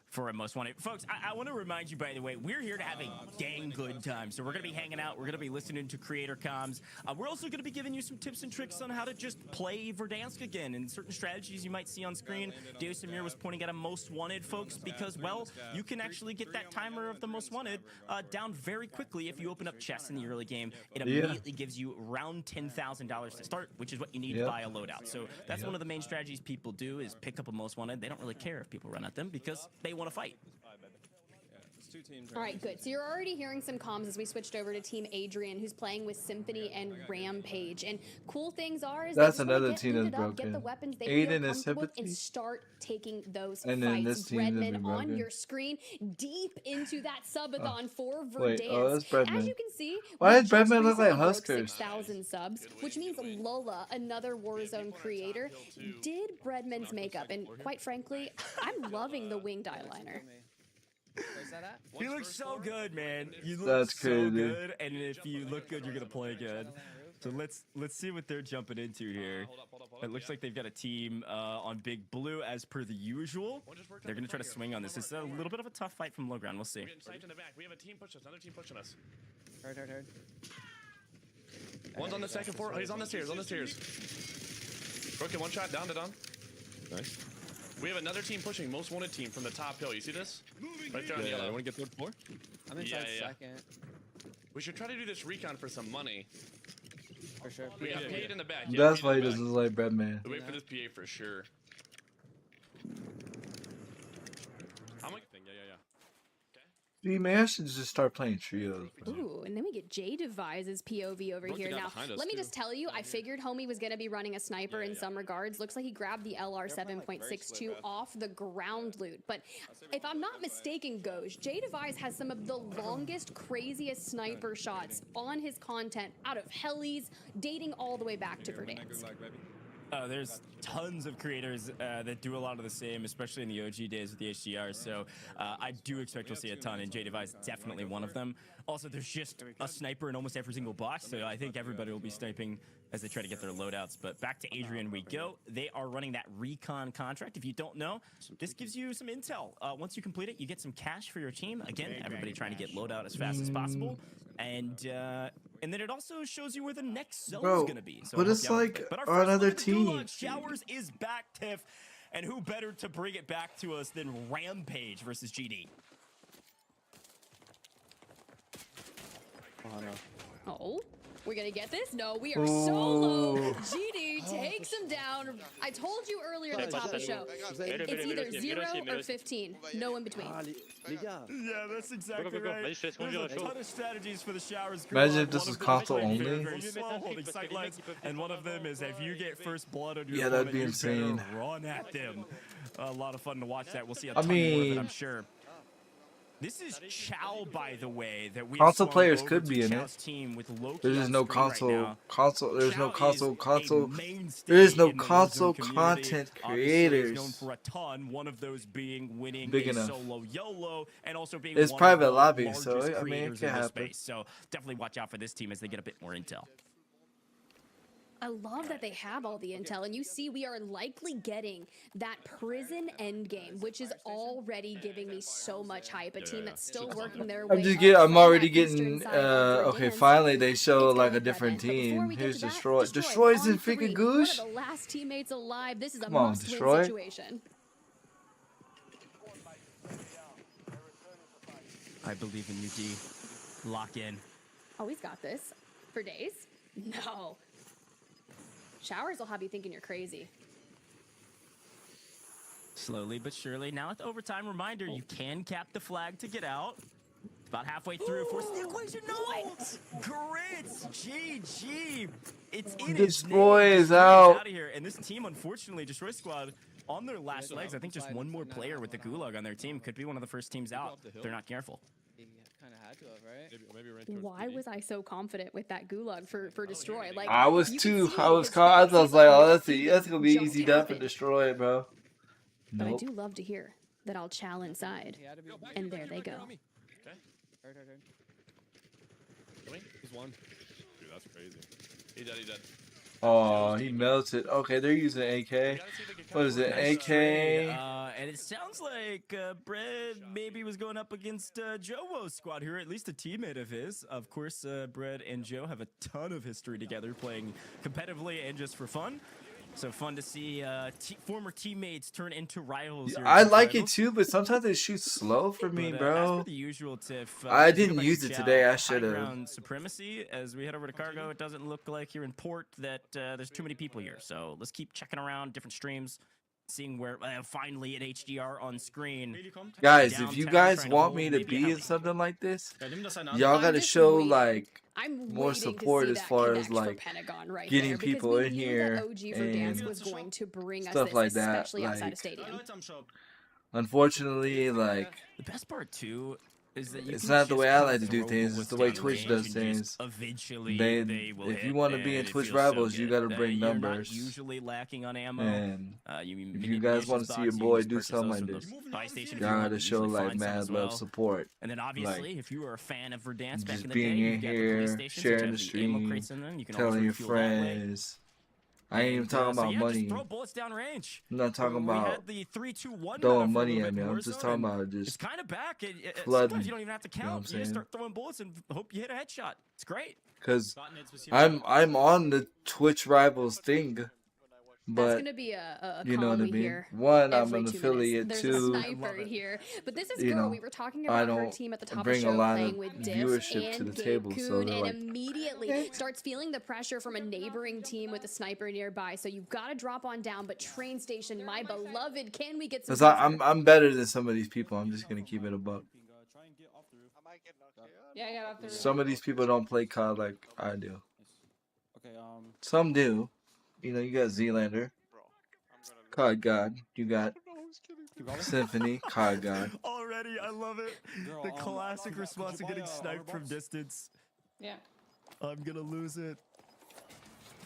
for a most wanted. Folks, I want to remind you, by the way, we're here to have a dang good time. So we're going to be hanging out. We're going to be listening to creator comms. We're also going to be giving you some tips and tricks on how to just play Verdansk again and certain strategies you might see on screen. Dave Samir was pointing at a most wanted, folks, because, well, you can actually get that timer of the most wanted down very quickly if you open up chests in the early game. It immediately gives you around $10,000 to start, which is what you need to buy a loadout. So that's one of the main strategies people do is pick up a most wanted. They don't really care if people run at them because they want to fight. All right, good. So you're already hearing some comms as we switched over to Team Adrian, who's playing with Symphony and Rampage. And cool things are is That's they just wanna another get team looted that's up, get the broken. weapons they Aiden feel is comfortable with, and Sympathy. start taking those And then fights. this team has been Breadman on broken. your screen, deep into that subathon for Wait, Verdansk. oh, that's Breadman. As you can see, Why we does just Breadman look like recently broke Huskers? 6,000 subs, which means Lola, another Warzone creator, did Breadman's makeup. And quite frankly, I'm loving the winged eyeliner. You look so good, man. You look That's so crazy. good, and if you look good, you're gonna play good. So let's see what they're jumping into here. It looks like they've got a team on Big Blue as per the usual. They're gonna try to swing on this. It's a little bit of a tough fight from low ground. We'll see. We're getting sniped in the back. We have a team pushing us. Another team pushing us. Heard. One's on the second floor. Oh, he's on the stairs. On the stairs. Broken one shot. Down to done. Nice. We have another team pushing. Most wanted team from the top hill. You see this? Right there on yellow. I want to get third floor? I'm inside second. We should try to do this recon for some money. For sure. We got paid in the back. That's why he doesn't look like Breadman. Wait for this PA for sure. I'm like, yeah. See, man, I should just start playing trios. Bro. Ooh, and then we get J Devise's POV over Broke the here. guy Now, behind us, let me too. just tell you, I figured homie was going to be running a sniper in some regards. Looks like he grabbed the LR 7.62 off the ground loot. But if I'm not mistaken, Goj, J Devise has some of the longest, craziest sniper shots on his content out of helis, dating all the way back to Verdansk. There's tons of creators that do a lot of the same, especially in the OG days with the HDR. So I do expect we'll see a ton, and J Device definitely one of them. Also, there's just a sniper in almost every single box, so I think everybody will be sniping as they try to get their loadouts. But back to Adrian we go. They are running that recon contract. If you don't know, this gives you some intel. Once you complete it, you get some cash for your team. Again, everybody trying to get loadout as fast as possible. And then it also shows you where the next zone is Bro, going to be. So but I hope it's you have a like pick. But our on first other look at the Gulag teams. Showers is back, Tiff. And who better to bring it back to us than Rampage versus GD? Oh, no. Oh, we're gonna get this? No, we are so low. Ooh. GD takes him down. I told you earlier at the top of the show. It's either 0 or 15. No in between. Ah, les gars. Yeah, that's exactly right. There's a ton of strategies for the Showers. Imagine if this was console only. Very slow holding sight lines, and one of them is if you get first blood on your Yeah, that'd be opponent, you better insane. run at them. A lot of fun to watch that. We'll see a I ton more of it, mean- I'm sure. This is Chow, by the way, that we Console players could be in it. team with Loki There's on just no screen right console. now. There's no Chow is console. a mainstay There is no in the console Warzone community. content Obviously, he's known creators. for a ton. One of those being winning Big a enough. solo YOLO, and also being It's one private of the lobby, largest so, I mean, it creators can in the happen. space. So definitely watch out for this team as they get a bit more intel. I love that they have all the intel, and you see we are likely getting that prison endgame, which is already giving me so much hype. A team that's still working their way I'm already from that eastern getting side of okay, Verdansk. finally they show It's like gonna a be different Red End. But before team. we get Here's to that, Destroy. Destroy Destroy's on in three, freaking one of goosh. the last teammates alive. This is a Come on, must-win Destroy. situation. I believe in you, D. Lock in. Oh, he's got this. For days? No. Showers will have you thinking you're crazy. Slowly but surely. Now with overtime reminder, you can cap the flag to get out. About halfway through. Force the equation. No! Grits! GG! It's in Destroy its name. is Destroy out. Out of here. And this team, unfortunately, Destroy Squad, on their last legs. I think just one more player with the Gulag on their team could be one of the first teams out. If they're not careful. He kind of had to have, right? Why was I so confident with that Gulag for Destroy? Like I was you too. can see I was his caught. I face was like, oh, on that's gonna be Don't easy tap done for it. Destroy, bro. But Nope. I do love to hear that I'll chow inside. And there they go. Heard. He's one. Dude, that's crazy. He dead. Oh, he melted. Okay, they're using AK. What is it? Nice AK. trade. And it sounds like Bread maybe was going up against Joe's squad here, at least a teammate of his. Of course, Bread and Joe have a ton of history together, playing competitively and just for fun. So fun to see former teammates turn into rivals. Here I at like it Rivals. too, but sometimes it shoots slow for me, But, as bro. per the usual, Tiff, I if you go didn't back use to it Chow, today. I high should've. ground supremacy. As we head over to Cargo, it doesn't look like here in Port that there's too many people here. So let's keep checking around different streams, seeing where finally at HDR on screen. Guys, if Downtown you guys trying to want hold me to maybe a be in heli. something like this, I'm y'all gotta just show waiting. like I'm more waiting to support see as that far as connect from like Pentagon right getting there, because people we in knew here that OG Verdansk and was going to bring us stuff this, like that. especially outside Like, of stadium. unfortunately, like The best part too is that you it's can not the just way I kinda like to do throw things. It's bullets the way down Twitch range does and things. just Eventually, They, they will if hit, you want to be in and it Twitch feels so Rivals, you good. gotta bring You're numbers. not usually lacking on ammo. And You if you guys want to see your boy do something like this, y'all gotta show like mad love, support. And then obviously, Like, if you were a fan of Verdansk back just in the day, being you've in got the here, police stations, which sharing have the the ammo stream, crates in them. You can always telling your refuel that way. friends. I ain't even talking So about yeah, money. just throw bullets down range. I'm not talking We about had the 3-2-1 meta throwing for a money little at bit me. in I'm just Warzone, talking and about just it's kind of back. flooding. Sometimes you don't even have to You know what I'm count. You just saying? start throwing bullets and hope you hit a headshot. It's great. Cause I'm on the Twitch Rivals thing, That's but gonna be a you know call what I we mean. hear One, I'm every an 2 minutes. affiliate. There's Two, a sniper here, but this is you Girl. know, We were talking I about her don't team at the top of bring the a show, lot playing of with Diff viewership to and the Gabe table, so Kuhn, they're and like, immediately starts feeling the pressure from a neighboring team with a sniper nearby. So you've got to drop on down. But train station, my beloved, can we get some? cause I'm better than some of these people. I'm just gonna keep it a buck. Yeah. Some of these people don't play COD like I do. Okay. Some do. You know, you got Zealander, COD God. You got Symphony, COD God. Already, I love it. Girl, The could classic you response to buy getting a sniped from Overbox? distance. Yeah. I'm gonna lose it.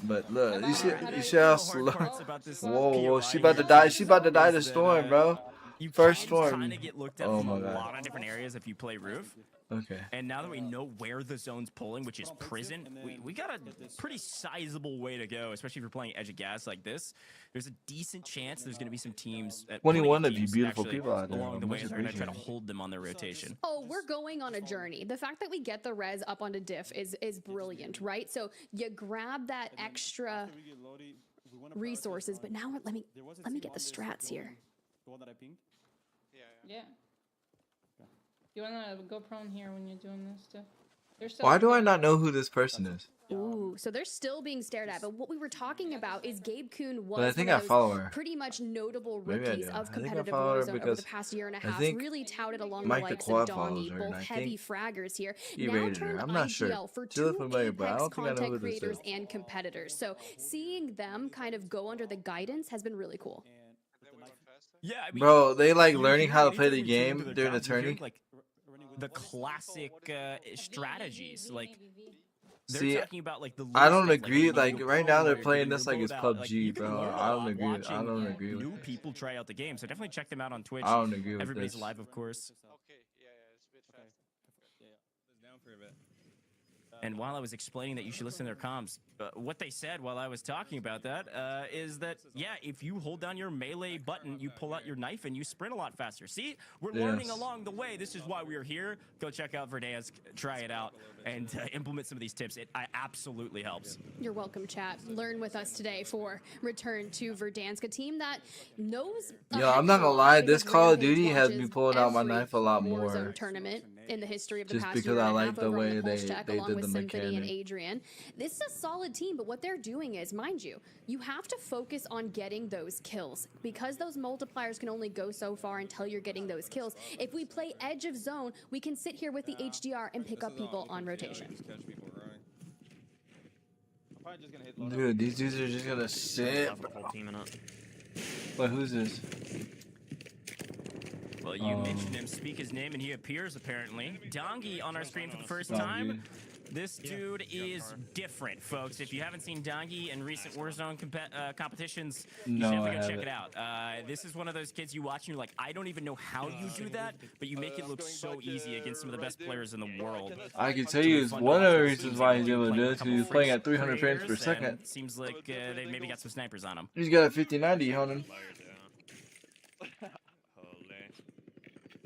But look, you see One how of the hard slow. parts about this Whoa, POI she about to here die. She about to die to is that, storm, bro. You First can storm. kind of get looked at Oh from my a god. lot of different areas if you play roof. Okay. And now that we know where the zone's pulling, which is prison, we got a pretty sizable way to go, especially if you're playing Edge of Gas like this. There's a decent chance there's going to be some teams, 21 plenty of you teams, beautiful actually, people out there. along the Much way that are going to try to appreciated. hold them on their rotation. Oh, we're going on a journey. The fact that we get the res up onto diff is brilliant, right? So you grab that extra resources. But now let me get the strats here. The one that I pinged? Yeah. You wanna go prone here when you're doing this stuff? Why do I not know who this person is? Ooh, so they're still being stared at. But what we were talking about is Gabe Kuhn was But I think one I of those follow her. pretty much notable Maybe I rookies do. of I think I competitive follow her Warzone over because the past year and a I half. think Really touted along Mike the the likes Quad of follows Dongy, her, and both I heavy think fraggers here. he Now rated turned her. I'm not IGL sure. for She looked two familiar, but I Apex don't think I know content who this creators is. and competitors. So seeing them kind of go under the guidance has been really cool. Yeah, I mean, Bro, they like you learning hear how to play anytime the you're tuning to game their during the comms, you're hearing, tourney. like the classic strategies. Like they're See, talking about like the I little don't stuff, like agree. when you Like go right pro now, or they're you're playing getting your this like it's loadout, like, you PUBG, can bro. learn a I don't lot agree. I watching don't agree with. new people try out the game. So definitely check them out on Twitch. I don't agree with Everybody's this. live, of course. Down for a bit. And while I was explaining that you should listen to their comms, what they said while I was talking about that is that, yeah, if you hold down your melee button, you pull out your knife and you sprint a lot faster. See, we're learning Yes. along the way. This is why we're here. Go check out Verdansk, try it out, and implement some of these tips. It absolutely helps. You're welcome, chat. Learn with us today for Return to Verdansk, a team that knows. Yo, I'm not gonna lie. This Call of Duty has me pulling out my knife a lot more. Warzone tournament in the history of the Just past because year I and a like half the over on way the Pulse they Check, did along with the Symphony and mechanic. Adrian. This is a solid team, but what they're doing is, mind you, you have to focus on getting those kills because those multipliers can only go so far until you're getting those kills. If we play edge of zone, we can sit here with the HDR and pick up people on rotation. Dude, these dudes are just gonna sit. Wait, who's this? Well, you mentioned him. Speak his name, and he appears apparently. Dongy on our screen for the first Dongy. time. This dude is different, folks. If you haven't seen Dongy in recent Warzone competitions, you No, should I definitely go check it haven't. out. This is one of those kids you watch and you're like, I don't even know how you do that, but you make it look so easy against some of the best players in the world. I can tell you, it's one of the reasons why he's able to do it. Because he's playing at 300 frames per Creators, second. and Seems like they maybe got some snipers on him. He's got a 5090 on him.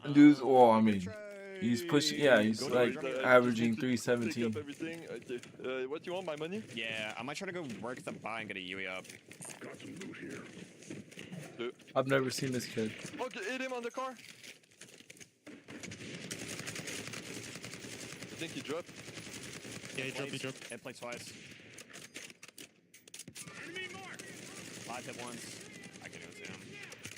And dudes, well, I mean, he's pushing. Yeah, he's like averaging 317. What you want, my money? Yeah, I might try to go work at the buy and get a UE up. I've never seen this kid. Okay, hit him on the car. I think he dropped. Yeah, he dropped. Hit play twice. 5 hit once. I can go to him.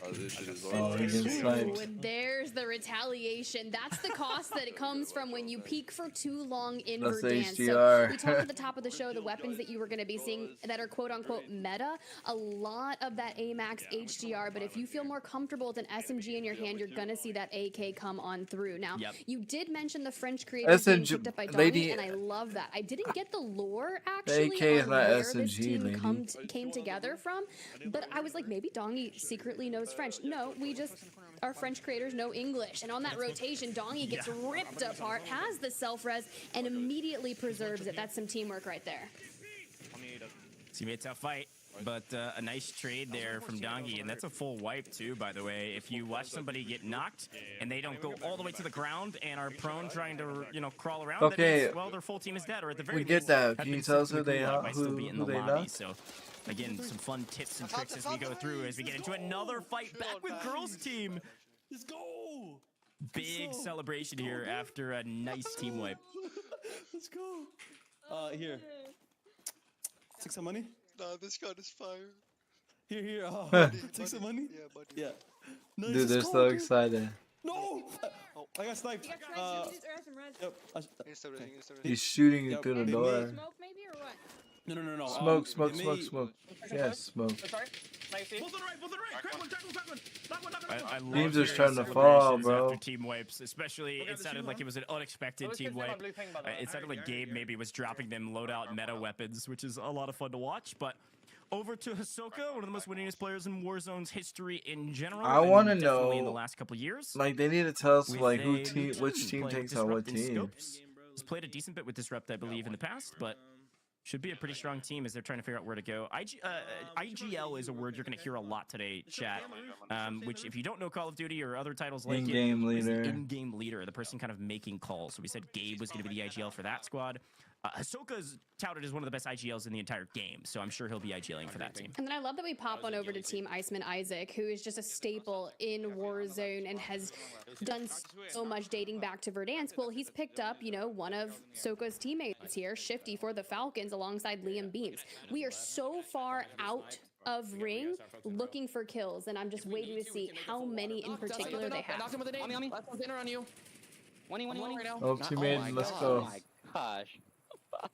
Oh, this shit is Oh, he gets sniped. Ooh, and there's the retaliation. That's the cost that it comes from when you peek for too long in That's Verdansk. So HDR. we talked at the top of the show the weapons that you were going to be seeing that are quote unquote meta. A lot of that AMAX HDR, but if you feel more comfortable with an SMG in your hand, you're going to see that AK come on through. Now, you did mention the French creators being SMG picked up by Donny, lady- and I love that. I didn't get the lore The actually AK is on not where this SMG, team lady. came together from, but I was like, maybe Dongy secretly knows French. No, we just our French creators know English, and on that rotation, Dongy gets ripped apart, has the self-res, and immediately preserves it. That's some teamwork right there. It's gonna be a tough fight, but a nice trade there from Dongy, and that's a full wipe too, by the way. If you watch somebody get knocked and they don't go all the way to the ground and are prone trying to, crawl around, that Okay, means, well, their full team is dead, or at the very we get least, that. have Can you been tell us sent who to the they gulag are? by still being in Who the they lobby. knocked? So, again, some fun tips and tricks as we go through, as we get into another fight back with girls team. Let's go! Big celebration here after a nice team wipe. Let's go. Here. Take some money. Nah, this gun is fire. Here. Take some money. Yeah, buddy. Yeah. Nice, Dude, they're let's so go, dude. excited. No! I got sniped. Yep. He's shooting Yep. through the They door. made- Smoke maybe or what? No. Smoke, smoke, they smoke, made- smoke. Yes, smoke. I love Beams are hearing starting to fall, celebrations bro. after team wipes, especially it sounded like it was an unexpected team wipe. It sounded like Gabe maybe was dropping them loadout meta weapons, which is a lot of fun to watch. But over to Hisoka, one of the most winningest players in Warzone's history in general. I and want to definitely in the know, last couple years. like, they need to tell us, With like, who a team, new which team playing takes out what Disrupt in team. Scopes. He's played a decent bit with Disrupt, I believe, in the past, but should be a pretty strong team as they're trying to figure out where to go. IGL is a word you're going to hear a lot today, chat, which if you don't know Call of Duty or other titles like In-game it, is the leader. in-game leader, the person kind of making calls. So we said Gabe was going to be the IGL for that squad. Ahsoka's touted as one of the best IGLs in the entire game, so I'm sure he'll be IGLing for that team. And then I love that we pop on over to Team Iceman Isaac, who is just a staple in Warzone and has done so much dating back to Verdansk. Well, he's picked up, you know, one of Soka's teammates here, Shifty for the Falcons, alongside Liam Beams. We are so far out of ring looking for kills, and I'm just waiting to see how many in particular they have. Knocked him with a nade. Last one's in on you. 20 right now. Oh, teammate, let's go. Oh my gosh.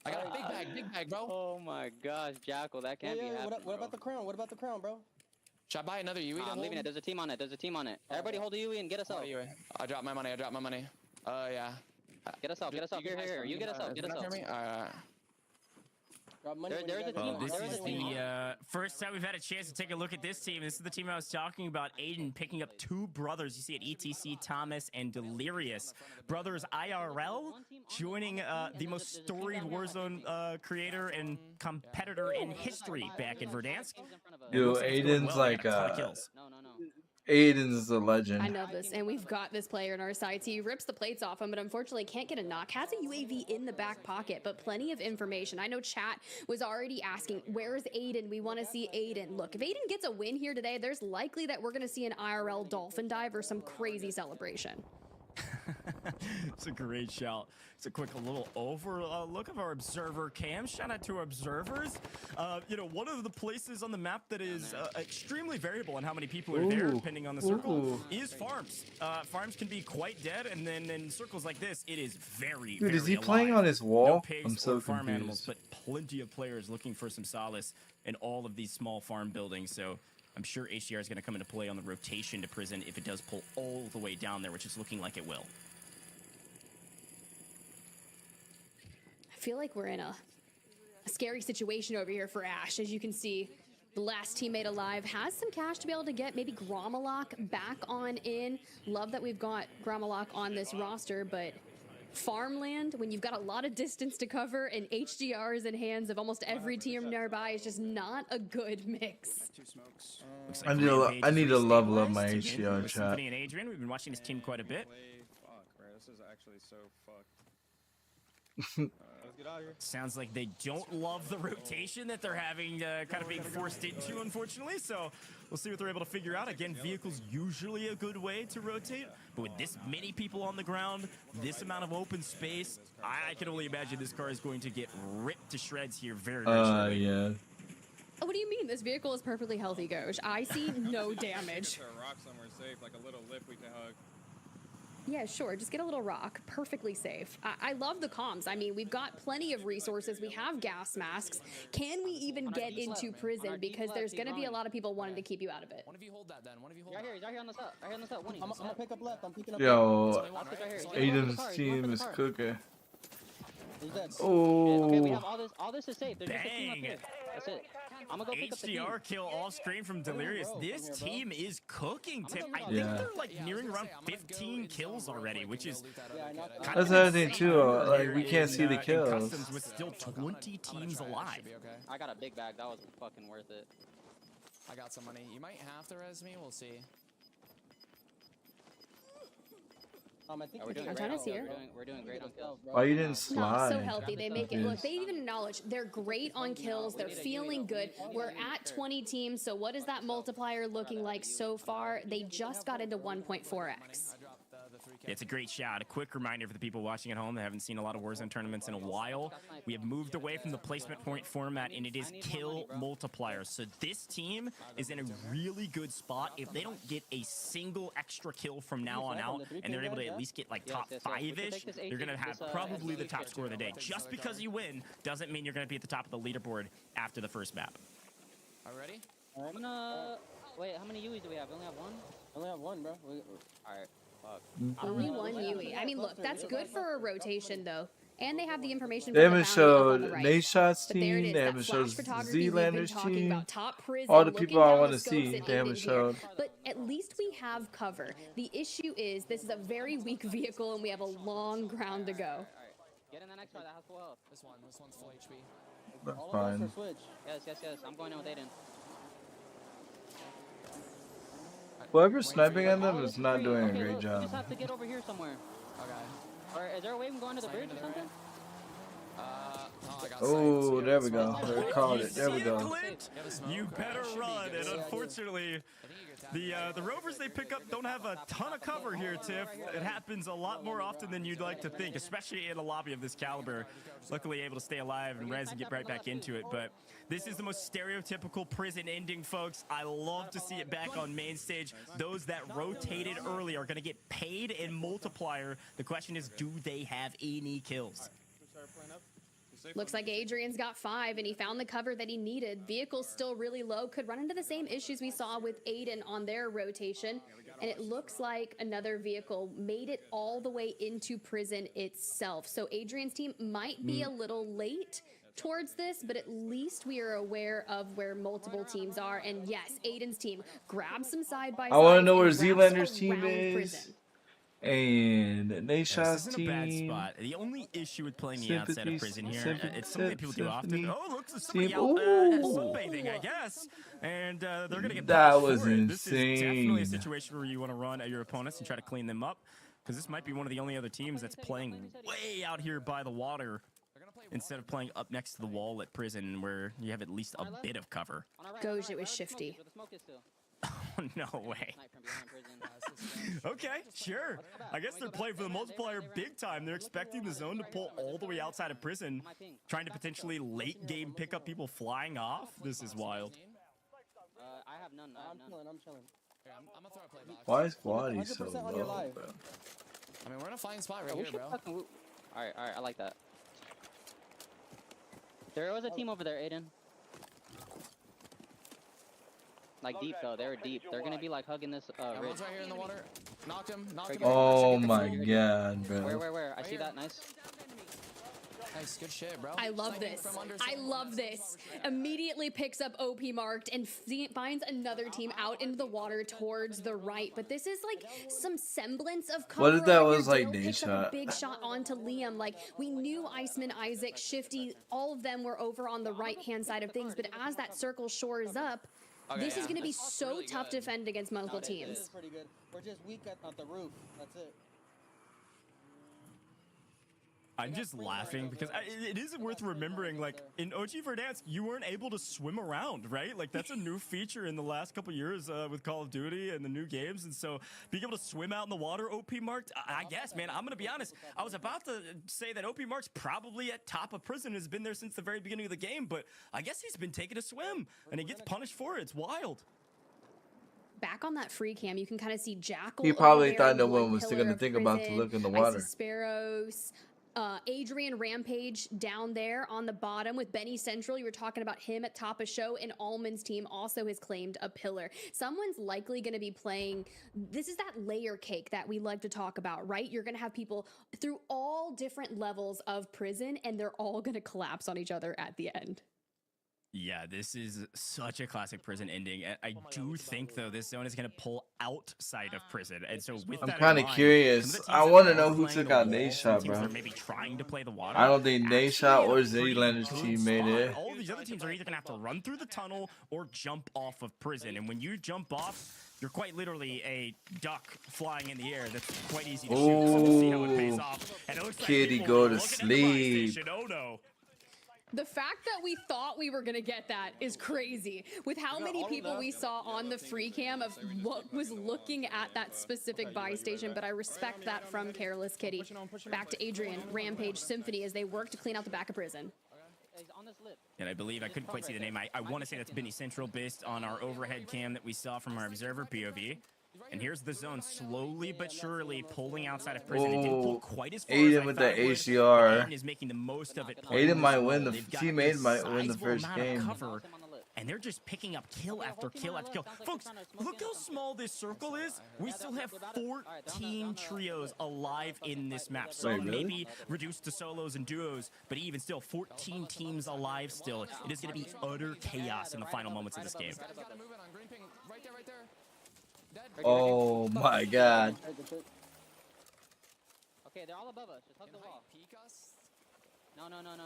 I got a big bag, bro. Oh my gosh, Jackal, that can't be happening. What about the crown? What about the crown, bro? Should I buy another UE? I'm leaving it. There's a team on it. Everybody hold the UE and get us out. I dropped my money. Yeah. Get us out. Here. You get us out. Alright. There's a team. This is the first time we've had a chance to take a look at this team. This is the team I was talking about. Aiden picking up two brothers. You see it, ETC, Thomas, and Delirious. Brothers IRL joining the most storied Warzone creator and competitor in history back in Verdansk. Yo, Aiden's like Aiden's a legend. I know this, and we've got this player in our sights. He rips the plates off him, but unfortunately can't get a knock. Has a UAV in the back pocket, but plenty of information. I know chat was already asking, where's Aiden? We want to see Aiden. Look, if Aiden gets a win here today, there's likely that we're going to see an IRL dolphin dive or some crazy celebration. It's a great shout. It's a quick little look of our observer cam. Shout out to our observers. You know, one of the places on the map that is extremely variable in how many people are there, depending on the circle, is farms. Farms can be quite dead, and then in circles like this, it is very, Dude, very is he alive. playing on his wall? No pigs I'm so or farm animals, confused. but plenty of players looking for some solace in all of these small farm buildings. So I'm sure HDR is going to come into play on the rotation to prison if it does pull all the way down there, which is looking like it will. I feel like we're in a scary situation over here for Ash. As you can see, the last teammate alive has some cash to be able to get maybe Gromalok back on in. Love that we've got Gromalok on this roster, but farmland, when you've got a lot of distance to cover and HDR is in hands of almost every team nearby, is just not a good mix. I need to level up my HDR chat. Symphony and Adrian, we've been watching this team quite a bit. Fuck, bro. This is actually so fucked. Let's get out of here. Sounds like they don't love the rotation that they're having, kind of being forced into, unfortunately. So we'll see what they're able to figure out. Again, vehicles usually a good way to rotate, but with this many people on the ground, this amount of open space, I can only imagine this car is going to get ripped to shreds here very, very shortly. Yeah. Oh, what do you mean? This vehicle is perfectly healthy, Goj. I see no damage. A rock somewhere safe, like a little lip we can hug. Yeah, sure. Just get a little rock. Perfectly safe. I love the comms. I mean, we've got plenty of resources. We have gas masks. Can we even get into prison? Because there's going to be a lot of people wanting to keep you out of it. One of you hold that then. One of you hold Right here, he's right here on the top. Right here on the top. I'm gonna pick up left. I'm picking up Yo, left. Aiden's team is cooking. He's dead. Oh. Okay, we have all this is safe. There's just a team up Bang. here. That's it. I'm gonna go pick up the team. HDR kill off screen from Delirious. This team is cooking, Tip. I think Yeah. they're like nearing around 15 kills already, which is That's the other thing too. Like we can't see the in kills. Customs with still 20 teams alive. I got a big bag. That was fucking worth it. I got some money. You might have to res me. We'll see. I think I'm trying to see her. We're doing great on kills. Why you didn't Not slide? so healthy. They make it. Look, they even acknowledge they're great on kills. They're feeling good. We're at 20 teams. So what is that multiplier looking like so far? They just got into 1.4x. It's a great shot. A quick reminder for the people watching at home that haven't seen a lot of Warzone tournaments in a while. We have moved away from the placement point format, and it is kill multiplier. So this team is in a really good spot. If they don't get a single extra kill from now on out, and they're able to at least get like top 5-ish, you're going to have probably the top score of the day. Just because you win doesn't mean you're going to be at the top of the leaderboard after the first map. Are we ready? I'm gonna... Wait, how many UEs do we have? We only have one? I only have one, bro. Alright. Only one UE. I mean, look, that's good for a rotation, though. And they have the information. They for the haven't bounty up on showed the right. Nate Shot's But there it team. is, They that haven't showed flash photography we've been Z-Lander's talking team. about. Top prison, All the looking people I down want the to scopes see, and they haven't aiming here. showed. But at least we have cover. The issue is this is a very weak vehicle, and we have a long ground to go. Get in the next car that has full health. This one's full HP. That's fine. Yes. I'm going in with Aiden. Whoever's sniping at them is not doing a Okay, great look, job. We just have to get over here somewhere. Okay. Or is there a way we can go under the bridge or something? Oh, there we go. They called it. There we go. Clint, you better run. And unfortunately, the Rovers they pick up don't have a ton of cover here, Tiff. It happens a lot more often than you'd like to think, especially in a lobby of this caliber. Luckily able to stay alive and res and get right back into it. But this is the most stereotypical prison ending, folks. I love to see it back on main stage. Those that rotated early are going to get paid in multiplier. The question is, do they have any kills? Looks like Adrian's got 5, and he found the cover that he needed. Vehicle's still really low. Could run into the same issues we saw with Aiden on their rotation. And it looks like another vehicle made it all the way into prison itself. So Adrian's team might be a little late towards this, but at least we are aware of where multiple teams are. And yes, Aiden's team grabs some side-by-side. I want to know where Zealander's team is. And Nashon's This isn't a bad team. spot. The only issue with playing the outside of prison here, it's something that people do often. Symphony Oh, looks like somebody team. out Ooh. sunbathing, I guess. And they're going to get That punished was for it. This is definitely a insane. situation where you want to run at your opponents and try to clean them up. Because this might be one of the only other teams that's playing way out here by the water instead of playing up next to the wall at prison where you have at least a bit of cover. Goj, it was shifty. No way. Okay, sure. I guess they're playing for the multiplier big time. They're expecting the zone to pull all the way outside of prison, trying to potentially late game pick up people flying off. This is wild. I have none. I'm chilling. I'm gonna throw a play box. Why is Quaddy so 100% on your low, live. bro? I mean, we're in a fine spot right We here, should bro. fucking- Alright, I like that. There was a team over there, Aiden. Like deep though, they're deep. They're gonna be like hugging this ridge. One's right here in the water. Knocked him. Knocked him. Oh my god, bro. Where? I see that. Nice. Nice, good shit, bro. I love this. I love this. Immediately picks up OP marked and finds another team out into the water towards the right. But this is like some semblance of cover. What if that over here. was like Dale picks up a Nashot? big shot onto Liam. Like we knew Iceman, Isaac, Shifty, all of them were over on the right hand side of things. But as that circle shores up, this is going to be so tough to defend against multiple This teams. is pretty good. We're just weak at the roof. That's it. I'm just laughing because it is worth remembering, like, in OG Verdansk, you weren't able to swim around, right? Like, that's a new feature in the last couple years with Call of Duty and the new games, and so being able to swim out in the water, OP marked, I guess, man, I'm going to be honest, I was about to say that OP mark's probably at top of prison, has been there since the very beginning of the game, but I guess he's been taking a swim, and he gets punished for it. It's wild. Back on that free cam, you can kind of see Jackal. He probably over there, thought no one one was pillar going to of think about to prison, look in the Icy water. Sparrows, Adrian Rampage down there on the bottom with Benny Central. You were talking about him at top of show, and Allman's team also has claimed a pillar. Someone's likely going to be playing. This is that layer cake that we like to talk about, right? You're going to have people through all different levels of prison, and they're all going to collapse on each other at the end. Yeah, this is such a classic prison ending. I do think, though, this zone is going to pull outside of prison. And so with I'm that in kind of mind, curious. some of the I teams want that to know are who playing took the out wall, some Nashot, teams bro. that are maybe trying to play the water. I don't think actually Nashot in a or pretty Zealander's good team made spot. it. All these other teams are either going to have to run through the tunnel or jump off of prison. And when you jump off, you're quite literally a duck flying in the air that's quite easy to shoot. So we'll see how it pays off. And it looks like Kitty people go are to looking at the buy sleep. station. Oh, no. The fact that we thought we were going to get that is crazy. With how many people we saw on the free cam of what was looking at that specific buy station, but I respect that from Careless Kitty. Back to Adrian, Rampage, Symphony as they work to clean out the back of prison. And I believe, I couldn't quite see the name, I want to say that's Benny Central based on our overhead cam that we saw from our observer POV. And here's the zone slowly but surely pulling outside of prison. It didn't pull quite as far as Aiden I with thought the it would, HCR. but Aiden is making the most of it. playing Aiden this might role. win the They've got teammate a might win the sizable first amount of game. cover, and they're just picking up kill after kill after kill. Folks, look how small this circle is. We still have 14 trios alive in this map. Some Wait, really? maybe reduced to solos and duos, but even still, 14 teams alive still. It is going to be utter chaos in the final moments of this game. Oh my god. Okay, they're all above us. Just hug the wall.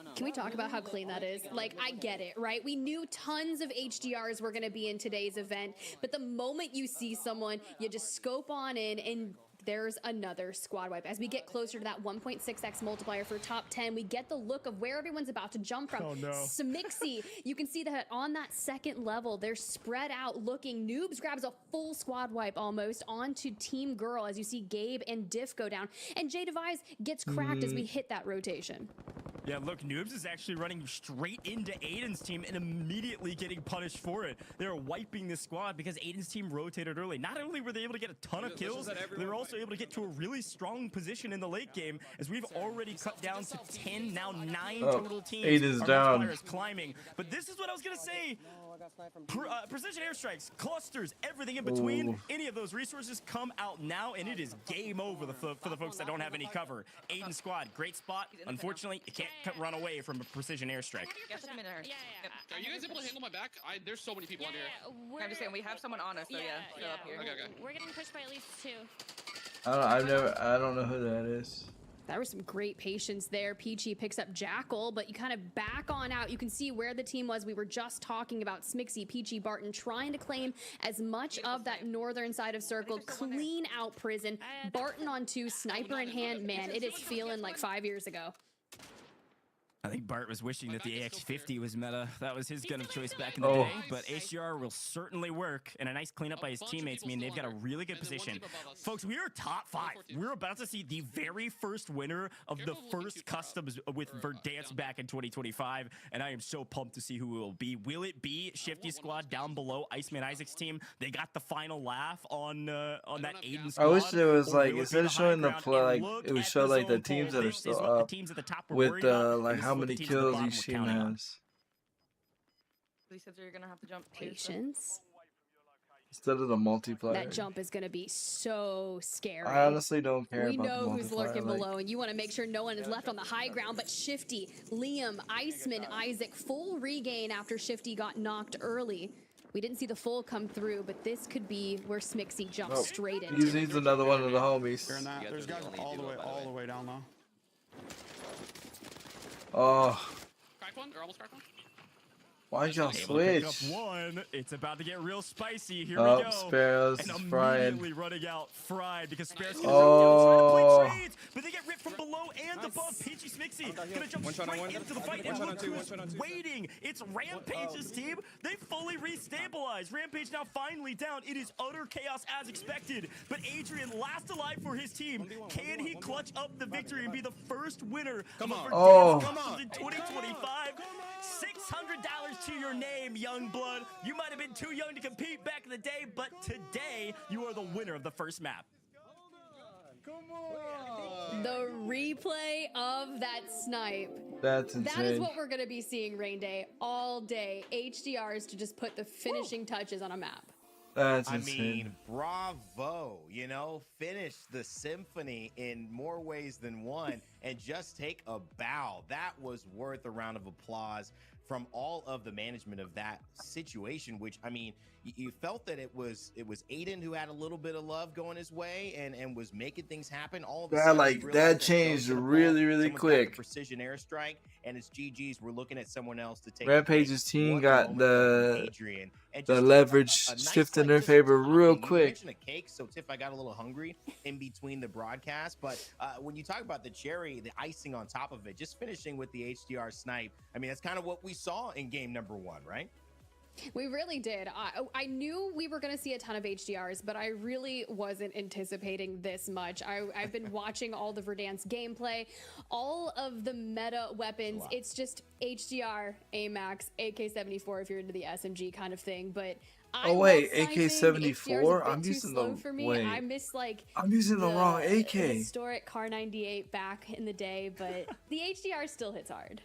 No. Can we talk about how clean that is? Like, I get it, right? We knew tons of HDRs were going to be in today's event, but the moment you see someone, you just scope on in, and there's another squad wipe. As we get closer to that 1.6x multiplier for top 10, we get the look of where everyone's about to jump from. Oh, no. Smixy, you can see that on that second level, they're spread out looking. Noobs grabs a full squad wipe almost onto Team Girl as you see Gabe and Diff go down. And J Devise gets cracked as we hit that rotation. Yeah, look, Noobs is actually running straight into Aiden's team and immediately getting punished for it. They're wiping this squad because Aiden's team rotated early. Not only were they able to get a ton of kills, they were also able to get to a really strong position in the late game, as we've already cut down to 10, now 9 total teams. Aiden's Our down. multiplier is climbing. But this is what I was going to say. Precision airstrikes, clusters, everything in between. Ooh. Any of those resources come out now, and it is game over for the folks that don't have any cover. Aiden squad, great spot. Unfortunately, you can't run away from a precision airstrike. Are you guys able to handle my back? There's so many people on here. I'm just saying we have someone on us, so yeah. Up here. Okay. We're getting pushed by at least 2. I don't know who that is. There was some great patience there. Peachy picks up Jackal, but you kind of back on out. You can see where the team was. We were just talking about Smixy, Peachy, Barton trying to claim as much of that northern side of Circle, clean out prison. Barton on 2, sniper in hand. Man, it is feeling like 5 years ago. I think Bart was wishing that the AX50 was meta. That was his gun of choice back in the day. But HDR will certainly work, and a nice cleanup by his teammates mean they've got a really good position. Folks, we are top 5. We're about to see the very first winner of the first customs with Verdansk back in 2025, and I am so pumped to see who it will be. Will it be Shifty Squad down below Iceman Isaac's team? They got the final laugh on that Aiden squad. I wish there was like, Will it instead be of showing the high play, like ground? it would Look show at like the zone teams poll. that are This is still what the up teams at the top were with worried about, like and how this is what many the teams at the kills bottom each were team counting on. has. He said you're gonna have to jump. Patience. Instead of the multiplayer. That jump is going to be so scary. I honestly don't care We about know the who's multiplier. lurking Like, below, and you want to make sure no one is left on the high ground. But Shifty, Liam, Iceman, Isaac, full regain after Shifty got knocked early. We didn't see the full come through, but this could be where Smixy jumps straight into. he's another one of the homies. There's guys all the way down now. Oh, Crack one, or almost crack one? why'd y'all Able to pick switch? up one. It's about to get real spicy. Here Oh, we go. Sparrows and is fried. immediately running out fried because Sparrows can Oh. trying to play trades, but they get ripped from below and above. Peachy Smixy gonna jump straight into the fight, and look who's waiting. It's Rampage's team. They fully restabilized. Rampage now finally down. It is utter chaos as expected, but Adrian last alive for his team. Can he clutch up the victory and be the first winner of a Oh. Verdansk Customs in 2025? $600 to your name, young blood. You might have been too young to compete back in the day, but today you are the winner of the first map. The replay of that snipe. That's That is insane. what we're going to be seeing rain day all day. HDRs to just put the finishing touches on a map. That's I insane. mean, bravo, you know, finish the symphony in more ways than one and just take a bow. That was worth a round of applause from all of the management of that situation, which, I mean, you felt that it was Aiden who had a little bit of love going his way and was making things happen. All of a Yeah, sudden, like, you that realize changed someone's really, really got the quick. precision airstrike, and it's GG's. We're looking at someone else to take. Rampage's team What a got moment from the Adrian. And the just leverage a nice, shift in like, their just favor topping. real You quick. mentioned a cake, so Tiff, I got a little hungry in between the broadcast. But when you talk about the cherry, the icing on top of it, just finishing with the HDR snipe, I mean, that's kind of what we saw in game number 1, right? We really did. I knew we were going to see a ton of HDRs, but I really wasn't anticipating this much. I've been watching all the Verdansk gameplay, all of the meta weapons. It's just HDR, AMAX, AK-74 if you're into the SMG kind of thing. But Oh wait, love sniping. AK-74? HDR is a bit I'm too using slow the for me. wait. I miss like I'm using the wrong AK. historic Car 98 back in the day, but the HDR still hits hard.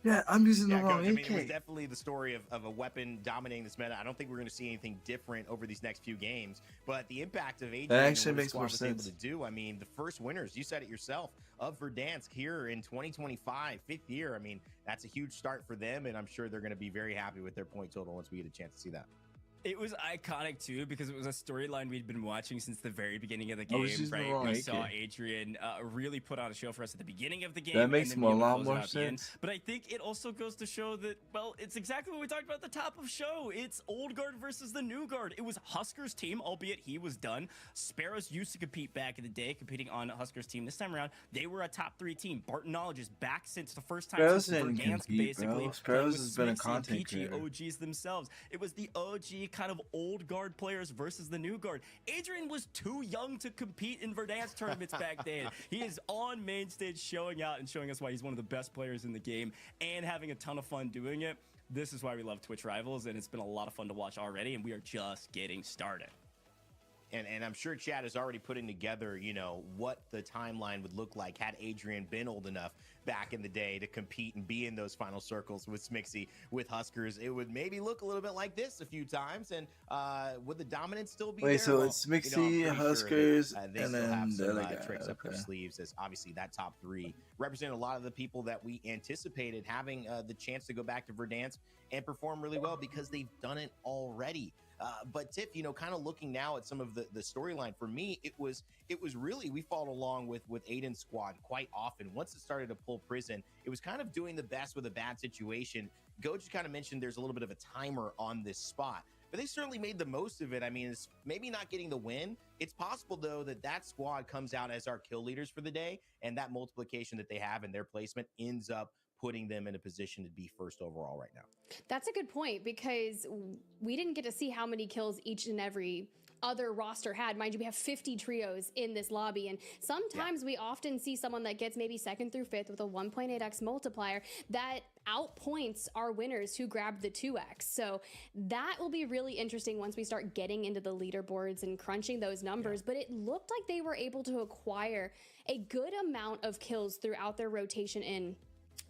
Yeah, I'm using the Yeah, wrong Coach, I mean, AK. it was definitely the story of a weapon dominating this meta. I don't think we're going to see anything different over these next few games, but the impact of Adrian That and actually what his makes squad more was able sense. to do. I mean, the first winners, you said it yourself, of Verdansk here in 2025, 5th year. I mean, that's a huge start for them, and I'm sure they're going to be very happy with their point total once we get a chance to see that. It was iconic too because it was a storyline we'd been watching since the very beginning of the Oh, game. she's been Right, wrong, we AK. saw Adrian really put on a show for us at the beginning of the game. That makes and a then we lot close it more out at the end. sense. But I think it also goes to show that, well, it's exactly what we talked about at the top of show. It's old guard versus the new guard. It was Husker's team, albeit he was done. Sparrows used to compete back in the day, competing on Husker's team. This time around, they were a top 3 team. Barton Knowledge is back since the first time Sparrows since didn't Verdansk, compete, basically. bro. playing Sparrows with has been a Smixy and content Peachy, creator. OGs themselves. It was the OG kind of old guard players versus the new guard. Adrian was too young to compete in Verdansk tournaments back then. He is on main stage showing out and showing us why he's one of the best players in the game and having a ton of fun doing it. This is why we love Twitch Rivals, and it's been a lot of fun to watch already, and we are just getting started. And I'm sure Chad is already putting together, you know, what the timeline would look like had Adrian been old enough back in the day to compete and be in those final circles with Smixy, with Huskers. It would maybe look a little bit like this a few times, and would the dominance still be there? Wait, so Well, it's you know, I'm Smixy, pretty sure Huskers, that, they and still then have the some other guy. tricks up their Okay. sleeves, as obviously that top 3 represent a lot of the people that we anticipated having the chance to go back to Verdansk and perform really well because they've done it already. But Tiff, you know, kind of looking now at some of the storyline, for me, it was really, we followed along with Aiden's squad quite often. Once it started to pull prison, it was kind of doing the best with a bad situation. Goj kind of mentioned there's a little bit of a timer on this spot, but they certainly made the most of it. I mean, it's maybe not getting the win. It's possible, though, that squad comes out as our kill leaders for the day, and that multiplication that they have in their placement ends up putting them in a position to be first overall right now. That's a good point because we didn't get to see how many kills each and every other roster had. Mind you, we have 50 trios in this lobby, and sometimes we often see someone that gets maybe 2nd through 5th with a 1.8x multiplier that outpoints our winners who grabbed the 2x. So that will be really interesting once we start getting into the leaderboards and crunching those numbers. But it looked like they were able to acquire a good amount of kills throughout their rotation in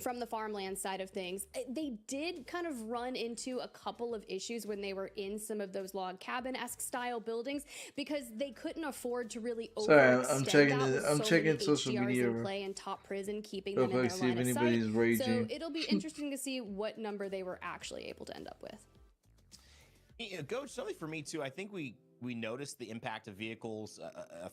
from the farmland side of things. They did kind of run into a couple of issues when they were in some of those log cabin-esque style buildings because they couldn't afford to really Sorry, I'm overextend checking that the- with I'm so checking many social HDRs media in play and top prison keeping real them in quick, their see if line of sight. anybody's raging. So it'll be interesting to see what number they were actually able to end up with. Yeah, Coach, something for me too. I think we noticed the impact of vehicles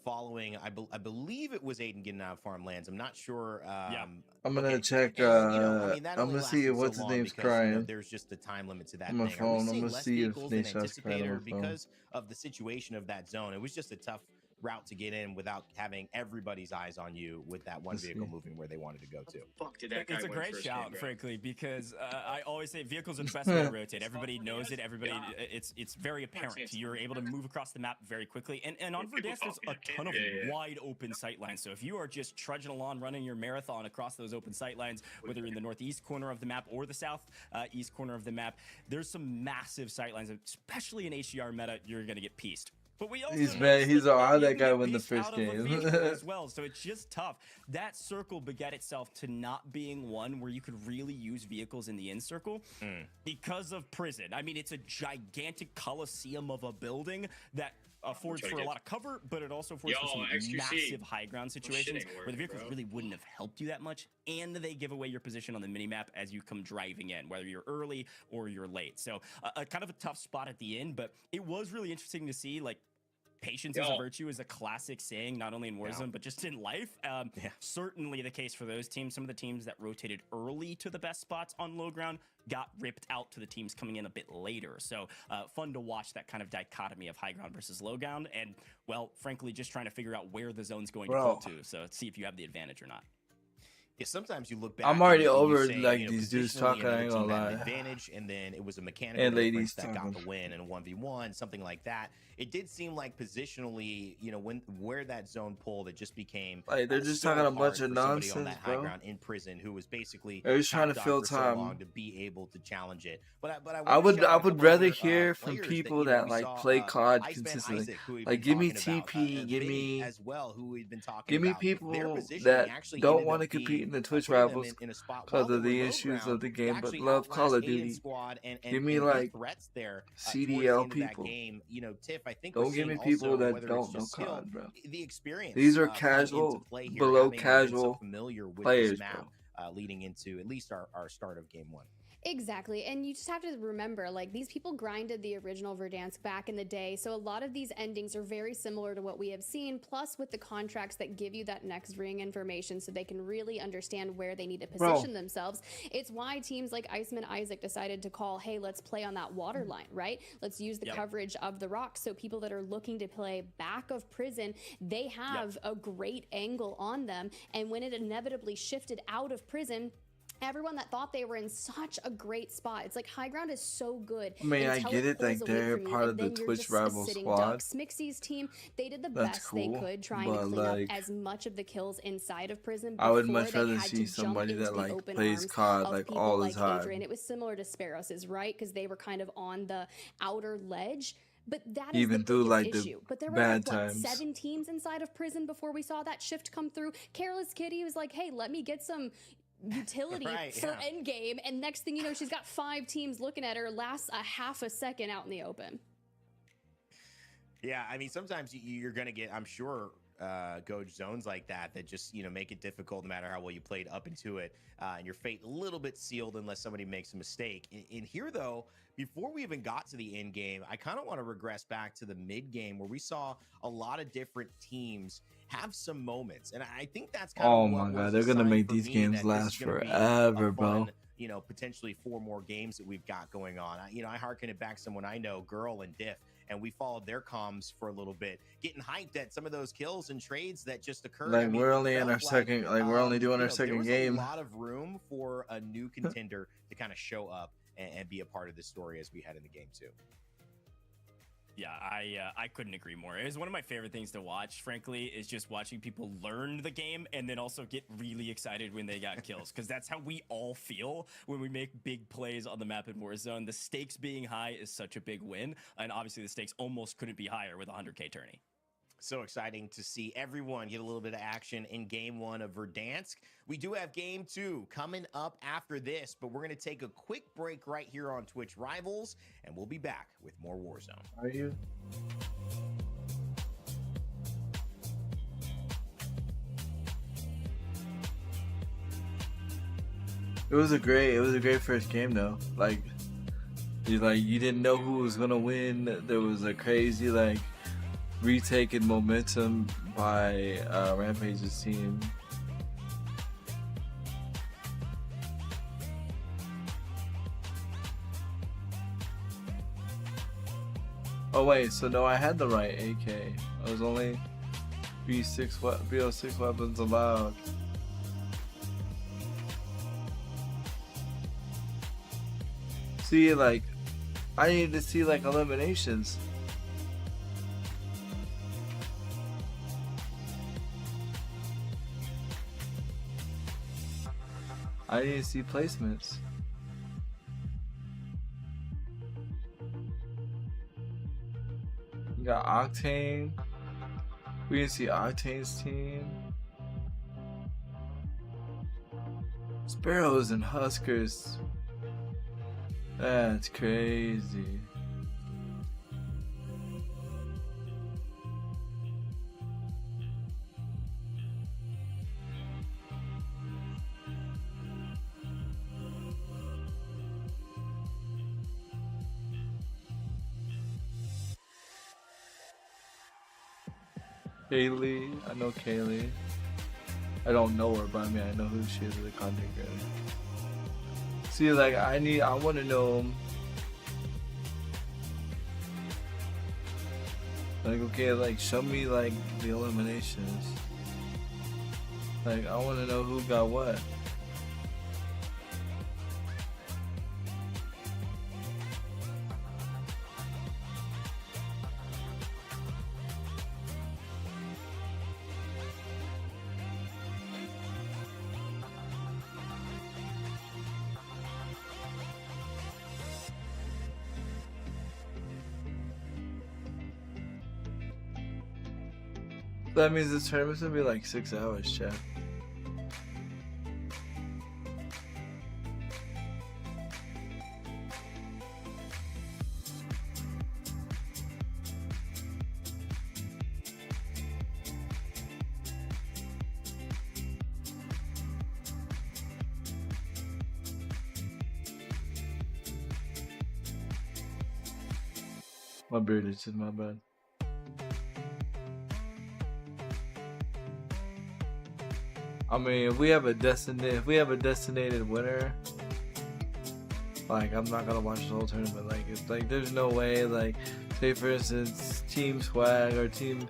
following. I believe it was Aiden getting out of farmlands. I'm not sure. I'm gonna check. And, you know, I mean, that I'm only gonna see lasted what's so his long name's because, you know, crying. there's just a time limit to that On my thing. Are phone, we I'm seeing gonna less see if vehicles than Nation's crying anticipated, on or my phone. because of the situation of that zone? It was just a tough route to get in without having everybody's eyes on you with that one Let's vehicle see. moving where they wanted to go to. Fuck did that guy It's a win great first shout, game, bro? frankly, because I always say vehicles are the best way to rotate. Everybody knows it. Everybody, it's very apparent. You're able to move across the map very quickly. And on Verdansk, there's a ton of wide open sight lines. So if you are just trudging along, running your marathon across those open sight lines, whether you're in the northeast corner of the map or the south east corner of the map, there's some massive sight lines, especially in HDR meta. You're going to get pieced. But we also He's noticed mad. He's all, how'd you that can guy get win the pieced first out of a game? vehicle as well. So it's just tough. That circle begat itself to not being one where you could really use vehicles in the in circle because of prison. I mean, it's a gigantic coliseum of a building that affords for a lot of cover, but it also affords for some XQC. massive high ground situations shitting where the vehicles bro. really wouldn't have helped you that much, and they give away your position on the minimap as you come driving in, whether you're early or you're late. So kind of a tough spot at the end, but it was really interesting to see, like, patience is a virtue is a classic saying, not only in Warzone, but just in life. Certainly the case for those teams. Some of the teams that rotated early to the best spots on low ground got ripped out to the teams coming in a bit later. So fun to watch that kind of dichotomy of high ground versus low ground. And, well, frankly, just trying to figure out where the zone's going to go to. So see if you have the advantage or not. Yeah, sometimes you look back. I'm already and you over say, like you know, these dudes positionally, talking. I another ain't team gonna had an lie. advantage, and then it was a mechanical And difference ladies that got talking. the win in a 1v1, something like that. It did seem like positionally, you know, where that zone pulled, it just became Like, they're just so talking a hard bunch of for somebody on nonsense, that high bro. ground in prison who was basically They're just trying to top fill dog for so time. long to be able to challenge it. But I would shout out a would couple rather other, hear from players people you know, that we like saw, play COD Iceman consistently. Isaac, who we've Like, been give me talking about, TP, give Vinny me as well, who we've been talking give me about. Their people positioning that actually don't ended want to up compete being in the Twitch putting them rivals in a spot because while of they were the low issues ground of the to game, but actually love Call of outlast Aiden's Duty. squad and Give me be like threats there towards the CDL end of that people. game. You know, Tiff, I think we're Don't give seeing me people also that whether don't it's know just skill, COD, bro. the experience. These are come into casual, play here, below having been so casual familiar with players, this bro. map leading into at least our start of game one. Exactly. And you just have to remember, like, these people grinded the original Verdansk back in the day. So a lot of these endings are very similar to what we have seen, plus with the contracts that give you that next ring information so they can really understand where they need to position themselves. It's why teams like Iceman Isaac decided to call, hey, let's play on that water line, right? Let's use the coverage of the rocks. So people that are looking to play back of prison, they have a great angle on them. And when it inevitably shifted out of prison, everyone that thought they were in such a great spot. It's like high ground is so good. I mean, I get it, like they're part of the Twitch rival squad. Smixy's team, they did the That's best cool, they could trying to but, clean like, up as much of the kills inside of prison. I would before much they rather had see to jump somebody into that the like open plays arms COD of like people all the like time. Adrian. It was similar to Sparrows's, right? Because they were kind of on the outer ledge. But that is Even the through, biggest like, the issue. But there were bad like, what, times. 7 teams inside of prison before we saw that shift come through. Careless Kitty was like, hey, let me get some utility for endgame, and next thing you know, she's got 5 teams looking at her, lasts a half a second out in the open. Yeah, I mean, sometimes you're gonna get, I'm sure, go zones like that just, you know, make it difficult no matter how well you played up into it, and your fate a little bit sealed unless somebody makes a mistake. In here, though, before we even got to the end game, I kind of want to regress back to the mid game where we saw a lot of different teams have some moments, and I think that's kind Oh of my what god, was they're a gonna sign make for these me games that this last is gonna be forever, a bro. fun, you know, potentially 4 more games that we've got going on. I hearken it back to someone I know, Girl and Diff, and we followed their comms for a little bit, getting hyped at some of those kills and trades that just occurred. Like, I mean, we're it only in felt our second, like we're only doing you our know, there second was game. a lot of room for a new contender to kind of show up and be a part of the story as we head into game 2. Yeah, I couldn't agree more. It was one of my favorite things to watch, frankly, is just watching people learn the game and then also get really excited when they got kills, because that's how we all feel when we make big plays on the map in Warzone. The stakes being high is such a big win, and obviously the stakes almost couldn't be higher with a 100K tourney. So exciting to see everyone get a little bit of action in game 1 of Verdansk. We do have game 2 coming up after this, but we're going to take a quick break right here on Twitch Rivals, and we'll be back with more Warzone. Are you? It was a great first game though. Like you didn't know who was gonna win. There was a crazy like retaken momentum by Rampage's team. Oh wait, so no, I had the right AK. I was only B06 weapons allowed. See, like, I need to see like eliminations. I need to see placements. We got Octane. We can see Octane's team. Sparrows and Huskers. That's crazy. Kaylee, I know Kaylee. I don't know her, but I mean I know who she is as a content creator. See, like I want to know. Like, okay, like show me like the eliminations. Like I want to know who got what. That means this tournament's gonna be like 6 hours, chat. My beard is in my bad. I mean, if we have a designated winner, like I'm not gonna watch the whole tournament. Like it's like there's no way. Like say for instance, Team Swag or Team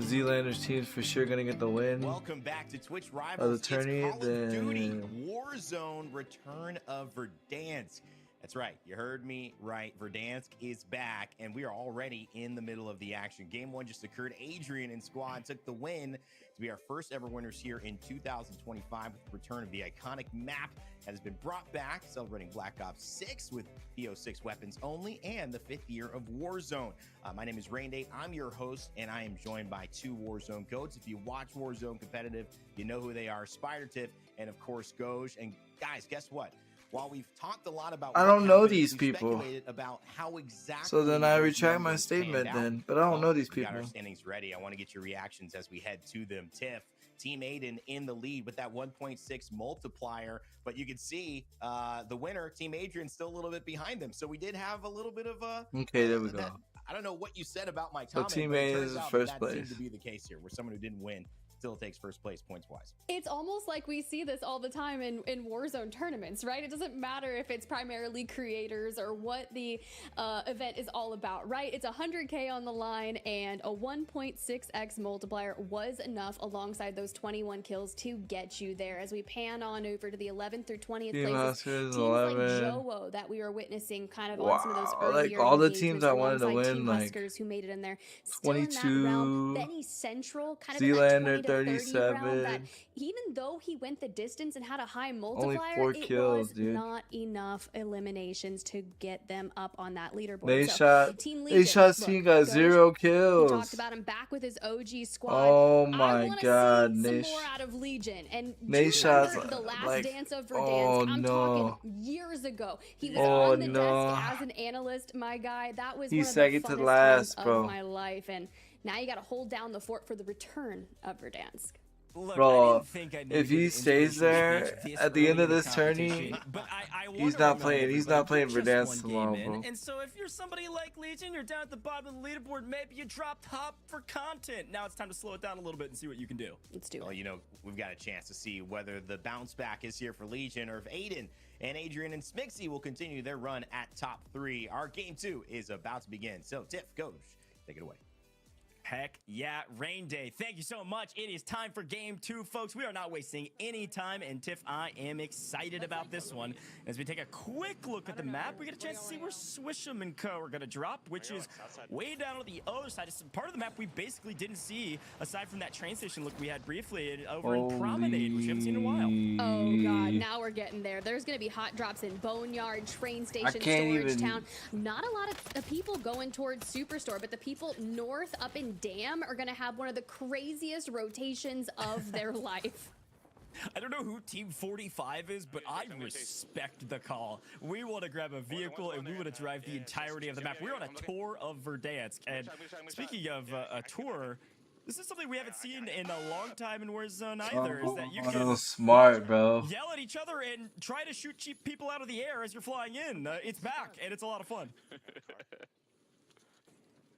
Zealanders team's for sure gonna get the win. Welcome back to Twitch Rivals. The tourney, It's Call of Duty then Warzone Return of Verdansk. That's right, you heard me right. Verdansk is back, and we are already in the middle of the action. Game 1 just occurred. Adrian and squad took the win to be our first ever winners here in 2025 with the return of the iconic map that has been brought back, celebrating Black Ops 6 with PO6 weapons only and the 5th year of Warzone. My name is Rain Day. I'm your host, and I am joined by two Warzone goats. If you watch Warzone competitive, you know who they are, Spider Tiff and, of course, Goj. And, guys, guess what? While we've talked a lot about I don't know these people. About how exactly so then I retract my statement then, but I don't know these we got people. our standings ready. I want to get your reactions as we head to them. Tiff, Team Aiden in the lead with that 1.6 multiplier, but you can see the winner, Team Adrian, still a little bit behind them. So we did have a little bit of a Okay, there we go. I don't know what you said about my So comment. Team but it A turns is out first that place. seemed to be the case here, where someone who didn't win still takes first place points wise. It's almost like we see this all the time in Warzone tournaments, right? It doesn't matter if it's primarily creators or what the event is all about, right? It's 100K on the line, and a 1.6x multiplier was enough alongside those 21 kills to get you there. As we pan on over to the 11th through 20th Team places, Huskers, teams 11. like Jowo that we were witnessing kind of on some of those Wow, like earlier all the engagements teams I wanted to alongside win, Team like Huskers who made it in there. Still in that 22, realm, Benny Central kind of Zealander in that 20 to 30 realm, that 37. even though he went the distance and had a high multiplier, 4 it kills, was dude. not enough eliminations to get them up on that leaderboard. They So, shot. Team They Legion, shot. look, Team got Goj, 0 we kills. talked about him back with his OG squad. Oh I my want to God, see some Nish. more out of Legion. And do Nate you shots remember the last like, dance of Verdansk? oh I'm no. talking years ago. He was Oh on the no. desk as an analyst, my guy. That was He's one of second the to funnest last, times bro. of my life. And now you got to hold down the fort for the return of Verdansk. Look, I Bro, didn't think I'd need if to give he an stays inspirational there speech this at the end early of in the this tourney, competition, but I he's wanna not remind playing. He's not everybody, playing we're Verdansk just one tomorrow, game in, bro. and so if you're somebody like Legion, you're down at the bottom of the leaderboard, maybe you drop top for content. Now it's time to slow it down a little bit and see what you can do. Let's do it. Well, you know, we've got a chance to see whether the bounce back is here for Legion or if Aiden and Adrian and Smixy will continue their run at top 3. Our game 2 is about to begin. So, Tiff, Goj, take it away. Heck yeah, Rain Day. Thank you so much. It is time for game 2, folks. We are not wasting any time, and Tiff, I am excited about this one. As we take a quick look at the map, we get a chance to see where Swisham and Co. are going to drop, which is way down on the other side. It's part of the map we basically didn't see, aside from that train station look we had briefly over in Promenade, which we haven't seen in a while. Oh God, now we're getting there. There's gonna be hot drops in Boneyard, train station, can't storage even- town. Not a lot of people going towards Superstore, but the people north up in Dam are gonna have one of the craziest rotations of their life. I don't know who Team 45 is, but I respect the call. We want to grab a vehicle and we want to drive the entirety of the map. We're on a tour of Verdansk. And speaking of a tour, this is something we haven't seen in a long time in Warzone either, is that you can smart, bro. yell at each other and try to shoot cheap people out of the air as you're flying in. It's back, and it's a lot of fun.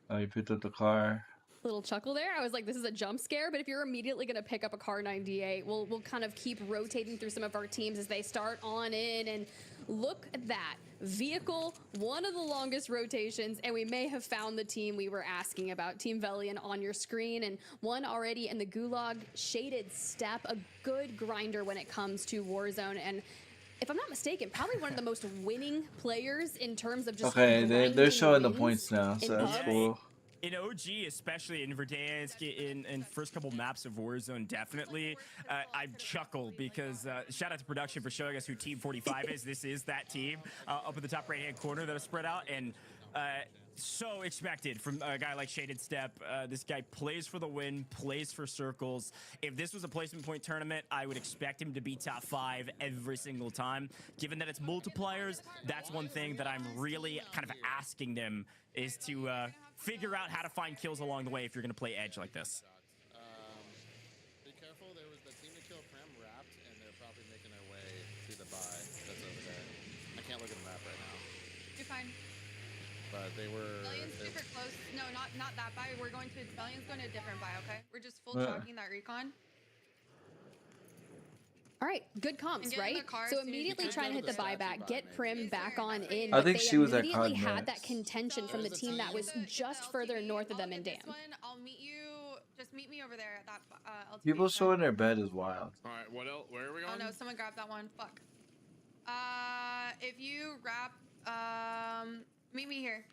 Oh, you picked up the car. Little chuckle there. I was like, this is a jump scare, but if you're immediately going to pick up a car 98, we'll kind of keep rotating through some of our teams as they start on in, and look at that. Vehicle, one of the longest rotations, and we may have found the team we were asking about. Team Velian on your screen, and one already in the Gulag. Shaded Step, a good grinder when it comes to Warzone, and if I'm not mistaken, probably one of the most winning players in terms of just Okay, they're grinding showing the wins points now, in so that's pubs. cool. In OG, especially in Verdansk, in first couple maps of Warzone, definitely, I chuckle because shout out to production for showing us who Team 45 is. This is that team up in the top right-hand corner that are spread out, and so expected from a guy like Shaded Step. This guy plays for the win, plays for circles. If this was a placement point tournament, I would expect him to be top 5 every single time. Given that it's multipliers, that's one thing that I'm really kind of asking them is to figure out how to find kills along the way if you're going to play Edge like this. Be careful, there was the team to kill Prem wrapped, and they're probably making their way to the buy that's over there. I can't look at the map right now. You're fine. but they were. Bellion's super close. No, not that buy. We're going to Bellion's going to a different buy. Okay, we're just full chalking that recon. All right, good comps, right? So immediately try and hit the buyback, get Prim back on in. I but think they she was at immediately COD had that Max. contention from the team that was just further north of them in Dam. I'll meet you. Just meet me over there at that LTV. People showing their bed is wild. All right, what else? Where are we Oh going? no, someone grabbed that one. Fuck. If you wrap, meet me here.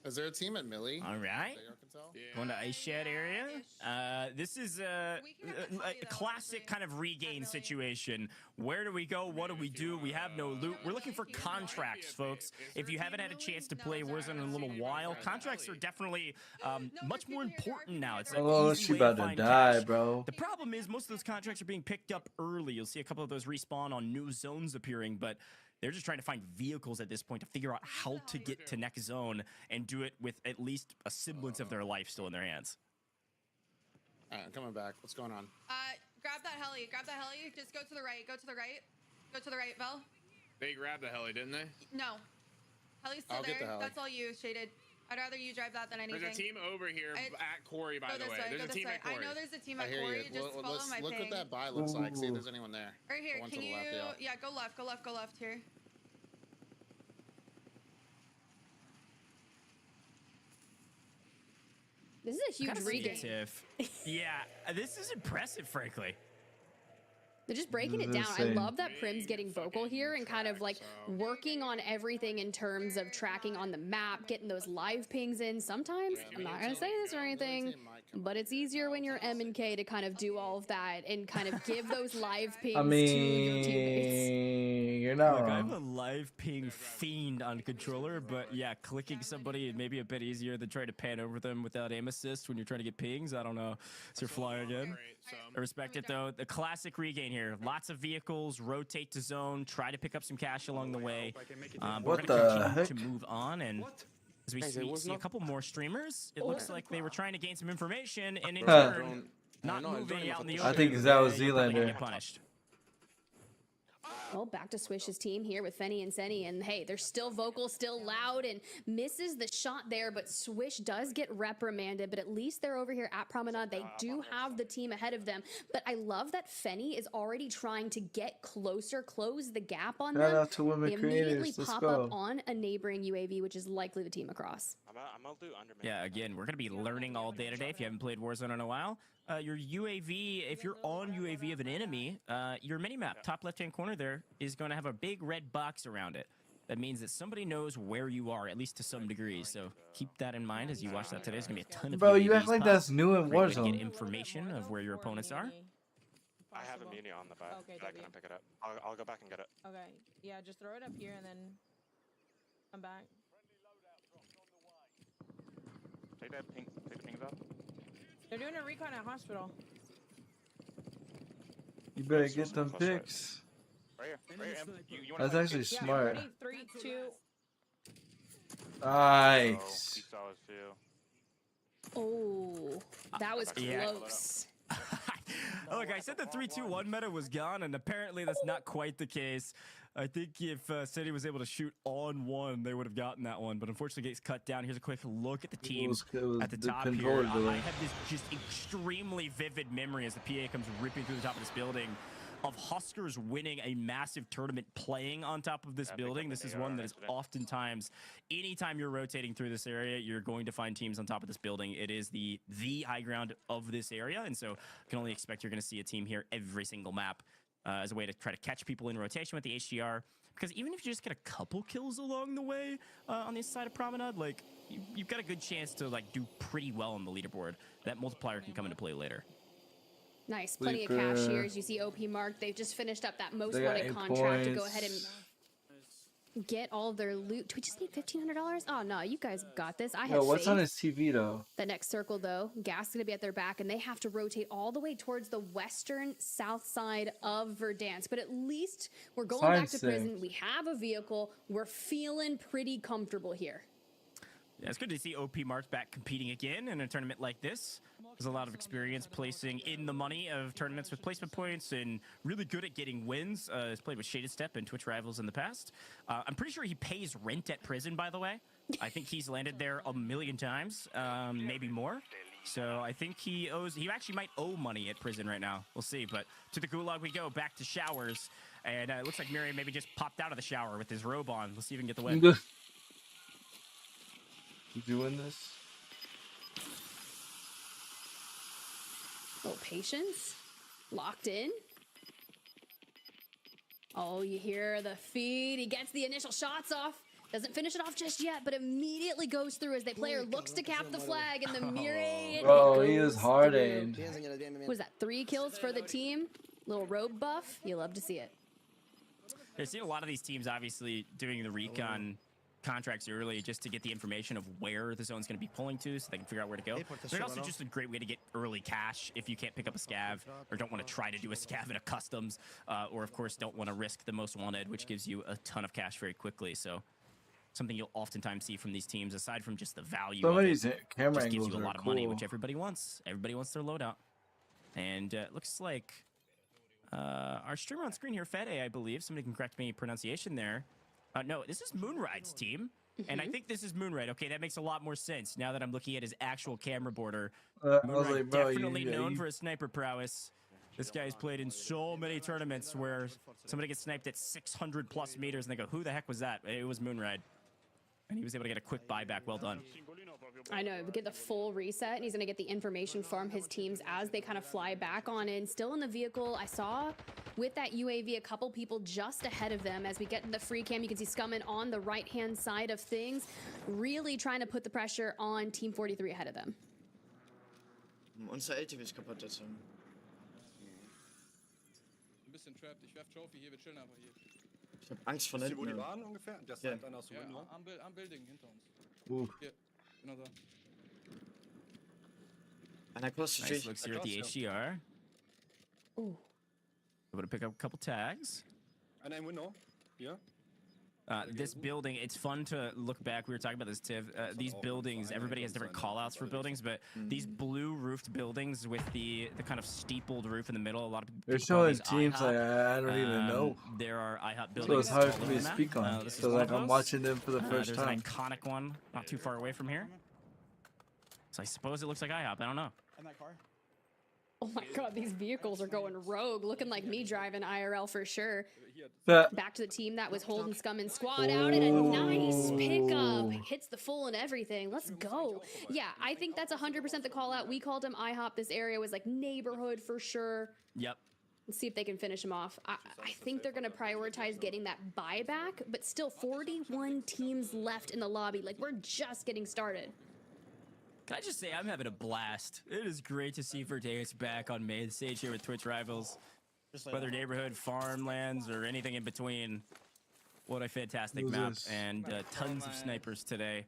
Is there a team at Millie? All right. Going to Ice Shed area. This is a classic kind of regain situation. Where do we go? What do we do? We have no loot. We're looking for contracts, folks. If you haven't had a chance to play Warzone in a little while, contracts are definitely much more important now. It's Oh, she about to die, bro. The problem is most of those contracts are being picked up early. You'll see a couple of those respawn on new zones appearing, but they're just trying to find vehicles at this point to figure out how to get to next zone and do it with at least a semblance of their life still in their hands. All right, I'm coming back. What's going on? Grab that heli. Grab that heli. Just go to the right. Go to the right. Go to the right, Vel. They grabbed the heli, didn't they? No. Heli's still I'll there. get the heli. That's all you, Shaded. I'd rather you drive that than anything. There's a team over here at Quarry, by the way. There's a team at Quarry. I know there's a team I at hear Quarry. you. Just follow my look ping. what that buy looks like. See if there's anyone there. Right here. One Can to the you? left, Yeah, go left. Go left. Go left here. This is a huge regain. Yeah, this is impressive, frankly. They're just breaking it down. I love that Prim's getting vocal here and kind of like working on everything in terms of tracking on the map, getting those live pings in. Sometimes, I'm not going to say this or anything, but it's easier when you're M and K to kind of do all of that and kind of give those live pings I to your teammates. mean, you're not Look, I'm wrong. a live ping fiend on controller, but yeah, clicking somebody is maybe a bit easier than trying to pan over them without aim assist when you're trying to get pings. I don't know. So you're flying in. I respect it though. The classic regain here. Lots of vehicles, rotate to zone, try to pick up some cash along the way. What we're the gonna continue heck? to move on, and as we see a couple more streamers, it looks like they were trying to gain some information and in turn not moving out in the open. I think that was you're probably gonna Zealander. get punished. Well, back to Swish's team here with Fenny and Senny, and hey, they're still vocal, still loud, and misses the shot there, but Swish does get reprimanded, but at least they're over here at Promenade. They do have the team ahead of them, but I love that Fenny is already trying to get closer, close the gap on Shout them. out to women They immediately creators. Let's pop go. up on a neighboring UAV, which is likely the team across. I'm gonna do under. Yeah, again, we're going to be learning all day today. If you haven't played Warzone in a while, your UAV, if you're on UAV of an enemy, your minimap, top left-hand corner there, is going to have a big red box around it. That means that somebody knows where you are, at least to some degree. So keep that in mind as you watch that today. There's going to be a ton of Bro, UAVs you act like pop. that's new in Great way to Warzone. get information of where your opponents are. I have a muni on the back. Okay, but I couldn't pick it up. I'll go back and get it. Okay, yeah, just throw it up here and then come back. Take the pings up. They're doing a recon at hospital. You better get them pics. Right here. You wanna That's fight? actually Yeah, smart. ready? 3, 2. Nice. He saw us too. Oh, that was Yeah. close. Look, I said the 3-2-1 meta was gone, and apparently that's not quite the case. I think if City was able to shoot on one, they would have gotten that one, but unfortunately gets cut down. Here's a quick look at the team It was at the the top here. controller delay. I have this just extremely vivid memory as the PA comes ripping through the top of this building of Huskers winning a massive tournament playing on top of this building. This is one that is oftentimes, anytime you're rotating through this area, you're going to find teams on top of this building. It is the high ground of this area, and so you can only expect you're going to see a team here every single map as a way to try to catch people in rotation with the HDR. Because even if you just get a couple kills along the way on this side of Promenade, like you've got a good chance to like do pretty well on the leaderboard. That multiplier can come into play later. Nice, plenty of cash here. As you see, OP Mark, they've just finished up that most They got wanted 8 contract to go points. ahead and get all their loot. Do we just need $1,500? Oh no, you guys got this. I have Yo, what's faith. on his TV though? The next circle, though, gas is going to be at their back, and they have to rotate all the way towards the western south side of Verdansk. But at least we're going back to Sign prison. sync. We have a vehicle. We're feeling pretty comfortable here. Yeah, it's good to see OP Mark back competing again in a tournament like this. There's a lot of experience placing in the money of tournaments with placement points and really good at getting wins. He's played with Shaded Step and Twitch Rivals in the past. I'm pretty sure he pays rent at prison, by the way. I think he's landed there a million times, maybe more. So I think he actually might owe money at prison right now. We'll see. But to the gulag we go, back to showers. And it looks like Miriam maybe just popped out of the shower with his robe on. Let's see if we can get the win. You doing this? Oh, patience. Locked in. Oh, you hear the feed. He gets the initial shots off. Doesn't finish it off just yet, but immediately goes through as the player looks to cap the flag and the Miriam. Bro, he is hard aimed. Was that 3 kills for the team? Little robe buff. You love to see it. I've seen a lot of these teams obviously doing the recon contracts early just to get the information of where the zone's going to be pulling to so they can figure out where to go. But also just a great way to get early cash if you can't pick up a scav or don't want to try to do a scav in a customs or, of course, don't want to risk the most wanted, which gives you a ton of cash very quickly. So something you'll oftentimes see from these teams, aside from just the value Some of of it, these camera just gives angles you a are lot of money, cool. which everybody wants. Everybody wants their loadout. And it looks like our streamer on screen here, Fede, I believe. Somebody can correct me pronunciation there. No, this is Moonride's team. And I think this is Moonride. Okay, that makes a lot more sense now that I'm looking at his actual camera border. I was Moonride like, bro, definitely you- known for his sniper prowess. This guy's played in so many tournaments where somebody gets sniped at 600 plus meters and they go, who the heck was that? It was Moonride. And he was able to get a quick buyback. Well done. I know, we get the full reset, and he's going to get the information from his teams as they kind of fly back on in. Still in the vehicle, I saw with that UAV a couple people just ahead of them. As we get to the free cam, you can see Scummin on the right-hand side of things, really trying to put the pressure on Team 43 ahead of them. Unser LTW ist kaputt jetzt. Ein bisschen trapped. Ich werf Trophy hier, wir chillen einfach hier. Ich hab Angst vor Wisst ihr, hinten. wo die Ja. waren ungefähr? Das Ja. sagt einer aus dem Window. Am Building hinter uns. Hier, genau da. And across the Nice street. looks here at the HDR. Ooh. Able to pick up a couple tags. Einer im Window. Hier. This building, it's fun to look back. We were talking about this, Tiv. These buildings, everybody has different call-outs for buildings, but these blue-roofed buildings with the kind of steepled roof in the middle, a lot of people They're call showing these teams IHOP. like I don't even know. There are IHOP buildings. So it's hard all for over me to the map. speak on. This is So one like of I'm those. watching them for the first There's time. an iconic one not too far away from here. So I suppose it looks like IHOP. I don't know. In that car? Oh my god, these vehicles are going rogue, looking like me driving IRL for sure. That- Back to the team that was holding Scum and Squad out, and a nice pickup. Hits the full and everything. Let's go. Yeah, I think that's 100% the call out. We called him IHOP. This area was like neighborhood for sure. Yep. Let's see if they can finish him off. I think they're going to prioritize getting that buyback, but still 41 teams left in the lobby. Like, we're just getting started. Can I just say, I'm having a blast. It is great to see Verdeus back on main stage here with Twitch Rivals. Whether neighborhood, farmlands, or anything in between. What a fantastic Who's map. this? And tons of snipers today.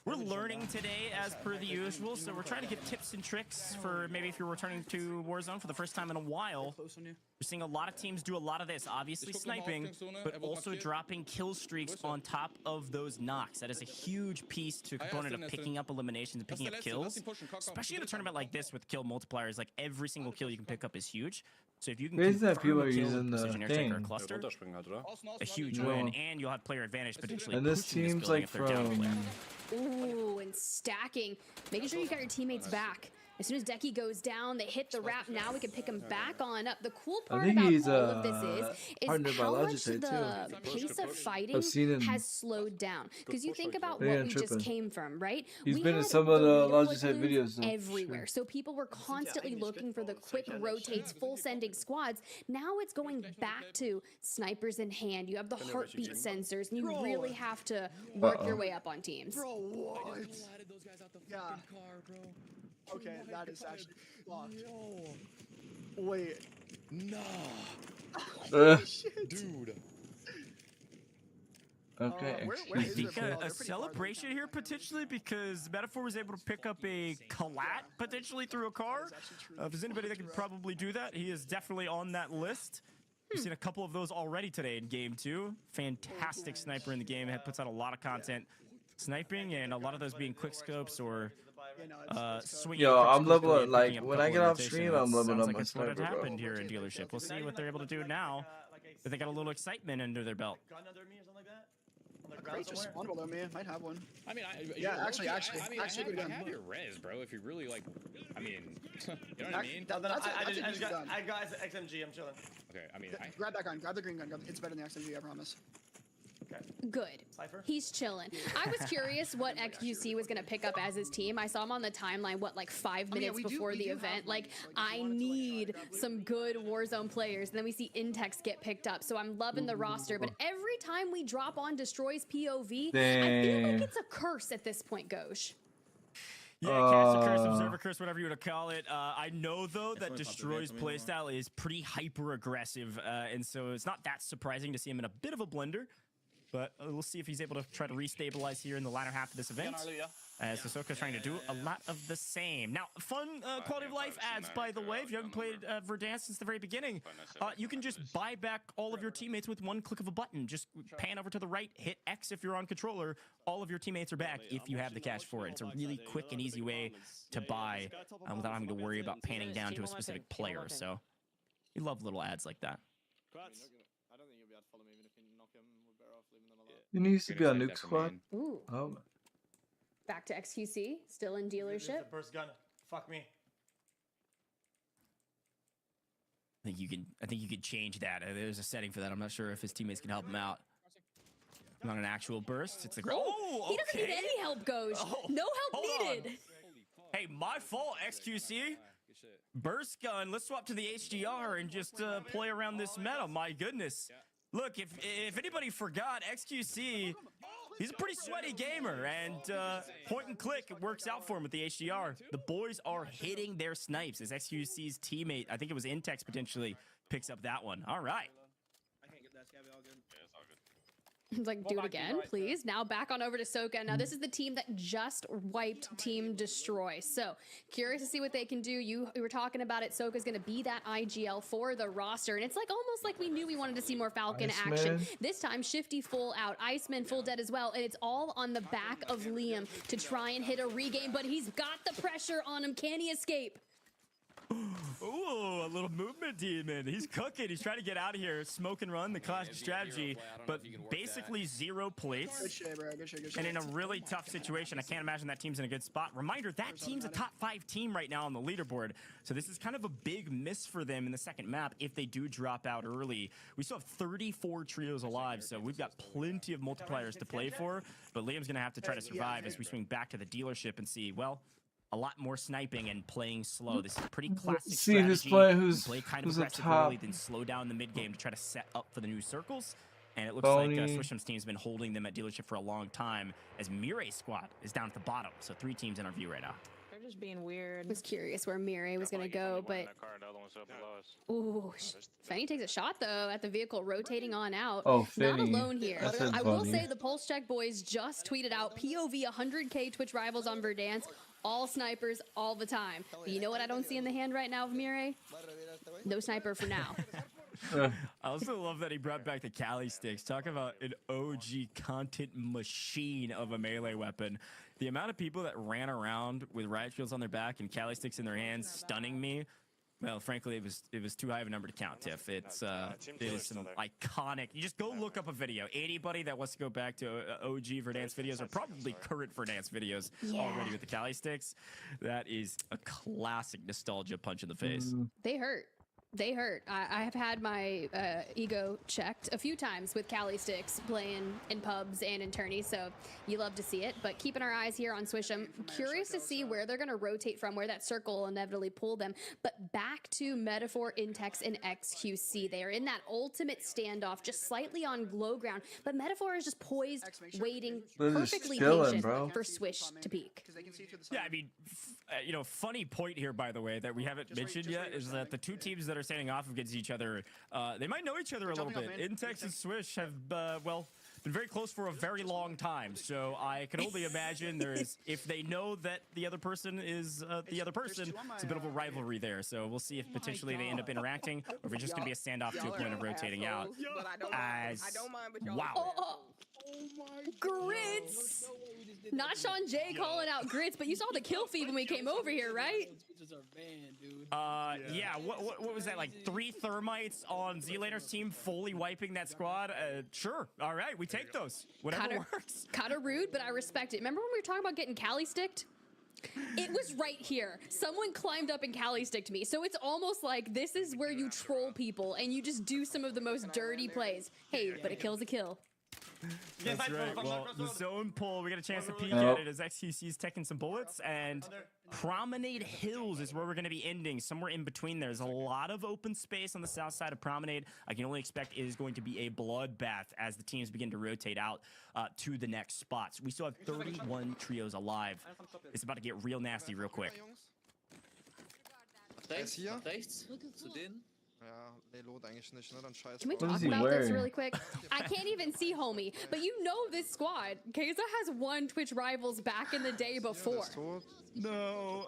We're learning today as per the usual, so we're trying to get tips and tricks for maybe if you're returning to Warzone for the first time in a while. We're seeing a lot of teams do a lot of this, obviously sniping, but also dropping kill streaks on top of those knocks. That is a huge piece to a component of picking up eliminations and picking up kills, especially in a tournament like this with kill multipliers. Like every single kill you can pick up is huge. So if you can Crazy that confirm people a are kill using with the precision airstrike or a thing. cluster, a huge No. win, and you'll have player advantage potentially. And this pushing team's building like if they're down a player. from Ooh, and stacking. Making sure you got your teammates back. As soon as Decky goes down, they hit the wrap. Now we can pick him back on up. The cool part think about he's, all of this is partnered by how much Logitech, the too. pace of fighting I've seen him. has slowed down. Because you think about They what ain't we just tripping. came from, right? He's We been in had some of the little Logitech balloons videos, though, everywhere. So people were constantly looking for the quick rotates, full sending squads. Now it's going back to snipers in hand. You have the heartbeat sensors, and you really have to work your way up on teams. Bro, what? Yeah. Okay, that is actually fucked. Wait. No. Dude. Okay. I think a celebration here potentially because Metaphor was able to pick up a collat potentially through a car. If there's anybody that can probably do that, he is definitely on that list. We've seen a couple of those already today in game 2. Fantastic sniper in the game. Puts out a lot of content. sniping, and a lot of those being quick scopes or swinging. Yo, quick I'm scopes leveling grenade, like picking up a when I couple get in off rotation. stream, That I'm leveling sounds up like my it's what had sniper, bro. happened here in dealership. We'll see what they're able to do now. That they got a little excitement under their belt. A crate just spawned below me. Might have one. I mean, yeah, actually, I good gun. have your res, bro. If you really like, I mean, you know what I mean? I got XMG. I'm chilling. Okay, I mean, grab that gun. Grab the green gun. It's better than the XMG, I promise. Good. He's chilling. I was curious what XQC was going to pick up as his team. I saw him on the timeline, what, like 5 minutes before the event. Like, I need some good Warzone players. And then we see Intex get picked up. So I'm loving the roster. But every time we drop on Destroy's POV, I feel like it's a curse at this point, Goj. Yeah, cast a curse, observer curse, whatever you want to call it. I know, though, that Destroy's playstyle is pretty hyper-aggressive. And so it's not that surprising to see him in a bit of a blender. But we'll see if he's able to try to restabilize here in the latter half of this event. As Hisoka's trying to do a lot of the same. Now, fun quality of life adds, by the way. If you haven't played Verdansk since the very beginning, you can just buy back all of your teammates with one click of a button. Just pan over to the right, hit X if you're on controller. All of your teammates are back if you have the cash for it. It's a really quick and easy way to buy without having to worry about panning down to a specific player. So, we love little ads like that. You used to be on Nuke Squad. Ooh. Oh. Back to XQC, still in dealership. Burst gun. Fuck me. I think you can change that. There's a setting for that. I'm not sure if his teammates can help him out. Not an actual burst. It's a He doesn't need any help, Goj. No help needed. Hey, my fault, XQC. Burst gun. Let's swap to the HDR and just play around this meta. My goodness. Look, if anybody forgot, XQC, he's a pretty sweaty gamer, and point and click, it works out for him with the HDR. The boys are hitting their snipes as XQC's teammate, I think it was Intex potentially, picks up that one. All right. Like, do it again, please. Now back on over to Soka. Now, this is the team that just wiped Team Destroy. So, curious to see what they can do. We were talking about it. Soka's going to be that IGL for the roster. And it's like almost like we knew we wanted to see more Falcon action. This time, Shifty full out. Iceman full dead as well. And it's all on the back of Liam to try and hit a regain. But he's got the pressure on him. Can he escape? Ooh, a little movement demon. He's cooking. He's trying to get out of here. Smoke and run, the classic strategy, but basically 0 plates. Good shit, bro. Good shit. And in a really tough situation, I can't imagine that team's in a good spot. Reminder, that team's a top 5 team right now on the leaderboard. So this is kind of a big miss for them in the second map if they do drop out early. We still have 34 trios alive, so we've got plenty of multipliers to play for. But Liam's going to have to try to survive as we swing back to the dealership and see, well, a lot more sniping and playing slow. This is a pretty classic strategy. Play kind of aggressive early, then slow down the mid game to try to set up for the new circles. And it looks like Swishham's team's been holding them at dealership for a long time as Mirai's squad is down at the bottom. So 3 teams in our view right now. They're just being weird. I was curious where Mirai was going to go, but... Ooh, Fenny takes a shot, though, at the vehicle rotating on out. Oh, Fenny. Not alone here. I will say the Pulse Check boys just tweeted out POV 100K Twitch rivals on Verdansk. All snipers, all the time. But you know what I don't see in the hand right now of Mirai? No sniper for now. I also love that he brought back the Cali sticks. Talk about an OG content machine of a melee weapon. The amount of people that ran around with riot shields on their back and Cali sticks in their hands, stunning me. Well, frankly, it was too high of a number to count, Tiff. It is some iconic. You just go look up a video. Anybody that wants to go back to OG Verdansk videos or probably current Verdansk videos already with the Cali sticks, that is a classic nostalgia punch in the face. They hurt. They hurt. I have had my ego checked a few times with Cali sticks playing in pubs and in tourneys, so you love to see it. But keeping our eyes here on Swisham, curious to see where they're going to rotate from, where that circle will inevitably pull them. But back to Metaphor, Intex, and XQC. They are in that ultimate standoff, just slightly on low ground. But Metaphor is just poised, waiting, perfectly patient for Swish to peek. Yeah, I mean, funny point here, by the way, that we haven't mentioned yet is that the 2 teams that are standing off against each other, they might know each other a little bit. Intex and Swish have, been very close for a very long time. So I can only imagine if they know that the other person is the other person, it's a bit of a rivalry there. So we'll see if potentially they end up interacting or if it's just going to be a standoff to a point of rotating out. Wow. Grits. Not Sean J calling out grits, but you saw the kill feed when we came over here, right? Yeah. What was that, like 3 thermites on Z-Laner's team fully wiping that squad? Sure. All right, we take those. Whatever works. Kind of rude, but I respect it. Remember when we were talking about getting Cali sticked? It was right here. Someone climbed up and Cali sticked me. So it's almost like this is where you troll people and you just do some of the most dirty plays. Hey, but a kill's a kill. That's right. Well, the zone pull, we get a chance to peek at it as XQC's taking some bullets, and Promenade Hills is where we're going to be ending, somewhere in between. There's a lot of open space on the south side of Promenade. I can only expect it is going to be a bloodbath as the teams begin to rotate out to the next spots. We still have 31 trios alive. It's about to get real nasty real quick. Can we talk about this really quick? I can't even see homie, but you know this squad. Keza has won Twitch Rivals back in the day before. No,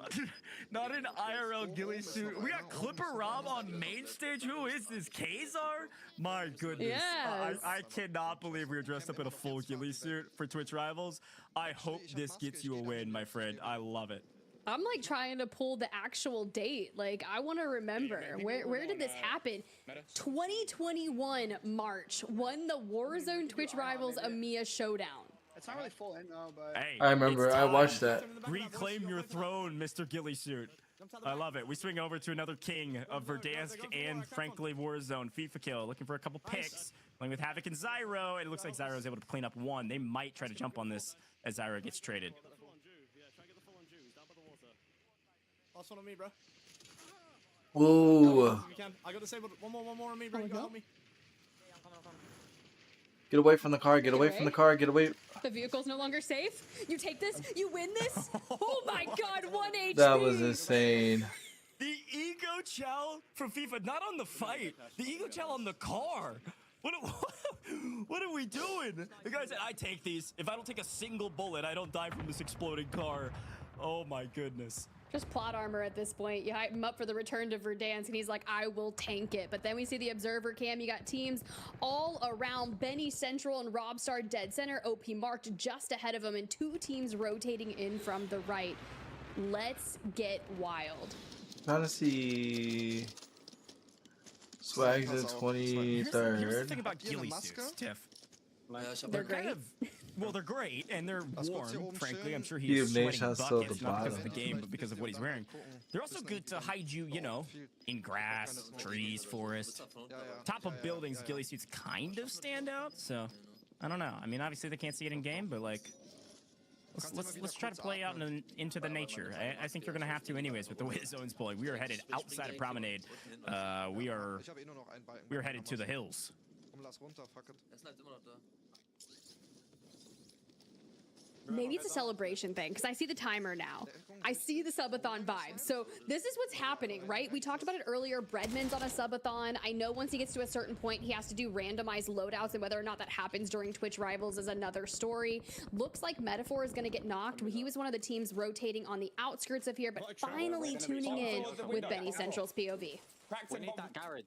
not an IRL ghillie suit. We got Clipper Rob on main stage. Who is this? Kazar? My goodness. Yes. I cannot believe we were dressed up in a full ghillie suit for Twitch Rivals. I hope this gets you a win, my friend. I love it. I'm like trying to pull the actual date. Like I want to remember where did this happen? 2021 March won the Warzone Twitch Rivals EMEA Showdown. It's not really full in though, but hey, I remember. I watched that. Reclaim your throne, Mr. Ghillie Suit. I love it. We swing over to another king of Verdansk and frankly Warzone. FIFA kill, looking for a couple picks. Playing with Havoc and Zyro, and it looks like Zyro is able to clean up one. They might try to jump on this as Zyro gets traded. Last one on me, bro. Whoa. I got to say one more on me, bro. Help me. Get away from the car. Get away from the car. Get away. The vehicle's no longer safe. You take this. You win this. Oh my God, 1 HP. That was insane. The ego chow from FIFA, not on the fight. The ego chow on the car. What are we doing? The guy said, I take these. If I don't take a single bullet, I don't die from this exploding car. Oh my goodness. Just plot armor at this point. You hype him up for the return to Verdansk, and he's like, I will tank it. But then we see the observer cam. You got teams all around. Benny Central and Robstar dead center. OP marked just ahead of him, and 2 teams rotating in from the right. Let's get wild. Trying to see Swags at 23rd. Here's the thing about ghillie suits, Tiff. They're great. Well, they're great, and they're warm, frankly. I'm sure he's sweating buckets, not because of the game, but because of what he's wearing. They're also good to hide you, you know, in grass, trees, forest. Top of buildings, ghillie suits kind of stand out, so I don't know. I mean, obviously they can't see it in game, but like, let's try to play out into the nature. I think you're gonna have to anyways with the way the zone's pulling. We are headed outside of Promenade. We are headed to the hills. Maybe it's a celebration thing, because I see the timer now. I see the subathon vibe. So this is what's happening, right? We talked about it earlier. Breadman's on a subathon. I know once he gets to a certain point, he has to do randomized loadouts, and whether or not that happens during Twitch Rivals is another story. Looks like Metaphor is going to get knocked. He was one of the teams rotating on the outskirts of here, but finally tuning in with Benny Central's POV. We need that garage.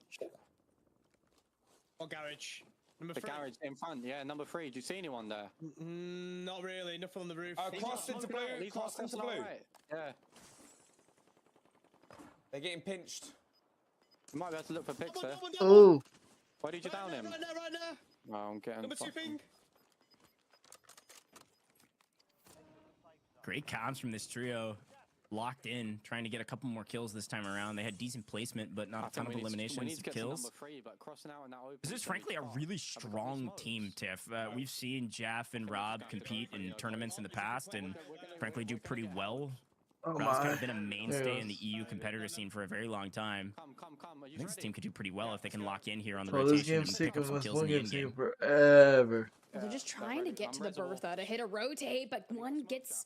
What garage? The garage in front, yeah, number 3. Do you see anyone there? Not really, nothing on the roof. Crossed into blue, crossed into blue. Right. Yeah. They're getting pinched. You might be able to look for pics there. Oh. Why did you down him? Right now. Oh, I'm getting Number 2 ping. Great comms from this trio. Locked in, trying to get a couple more kills this time around. They had decent placement, but not a ton of eliminations of kills. This is frankly a really strong team, Tiff. We've seen Jaff and Rob compete in tournaments in the past and frankly do pretty well. Rob's kind of been a mainstay in the EU competitor scene for a very long time. I think this team could do pretty well if they can lock in here on the rotation and pick up some kills in the end game. Forever. They're just trying to get to the Bertha to hit a rotate, but one gets...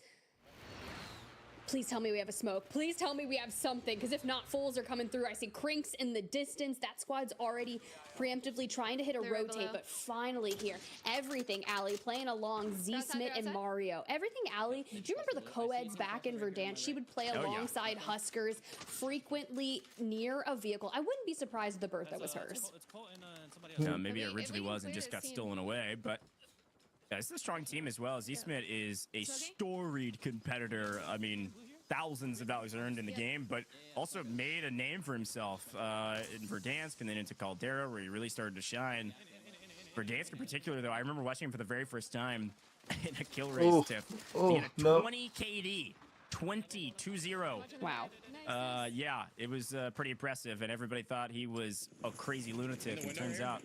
Please tell me we have a smoke. Please tell me we have something, because if not, fools are coming through. I see Crinks in the distance. That squad's already preemptively trying to hit a rotate, but finally here. Everything Alley playing along Z-Smith and Mario. Everything Alley. Do you remember the co-eds back in Verdansk? She would play alongside Huskers, frequently near a vehicle. I wouldn't be surprised if the Bertha was hers. Maybe it originally was and just got stolen away, but Yeah, this is a strong team as well. Z-Smith is a storied competitor. I mean, thousands of dollars earned in the game, but also made a name for himself in Verdansk and then into Caldera, where he really started to shine. Verdansk in particular, though, I remember watching him for the very first time in a kill race, Tiff. He had a 20 KD. 20-2-0. Wow. Yeah, it was pretty impressive, and everybody thought he was a crazy lunatic. And turns out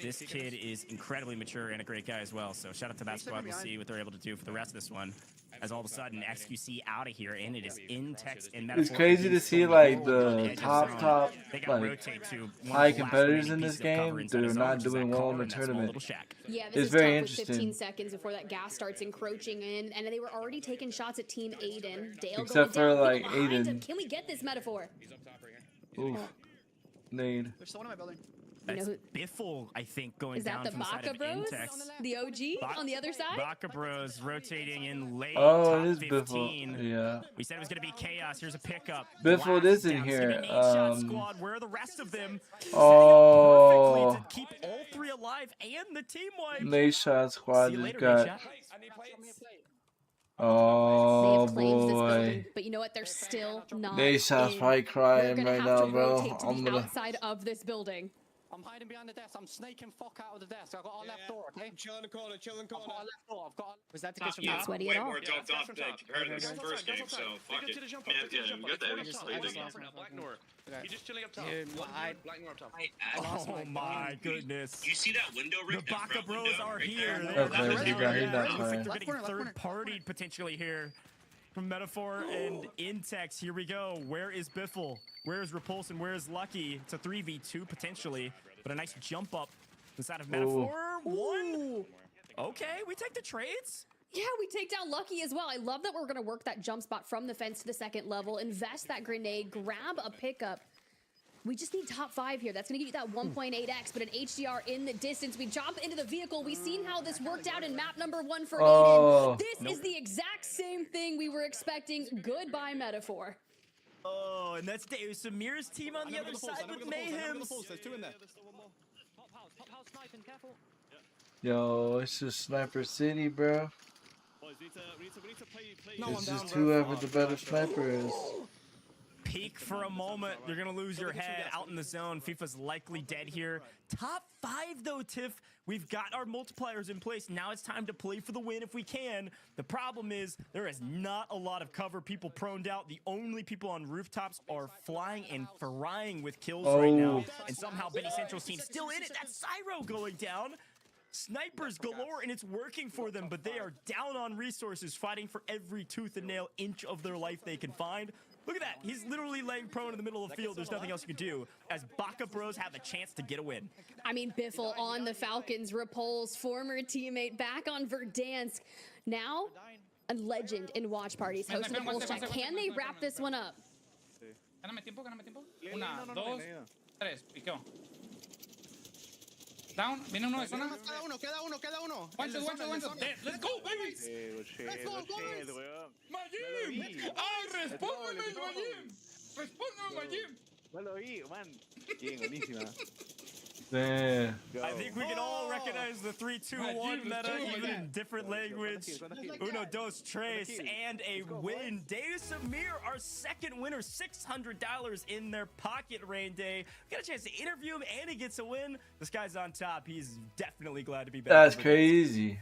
this kid is incredibly mature and a great guy as well. So shout out to that squad. We'll see what they're able to do for the rest of this one. As all of a sudden, XQC out of here, and it is Intex and Metaphor. It's crazy to see like the top like high competitors in this game. They're not doing well in the tournament. Yeah, this It's is very tough with 15 interesting. seconds before that gas starts encroaching in, and they were already taking shots at Team Aiden. Dale Except going for down, like behind him. Aiden. Can we get this Metaphor? Oof. Nade. There's someone in my building. That's Biffle, I think, going Is that down the from the side Baka of Bros? Intex. The OG on the other side? Baka Bros rotating in late. Oh, top it is 15. Biffle. Yeah. We said it was going to be chaos. Here's a pickup. Biffle is in Down. here. Shot squad. Where are the rest of them? Oh. Perfectly to keep all three alive and the team wipe. Nade shot squad See you just later, got. Nade Shot. Oh They have claimed this boy. building, but you know what? They're still not. Nade shot's in. probably We're crying gonna right have now, to bro. rotate to I'm the gonna. outside of this building. I'm hiding behind the desk. I'm snaking fuck out of the desk. I've got our left door, okay? Chill in the corner, chill in the corner. I've got our left door. I've got. Was that the case from Yeah, top? Sweaty way at all. more doped up than compared to this first game, so fuck it. You got that. Just Black Nor. Okay. He's just chilling up top. Dude, Black Nor up top. Oh my goodness. You see that window, The Rick? Baka Bros are here. Okay, he got hit that Looks like time. they're getting third-partied potentially here from Metaphor and Intex. Here we go. Where is Biffle? Where is Repulse and where is Lucky? It's a 3v2 potentially, but a nice jump up inside of Metaphor. One. Okay, we take the trades. Yeah, we take down Lucky as well. I love that we're going to work that jump spot from the fence to the second level, invest that grenade, grab a pickup. We just need top 5 here. That's going to give you that 1.8x, but an HDR in the distance. We jump into the vehicle. We've seen how this worked out in map number 1 for Aiden. This is the exact same thing we were expecting. Goodbye, Metaphor. Oh, and that's Deus Samir's team on the other side with Mayhem. There's two in there. Top house sniping, careful. Yo, it's just Sniper City, bro. It's just whoever the better sniper is. Peek for a moment. You're going to lose your head out in the zone. FIFA's likely dead here. Top 5, though, Tiff. We've got our multipliers in place. Now it's time to play for the win if we can. The problem is there is not a lot of cover. People proned out. The only people on rooftops are flying and frying with kills right now. And somehow Benny Central's team still in it. That's Cyro going down. Snipers galore, and it's working for them, but they are down on resources, fighting for every tooth and nail inch of their life they can find. Look at that. He's literally laying prone in the middle of the field. There's nothing else you can do, as Baka Bros have a chance to get a win. I mean, Biffle on the Falcons, Repulse, former teammate, back on Verdansk. Now, a legend in watch parties, hosting the Pulse Check. Can they wrap this one up? Gáname tiempo. Una, dos, tres, piqueo. Down, viene uno de zona. Queda uno. One shot. Let's go, baby. Let's go, boys. Majim. Respóndeme, Majim. Respóndeme, Majim. No lo oí, man. Bien, buenísima. Man. I think we can all recognize the 3-2-1 meta, even in different language. Uno, dos, tres, and a win. Deus Amir, our second winner, $600 in their pocket, Rain Day. We got a chance to interview him, and he gets a win. This guy's on top. He's definitely glad to be back. That's crazy.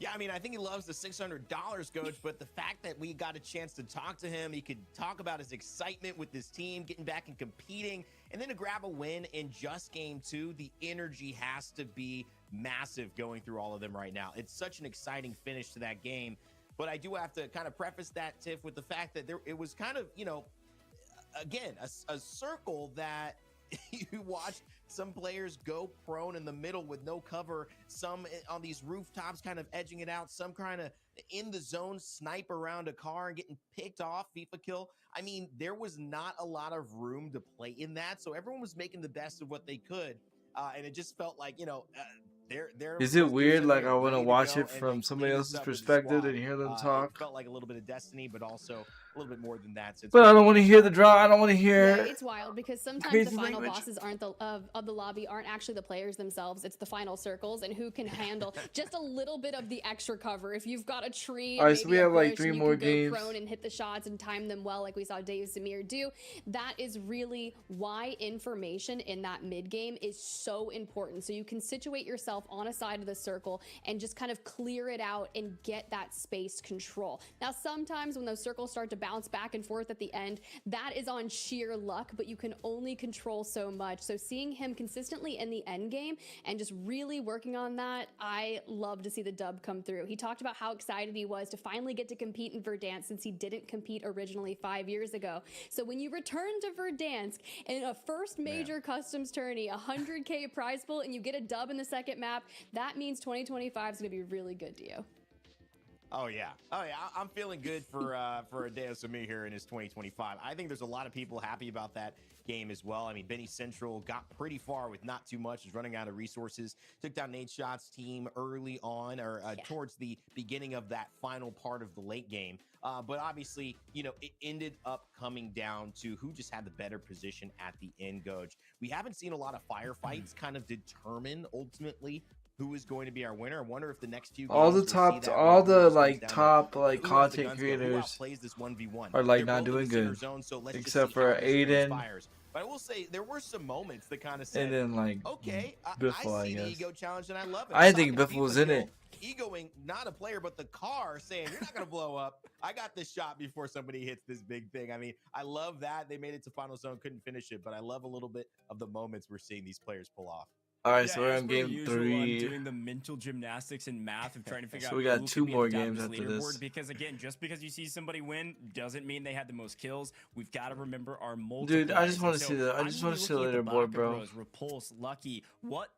Yeah, I mean, I think he loves the $600, Coach, but the fact that we got a chance to talk to him, he could talk about his excitement with his team, getting back and competing, and then to grab a win in just game 2, the energy has to be massive going through all of them right now. It's such an exciting finish to that game, but I do have to kind of preface that, Tiff, with the fact that it was kind of, you know, again, a circle that you watched some players go prone in the middle with no cover, some on these rooftops kind of edging it out, some kind of in the zone snipe around a car and getting picked off, FIFA kill. I mean, there was not a lot of room to play in that, so everyone was making the best of what they could, and it just felt like, you know, is it weird? Like, I want to watch it from somebody else's perspective and hear them talk. It felt like a little bit of destiny, but also a little bit more than that. Since But I don't want to hear the draw. I don't want to hear. Yeah, it's wild because sometimes crazy the final language. bosses aren't of the lobby aren't actually the players themselves. It's the final circles and who can handle just a little bit of the extra cover. If you've got a tree, All and right, so maybe we a have like bush, 3 and you more can go games. prone and hit the shots and time them well, like we saw Dave Samir do. That is really why information in that mid game is so important. So you can situate yourself on a side of the circle and just kind of clear it out and get that space control. Now, sometimes when those circles start to bounce back and forth at the end, that is on sheer luck, but you can only control so much. So seeing him consistently in the end game and just really working on that, I love to see the dub come through. He talked about how excited he was to finally get to compete in Verdansk since he didn't compete originally 5 years ago. So when you return to Verdansk in a first major customs tourney, 100K prize pool, and you get a dub in the second map, that means 2025 is going to be really good to you. Oh yeah, I'm feeling good for Hideo Samir here in his 2025. I think there's a lot of people happy about that game as well. I mean, Benny Central got pretty far with not too much. He's running out of resources. Took down Nate Shot's team early on, or towards the beginning of that final part of the late game. But obviously, you know, it ended up coming down to who just had the better position at the end, Goj. We haven't seen a lot of firefights kind of determine ultimately who is going to be our winner. I wonder if the next few games All the we'll see top, that all winner the just comes like down to top like who has the content guns, who creators outplays this 1v1. are like They're not both in doing the center good, zone, so let's just except see for how this Aiden, transpires. But I will say there were some moments that kind of said, and then like okay, Biffle, I see the guess. ego challenge and I love it. I I'm think talking Biffle was FIFA in it. Egoing not a player, but the car, saying you're not going to blow up. I got this shot before somebody hits this big thing. I mean, I love that. They made it to final zone, couldn't finish it, but I love a little bit of the moments we're seeing these players pull off. All right, Yeah, so we're as on per game usual, 3. I'm doing the mental gymnastics and math of trying to figure So out we got who 2 can be at more the top of games this after leaderboard, this. because again, just because you see somebody win doesn't mean they had the most kills. We've got to remember our multipliers. Dude, I just want to So see the. I I'm just want to really see the looking at leaderboard, Baka bro. Bros, Repulse, Lucky.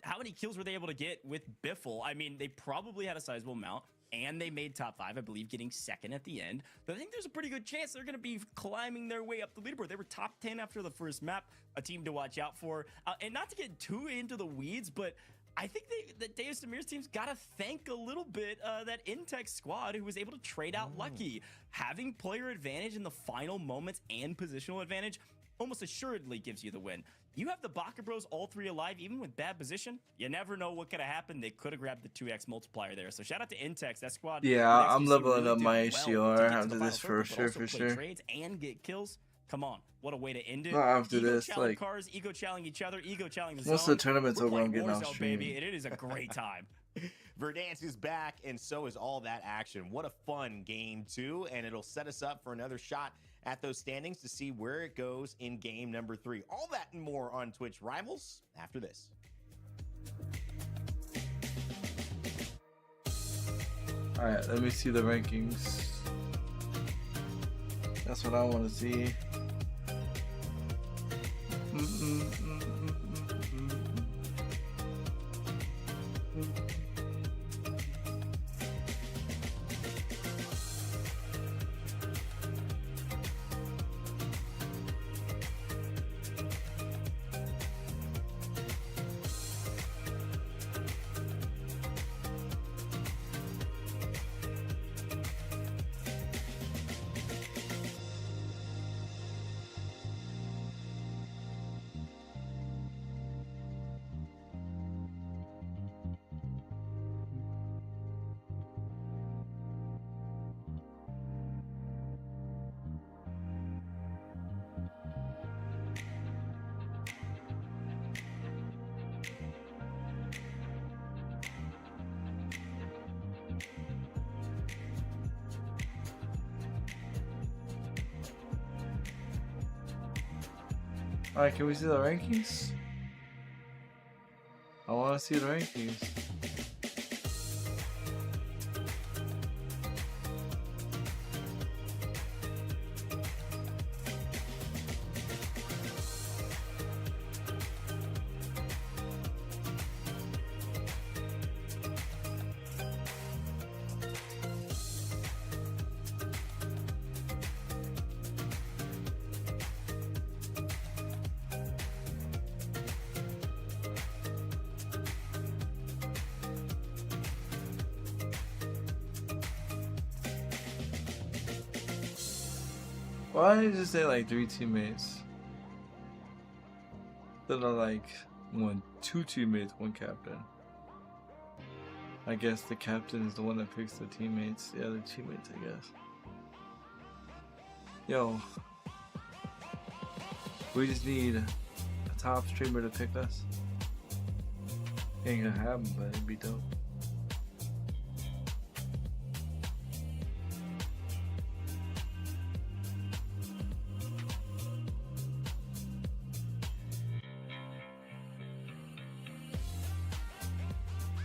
How many kills were they able to get with Biffle? I mean, they probably had a sizable amount. And they made top 5, I believe, getting second at the end. But I think there's a pretty good chance they're going to be climbing their way up the leaderboard. They were top 10 after the first map, a team to watch out for. And not to get too into the weeds, but I think that Dave Samir's team's got to thank a little bit that Intex squad who was able to trade out Lucky. Having player advantage in the final moments and positional advantage almost assuredly gives you the win. You have the Baka Bros all 3 alive, even with bad position. You never know what could have happened. They could have grabbed the 2x multiplier there. So shout out to Intex, that squad. Yeah, I'm leveling up my HCR after this for sure, for sure. Trades and get kills. Come on, what a way to end it. Not after Ego this, challenge like cars, ego challenge each other, ego challenge the most zone. of the tournaments We're over, I'm playing getting Warzone, off baby, stream. and it is a great time. Verdansk is back, and so is all that action. What a fun game, too, and it'll set us up for another shot at those standings to see where it goes in game number 3. All that and more on Twitch Rivals after this. All right, let me see the rankings. That's what I want to see. Alright, can we see the rankings? I want to see the rankings. Why did you just say like 3 teammates? That are like 2 teammates, 1 captain. I guess the captain is the one that picks the teammates, the other teammates, I guess. Yo, we just need a top streamer to pick us. Ain't gonna happen, but it'd be dope.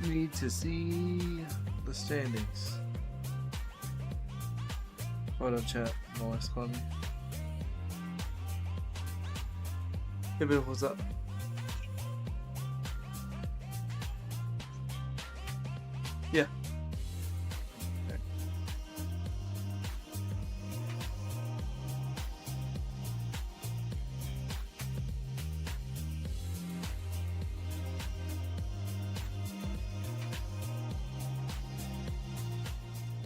Need to see the standings. What up, chat? No one's calling me. Hey, Bill, what's up? Yeah.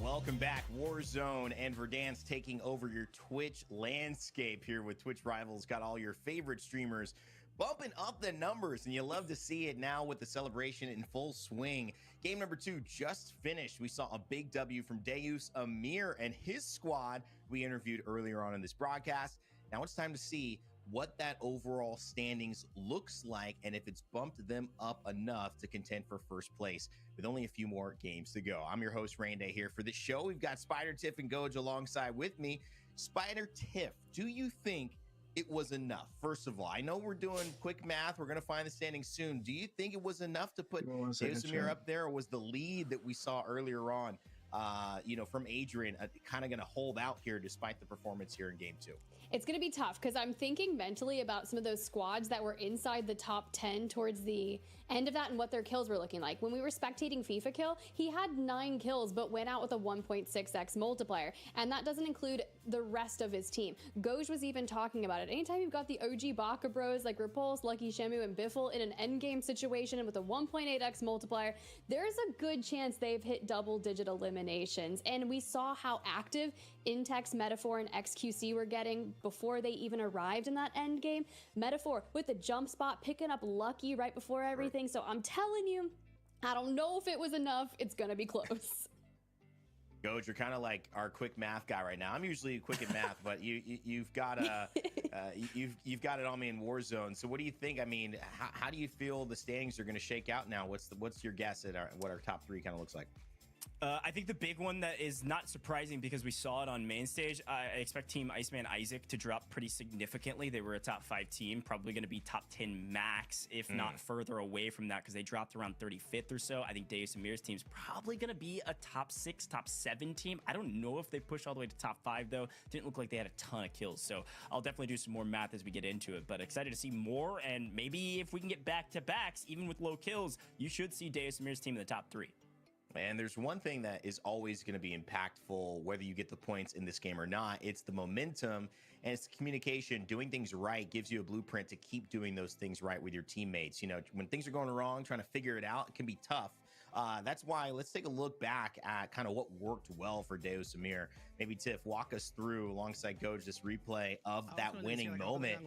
Welcome back. Warzone and Verdansk taking over your Twitch landscape here with Twitch Rivals. Got all your favorite streamers bumping up the numbers, and you love to see it now with the celebration in full swing. Game number 2 just finished. We saw a big W from Deus Amir and his squad we interviewed earlier on in this broadcast. Now it's time to see what that overall standings looks like and if it's bumped them up enough to contend for first place with only a few more games to go. I'm your host, Rainday, here for the show. We've got Spider, Tiff, and Goj alongside with me. Spider, Tiff, do you think it was enough? First of all, I know we're doing quick math. We're going to find the standings soon. Do you think it was enough to put Deus Amir up there, or was the lead that we saw earlier on, from Adrian, kind of going to hold out here despite the performance here in game 2? It's going to be tough because I'm thinking mentally about some of those squads that were inside the top 10 towards the end of that and what their kills were looking like. When we were spectating FIFA Kill, he had 9 kills but went out with a 1.6x multiplier, and that doesn't include the rest of his team. Goj was even talking about it. Anytime you've got the OG Baka bros like Repulse, Lucky Shemu, and Biffle in an endgame situation and with a 1.8x multiplier, there's a good chance they've hit double-digit eliminations. And we saw how active Intex, Metaphor, and XQC were getting before they even arrived in that end game. Metaphor with the jump spot, picking up Lucky right before everything. So I'm telling you, I don't know if it was enough. It's gonna be close. Goj, you're kind of like our quick math guy right now. I'm usually quick at math, but you've got you've got it on me in Warzone. So what do you think? I mean, how do you feel the standings are going to shake out now? What's your guess at what our top 3 kind of looks like? I think the big one that is not surprising because we saw it on main stage, I expect Team Iceman Isaac to drop pretty significantly. They were a top 5 team, probably going to be top 10 max, if not further away from that, because they dropped around 35th or so. I think Deus Amir's team's probably going to be a top 6, top 7 team. I don't know if they push all the way to top 5, though. Didn't look like they had a ton of kills, so I'll definitely do some more math as we get into it, but excited to see more, and maybe if we can get back-to-backs, even with low kills, you should see Deus Amir's team in the top 3. And there's one thing that is always going to be impactful, whether you get the points in this game or not. It's the momentum and it's the communication. Doing things right gives you a blueprint to keep doing those things right with your teammates. You know, when things are going wrong, trying to figure it out, it can be tough. That's why let's take a look back at kind of what worked well for Deus Amir. Maybe Tiff, walk us through alongside Goj this replay of that winning moment.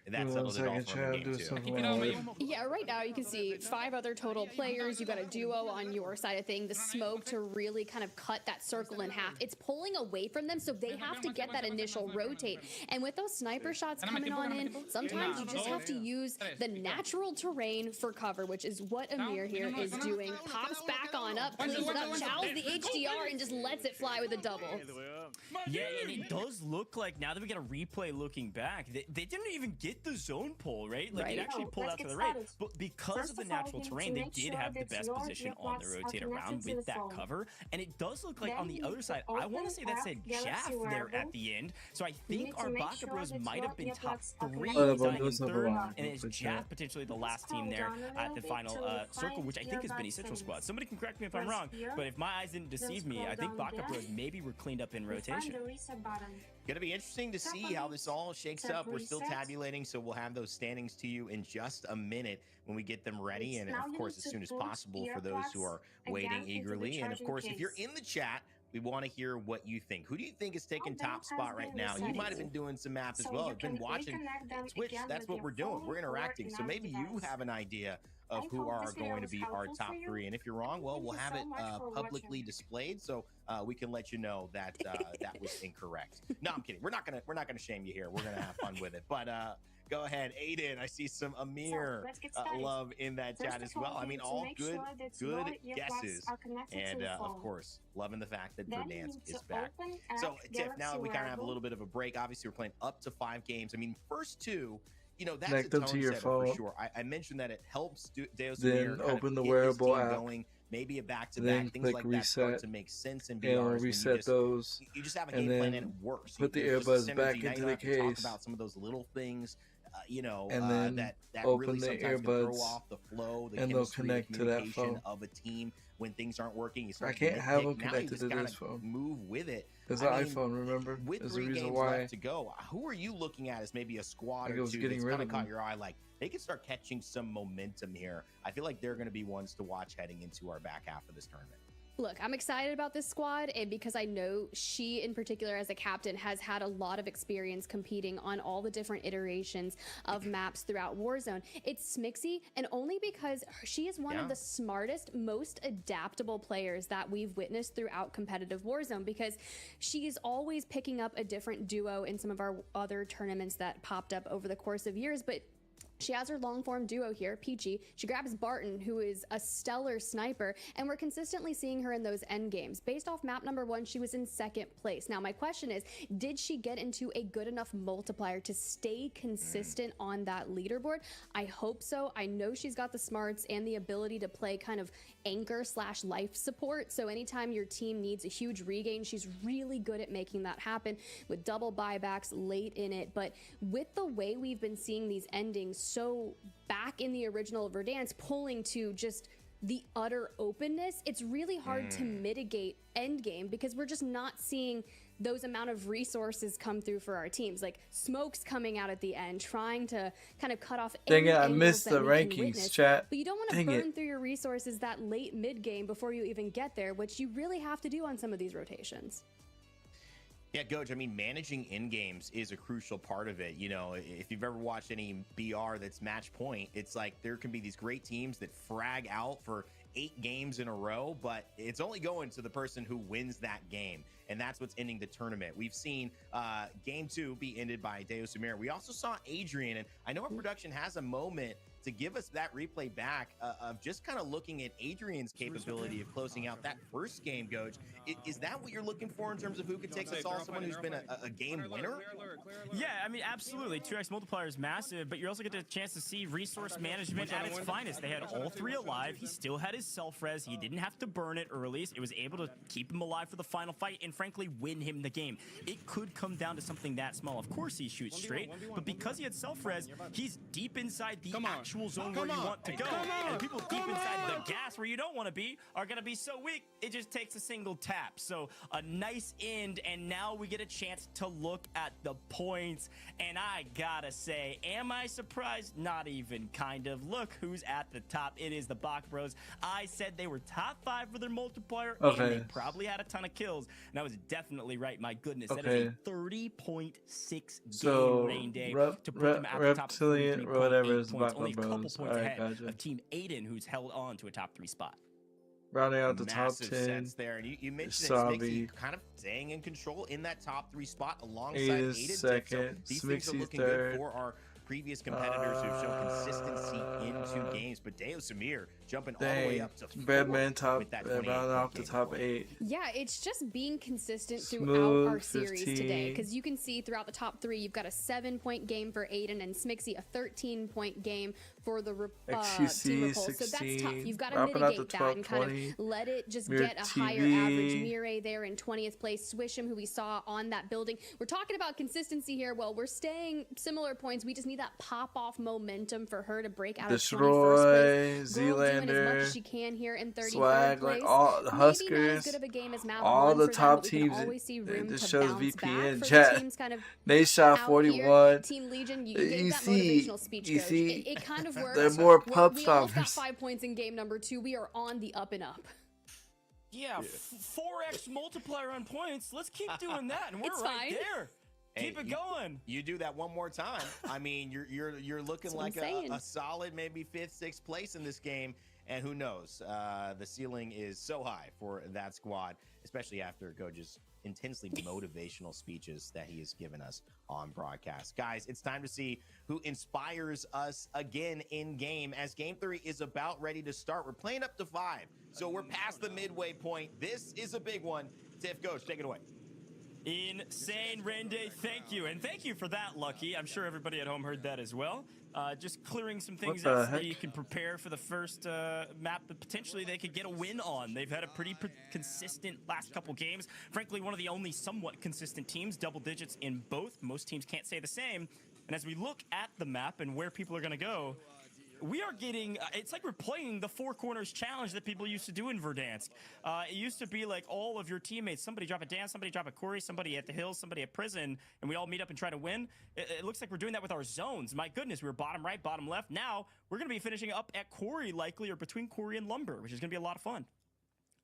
That settled it all for game 2. Yeah, right now you can see 5 other total players. You got a duo on your side of thing. The smoke to really kind of cut that circle in half. It's pulling away from them, so they have to get that initial rotate. And with those sniper shots coming on in, sometimes you just have to use the natural terrain for cover, which is what Amir here is doing. Pops back on up, cleans it up, chows the HDR, and just lets it fly with a double. Yeah, and it does look like, now that we get a replay looking back, they didn't even get the zone pull, right? Like, it actually pulled out to the right. But because of the natural terrain, they did have the best position on the rotate around with that cover. And it does look like on the other side, I want to say that said Jaff there at the end. So I think our Baka Bros might have been top 3, dying in 3rd, and it's Jaff potentially the last team there at the final circle, which I think is Benny Central Squad. Somebody can correct me if I'm wrong, but if my eyes didn't deceive me, I think Baka Bros maybe were cleaned up in rotation. Gonna be interesting to see how this all shakes up. We're still tabulating, so we'll have those standings to you in just a minute when we get them ready, and of course as soon as possible for those who are waiting eagerly. And of course, if you're in the chat, We want to hear what you think. Who do you think is taking top spot right now? You might have been doing some math as well. You've been watching Twitch. That's what we're doing. We're interacting. So maybe you have an idea of who are going to be our top 3. And if you're wrong, well, we'll have it publicly displayed so we can let you know that that was incorrect. No, I'm kidding. We're not gonna shame you here. We're gonna have fun with it. But go ahead, Aiden. I see some Amir love in that chat as well. I mean, all good guesses. And of course, loving the fact that Verdansk is back. So, Tiff, now that we kind of have a little bit of a break, obviously we're playing up to 5 games. I mean, first 2, you know, that's Connect a them tone to your setter phone. for sure. I mentioned that it helps Deus Then kind open of the get wearable his team app. going. Maybe a back-to-back, Then things click like that start reset. to make sense in And BRs. reset those. You just have a And game plan then and it works. put the There's just a earbuds back synergy. Now into you don't the have to talk case. about some of those little things, you know, And then that open really the sometimes can throw earbuds, off the flow, the and they'll chemistry, connect the to that communication phone. of a team when things aren't working. You I start can't to have nitpick. them Now you connected just to kind this of phone. move with it. It's I an mean, iPhone, remember? with There's a 3 reason games why. left to go, who are you looking at as maybe a squad Like or it was 2 getting that's rid kind of of caught them. your eye? Like they can start catching some momentum here. I feel like they're going to be ones to watch heading into our back half of this tournament. Look, I'm excited about this squad, and because I know she in particular as a captain has had a lot of experience competing on all the different iterations of maps throughout Warzone. It's Smixy, and only because she is one of the smartest, most adaptable players that we've witnessed throughout competitive Warzone, because she is always picking up a different duo in some of our other tournaments that popped up over the course of years, but she has her long form duo here, Peachy. She grabs Barton, who is a stellar sniper, and we're consistently seeing her in those end games. Based off map number 1, she was in 2nd place. Now, my question is, did she get into a good enough multiplier to stay consistent on that leaderboard? I hope so. I know she's got the smarts and the ability to play kind of anchor/life support. So anytime your team needs a huge regain, she's really good at making that happen with double buybacks late in it. But with the way we've been seeing these endings so back in the original Verdansk, pulling to just the utter openness, it's really hard to mitigate endgame because we're just not seeing those amount of resources come through for our teams. Like smokes coming out at the end, trying to kind of cut off Dang any it, I angles missed that the we can rankings, witness. chat. But you don't want to Dang burn it. through your resources that late mid game before you even get there, which you really have to do on some of these rotations. Yeah, Coach, I mean, managing in games is a crucial part of it. You know, if you've ever watched any BR that's match point, it's like there can be these great teams that frag out for 8 games in a row, but it's only going to the person who wins that game. And that's what's ending the tournament. We've seen game 2 be ended by Deus Amir. We also saw Adrian, and I know our production has a moment to give us that replay back of just kind of looking at Adrian's capability of closing out that first game, Coach. Is that what you're looking for in terms of who could take this all? Someone who's been a game winner? Yeah, I mean, absolutely. 2x multiplier is massive, but you also get the chance to see resource management at its finest. They had all 3 alive. He still had his self-res. He didn't have to burn it early. It was able to keep him alive for the final fight and, frankly, win him the game. It could come down to something that small. Of course he shoots straight, but because he had self-res, he's deep inside the actual zone where you want to go. And people deep inside the gas where you don't want to be are going to be so weak, it just takes a single tap. So a nice end, and now we get a chance to look at the points. And I gotta say, am I surprised? Not even kind of. Look who's at the top. It is the Bach Bros. I said they were top 5 for their multiplier, and they probably had a ton of kills. And I was definitely right. My goodness, that is a 30.6 game rain day to put them at the top of 33.8 whatever is points, Bach only a couple Bros. points ahead Gotcha. of Team Aiden, who's held on to a top 3 spot. Rounding out the Massive top 10. sets there, and you mentioned it, Smixy kind of staying in control in that top 3 spot alongside Aiden. Second, so these things are looking good for our previous competitors who've shown consistency in 2 games. But Deus Amir jumping all the way up to 4 Badman top, with that rounding off the top 8. Yeah, it's just being consistent throughout Smooth, our series 15. today, because you can see throughout the top 3, you've got a 7-point game for Aiden and Smixy, a 13-point game for the XQC, Team Repulse. So that's 16, tough. You've got to wrapping out mitigate the that and 12, kind 20. of let it just Mir get a higher TV. average. Mireille there in 20th place. Swisham, who we saw on that building. We're talking about consistency here. Well, we're staying similar points. We just need that pop-off momentum for her to break out of 21st place. Girl doing as much as she can here in 33rd Swag, place. like all the Huskers, maybe not as good of a game as map all 1 the for top them, but we can teams. always see room It to shows bounce back VPN for the chat. teams kind of They shot out 41. here. Team Legion, you gave that see, motivational speech, you Coach. see, It kind of works. they're more We pub almost got stoppers. 5 points in game number 2. We are on the up and up. Yeah, 4x multiplier on points. Let's keep doing that, and we're It's right fine. there. Hey, Keep it going. You do that one more time. I mean, you're looking That's what like I'm saying. a solid maybe 5th, 6th place in this game. And who knows? The ceiling is so high for that squad, especially after Goja's intensely motivational speeches that he has given us on broadcast. Guys, it's time to see who inspires us again in game as game 3 is about ready to start. We're playing up to 5, so we're past the midway point. This is a big one. Tiff, Goj, take it away. Insane, Rende. Thank you. And thank you for that, Lucky. I'm sure everybody at home heard that as well. Just clearing some things the up so that heck? you can prepare for the first map that potentially they could get a win on. They've had a pretty consistent last couple games. Frankly, one of the only somewhat consistent teams, double digits in both. Most teams can't say the same. And as we look at the map and where people are going to go, we are getting, it's like we're playing the Four Corners Challenge that people used to do in Verdansk. It used to be like all of your teammates, somebody drop a Dan, somebody drop a Corey, somebody at the hills, somebody at prison, and we all meet up and try to win. It looks like we're doing that with our zones. My goodness, we were bottom right, bottom left. Now we're going to be finishing up at Corey likely, or between Corey and Lumber, which is going to be a lot of fun.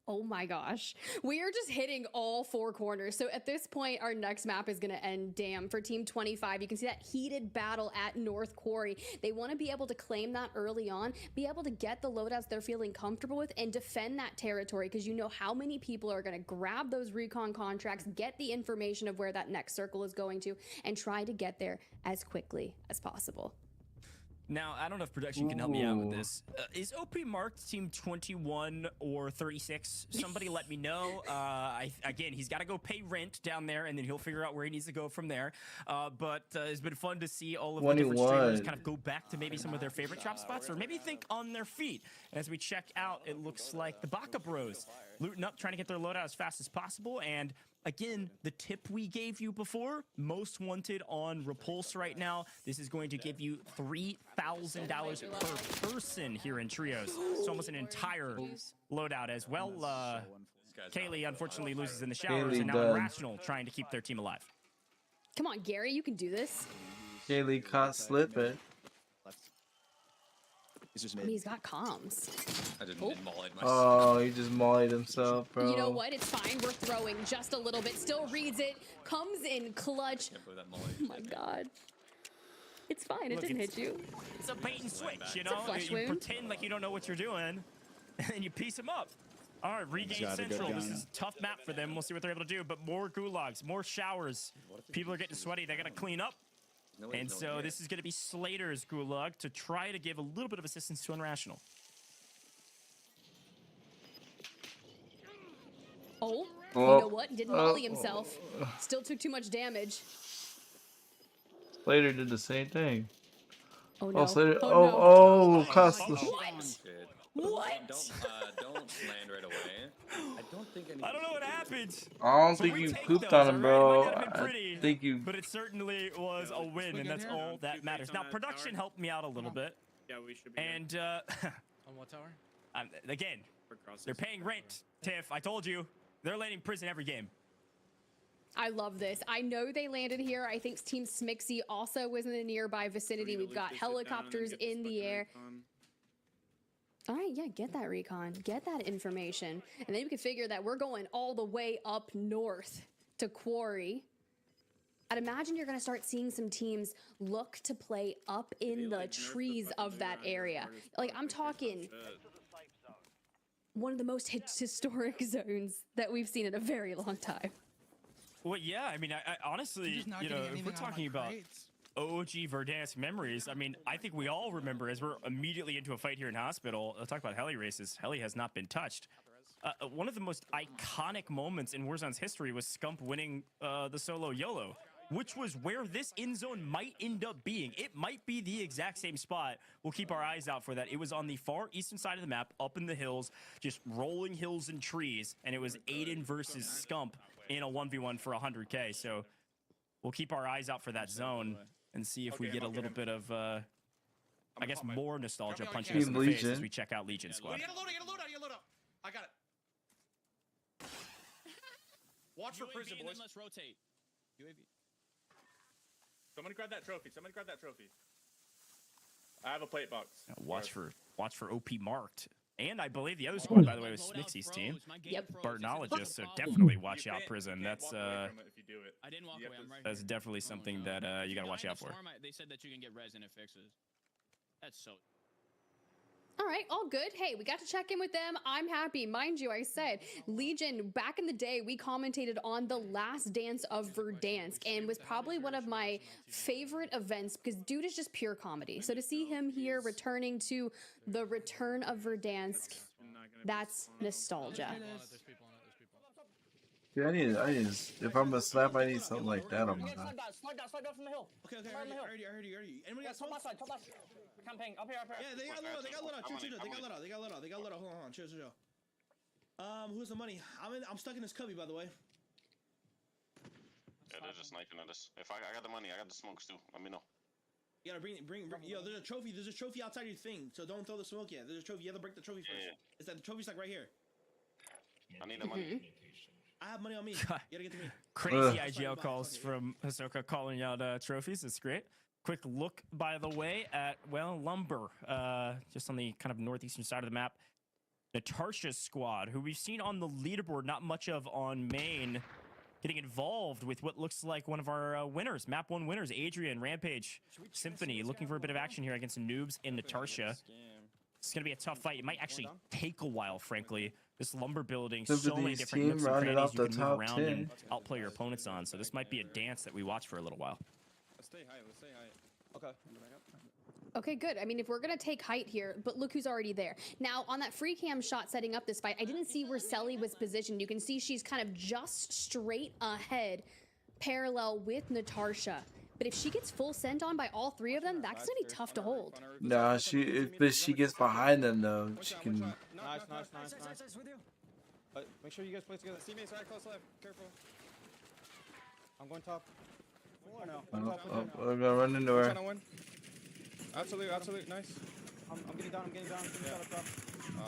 Oh my gosh. We are just hitting all 4 corners. So at this point, our next map is going to end damn for Team 25. You can see that heated battle at North Quarry. They want to be able to claim that early on, be able to get the loadouts they're feeling comfortable with, and defend that territory, because you know how many people are going to grab those recon contracts, get the information of where that next circle is going to, and try to get there as quickly as possible. Now, I don't know if production can help me out with this. Is OP marked team 21 or 36? Somebody let me know. Again, he's got to go pay rent down there, and then he'll figure out where he needs to go from there. But it's been fun to see all of the different streamers kind of go back to maybe some of their favorite drop spots, or maybe think on their feet. And as we check out, it looks like the Baka Bros looting up, trying to get their loadout as fast as possible. And again, the tip we gave you before, most wanted on Repulse right now. This is going to give you $3,000 per person here in Trios. It's almost an entire loadout as well. Kaylee unfortunately loses in the showers, and now Irrational trying to keep their team alive. Come on, Gary, you can do this. Kaylee caught slipping. I mean, he's got comms. I didn't Oh. mollied myself. Oh, he just mollied himself, bro. You know what? It's fine. We're throwing just a little bit. Still reads it. Comes in clutch. Oh my god. It's fine. It Look, didn't hit you. It's a bait and switch, you It's a know? flesh You wound. pretend like you don't know what you're doing, and then you piece them up. All right, Regain got a good Central. This gun. is a tough map for them. We'll see what they're able to do, but more gulags, more showers. People are getting sweaty. They got to clean up. And so this is going to be Slater's gulag to try to give a little bit of assistance to Unrational. Oh, Oh. you know what? He didn't molly Oh. himself. Still took too much damage. Slater did the same thing. Oh no. Slater. Oh, Oh, no. oh, cost. What? What? Don't land right away. I don't think any. I don't know what happened. I don't But think we you take pooped those, on him, all right? It bro. might not have been pretty, I think you. But it certainly was a win, and that's all that matters. Now, production helped me out a little bit. Yeah, we should be. And On what tower? again, they're paying rent. Tiff, I told you, they're landing prison every game. I love this. I know they landed here. I think Team Smixy also was in the nearby vicinity. We've got helicopters in the air. All right, yeah, get that recon. Get that information. And then we can figure that we're going all the way up north to Quarry. I'd imagine you're going to start seeing some teams look to play up in the trees of that area. Like, I'm talking one of the most historic zones that we've seen in a very long time. Well, yeah, I mean, I honestly, you know, if we're talking about OG Verdansk memories, I mean, I think we all remember as we're immediately into a fight here in Hospital. I'll talk about heli races. Heli has not been touched. One of the most iconic moments in Warzone's history was Scump winning the solo YOLO, which was where this end zone might end up being. It might be the exact same spot. We'll keep our eyes out for that. It was on the far eastern side of the map, up in the hills, just rolling hills and trees, and it was Aiden versus Scump in a 1v1 for 100K. So we'll keep our eyes out for that zone and see if we get a little bit of, I guess, more nostalgia punching us in the face as we check out Legion Squad. Get a loadout, get a loadout, get a loadout. I got it. Watch for prison, boys. Let's rotate. UAV. Somebody grab that trophy. Somebody grab that trophy. I have a plate box. Watch for OP marked And I believe the other squad, by the way, was Snixie's team. Yep. Bartnologist, so definitely watch out, Prison. That's If you do it. I didn't walk away. I'm right that's here. definitely something that you gotta watch out for. They said that you can get res and it fixes. That's so. All right, all good. Hey, we got to check in with them. I'm happy. Mind you, I said, Legion, back in the day, we commentated on the last dance of Verdansk and was probably one of my favorite events because dude is just pure comedy. So to see him here returning to the return of Verdansk, that's nostalgia. Dude, I need, if I'm a slap, I need something like that on my back. Slide down from the hill. Okay, I heard you. Anybody got top last side. Campaign, up here. Yeah, they got little. They got little. Hold on. Chill. Who's the money? I'm stuck in this cubby, by the way. Yeah, they're just sniping at us. If I got the money, I got the smokes too. Let me know. You gotta bring. Yo, there's a trophy. There's a trophy outside your thing, so don't throw the smoke yet. There's a trophy. You have to break the trophy first. Yeah. It's that the trophy's like right here. I need the money. I have money on me. You gotta get to me. Crazy IGL calls from Hisoka calling out trophies. It's great. Quick look, by the way, at, well, Lumber, just on the kind of northeastern side of the map. Natarsha's squad, who we've seen on the leaderboard, not much of on main, getting involved with what looks like one of our winners, map 1 winners, Adrian, Rampage, Symphony, looking for a bit of action here against Noobs and Natarsha. It's going to be a tough fight. It might actually take a while, frankly. This Lumber building, so many different nooks and crannies you can move around and outplay your opponents on. So this might be a dance that we watch for a little while. Let's stay high. Okay. Okay, good. I mean, if we're going to take height here, but look who's already there. Now, on that free cam shot setting up this fight, I didn't see where Selly was positioned. You can see she's kind of just straight ahead, parallel with Natarsha. But if she gets full sent on by all three of them, that's going to be tough to hold. Nah, if she gets behind them, though, she can... Nice. Make sure you guys play together. Teammates right close left. Careful. I'm going top. I'm gonna run into her. Absolute. Nice. I'm getting down.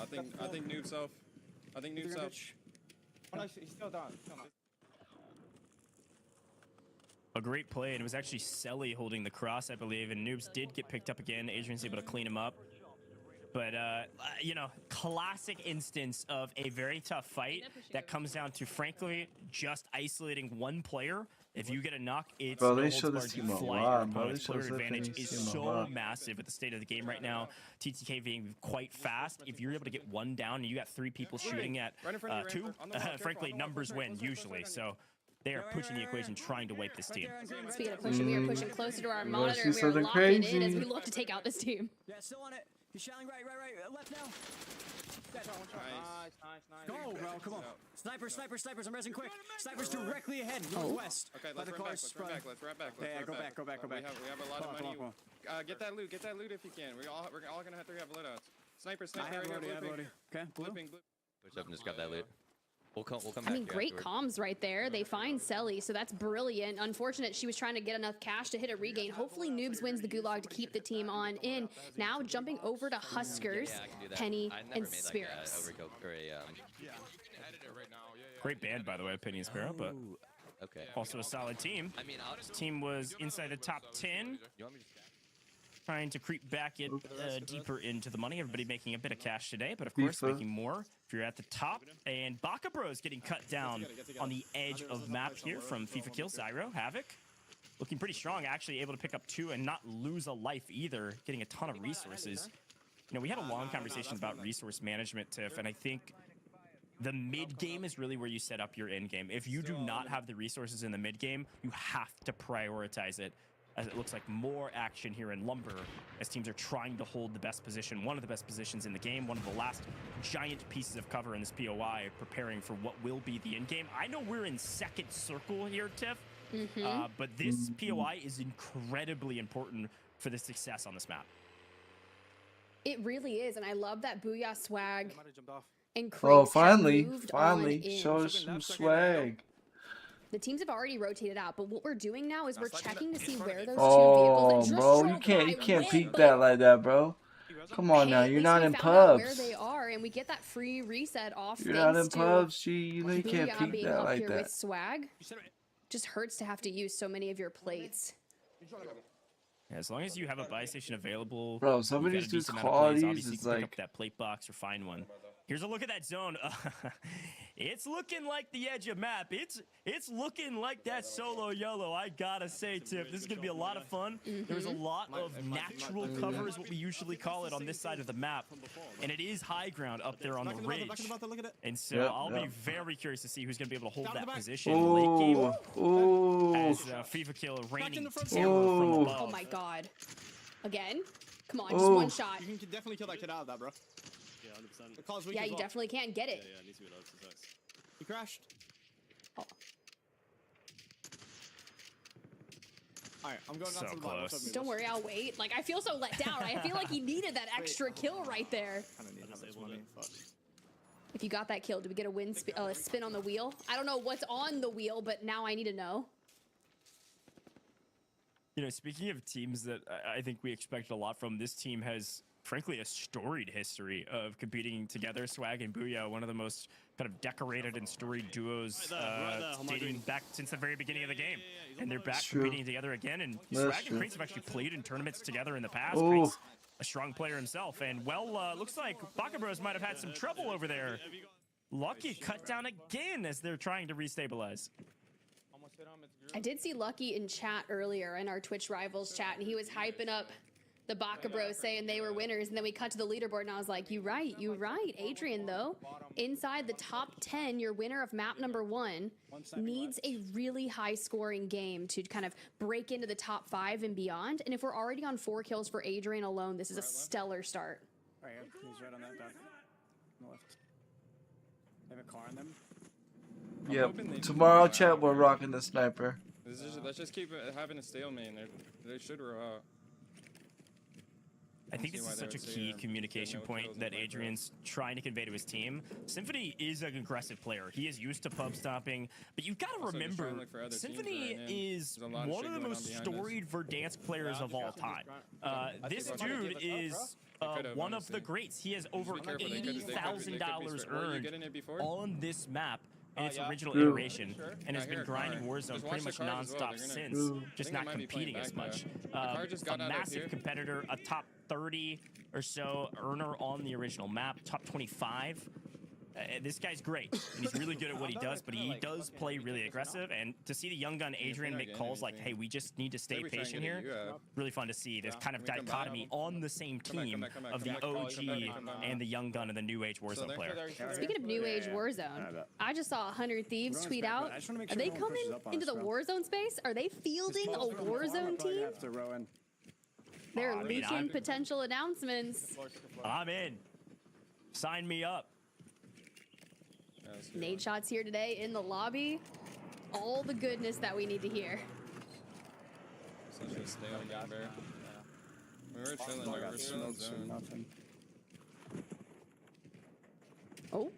I think noob self. Oh, no, he's still down. A great play, and it was actually Selly holding the cross, I believe, and Noobs did get picked up again. Adrian's able to clean him up. But, you know, classic instance of a very tough fight that comes down to, frankly, just isolating one player. If you get a knock, it's bro, no they holds show barred. this You team a fly. lot, Your bro. opponent's They show player advantage this is team a so lot. massive at the state of the game right now. TTK being quite fast. If you're able to get one down and you got 3 people shooting at 2, frankly, numbers win usually. So they are pushing the equation, trying to wipe this team. Speaking of pushing, we are pushing closer to our You monitor, see and we are something locking crazy? in as we look to take out this team. Yeah, still on it. He's shouting right. Left now. Nice. Go, bro. Come on. Snipers. I'm resing quick. Snipers directly ahead, northwest. Okay, let's run back. Yeah, go back. We have a lot of money. Get that loot if you can. We're all gonna have to have loadouts. Sniper I have right loading. here. Okay, blue. Push up and just grab that loot. We'll come I back. mean, great comms right there. They find Selly, so that's brilliant. Unfortunate she was trying to get enough cash to hit a regain. Hopefully Noobs wins the Gulag to keep the team on in. Now jumping over to Huskers, Penny, and Spirits. Great band, by the way, Penny and Sparrow, but also a solid team. Team was inside the top 10. Trying to creep back in deeper into the money. Everybody making a bit of cash today, but of course making more if you're at the top. And Baka Bros getting cut down on the edge of map here from FIFA Kill. Zyro, Havoc, looking pretty strong, actually able to pick up 2 and not lose a life either, getting a ton of resources. You know, we had a long conversation about resource management, Tiff, and I think the mid game is really where you set up your end game. If you do not have the resources in the mid game, you have to prioritize it. As it looks like more action here in Lumber as teams are trying to hold the best position, one of the best positions in the game, one of the last giant pieces of cover in this POI, preparing for what will be the end game. I know we're in second circle here, Tiff, but this POI is incredibly important for the success on this map. It really is, and I love that Booyah swag. And Oh, Crates have finally, moved on in. show us some swag. The teams have already rotated out, but what we're doing now is we're checking to see where those two Oh, vehicles that just bro, drove you by can't went, peek but that like that, bro. Come on now, at you're least not we in found out where pubs. they are, and we get that free reset off. You're not in thanks to pubs, G. You know you can't Booyah peek being that up like here that. with swag. Just hurts to have to use so many of your plates. As long as you have a buy station available, Bro, some of you've got these a dudes' decent amount of plays, qualities obviously you is can pick like up that plate box or find one. Here's a look at that zone. It's looking like the edge of map. It's looking like that solo YOLO. I gotta say, Tiff, this is gonna be a lot of fun. There's a lot of natural cover, is what we usually call it on this side of the map, and it is high ground up there on the ridge. And so I'll be very curious to see who's gonna be able to hold that position in the late game. As FIFA Kill raining terror from above. Oh my god. Again? Come on, just one shot. You can definitely kill that kid out of that, bro. Yeah, 100%. The call's weak Yeah, as you well. definitely can't get it. Yeah, needs to be low. Sucks. He crashed. Oh. Alright, I'm going down So to the bottom. close. Don't worry, I'll wait. Like, I feel so let down. I feel like he needed that extra kill right there. Kinda need this money. Fuck. If you got that kill, do we get a spin on the wheel? I don't know what's on the wheel, but now I need to know. You know, speaking of teams that I think we expected a lot from, this team has, frankly, a storied history of competing together. Swag and Booyah, one of the most kind of decorated and storied duos dating back since the very beginning of the game. And they're back competing together again. And Swag and Crates have actually played in tournaments together in the past. Crates, a strong player himself. And, well, looks like Baka Bros might have had some trouble over there. Lucky cut down again as they're trying to restabilize. I did see Lucky in chat earlier in our Twitch Rivals chat, and he was hyping up the Baka Bros, saying they were winners. And then we cut to the leaderboard, and I was like, "You right. Adrian, though, inside the top 10, your winner of map number 1 needs a really high-scoring game to kind of break into the top 5 and beyond. And if we're already on 4 kills for Adrian alone, this is a stellar start." Right here. He's right on that dock. On the left. They have a car on them. Yep. Tomorrow, chat, we're rocking the sniper. Let's just keep having a stalemate. They should row out. I think this is such a key communication point that Adrian's trying to convey to his team. Symphony is an aggressive player. He is used to pub stomping, but you've got to remember, Symphony is one of the most storied Verdansk players of all time. This dude is one of the greats. He has over $80,000 earned on this map in its original iteration, and has been grinding Warzone pretty much non-stop since, just not competing as much. A massive competitor, a top 30 or so earner on the original map, top 25. This guy's great, and he's really good at what he does, but he does play really aggressive. And to see the young gun Adrian make calls like, "Hey, we just need to stay patient here," really fun to see. This kind of dichotomy on the same team of the OG and the young gun and the new age Warzone player. Speaking of new age Warzone, I just saw 100 Thieves tweet out, are they coming into the Warzone space? Are they fielding a Warzone team? They're leaking potential announcements. I'm in. Sign me up. Nade shots here today in the lobby. All the goodness that we need to hear. Such a stalemate, bro. We were chilling. We were chilling zone. Oh.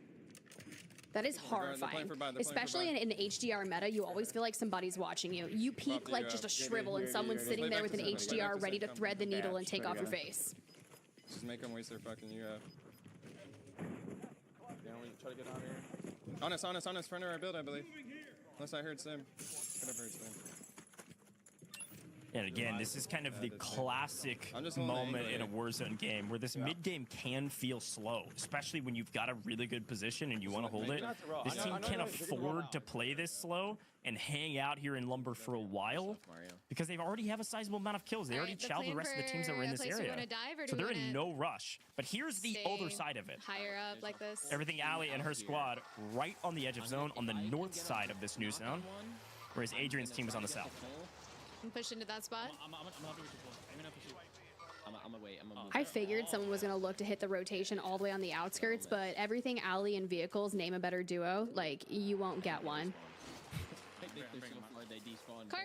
That is horrifying. Especially in an HDR meta, you always feel like somebody's watching you. You peek like just a shrivel and someone's sitting there with an HDR ready to thread the needle and take off your face. Just make them waste their fucking UF. Yeah, we try to get out of here. Honest, front of our build, I believe. Unless I heard Sim. Could have heard Sim. And again, this is kind of the classic moment in a Warzone game where this mid-game can feel slow, especially when you've got a really good position and you want to hold it. This team can't afford to play this slow and hang out here in Lumber for a while because they already have a sizable amount of kills. They already chowed the rest of the teams that were in this area. So they're in no rush. But here's the other side of it. Higher up like this. Everything Ali and her squad right on the edge of zone on the north side of this new zone, whereas Adrian's team is on the south. And push into that spot. I'm away. I figured someone was going to look to hit the rotation all the way on the outskirts, but everything alley and vehicles name a better duo. Like, you won't get one. Car,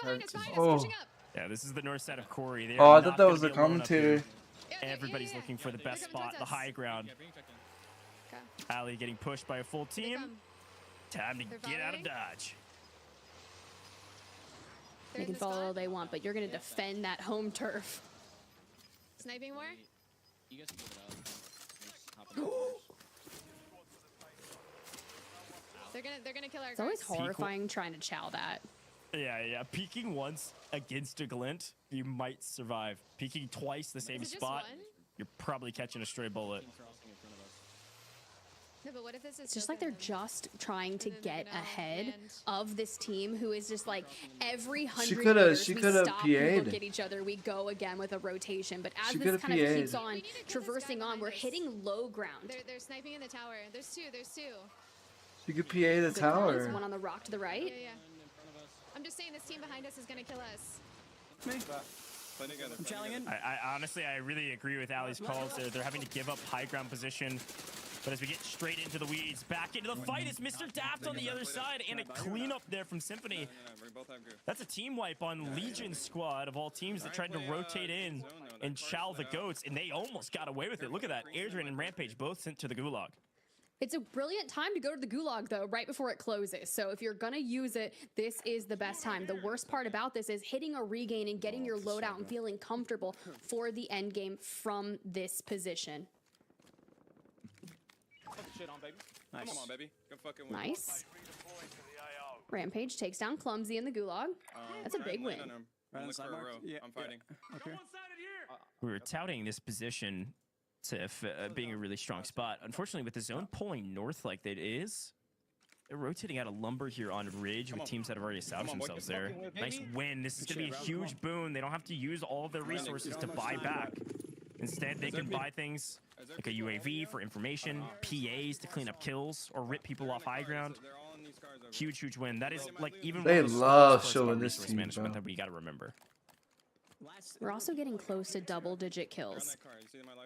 behind us, pushing up. Yeah, this is the north side of Corey. Oh, I thought that was the commentator. Everybody's looking for the best spot, the high ground. Ali getting pushed by a full team. Time to get out of dodge. They can follow all they want, but you're going to defend that home turf. Sniping more? You guys can get it out. They're gonna kill our It's always guards. horrifying trying to chow that. Yeah. Peeking once against a glint, you might survive. Peeking twice the same Is it just spot, one? you're probably catching a stray bullet. No, but what if this is It's just like they're just trying to get ahead of this team who is just like every 100 meters we stop, we look at each other, we go again with a rotation. But as this kind of keeps on traversing on, we're hitting low ground. They're sniping in the tower. There's two. She could PA the tower. One on the rock to the right. Yeah. I'm just saying this team behind us is gonna kill us. I'm challenging. I honestly, I really agree with Ali's calls. They're having to give up high ground position. But as we get straight into the weeds, back into the fight is Mr. Daft on the other side, and a cleanup there from Symphony. That's a team wipe on Legion's squad of all teams that tried to rotate in and chow the goats, and they almost got away with it. Look at that. Adrian and Rampage both sent to the gulag. It's a brilliant time to go to the gulag, though, right before it closes. So if you're going to use it, this is the best time. The worst part about this is hitting a regain and getting your loadout and feeling comfortable for the end game from this position. Shit on, baby. Nice. Come on, baby. Go fucking win. Nice. Rampage takes down Clumsy in the gulag. That's a big win. Right on the side mark? Yeah. I'm fighting. Okay. We were touting this position to being a really strong spot. Unfortunately, with the zone pulling north like it is, they're rotating out of lumber here on Ridge with teams that have already established themselves there. Nice win. This is going to be a huge boon. They don't have to use all of their resources to buy back. Instead, they can buy things like a UAV for information, PAs to clean up kills, or rip people off high ground. Huge win. That is like even they love showing this team management that we got to remember. We're also getting close to double-digit kills.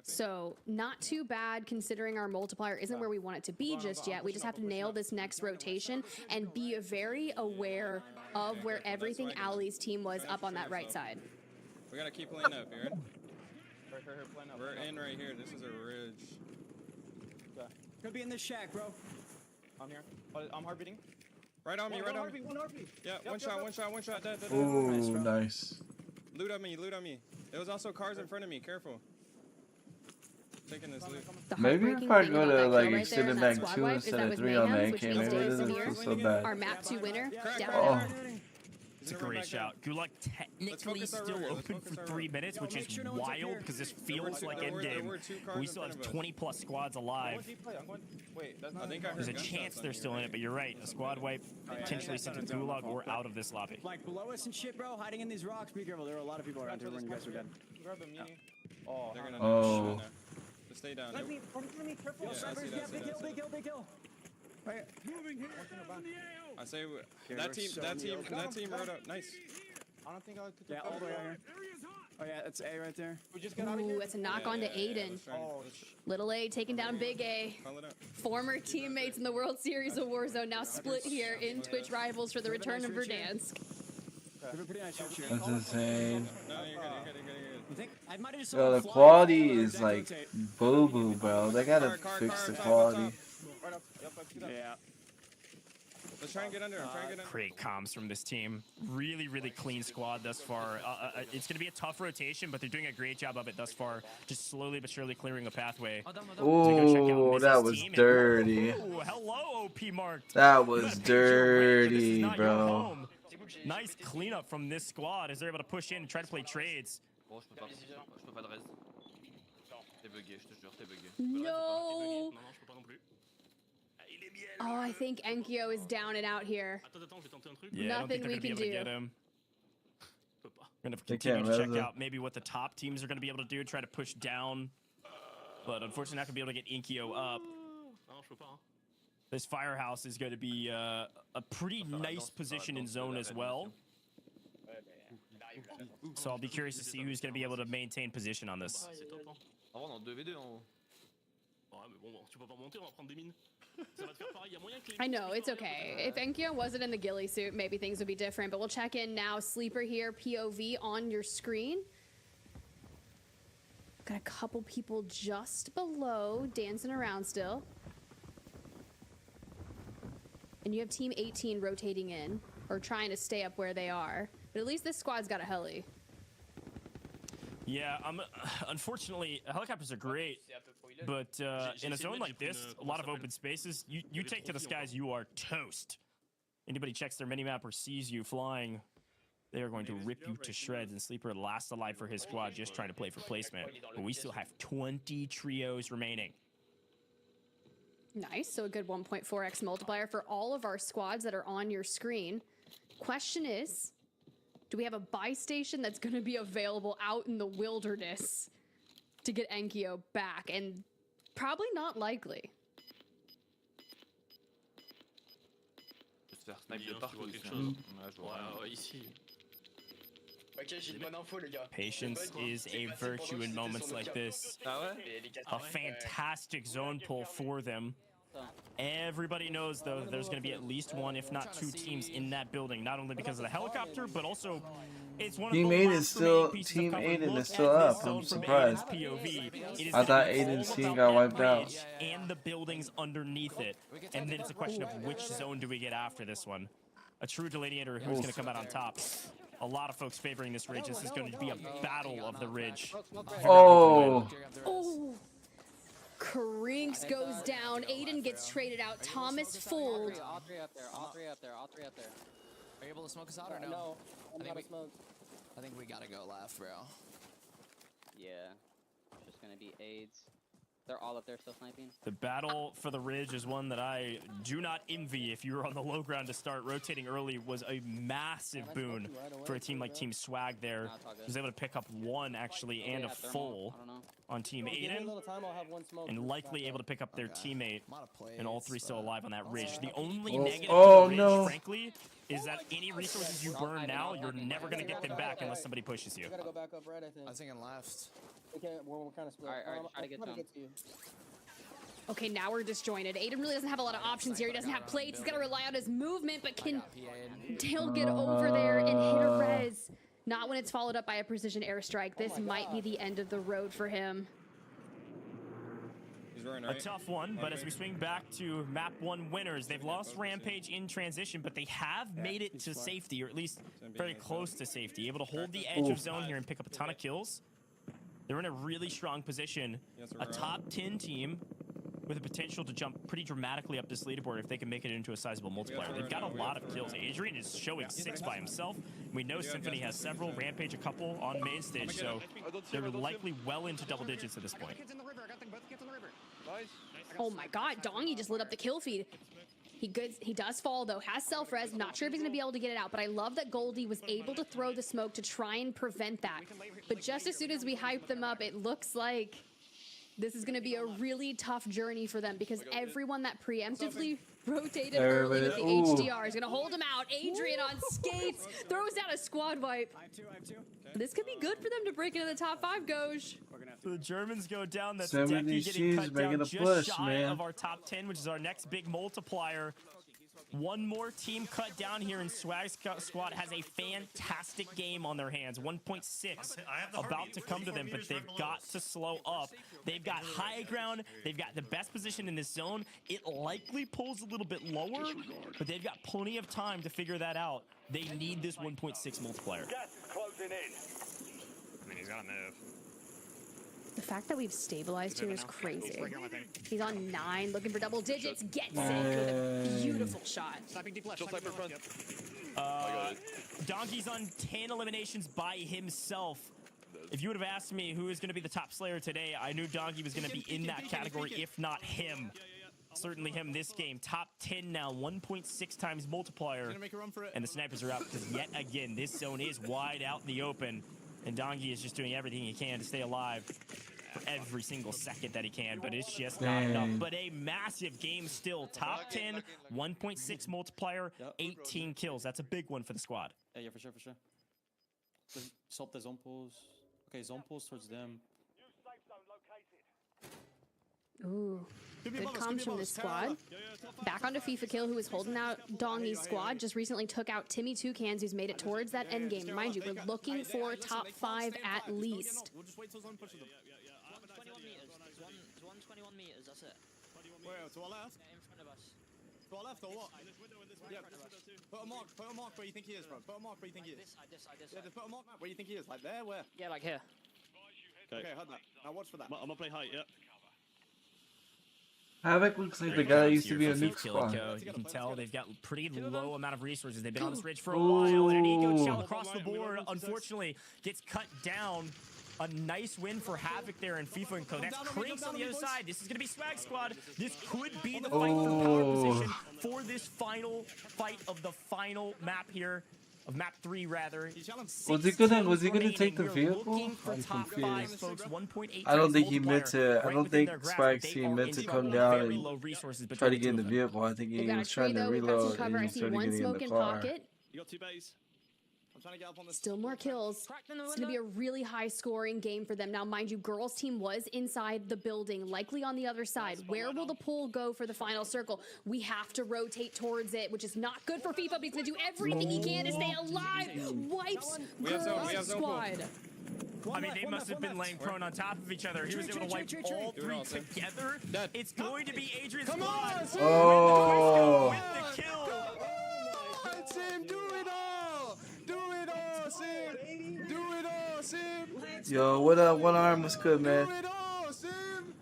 So not too bad considering our multiplier isn't where we want it to be just yet. We just have to nail this next rotation and be very aware of where everything Ali's team was up on that right side. We gotta keep playing up here. We're in right here. This is a ridge. Could be in this shack, bro. I'm here. I'm hard beating. Right on me, right on me. Yeah, one shot. Dead. Ooh, nice. Loot on me. There was also cars in front of me. Careful. Taking this loot. Maybe if I go to like extended mag 2 instead of 3 on the AK, maybe it doesn't feel so bad. Our map 2 winner. Oh. It's a great shout. Gulag technically still open for 3 minutes, which is wild because this feels like endgame. We still have 20+ squads alive. There's a chance they're still in it, but you're right. A squad wipe potentially sent to Gulag or out of this lobby. Like below us and shit, bro. Hiding in these rocks. Be careful. There are a lot of people around here when you guys are dead. Oh, they're gonna oh. Just stay down. Big kill. Right. Moving here. I say that team rode up. Nice. I don't think I could. Yeah, all the way out here. Oh yeah, that's A right there. We just got out of here. That's a knock on to Aiden. Little A taking down Big A. Former teammates in the World Series of Warzone now split here in Twitch Rivals for the return of Verdansk. That's insane. Yo, Yo, the quality is like boo-boo, bro. They gotta fix the quality. Yeah. Let's try and get under him. Great comms from this team. Really clean squad thus far. It's going to be a tough rotation, but they're doing a great job of it thus far. Just slowly but surely clearing a pathway. Oh, that was dirty. Ooh, hello, OP Mark. That was dirty, bro. Nice cleanup from this squad as they're able to push in and try to play trades. No. Oh, I think Enkyo is down and out here. Yeah, nothing we can do. We're going to continue to check out maybe what the top teams are going to be able to do, try to push down. But unfortunately, not going to be able to get Enkyo up. This firehouse is going to be a pretty nice position in zone as well. So I'll be curious to see who's going to be able to maintain position on this. I know, it's okay. If Enkyo wasn't in the ghillie suit, maybe things would be different. But we'll check in now. Sleeper here, POV on your screen. Got a couple people just below, dancing around still. And you have Team 18 rotating in, or trying to stay up where they are. But at least this squad's got a heli. Yeah, unfortunately, helicopters are great, but in a zone like this, a lot of open spaces, you take to the skies, you are toast. Anybody checks their minimap or sees you flying, they are going to rip you to shreds. And Sleeper last alive for his squad, just trying to play for placement. But we still have 20 trios remaining. Nice. So a good 1.4x multiplier for all of our squads that are on your screen. Question is, do we have a buy station that's going to be available out in the wilderness to get Enkyo back? And probably not likely. Patience is a virtue in moments like this. A fantastic zone pull for them. Everybody knows, though, that there's going to be at least one, if not two teams in that building, not only because of the helicopter, but also it's one of Team the 8 is last still remaining pieces Team of cover. 8 Look is still at this up. zone I'm from surprised. Aiden's POV. It is I thought gonna be Aiden's all team about got that wiped out. bridge and the buildings underneath it. And then it's a question of which zone do we get after this one. A true delineator who's going to come out on top. A lot of folks favoring this ridge. This is going to be a battle of the ridge. Oh. Oh. Krinks goes down. Aiden gets traded out. Thomas fooled. All three up there. All three up there. All three up there. Are you able to smoke us out or no? No, I'm out of smoke. I think we gotta go left, bro. Yeah. Just gonna be AIDS. They're all up there still sniping. The battle for the ridge is one that I do not envy. If you were on the low ground to start, rotating early was a massive boon for a team like Team Swag there. He was able to pick up one, actually, and a full on Team Aiden, and likely able to pick up their teammate, and all three still alive on that ridge. The only negative to the ridge, frankly, is that any resources you burn now, you're never going to get them back unless somebody pushes you. We gotta go back up right, I think. I was thinking left. Okay, we're kind of split. Alright, try to get to some. get to you. Okay, now we're disjointed. Aiden really doesn't have a lot of options here. He doesn't have plates. He's got to rely on his movement, but can Dale get over there and hit a res? Not when it's followed up by a precision airstrike. This might be the end of the road for him. A tough one, but as we swing back to map 1 winners, they've lost Rampage in transition, but they have made it to safety, or at least very close to safety, able to hold the edge of zone here and pick up a ton of kills. They're in a really strong position, a top 10 team with the potential to jump pretty dramatically up this leaderboard if they can make it into a sizable multiplier. They've got a lot of kills. Adrian is showing 6 by himself. We know Symphony has several, Rampage a couple on main stage, so they're likely well into double digits at this point. Oh my god, Dongy just lit up the kill feed. He does fall though, has self-res, not sure if he's gonna be able to get it out, but I love that Goldie was able to throw the smoke to try and prevent that. But just as soon as we hype them up, it looks like this is gonna be a really tough journey for them because everyone that preemptively rotated early with the HDR is gonna hold him out. Adrian on skates, throws down a squad wipe. This could be good for them to break into the top 5, Goj. So the Germans go down. That's 70 getting cut down making a just push, shy man. of our top 10, which is our next big multiplier. One more team cut down here, and Swag's squad has a fantastic game on their hands. 1.6 about to come to them, but they've got to slow up. They've got high ground. They've got the best position in this zone. It likely pulls a little bit lower, but they've got plenty of time to figure that out. They need this 1.6 multiplier. Closing in. I mean, he's got to move. The fact that we've stabilized here is crazy. He's on 9, looking for double digits, gets it with a beautiful shot. Donkey's on 10 eliminations by himself. If you would have asked me who is going to be the top slayer today, I knew Donkey was going to be in that category, if not him. Certainly him this game. Top 10 now, 1.6 times multiplier. And the snipers are out because yet again, this zone is wide out in the open. And Dongi is just doing everything he can to stay alive for every single second that he can, but it's just not enough. But a massive game still. Top 10, 1.6 multiplier, 18 kills. That's a big one for the squad. Yeah, for sure, for sure. Stop the zone pulls. Okay, zone pulls towards them. Ooh, good comms from this squad. Back onto FIFA Kill, who was holding out Dongy's squad. Just recently took out Timmy Toucans, who's made it towards that end game. Mind you, we're looking for top 5 at least. We'll just wait till zone pushes them. 121 meters. There's 121 meters, that's it. Where, to our left? In front of us. To our left or what? Yeah, put a mark where you think he is, bro. Put a mark where you think he is. This side. Yeah, just put a mark where you think he is. Like there, where? Yeah, like here. Okay, heard that. Now watch for that. I'm gonna play height, yeah. Havoc looks like the Great guy that jobs used to here be a for nuke squad. Kilico. You can tell they've got pretty low amount of resources. They've been on this ridge for a while, and an ego shell across the board, unfortunately, gets cut down. A nice win for Havoc there in FIFA and Co. That's Crinks on the other side. This is going to be Swag Squad. This could be the fight for power position for this final fight of the final map here. Of map 3 rather. Was he gonna take the vehicle? I'm confused. I don't think he meant to. I don't think Swag's team meant to come down and try to get in the vehicle. I think he was trying to reload and he started getting in the car. You got 2 bays. I'm trying to get up on this. Still more kills. It's going to be a really high-scoring game for them. Now, mind you, girls' team was inside the building, likely on the other side. Where will the pool go for the final circle? We have to rotate towards it, which is not good for FIFA, but he's going to do everything he can to stay alive. Wipes girls' squad. I mean, they must have been laying prone on top of each other. He was able to wipe all 3 together. It's going to be Adrian's squad. Oh. With the kill. Sim, do it all! Do it all, Sim! Do it all, Sim! Yo, what up? One arm was good, man. Do it all, Sim!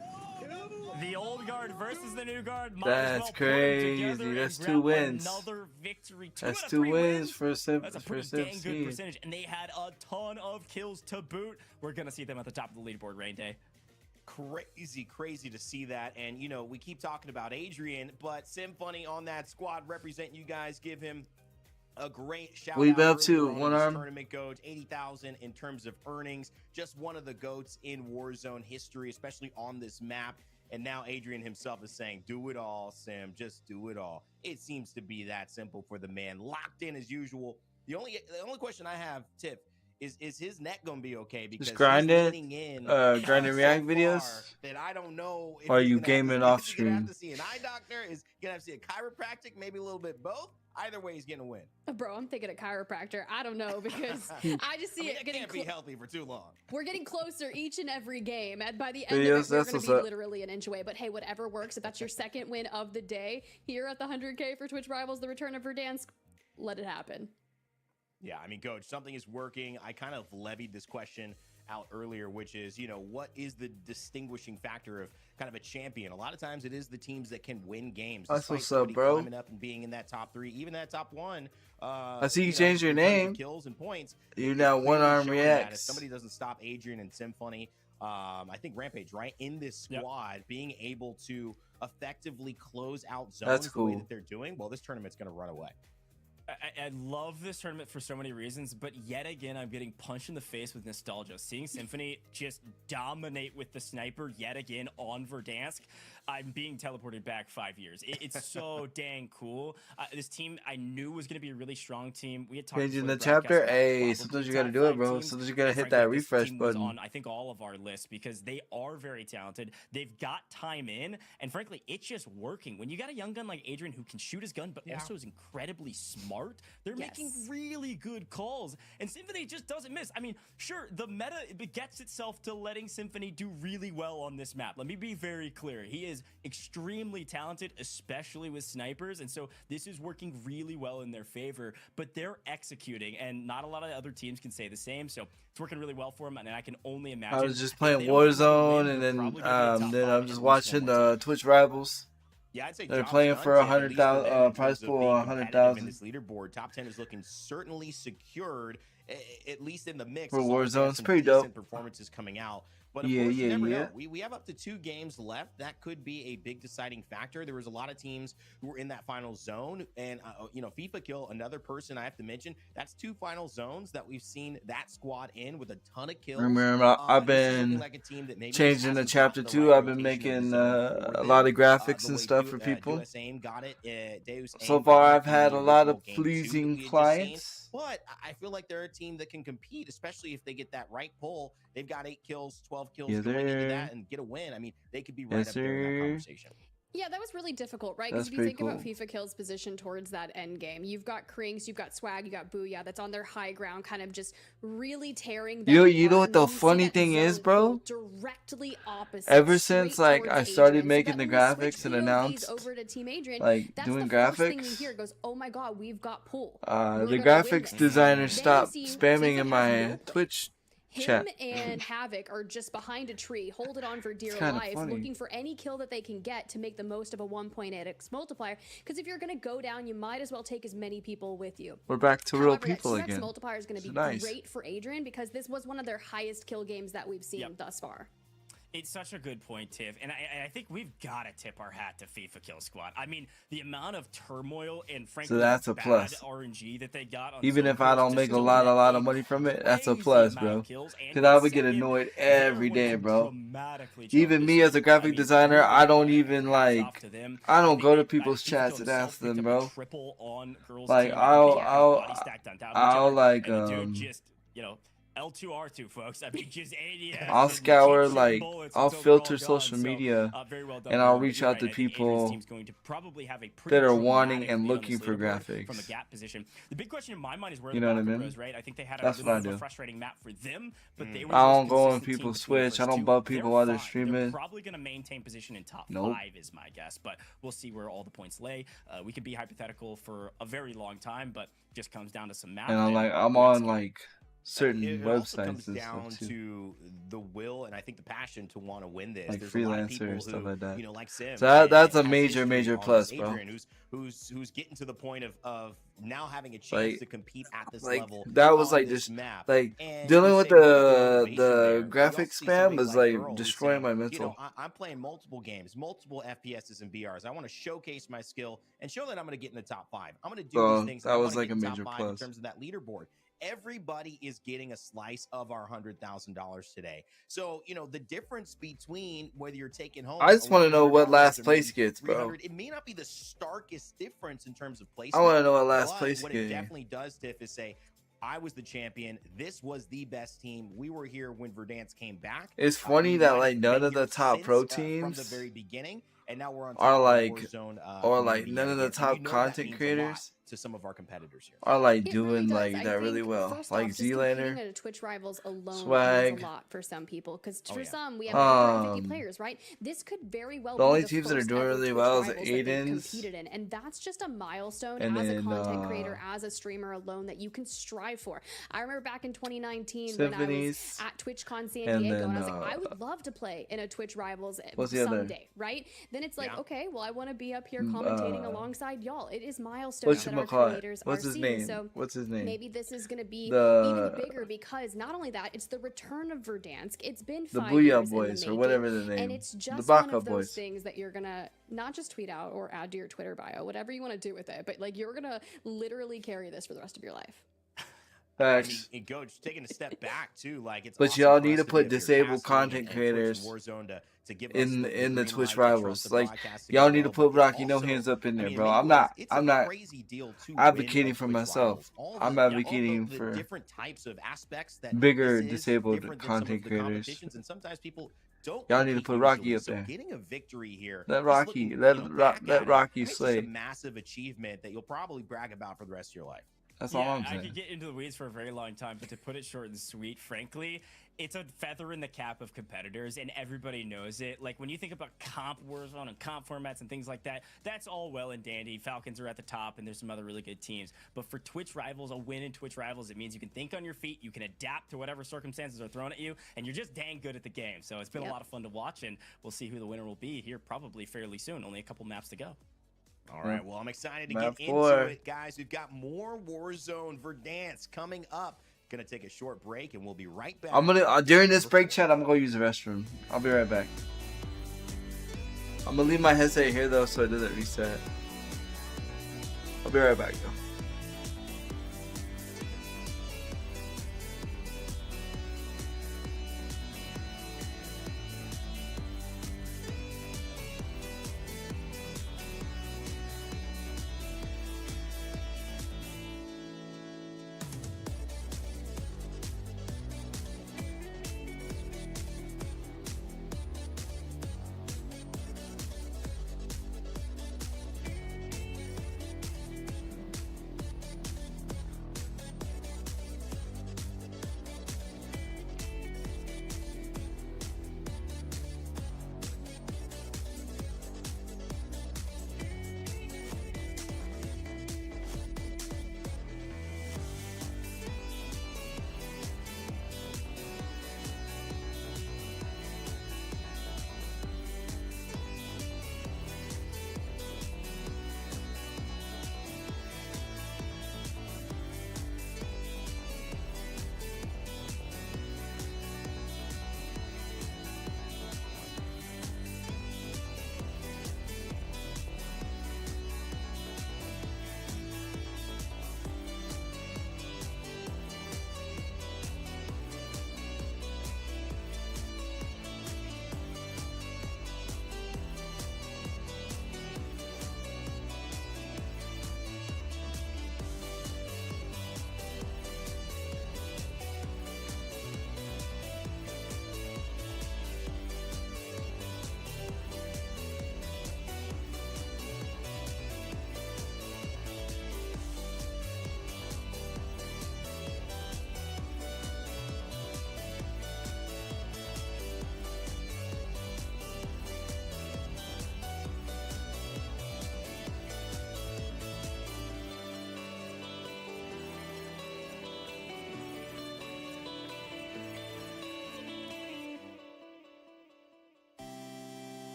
The old guard versus the new guard. That's crazy. That's 2 wins. Another victory. That's 2 wins for Sim. That's a pretty dang good percentage, and they had a ton of kills to boot. We're gonna see them at the top of the leaderboard, Rain Day. Crazy to see that. And you know, we keep talking about Adrian, but Symphony on that squad represent you guys. Give him a great shout out. What you been up to? Earlier on One in this arm? tournament goes 80,000 in terms of earnings. Just one of the goats in Warzone history, especially on this map. And now Adrian himself is saying, do it all, Sim. Just do it all. It seems to be that simple for the man. Locked in as usual. The only question I have, Tiff, is his net gonna be okay? Because Just grinding, grinding React videos. That I don't know. If Or are he's you gonna have gaming to- off Is he gonna have stream? to see an eye doctor? Is he gonna have to see a chiropractic? Maybe a little bit both. Either way, he's gonna win. Bro, I'm thinking a chiropractor. I don't know, because I just see it getting can't be healthy for too long. We're getting closer each and every game, and by the end Videos, of it, we're that's going to what's be up. literally an inch away. But hey, whatever works. If that's your second win of the day here at the 100K for Twitch Rivals, the return of Verdansk, let it happen. Yeah, I mean, Coach, something is working. I kind of levied this question out earlier, which is, you know, what is the distinguishing factor of kind of a champion? A lot of times it is the teams that can win games. That's despite what's up, somebody bro. Climbing up and being in that top 3, even that top 1. I see you know, changed your in terms of name. Kills and points. You're it's now One clearly Arm showing that If Reacts. somebody doesn't stop Adrian and Symphony, I think Rampage, right, in this squad, being able to effectively close out zones That's the way cool. that they're doing, well, this tournament's going to run away. I love this tournament for so many reasons, but yet again, I'm getting punched in the face with nostalgia. Seeing Symphony just dominate with the sniper yet again on Verdansk, I'm being teleported back 5 years. It's so dang cool. This team I knew was going to be a really strong team. We had talked Changing before the broadcast chapter. about Hey, probably sometimes you top gotta do it, 5 bro. teams. Sometimes you gotta And hit frankly, that this refresh team was button. on, I think, all of our lists because they are very talented. They've got time in, and frankly, it's just working. When you got a young gun like Adrian who can shoot his gun, but also is incredibly smart, they're making really good calls. And Symphony just doesn't miss. I mean, sure, the meta begets itself to letting Symphony do really well on this map. Let me be very clear. He is extremely talented, especially with snipers, and so this is working really well in their favor, but they're executing, and not a lot of other teams can say the same, so it's working really well for them, and I can only imagine. I was just if playing they don't get the Warzone, win, and they're then probably gonna be a top then five I'm at just least watching one more time. Twitch Rivals. Yeah, I'd say They're job's playing done, for Tim, at least for them in terms prize of pool being 100,000 in this leaderboard. Top 10 is looking certainly secured, at least in the mix. for as long as they have Warzone. It's some pretty decent dope. performances coming out. But of Yeah, course, you never yeah. know. We have up to 2 games left. That could be a big deciding factor. There was a lot of teams who were in that final zone, and you know, FIFA Kill, another person I have to mention. That's 2 final zones that we've seen that squad in with a ton of kills. Remember, I've This is looking been like a team that maybe changing the hasn't chapter gotten the 2. right I've been rotation of the making zone for a lot them. of graphics The and way stuff for people. Deus Aim got it. Deus So Aim far, got it I've in had the a lot original of game 2 that we pleasing had just seen. clients. But I feel like they're a team that can compete, especially if they get that right pull. They've got 8 kills, 12 kills Yes, going into sir. that and get a win. I mean, they could be right Yes, up there in that sir. conversation. Yeah, that was really difficult, right? Because That's if you think pretty about cool. FIFA Kill's position towards that end game, you've got Krinks, you've got Swag, you got Booyah that's on their high ground, kind of just really tearing them You apart. know what And the then you see funny that thing is, zone bro? directly opposite. Ever straight since like towards I started Adrian. So making that the when you switch graphics and POVs announced over to Team Adrian, like that's doing the first thing you graphics, hear goes, "Oh my God, we've got pull." the We're gonna win graphics this. designer Then stopped you see spamming FIFA in has my no Twitch Him and Havoc are just behind a tree, holding on for dear life, looking for any kill that they can get to make the most of a 1.8x multiplier. Because if you're going to go down, you might as well take as many people with you. We're back to real people that 2x again. multiplier is going to be nice. great for Adrian because this was one of their highest kill games that we've seen thus far. It's such a good point, Tiff, and I think we've got to tip our hat to FIFA Kill Squad. I mean, the amount of turmoil and frankly so that's a bad plus. RNG that they got on even if I don't make a lot of money from it, that's a plus, bro. Because I would get annoyed every day, bro. Even me as a graphic designer, I don't even like. I don't go to people's chats and ask them, bro. Like I'll like just you know. L2R2, folks. I mean, just ADS. I'll scour, like, I'll filter social media, and I'll reach out to people that are wanting and looking for graphics. From a gap position. The big question in my mind is where you know what I mean? Right? I think they had That's what I do. frustrating map for them, but they were I don't go on people's Switch. I don't bug people while they're streaming. They're probably going to maintain position in top 5 is my guess, but we'll see where all the points lay. We could be hypothetical for a very long time, but just comes down to some map. And I'm on like certain it websites also comes and down stuff too. To the will and I think the passion to want to win this. Like There's freelancer and stuff like that. You know, like Sim. So that's a major plus, bro. Adrian, who's getting to the point of now having a chance to compete at this level. That was like just like dealing with the graphic spam was like destroying my mental. You know, I'm playing multiple games, multiple FPSs and BRs. I want to showcase my skill and show that I'm going to get in the top 5. I'm going to do these things. That was like a major plus in terms of that leaderboard. Everybody is getting a slice of our $100,000 today. So, you know, the difference between whether you're taking home. I just want to know what last place gets, bro. It may not be the starkest difference in terms of place. I want to know what last place what gets. It definitely does, Tiff, is say, I was the champion. This was the best team. We were here when Verdansk came back. It's funny that like none of the top pro teams from the very beginning, and now we're on are like, Warzone, or like none of the top content creators to some of our competitors here are like doing like that really well. Like Z-Laner, at a Twitch Rivals alone Swag, means a lot for some people because for some we have 150 players, right? This could very well the be only the teams that are first doing ever really Twitch well is Rivals that they've Aiden's, competed in, and that's just a milestone and as a then, content creator, as a streamer alone that you can strive for. I remember back in 2019 when I was at TwitchCon San Diego, and I was like, I would love to play in a Twitch Rivals someday, right? Then it's like, okay, well, I want to be up here commentating alongside y'all. It is milestones that our creators are seeing. So what's his name? Maybe this is going to be even bigger because not only that, it's the return of Verdansk. It's been 5 years Boys in the or whatever the name. and it's just the one of those Boys. things that you're gonna not just tweet out or add to your Twitter bio, whatever you want to do with it, but like you're gonna literally carry this for the rest of your life. Facts. I mean, just taking a step back too, like it's. But awesome y'all for need us to be put up here disabled casting content and creators Warzone to give us in the the green Twitch light to Rivals. trust the Like broadcasting y'all as need to well, put but Rocky No also, Hands up in there, I mean, bro. it's I'm a not crazy deal to advocating win for Twitch myself. Rivals. I'm advocating the for different types of aspects that bigger this is disabled different than some of content the creators. competitions, and sometimes people don't. Y'all need to put Rocky up so there. Getting a victory here. Let just Rocky, looking, let Rocky it's just slay. a massive achievement that you'll probably brag about for the rest of your life. That's all I'm I saying. could get into the weeds for a very long time, but to put it short and sweet, frankly, it's a feather in the cap of competitors, and everybody knows it. Like, when you think about comp Warzone and comp formats and things like that, that's all well and dandy. Falcons are at the top, and there's some other really good teams. But for Twitch Rivals, a win in Twitch Rivals, it means you can think on your feet, you can adapt to whatever circumstances are thrown at you, and you're just dang good at the game. So it's been a lot of fun to watch, and we'll see who the winner will be here probably fairly soon. Only a couple maps to go. All right, well, I'm excited to Map get 4. into it, guys. We've got more Warzone Verdansk coming up. Gonna take a short break, and we'll be right back. I'm gonna during this break chat, I'm gonna use the restroom. I'll be right back. I'm gonna leave my headset here though, so it doesn't reset. I'll be right back though.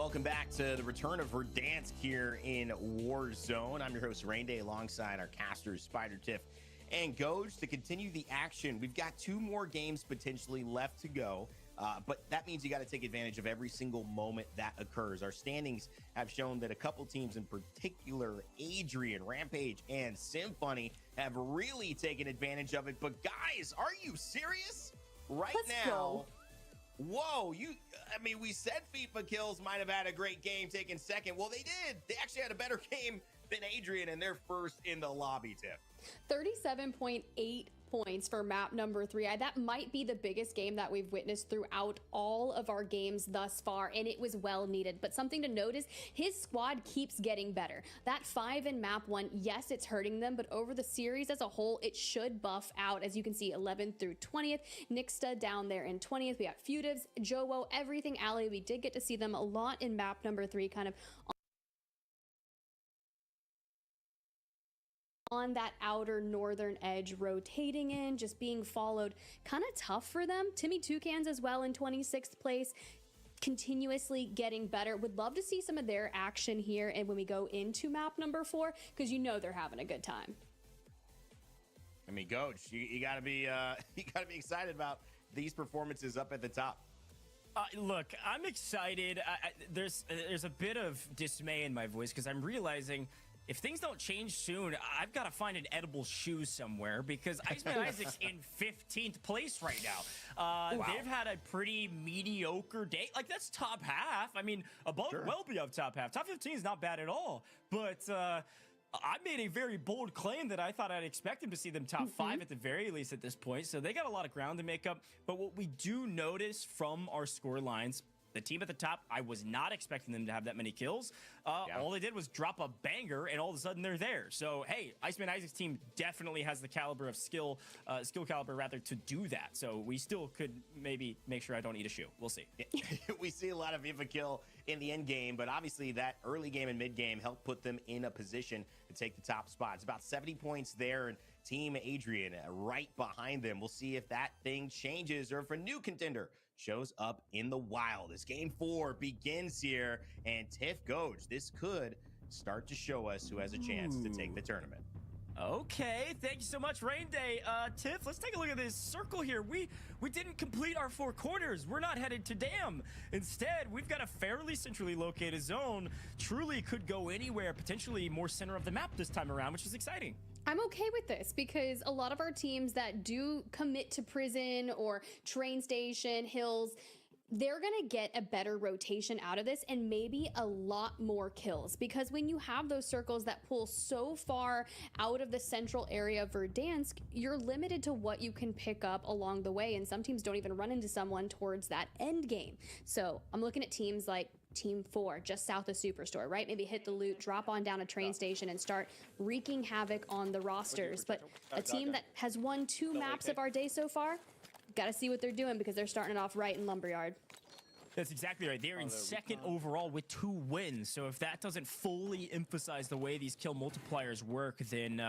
Welcome back to the return of Verdansk here in Warzone. I'm your host, Rain Day, alongside our casters, Spider Tiff and Goj. To continue the action, we've got 2 more games potentially left to go. But that means you got to take advantage of every single moment that occurs. Our standings have shown that a couple teams in particular, Adrian, Rampage, and Symphony, have really taken advantage of it. But guys, are you serious? Right now, whoa, I mean, we said FIFA Kills might have had a great game taking second. Well, they did. They actually had a better game than Adrian, and they're first in the lobby, Tip. 37.8 points for map number 3. That might be the biggest game that we've witnessed throughout all of our games thus far, and it was well needed. But something to note is his squad keeps getting better. That 5 in map 1, yes, it's hurting them, but over the series as a whole, it should buff out. As you can see, 11th through 20th, Nixta down there in 20th. We got Futives, Jowo, everything Alley. We did get to see them a lot in map number 3, kind of on that outer northern edge, rotating in, just being followed. Kind of tough for them. Timmy Toucans as well in 26th place, continuously getting better. Would love to see some of their action here and when we go into map number 4, because you know they're having a good time. I mean, Coach, you gotta be excited about these performances up at the top. Look, I'm excited. There's a bit of dismay in my voice because I'm realizing if things don't change soon, I've got to find an edible shoe somewhere, because Iceman Isaac's in 15th place right now. Wow. They've had a pretty mediocre day. Like, that's top half. I mean, well beyond top half. Top 15 is not bad at all. But I made a very bold claim that I thought I'd expect him to see them top 5 at the very least at this point. So they got a lot of ground to make up. But what we do notice from our score lines, the team at the top, I was not expecting them to have that many kills. All they did was drop a banger, and all of a sudden they're there. So, hey, Iceman Isaac's team definitely has the caliber of skill caliber rather, to do that. So we still could maybe make sure I don't eat a shoe. We'll see. We see a lot of FIFA Kill in the end game, but obviously that early game and mid game helped put them in a position to take the top spot. It's about 70 points there, and Team Adrian right behind them. We'll see if that thing changes or if a new contender shows up in the wild. As game 4 begins here, and Tiff Goj, this could start to show us who has a chance to take the tournament. Okay, thank you so much, Rain Day. Tiff, let's take a look at this circle here. We didn't complete our 4 corners. We're not headed to Dam. Instead, we've got a fairly centrally located zone. Truly could go anywhere, potentially more center of the map this time around, which is exciting. I'm okay with this because a lot of our teams that do commit to prison or train station, hills, they're going to get a better rotation out of this and maybe a lot more kills, because when you have those circles that pull so far out of the central area of Verdansk, you're limited to what you can pick up along the way, and some teams don't even run into someone towards that end game. So I'm looking at teams like Team 4, just south of Superstore, right? Maybe hit the loot, drop on down a train station, and start wreaking havoc on the rosters. But a team that has won 2 maps of our day so far, got to see what they're doing, because they're starting it off right in Lumberyard. That's exactly right. They're in second overall with 2 wins. So if that doesn't fully emphasize the way these kill multipliers work, then,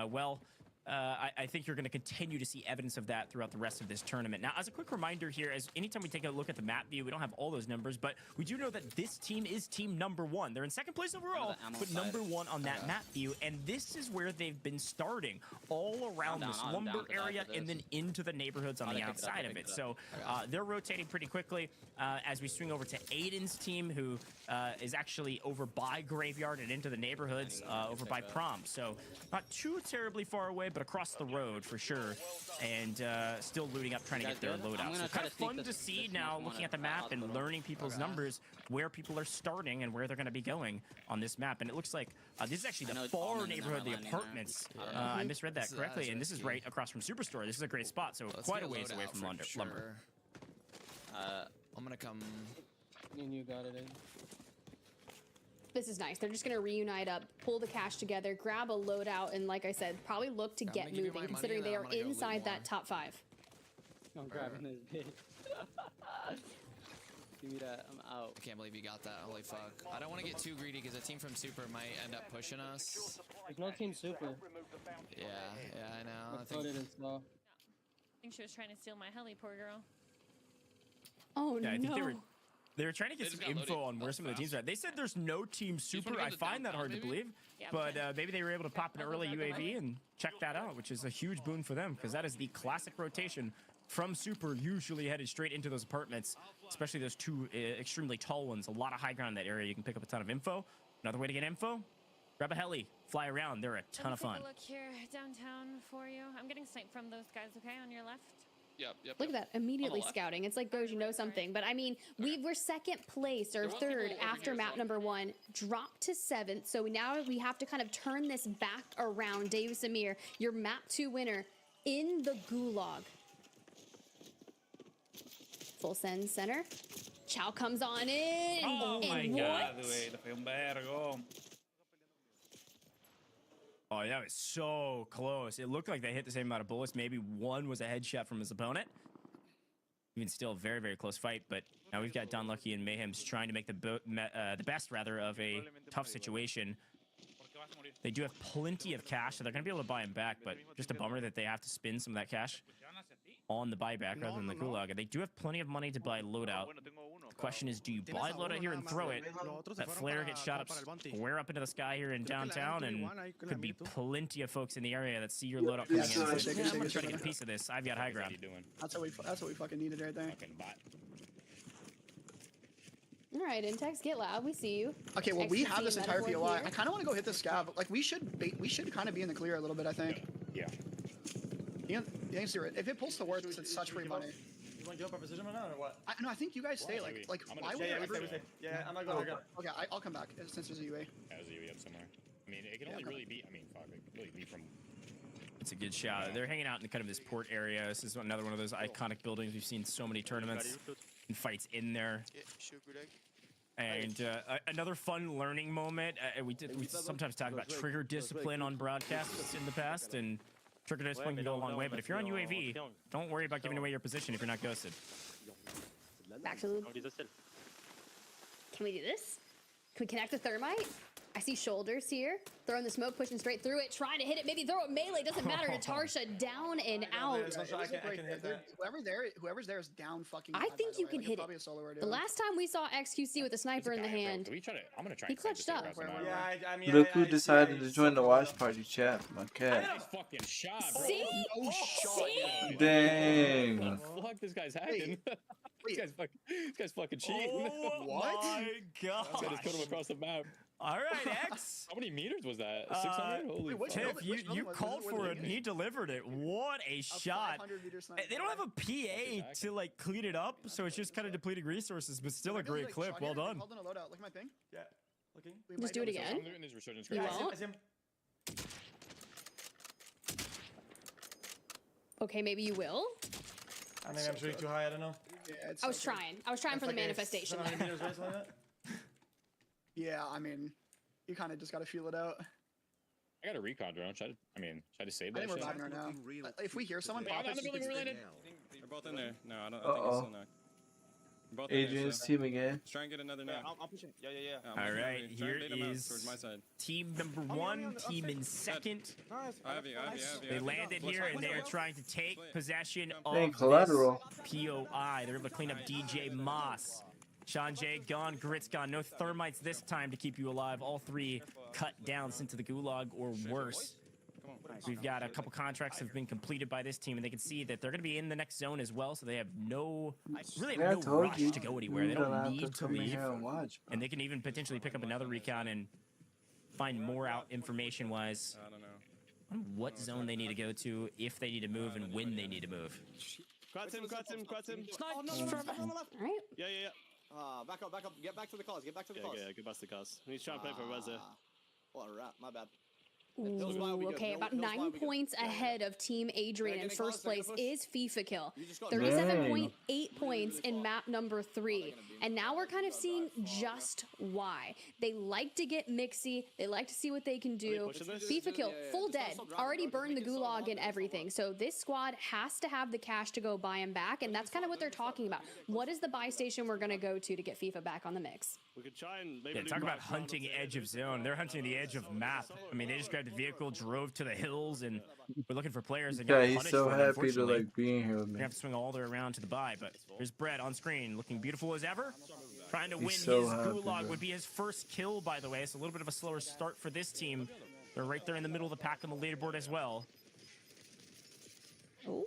I think you're going to continue to see evidence of that throughout the rest of this tournament. Now, as a quick reminder here, as anytime we take a look at the map view, we don't have all those numbers, but we do know that this team is team number 1. They're in second place overall, but number 1 on that map view, and this is where they've been starting, all around this lumber area and then into the neighborhoods on the outside of it. So they're rotating pretty quickly as we swing over to Aiden's team, who is actually over by Graveyard and into the neighborhoods over by Prom. So not too terribly far away, but across the road for sure, and still looting up, trying to get their loadout. So kind of fun to see now, looking at the map and learning people's numbers, where people are starting and where they're going to be going on this map. And it looks like this is actually the far neighborhood, the apartments. I misread that correctly, and this is right across from Superstore. This is a great spot, so quite a ways away from lumber. I'm gonna come. And you got it in. This is nice. They're just going to reunite up, pull the cash together, grab a loadout, and like I said, probably look to get moving, considering they are inside that top 5. I'm grabbing this bitch. Give me that. I'm out. I can't believe you got that. Holy fuck. I don't want to get too greedy because a team from Super might end up pushing us. There's no team Super. Yeah, I know. I think I think she was trying to steal my heli, poor girl. Oh, yeah, I think they were They were trying to get just some got info loaded on where some of the teams are at. They said there's no team super. go I to find that downtown, hard to maybe? believe. Yeah, But maybe they were able to pop an early UAV and check that out, which is a huge boon for them because that is the classic rotation from Super, usually headed straight into those apartments, especially those two extremely tall ones. A lot of high ground in that area. You can pick up a ton of info. Another way to get info, grab a heli, fly around. They're a ton of fun. Look here downtown for you. I'm getting sniped from those guys. Okay, on your left. Yep. Look at that, immediately left. scouting. It's like, Goj, you know something. But I mean, we were second place or There was third people over after here, map so- number 1, dropped to 7th. So now we have to kind of turn this back around. Dave Samir, your map 2 winner in the Gulag. Full send center. Chow comes on in. Oh my and God. what? Le fue un vergo. Oh, that was so close. It looked like they hit the same amount of bullets. Maybe one was a headshot from his opponent. Even still, a very, very close fight. But now we've got Don Lucky and Mayhem's trying to make the best, rather, of a tough situation. They do have plenty of cash, so they're going to be able to buy him back. But just a bummer that they have to spend some of that cash on the buyback rather than the Gulag. And they do have plenty of money to buy loadout. The question is, do you buy loadout here and throw it? That flare gets shot up square up into the sky here in downtown, and could be plenty of folks in the area that see your loadout coming in. So, I'm gonna try to get a piece of this. I've got high ground. That's what we fucking needed right there. All right, Intex, get loud. We see you. Okay, well, we have this XQC entire metaphor POI. here. I kind of want to go hit the scav. Like, we should kind of be in the clear a little bit, I think. Yeah. You can see it. If it pulls to work, it's such free money. You want to give up our position right now or what? No, I think you guys stay. Like, why would Yeah, I ever? yeah, I'm not going to Okay, I'll come back since there's a UA. Yeah, there's a UE up somewhere. I mean, it can only really be. I mean, fuck, it can really be from. It's a good shot. They're hanging out in kind of this port area. This is another one of those iconic buildings. We've seen so many tournaments and fights in there. And another fun learning moment. We sometimes talk about trigger discipline on broadcasts in the past, and trigger discipline can go a long way. But if you're on UAV, don't worry about giving away your position if you're not ghosted. Back to Lube. Can we do this? Can we connect the thermite? I see shoulders here. Throwing the smoke, pushing straight through it, trying to hit it. Maybe throw it melee. Doesn't matter. Natarsha down and out. Whoever's there is down fucking. I think you can Like, hit probably it. a solo The last time we saw XQC with a sniper in the hand, I'm gonna try. he clutched up. Yeah, I mean, Look who decided to join the watch party chat. My cat. Nice fucking shot, bro. See? See? Dang. What the fuck? This guy's hacking. This guy's fucking cheating. Oh my god! This guy just put him across the map. All right, X. How many meters was that? 600? Holy fuck. Tiff, you called for it and he delivered it. What a shot. They don't have a PA to like clean it up, so it's just kind of depleting resources, but still a great clip. Well done. Hold on a loadout. Look at my ping. Yeah. Looking. Just do it again. I'm doing these resurgence You grabs. won't? Okay, maybe you will. I mean, I'm shooting too high. I don't know. Yeah, I was trying. I was trying for the manifestation. 700 meters, right? Something like that? Yeah, I mean, you kind of just got to feel it out. I got a recon drone. Should I just save I that think we're shit? vibing right now. If we hear someone Yeah, pop I'm us, in the building, we're landed. They're both in there. No, I think it's still knocked. Both in there, Adrian's so- team again. Let's try and get another knock. I'm pushing. Yeah. All right, here Try and bait 'em out is towards my side. team number 1, team in second. I have you. They landed here and they are trying to take possession Dang, of collateral. this POI. They're able to clean up DJ Moss. Sean J gone, Grit's gone. No thermites this time to keep you alive. All 3 cut down sent to the gulag or worse. We've got a couple contracts that have been completed by this team, and they can see that they're going to be in the next zone as well, so they have no rush to go anywhere. They don't need to leave, and they can even potentially pick up another recon and find more out information-wise on what zone they need to go to, if they need to move, and when they need to move. Crats him. All right. Yeah. Back up. Get back to the cars. Get back to the cars. Yeah, get back to the cars. He's trying to play for Rez there. What a rat. My bad. Ooh, okay, about 9 points ahead of Team Adrian in first place is FIFA Kill. 37.8 points in map number 3. And now we're kind of seeing just why. They like to get mixy. They like to see what they can do. FIFA Kill, full dead, already burned the gulag and everything. So this squad has to have the cash to go buy him back. And that's kind of what they're talking about. What is the buy station we're going to go to get FIFA back on the mix? We could try and Yeah, talk about hunting edge of zone. They're hunting the edge of map. I mean, they just grabbed the vehicle, drove to the hills, and we're looking for players. And Yeah, got he's punished so for it, happy to unfortunately. like being here with We me. have to swing all the way around to the buy, but here's Brett on screen, looking beautiful as ever. Trying to He's win so his happy, gulag bro. would be his first kill, by the way. It's a little bit of a slower start for this team. They're right there in the middle of the pack on the leaderboard as well. Oh.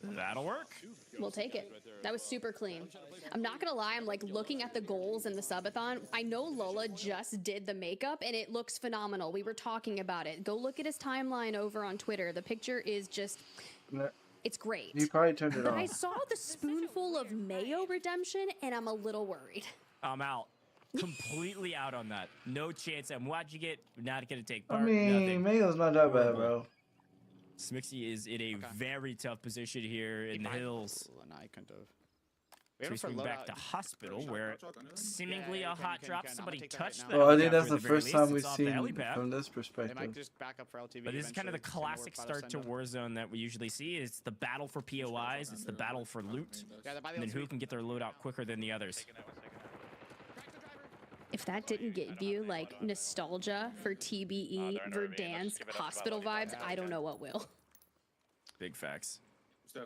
That'll work. We'll take it. That was super clean. I'm not gonna lie, I'm like looking at the goals in the subathon. I know Lola just did the makeup and it looks phenomenal. We were talking about it. Go look at his timeline over on Twitter. The picture is just, it's great. He probably turned it But off. I saw the spoonful of mayo redemption and I'm a little worried. I'm out. Completely out on that. No chance. And what'd you get? Not gonna take I part. mean, Nothing. Mayo's not that bad, bro. Smixy is in a very tough position here in the hills. So we swing back to hospital where seemingly a hot drop. Somebody touched the Well, I think helicopter that's at the very first least. time we've It's off the seen helipad. from this They perspective. might just back up for LTV. But this is kind of the eventually, send more classic para start to send up. Warzone that we usually see. It's the battle for POIs. It's the battle for loot. And then who can get their loot out quicker than the others. If that didn't give you like nostalgia for TBE, Verdansk hospital vibes, I don't know what will. Big facts. We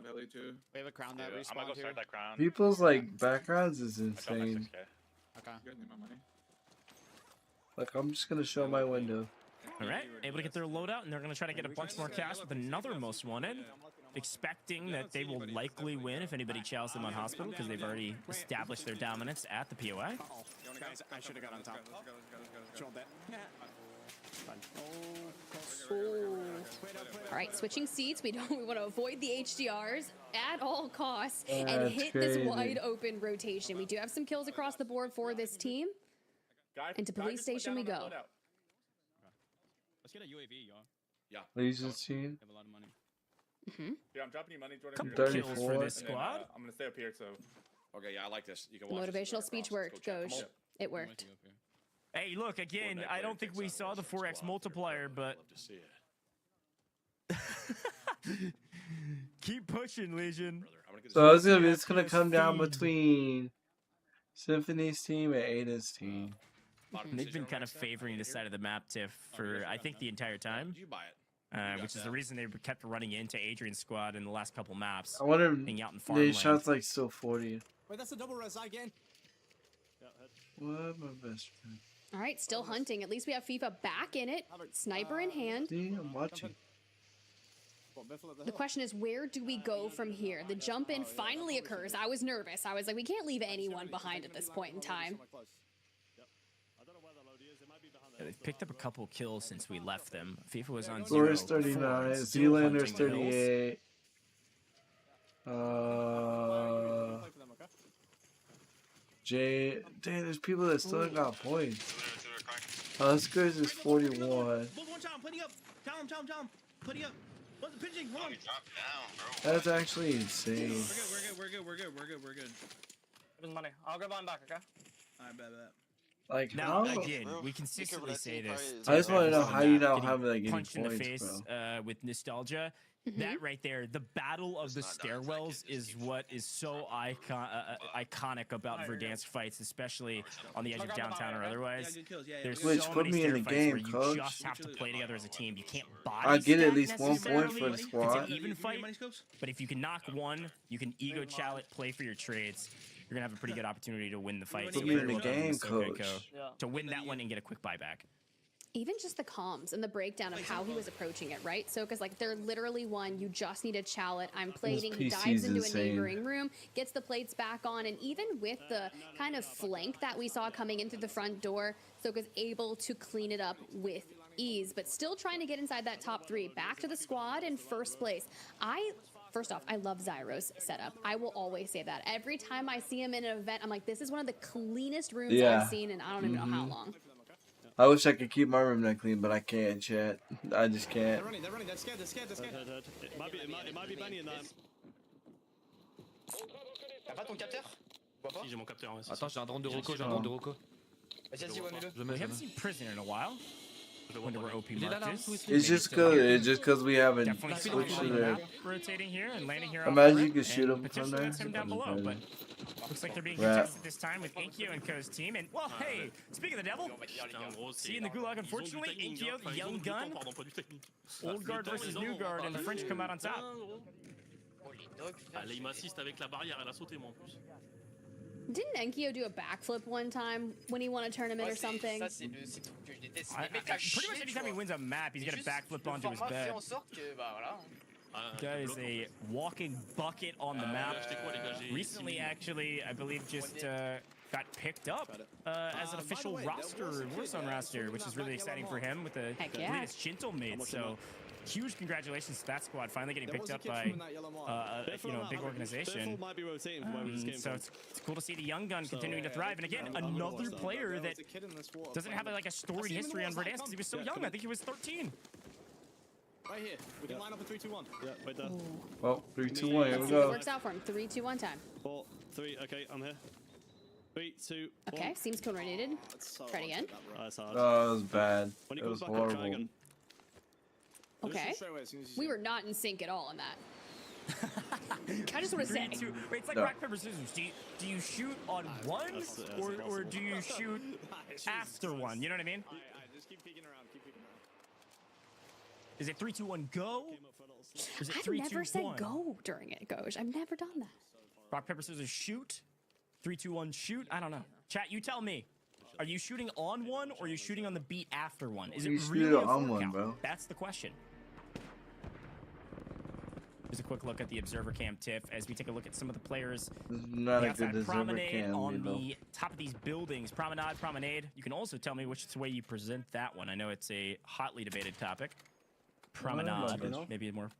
have a crown that respawned I'm gonna go here. start that crown. People's like backgrounds is insane. Okay. Like I'm just gonna show my window. All right, able to get their loadout, and they're going to try to get a bunch more cash with another most wanted, expecting that they will likely win if anybody chows them on hospital because they've already established their dominance at the POI. Guys, I should have got on top. Trolled that. All right, switching seats. We want to avoid the HDRs at all costs and That's hit crazy. this wide open rotation. We do have some kills across the board for this team. Into police station we go. Let's get a UAV, y'all. Yeah. Legion scene. Have a lot of money. Yeah, I'm dropping you money, Jordan. Couple You're kills good. for this And then, squad. I'm gonna stay up here, so. Okay, yeah, I like this. You can The watch this motivational right speech across. worked, Go check. Goj. Come on. It worked. Hey, look, again, I don't think we saw the 4x multiplier, but Love to see it. keep pushing, Legion. So it's gonna come down between Symphony's team and Aiden's team. They've been kind of favoring this side of the map, Tiff, for I think the entire time. You buy it. Which is the reason they kept running into Adrian's squad in the last couple maps. I wonder being out in if farmland. the shots like still 40. Wait, that's a double res again. What my best friend? All right, still hunting. At least we have FIFA back in it. Sniper in hand. See, I'm watching. The question is, where do we go from here? The jump in finally occurs. I was nervous. I was like, we can't leave anyone behind at this point in time. Yeah, they've picked up a couple kills since we left them. FIFA was on 0. Glorious 39, Still Zealander's hunting hills. 38. Jay, dang, there's people that still ain't got points. Huskers is 41. One time, putting up. Tell him. Putting up. What's the pitching? Hold on. That's actually insane. We're good. Here's money. I'll grab on back, okay? Alright, bet. Like Now, how? again, we consistently say this. I just want to know how you don't Getting have like any punched in the points, face bro. with nostalgia. That right there, the battle of the stairwells is what is so iconic about Verdansk fights, especially on the edge of downtown or otherwise. There's Twitch, so put many me in stair the fights game, where you coach. just have to play together as a team. You can't body I get at stack least 1 point for necessarily. the squad. It's an even fight, but if you can knock one, you can ego chow it, play for your trades. You're gonna have a pretty good opportunity to win the fight. Put So me in very the well done, game, Sokeko, coach. to win that one and get a quick buyback. Even just the comms and the breakdown of how he was approaching it, right? So, because like they're literally one, you just need to chow it. I'm plating. He PC's dives into insane. a neighboring room, gets the plates back on, and even with the kind of flank that we saw coming in through the front door, Soka's able to clean it up with ease, but still trying to get inside that top 3. Back to the squad in first place. First off, I love Zyro's setup. I will always say that. Every time I see him in an event, I'm like, this is one of the cleanest rooms Yeah. I've seen, and I don't even know how long. I wish I could keep my room that clean, but I can't, chat. I just can't. They're running. They're scared. It might be Benny in that. T'as pas ton capteur? Si, j'ai mon capteur. Ouais, Attends, j'ai un drone de Rocco, j'ai un drone de Rocco. Vas-y, one-le. We haven't seen Prisoner in a while. Wonder where OP Mark is. It's just cause we haven't Definitely switched to the there. map rotating here and landing here. Imagine off you rip, could shoot and him from potentially there. that's him down below, but looks like they're being Right. contested this time with Inkyo and Ko's team. And well, hey, speaking of the devil, see in the gulag, unfortunately, Inkyo, the young gun, old guard versus new guard, and the French come out on top. Allez, il m'assiste avec la barrière, elle a sauté moi en plus. Didn't Enkyo do a backflip one time when he won a tournament or something? Pretty much anytime he wins a map, he's got a backflip onto his bed. That is a walking bucket on the map. Recently, actually, I believe just got picked up as an official roster, Warzone roster, which is really exciting for him with the latest Shinto mate. So huge congratulations to that squad finally getting picked up by a big organization. So it's cool to see the young gun continuing to thrive. And again, another player that doesn't have like a storied history on Verdansk because he was so young. I think he was 13. Right here. We can line up a 3, 2, 1. Yeah, right there. Well, 3, 2, 1. Here we It go. works out for him. 3, 2, 1 time. 4, 3. Okay, I'm here. 3, 2, 1. Okay, seems coordinated. Try it again. That's hard. Oh, it was bad. It was horrible. Okay. We were not in sync at all on that. I just want to say. Wait, it's like rock, paper, scissors. Do you shoot on one or do you shoot after one? You know what I mean? Just keep peeking around. Is it 3, 2, 1, go? Or is it I've 3, 2, never said 1? go during it, Goj. I've never done that. Rock, paper, scissors, shoot. 3, 2, 1, shoot. I don't know. Chat, you tell me. Are you shooting on one or are you shooting on the beat after one? Is it really a on one, count? bro? That's the question. Here's a quick look at the observer cam, Tiff, as we take a look at some of the players. This is not a good observer Promenade cam, on bro. the top of these buildings. Promenade. You can also tell me which way you present that one. I know it's a hotly debated topic. Promenade, maybe a more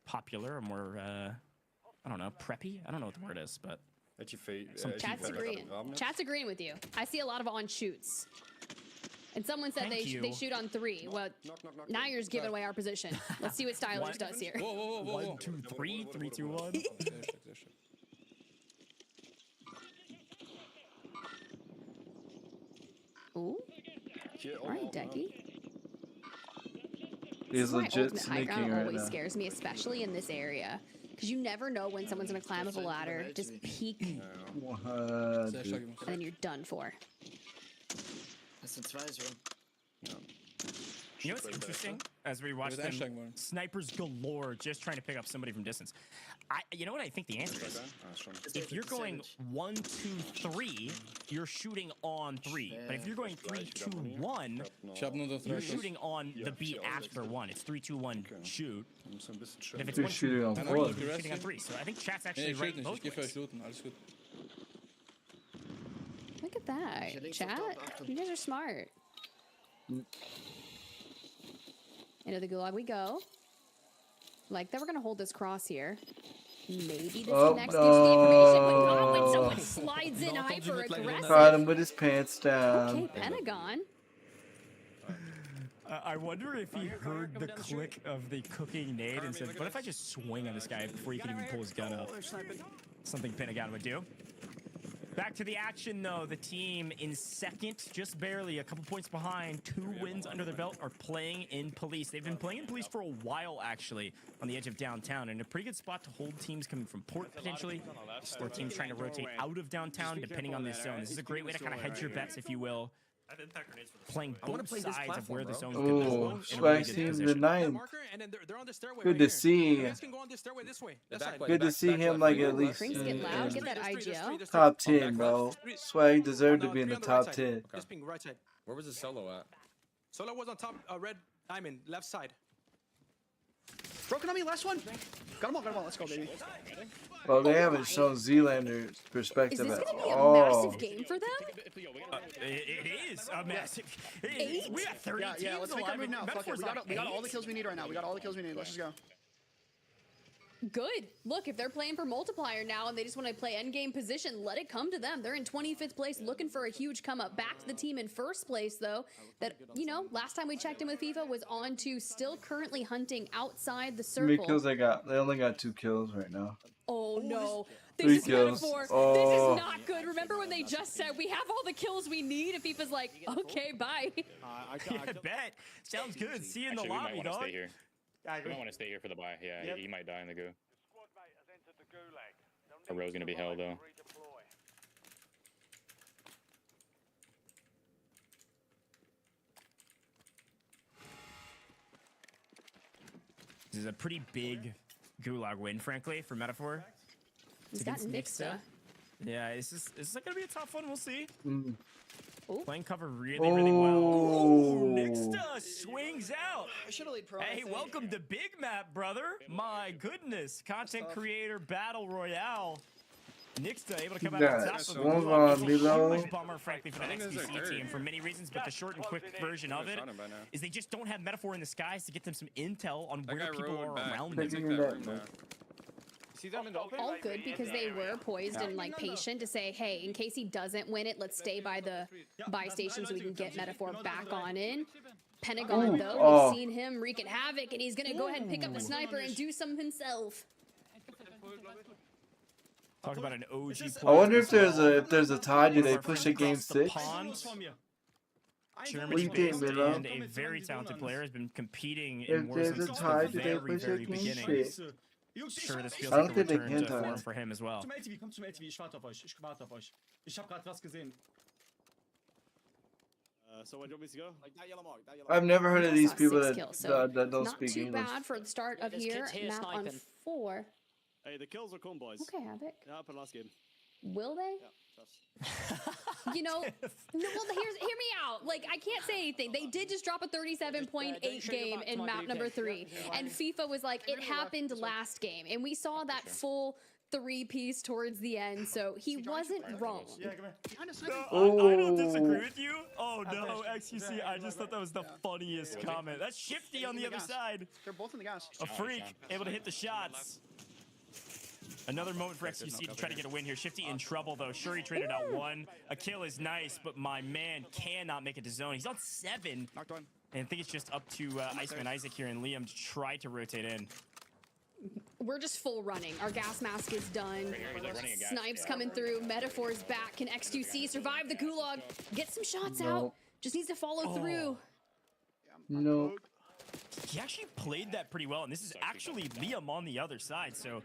popular or more, I don't know, preppy? I don't know what the word is, but... Chat's agreeing. Chat's agreeing with you. I see a lot of on shoots. And someone said they shoot on 3. Well, now you're just giving away our position. Let's see what Stylers does here. Whoa. 1, 2, 3. 3, 2, 1. Ooh. All right, Decky. He's legit Ultimate high sneaking ground right always now. scares me, especially in this area. Because you never know when someone's going to climb up a ladder, just peek, and then you're done for. You know what's interesting? As we watch them, snipers galore just trying to pick up somebody from distance. You know what I think the answer is? If you're going 1, 2, 3, you're shooting on 3. But if you're going 3, 2, 1, you're shooting on the beat after 1. It's 3, 2, 1, shoot. But if it's 1, 2, 3, you're shooting on 3. So I think chat's actually right both ways. Look at that. Chat, you guys are smart. Into the gulag we go. Like that we're going to hold this cross here. Maybe this connects into the information, but not when someone slides in hyper-aggressive. Caught him with his pants down. Okay, Pentagon. I wonder if he heard the click of the cooking nade and said, what if I just swing on this guy before he can even pull his gun up? Something Pentagon would do. Back to the action, though. The team in second, just barely, a couple points behind, 2 wins under their belt, are playing in Police. They've been playing in Police for a while, actually, on the edge of downtown, and a pretty good spot to hold teams coming from Port, potentially, or teams trying to rotate out of downtown, depending on the zone. This is a great way to kind of hedge your bets, if you will. Playing both sides of where the zone's going to Oh, Swag team the 9th. Good to see. Good to see him like at least Crinks get loud. Get that IGL. top 10, bro. Swag deserved to be in the top 10. Where was the solo at? Solo was on top, red diamond, left side. Broken on me, last one. Got him all, let's go, baby. Well, they haven't shown Zealander's perspective Is this at going to be a all. massive game for them? It is a massive. We got 30 teams. Yeah, let's make our move now. Fuck it. Metaphor's We got like all the kills we need right now. We got all the kills we need. Let's just go. Good. Look, if they're playing for multiplier now and they just want to play endgame position, let it come to them. They're in 25th place looking for a huge come up. Back to the team in first place, though, that, you know, last time we checked in with FIFA was on to still currently hunting outside the How many circle. kills they got? They only got 2 kills right now. Oh no. 3 This is kills. metaphor. Oh. This is not good. Remember when they just said we have all the kills we need and FIFA's like, okay, bye. I bet. Sounds good. See you in the Actually, lobby, we might want dog. to stay here. We might want to stay here for the buy. Yeah, he might die in the goo. Our row's gonna be hell though. This is a pretty big gulag win, frankly, for Metaphor. He's It's got against Nixa. Yeah, this is gonna be a tough one. We'll see. Mm. Playing cover really, really well. Ooh, Oh. Nixta swings out. I should have laid prone. Hey, welcome to Big Map, brother. My goodness, content creator battle royale. Nixta able to come out on top That's of one it. on It's a below. huge bummer, frankly, for the XQC team for many reasons, but the short and quick version of it is they just don't have Metaphor in the skies to get them some intel on where people are around them. See them in the open? All good because they were poised and like patient to say, hey, in case he doesn't win it, let's stay by the buy station so we can get Metaphor back on in. Pentagon, Ooh. though, Oh. we've seen him wreaking havoc, and he's gonna go ahead and pick up the sniper and do some himself. Talk about an OG I player. wonder if there's a tie. Do they push a game 6? Germany What do you think, based Milo? and a very talented player has been competing If in there's Warzone a since tie, the do they very, push a very game beginning. 6? Sure, this feels I don't like a think they return can to tie. form for him as well. Zum LTV, komm zum LTV, ich warte auf euch. Ich warte auf euch. Ich hab grad was gesehen. So where do you want me to go? Like that yellow mark, that yellow I've never heard of these Saw people 6 that, kills, so that don't not speak too English. bad for the start of there's here. kids here Map on sniping. 4. Hey, the kills will come, boys. Okay, Havoc. Yeah, happened last game. Will they? You know, no, well, hear me out. Like, I can't say anything. They did just drop a 37.8 game in map number 3. And FIFA was like, it happened last game. And we saw that full 3-piece towards the end, so he wasn't wrong. I don't disagree with you. Oh no, XQC, I just thought that was the funniest comment. That's Shifty on the other side. They're both in the gas. A freak, able to hit the shots. Another moment for XQC to try to get a win here. Shifty in trouble though. Sure, he traded out 1. A kill is nice, but my man cannot make it to zone. He's on 7. Knocked one. And I think it's just up to Iceman Isaac here and Liam to try to rotate in. We're just full running. Our gas mask is done. Snipes coming through. Metaphor's back. Can XQC survive the gulag? Get some shots out. Just needs to follow through. No. He actually played that pretty well, and this is actually Liam on the other side, so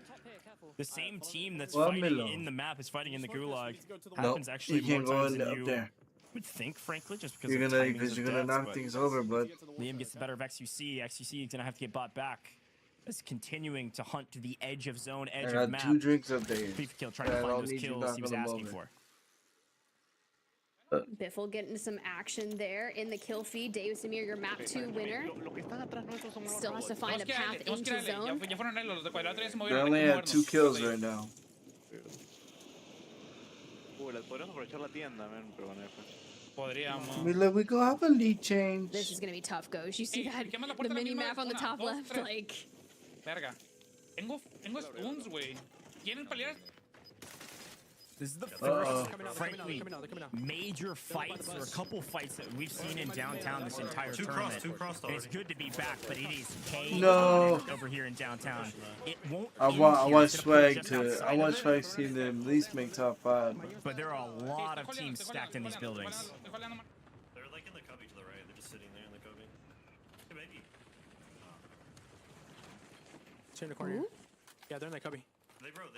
the same team that's fighting in the map is fighting in the gulag. Happens actually you can't more go times in than up you there. would think, frankly, just because You're of gonna, timings of you're gonna deaths, knock but things over, bud. Liam gets the better of XQC. XQC is gonna have to get bought back. Is continuing to hunt to the edge of zone, edge I of got map. 2 drinks up there. Beef kill, trying to I find don't those need you kills he was knocking them asking over. for. Biffle getting some action there in the kill feed. Davis Amir, your map 2 winner. Still has to find a path into zone. They only have 2 kills right now. Podríamos aprovechar la tienda, man, pero bueno, I mean, look, we go have a lead change. This is gonna be tough, Ghost. You see that the mini map on the top left, like. Verga. Tengo stuns, güey. ¿Quieren pelear? This is the first, frankly, major fights or a couple fights that we've seen in downtown this entire tournament. And it's good to be back, but it is chaos over here in downtown. It won't. I want Swag to see them at least make top 5. But there are a lot of teams stacked in these buildings. They're like in the cubby to the right. They're just sitting there in the cubby. Hey, maybe. It's in the corner. Yeah, they're in the cubby. They rode.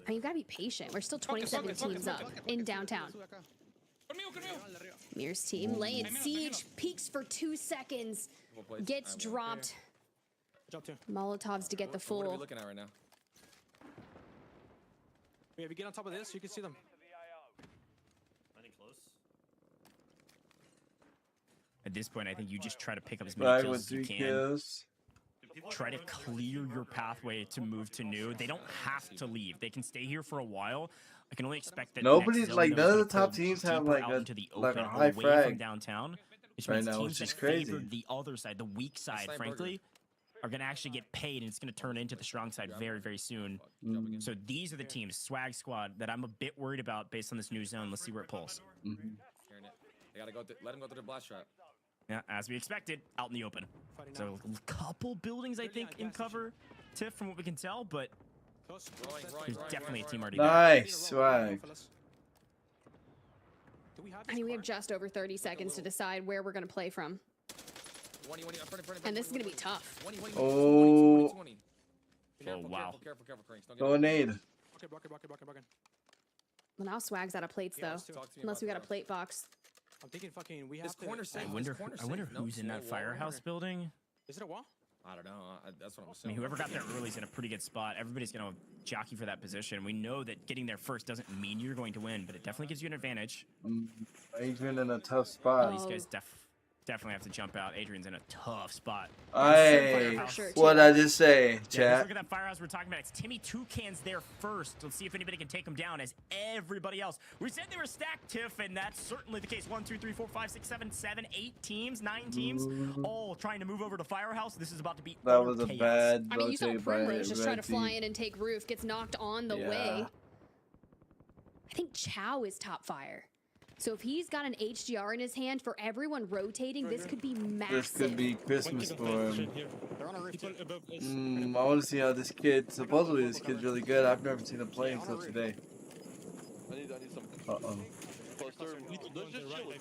I mean, you gotta be patient. We're still 27 teams up in downtown. Mir's team laying siege, peaks for 2 seconds, gets dropped. Molotovs to get the What are we full. looking at right now? Yeah, if you get on top of this, you can see them. Landing close. At this point, I think you just try to pick up as Swag many with kills as you 3 can. kills. Try to clear your pathway to move to new. They don't have to leave. They can stay here for a while. I can only expect that Nobody's next zone like is none of gonna the top pull teams have deeper like out a into the like a open, high away from frag downtown, which right means now, teams which is that crazy. favored the other side, the weak side, Side frankly, are going to actually get paid, and it's going to turn into the strong side very, very soon. So these are the teams, Swag Squad, that I'm a bit worried about based on this new zone. Let's see where it pulls. Hearing it. They gotta go. Let him go through the blast trap. Yeah, as we expected, out in the open. So a couple buildings, I think, in cover, Tiff, from what we can tell, but there's definitely a team already there. Nice, Swag. I mean, we have just over 30 seconds to decide where we're gonna play from. And this is gonna be tough. Oh. Oh, wow. Careful, Cranks. Don't get Go out. nade. Well, now Swag's out of plates though, unless we got a plate box. I'm thinking fucking we have This corner to. safe. I wonder who's in that firehouse building. Is it a wall? I don't know. That's what I'm I saying. mean, whoever got there early is in a pretty good spot. Everybody's going to jockey for that position. We know that getting there first doesn't mean you're going to win, but it definitely gives you an advantage. Adrian in a tough spot. These guys definitely have to jump out. Adrian's in a tough spot. What'd I just say, Yeah, chat? look at that firehouse we're talking about. It's Timmy Toucan's there first. Let's see if anybody can take him down as everybody else. We said they were stacked, Tiff, and that's certainly the case. 1, 2, 3, 4, 5, 6, 7, 7, 8 teams, 9 teams, all trying to move over to firehouse. This is about to be That was a chaos. bad I mean, you saw rotate by Primrose just try to Red fly Team. in and take roof, gets knocked on the way. I think Chow is top fire. So if he's got an HDR in his hand for everyone rotating, this could be massive. This could be Christmas for him. I want to see how this kid. Supposedly this kid's really good. I've never seen him play until today. Uh-oh.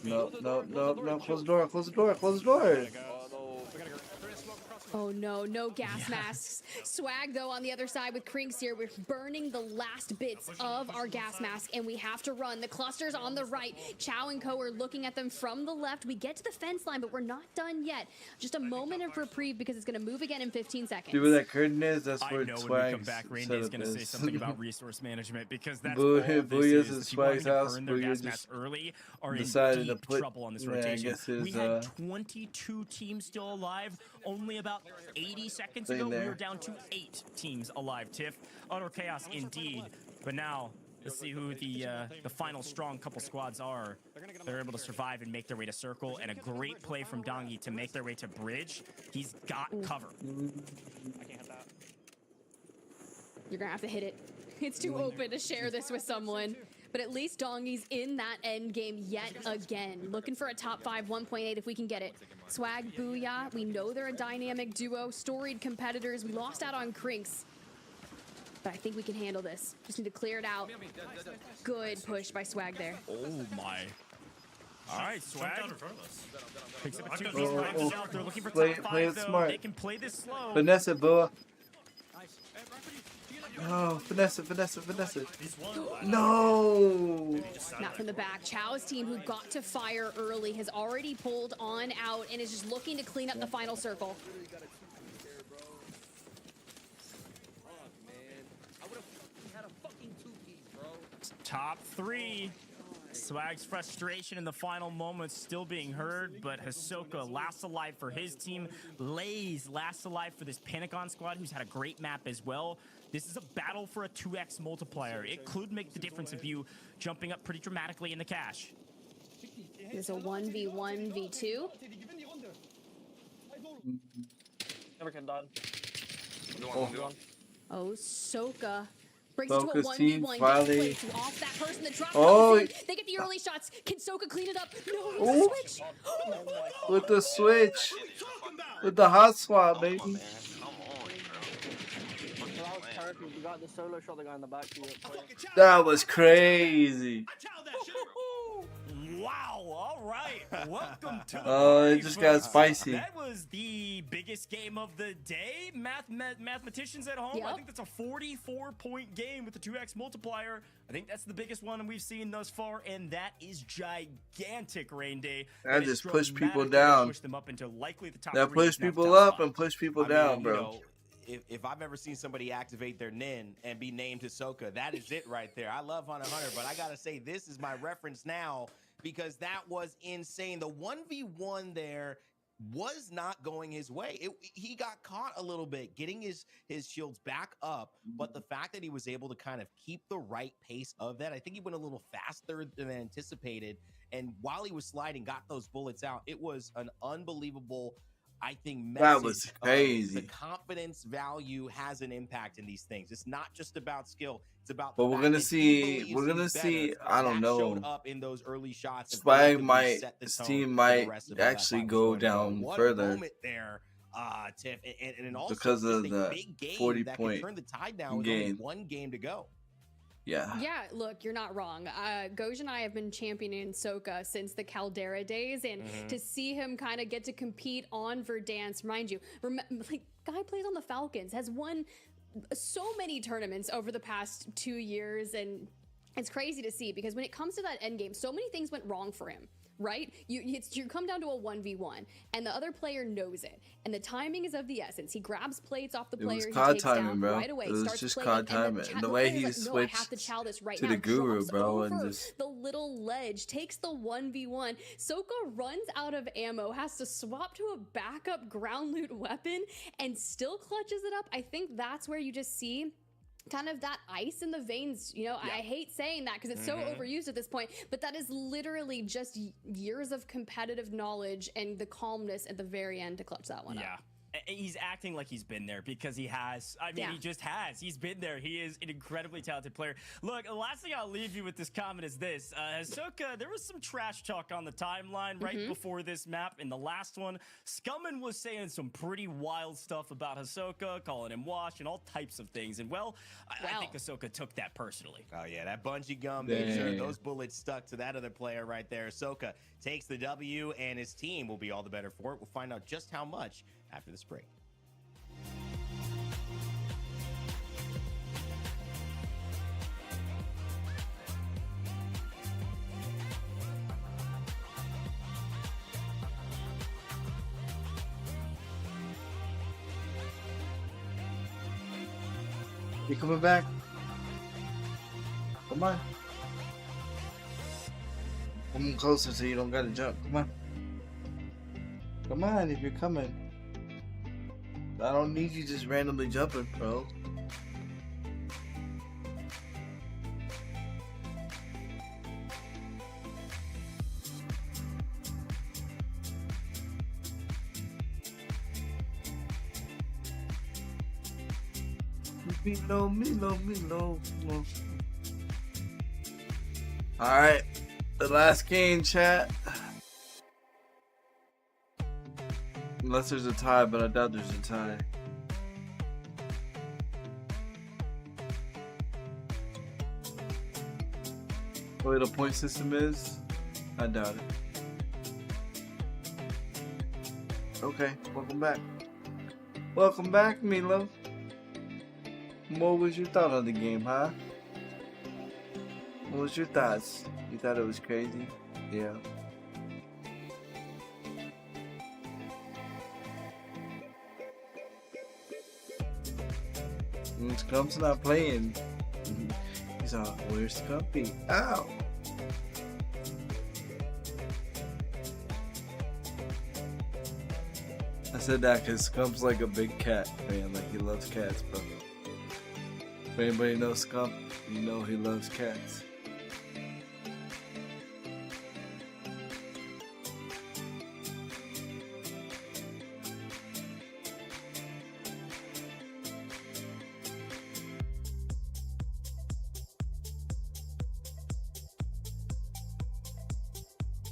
No, no, no, no. Close the door. Close the door. Close the door. Oh no, no gas masks. Swag though on the other side with Krinks here. We're burning the last bits of our gas mask and we have to run. The cluster's on the right. Chow and Co are looking at them from the left. We get to the fence line, but we're not done yet. Just a moment of reprieve because it's going to move again in 15 seconds. See where that curtain is? That's I where know when we Swag's come back, Rain setup Day's going to say is. something about resource management because that's Boo- all this Booyah's is. in The people having Swag's to house. burn their Booyah gas just masks early are in decided to deep put- trouble on this yeah, I rotation. guess his, We had 22 teams still alive only about 80 seconds Thing ago. We there. were down to 8 teams alive, Tiff. Utter chaos indeed. But now, let's see who the final strong couple squads are. They're able to survive and make their way to circle, and a great play from Dongi to make their way to bridge. He's got cover. You're going to have to hit it. It's too open to share this with someone. But at least Dongi's in that end game yet again. Looking for a top 5, 1.8 if we can get it. Swag, Booyah, we know they're a dynamic duo, storied competitors. We lost out on Krinks. But I think we can handle this. Just need to clear it out. Good push by Swag there. Oh my. All right, Swag. Picks up a 2 Oh, out. They're looking for play- top 5 play it though. smart. They can play this slow. Finesse it, Boa. No, finesse it, finesse it, finesse it. No! Not from the back. Chow's team, who got to fire early, has already pulled on out and is just looking to clean up the final circle. Top 3. Swag's frustration in the final moments still being heard, but Hisoka lasts alive for his team. Lays lasts alive for this Pentagon squad, who's had a great map as well. This is a battle for a 2x multiplier. It could make the difference of you jumping up pretty dramatically in the cash. There's a 1v1, v2. Never can done. Oh, Soka. Brings it to a Focus team, 1v1. finally. Gets to off that person that dropped Oh, in. They get the early shots. Can Soka clean it up? No, Ooh. it's a switch. With the switch. With the hot swap, baby. That was perfect. You got the solo shot, the guy in the back. That was crazy. Wow, all right. Welcome to the Oh, it party, just got folks. spicy. That was the biggest game of the day. Mathematicians at home. I think that's a 44-point game with the 2x multiplier. I think that's the biggest one we've seen thus far, and that is gigantic, Rain Day. That It just has pushed people dramatically down. pushed them up into likely the top That 3, pushed if not people top up 5. and pushed people I down, mean, bro. You know, if I've ever seen somebody activate their nin and be named Hisoka, that is it right there. I love Hunter x Hunter, but I gotta say this is my reference now because that was insane. The 1v1 there was not going his way. He got caught a little bit, getting his shields back up, but the fact that he was able to kind of keep the right pace of that, I think he went a little faster than anticipated. And while he was sliding, got those bullets out. It was an unbelievable, I think, message. That was crazy. The confidence value has an impact in these things. It's not just about skill. It's about. But we're gonna see. We're gonna see. I don't know. Up in those early shots. Swag might. His team might actually go down further. Moment there, Tiff, and also because of just a the big game 40-point turn the tide down with only game. one game to go. Yeah. Yeah, look, you're not wrong. Goj and I have been championing Soka since the Caldera days, and to see him kind of get to compete on Verdansk, mind you, like, guy plays on the Falcons, has won so many tournaments over the past 2 years, and it's crazy to see because when it comes to that end game, so many things went wrong for him. right? You come down to a 1v1, and the other player knows it, and the timing is of the essence. He grabs plates off the player, It was he COD takes timing, down bro. right away, It was starts just playing, COD and timing. And the the way player's he like, no, I have switched to chow this right to now. the guru, Drops bro, and over just the little ledge, takes the 1v1. Soka runs out of ammo, has to swap to a backup ground loot weapon, and still clutches it up. I think that's where you just see kind of that ice in the veins, you know. I hate saying that because it's so overused at this point, but that is literally just years of competitive knowledge and the calmness at the very end to clutch that one up. He's acting like he's been there because he has. I mean, he just has. He's been there. He is an incredibly talented player. Look, the last thing I'll leave you with this comment is this. Hisoka, there was some trash talk on the timeline right before this map. In the last one, Scumman was saying some pretty wild stuff about Hisoka, calling him washed and all types of things. And, well, I think Hisoka took that personally. Oh, yeah, that bungee gum made sure those bullets stuck to that other player right there. Hisoka takes the W, and his team will be all the better for it. We'll find out just how much after this break. You coming back? Come on. Come closer so you don't gotta jump. Come on. Come on if you're coming. I don't need you just randomly jumping, bro. Milo. Alright. The last game, chat. Unless there's a tie, but I doubt there's a tie. The way the point system is, I doubt it. Okay, welcome back. Welcome back, Milo. What was your thought on the game, huh? What was your thoughts? You thought it was crazy? Yeah. Scump's not playing. He's all, where's Scumpy? Ow! I said that because Scump's like a big cat, man. Like, he loves cats, bro. If anybody knows Scump, you know he loves cats.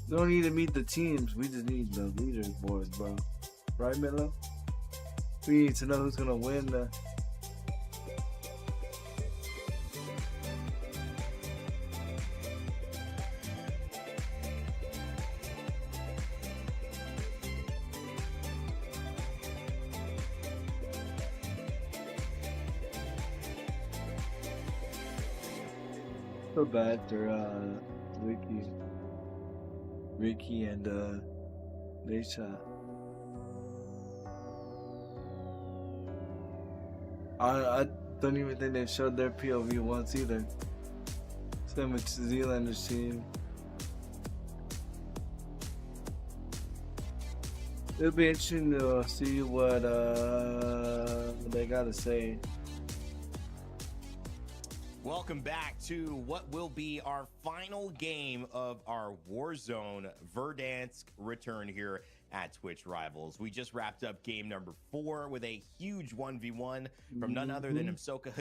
We don't need to meet the teams, we just need the leaders boards, bro. Right, Milo? We need to know who's gonna win the... So bad for Ricky and Leisha. I don't even think they've showed their POV once either. Same with Zealander's team. It'll be interesting to see what they gotta say. Welcome back to what will be our final game of our Warzone Verdansk return here at Twitch Rivals. We just wrapped up game number 4 with a huge 1v1 from none other than Hisoka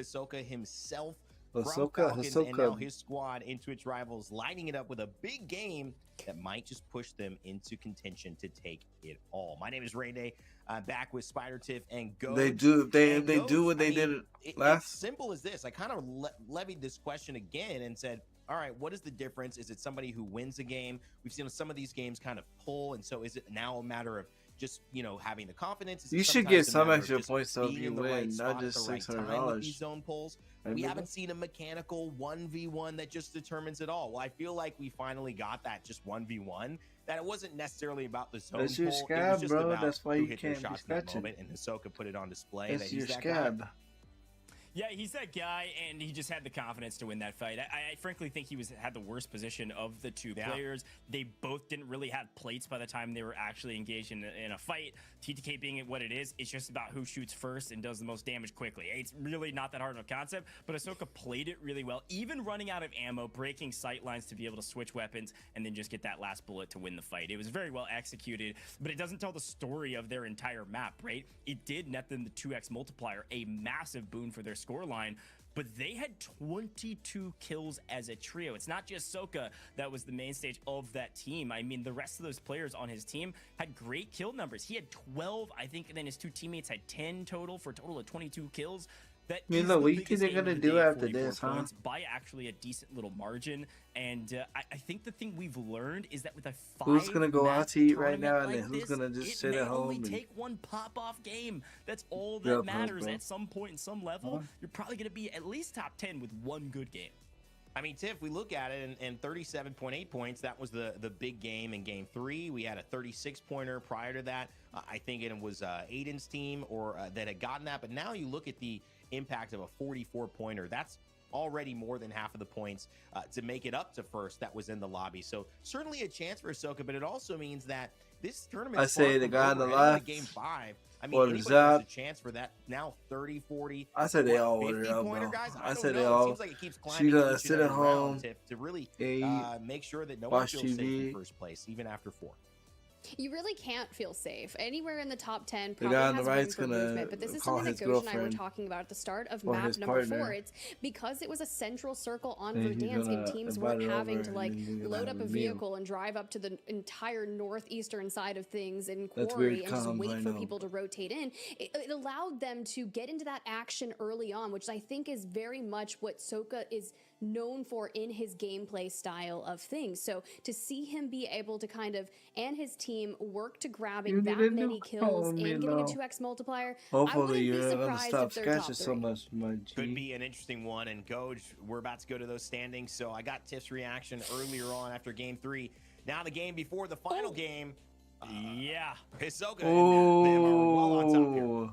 himself. Hisoka. And now his squad in Twitch Rivals lining it up with a big game that might just push them into contention to take it all. My name is Ray Day. I'm back with Spider Tiff and Go. They do they do what they did last. It's simple as this. I kind of levied this question again and said, all right, what is the difference? Is it somebody who wins a game? We've seen some of these games kind of pull, and so is it now a matter of just having the confidence. It's You should sometimes get a some matter of extra just points so if being you in the right win, spot not at just the right time with these $600. zone pulls. We Remember? haven't seen a mechanical 1v1 that just determines it all. Well, I feel like we finally got that just 1v1. That it wasn't necessarily about the zone That's your pull. It was scab, just bro. about That's why who you hit their can't be shots in that scratching. moment, and Hisoka put it on display That's that your he's that scab. guy. Yeah, he's that guy, and he just had the confidence to win that fight. I frankly think he had the worst position of the two players. They both didn't really have plates by the time they were actually engaged in a fight. TTK being what it is, it's just about who shoots first and does the most damage quickly. It's really not that hard of a concept, but Hisoka played it really well, even running out of ammo, breaking sight lines to be able to switch weapons, and then just get that last bullet to win the fight. It was very well executed, but it doesn't tell the story of their entire map, right? It did net them the 2x multiplier, a massive boon for their scoreline, but they had 22 kills as a trio. It's not just Soka that was the main stage of that team. I mean, the rest of those players on his team had great kill numbers. He had 12, I think, and then his two teammates had 10 total for a total of 22 kills. That You is know the what you biggest think they're game of gonna the do day, after 44 this, huh? points by actually a decent little margin. And I think the thing we've learned is that with a Who's gonna go out to eat right now, and like then who's this, gonna just it sit may at home only and take one pop-off game. That's all Yeah, that matters. bro. At some point, in some level, Huh? you're probably going to be at least top 10 with one good game. I mean, Tiff, we look at it, and 37.8 points, that was the big game in game 3. We had a 36-pointer prior to that. I think it was Aiden's team that had gotten that. But now you look at the impact of a 44-pointer. That's already more than half of the points to make it up to first that was in the lobby. So certainly a chance for Ahsoka, but it also means that this tournament I say the guy on the heading into left game 5. I mean, or anybody Zap. has a chance for that now 30, 40. I said they what, all ordered 50 up, pointer bro. guys? I don't said know. they It all. seems like it keeps She climbing gonna each and sit every at home, round to really eat, make sure that no one watch feels safe TV. in first place, even after 4. You really can't feel safe. Anywhere in the top 10 The probably guy on the has room right's for gonna movement, but this is call something that his Goj and I were girlfriend talking about at the start of or map his number partner. 4. It's because it was a central circle on And he's Verdansk and gonna teams invite weren't her having over to and like then you're gonna load have up a a meal. vehicle and drive up to the entire northeastern side of things in That's Quarry weird and just comms, wait I for know. people to rotate in. It allowed them to get into that action early on, which I think is very much what Soka is known for in his gameplay style of things. So to see him be able to kind of, and his team, work to grabbing You that need a many new kills home, and you getting a know. 2x multiplier, I Hopefully wouldn't be you're not gonna surprised stop if they're top scratching 3. so much, my G. Could be an interesting one. And Goj, we're about to go to those standings. So I got Tiff's reaction earlier on after game 3. Now the game before the final game. Yeah. Hisoka and them are well on top here. Oh,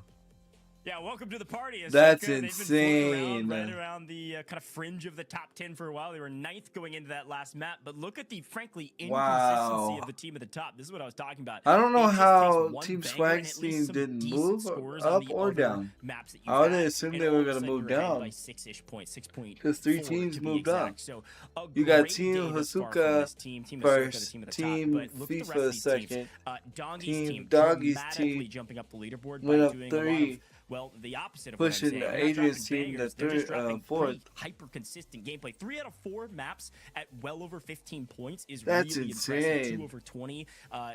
Yeah, welcome to the party. Ahsoka. that's They've been floating insane. right around the kind of fringe of the top 10 for a while. They were 9th going into that last map, but look at the, frankly, inconsistency Wow. of the team at the top. This is what I was talking about. I don't know It just how takes one Team banger Swag's and at least team some didn't decent move scores on up the or other down. maps that I you've would had, assume and they all were of a gonna sudden move you're ahead down. by 6-ish points, 6.4 because 3 to teams be moved up. exact. So a You got great Team day thus far from Hasuka this team Ahsoka, the first, team at the Team top, but look at the rest FIFA of these teams. second, Doggy's Team team Doggy's dramatically team jumping up the leaderboard went by up doing a lot 3, of, well, the opposite of what I'm pushing saying. They're not Adrian's dropping team to bangers, they're just third, dropping fourth. pretty hyper-consistent gameplay. 3 out of 4 maps at well over 15 points is That's really impressive. insane. 2 over 20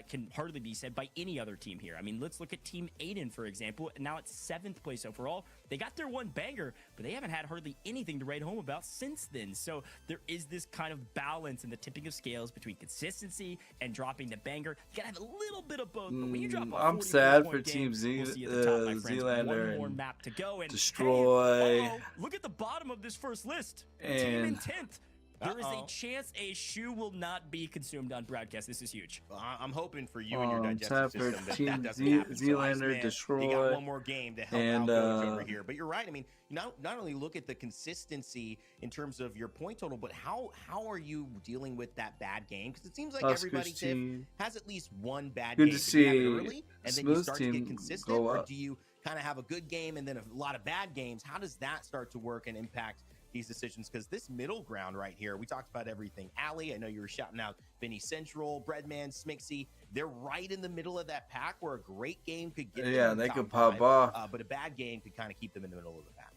can hardly be said by any other team here. I mean, let's look at Team Aiden, for example. Now it's 7th place overall. They got their one banger, but they haven't had hardly anything to write home about since then. So there is this kind of balance in the tipping of scales between consistency and dropping the banger. You gotta have a little bit of both, but when you drop a I'm 44 sad point for game, Team Z, we'll see you at the top, my friends. Zealander One more and map to go, and Destroy. hey, look at the bottom of this first list. Team in And 10th. There is a chance a shoe will not be consumed on broadcast. This is huge. I'm hoping for you and your digestive time for system that Team that doesn't happen. So, Zealander, Iceman, Destroy, you got one more game to help and, out Goj over here. But you're right. I mean, not only look at the consistency in terms of your point total, but how are you dealing with that bad game? Because it seems like Oscar's everybody, Tiff, team. has at least one bad Good game. to Do you have it see early, and then you Smooth's start to get team consistent, go or up. do you kind of have a good game and then a lot of bad games? How does that start to work and impact these decisions? Because this middle ground right here, we talked about everything. Ali, I know you were shouting out Benny Central, Breadman, Smixy. They're right in the middle of that pack where a great game could get them yeah, in they top could pop 5, off. but a bad game could kind of keep them in the middle of the pack.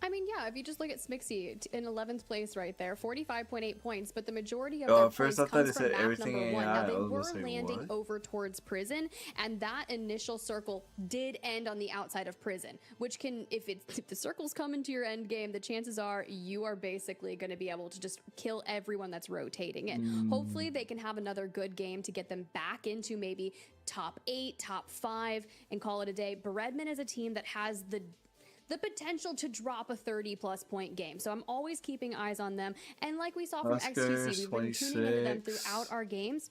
I mean, yeah, if you just look at Smixy in 11th place right there, 45.8 points, but the majority of their First points I thought comes it from said map everything number 1. AI. Now, they I was were gonna say, landing what? over towards prison, and that initial circle did end on the outside of prison, which can, if the circles come into your end game, the chances are you are basically going to be able to just kill everyone that's rotating it. Hopefully, they can have another good game to get them back into maybe top 8, top 5, and call it a day. Redmond is a team that has the potential to drop a 30-plus point game. So I'm always keeping eyes on them. And like we saw from Oscar, XTC, we've been tuning into them 26. throughout our games.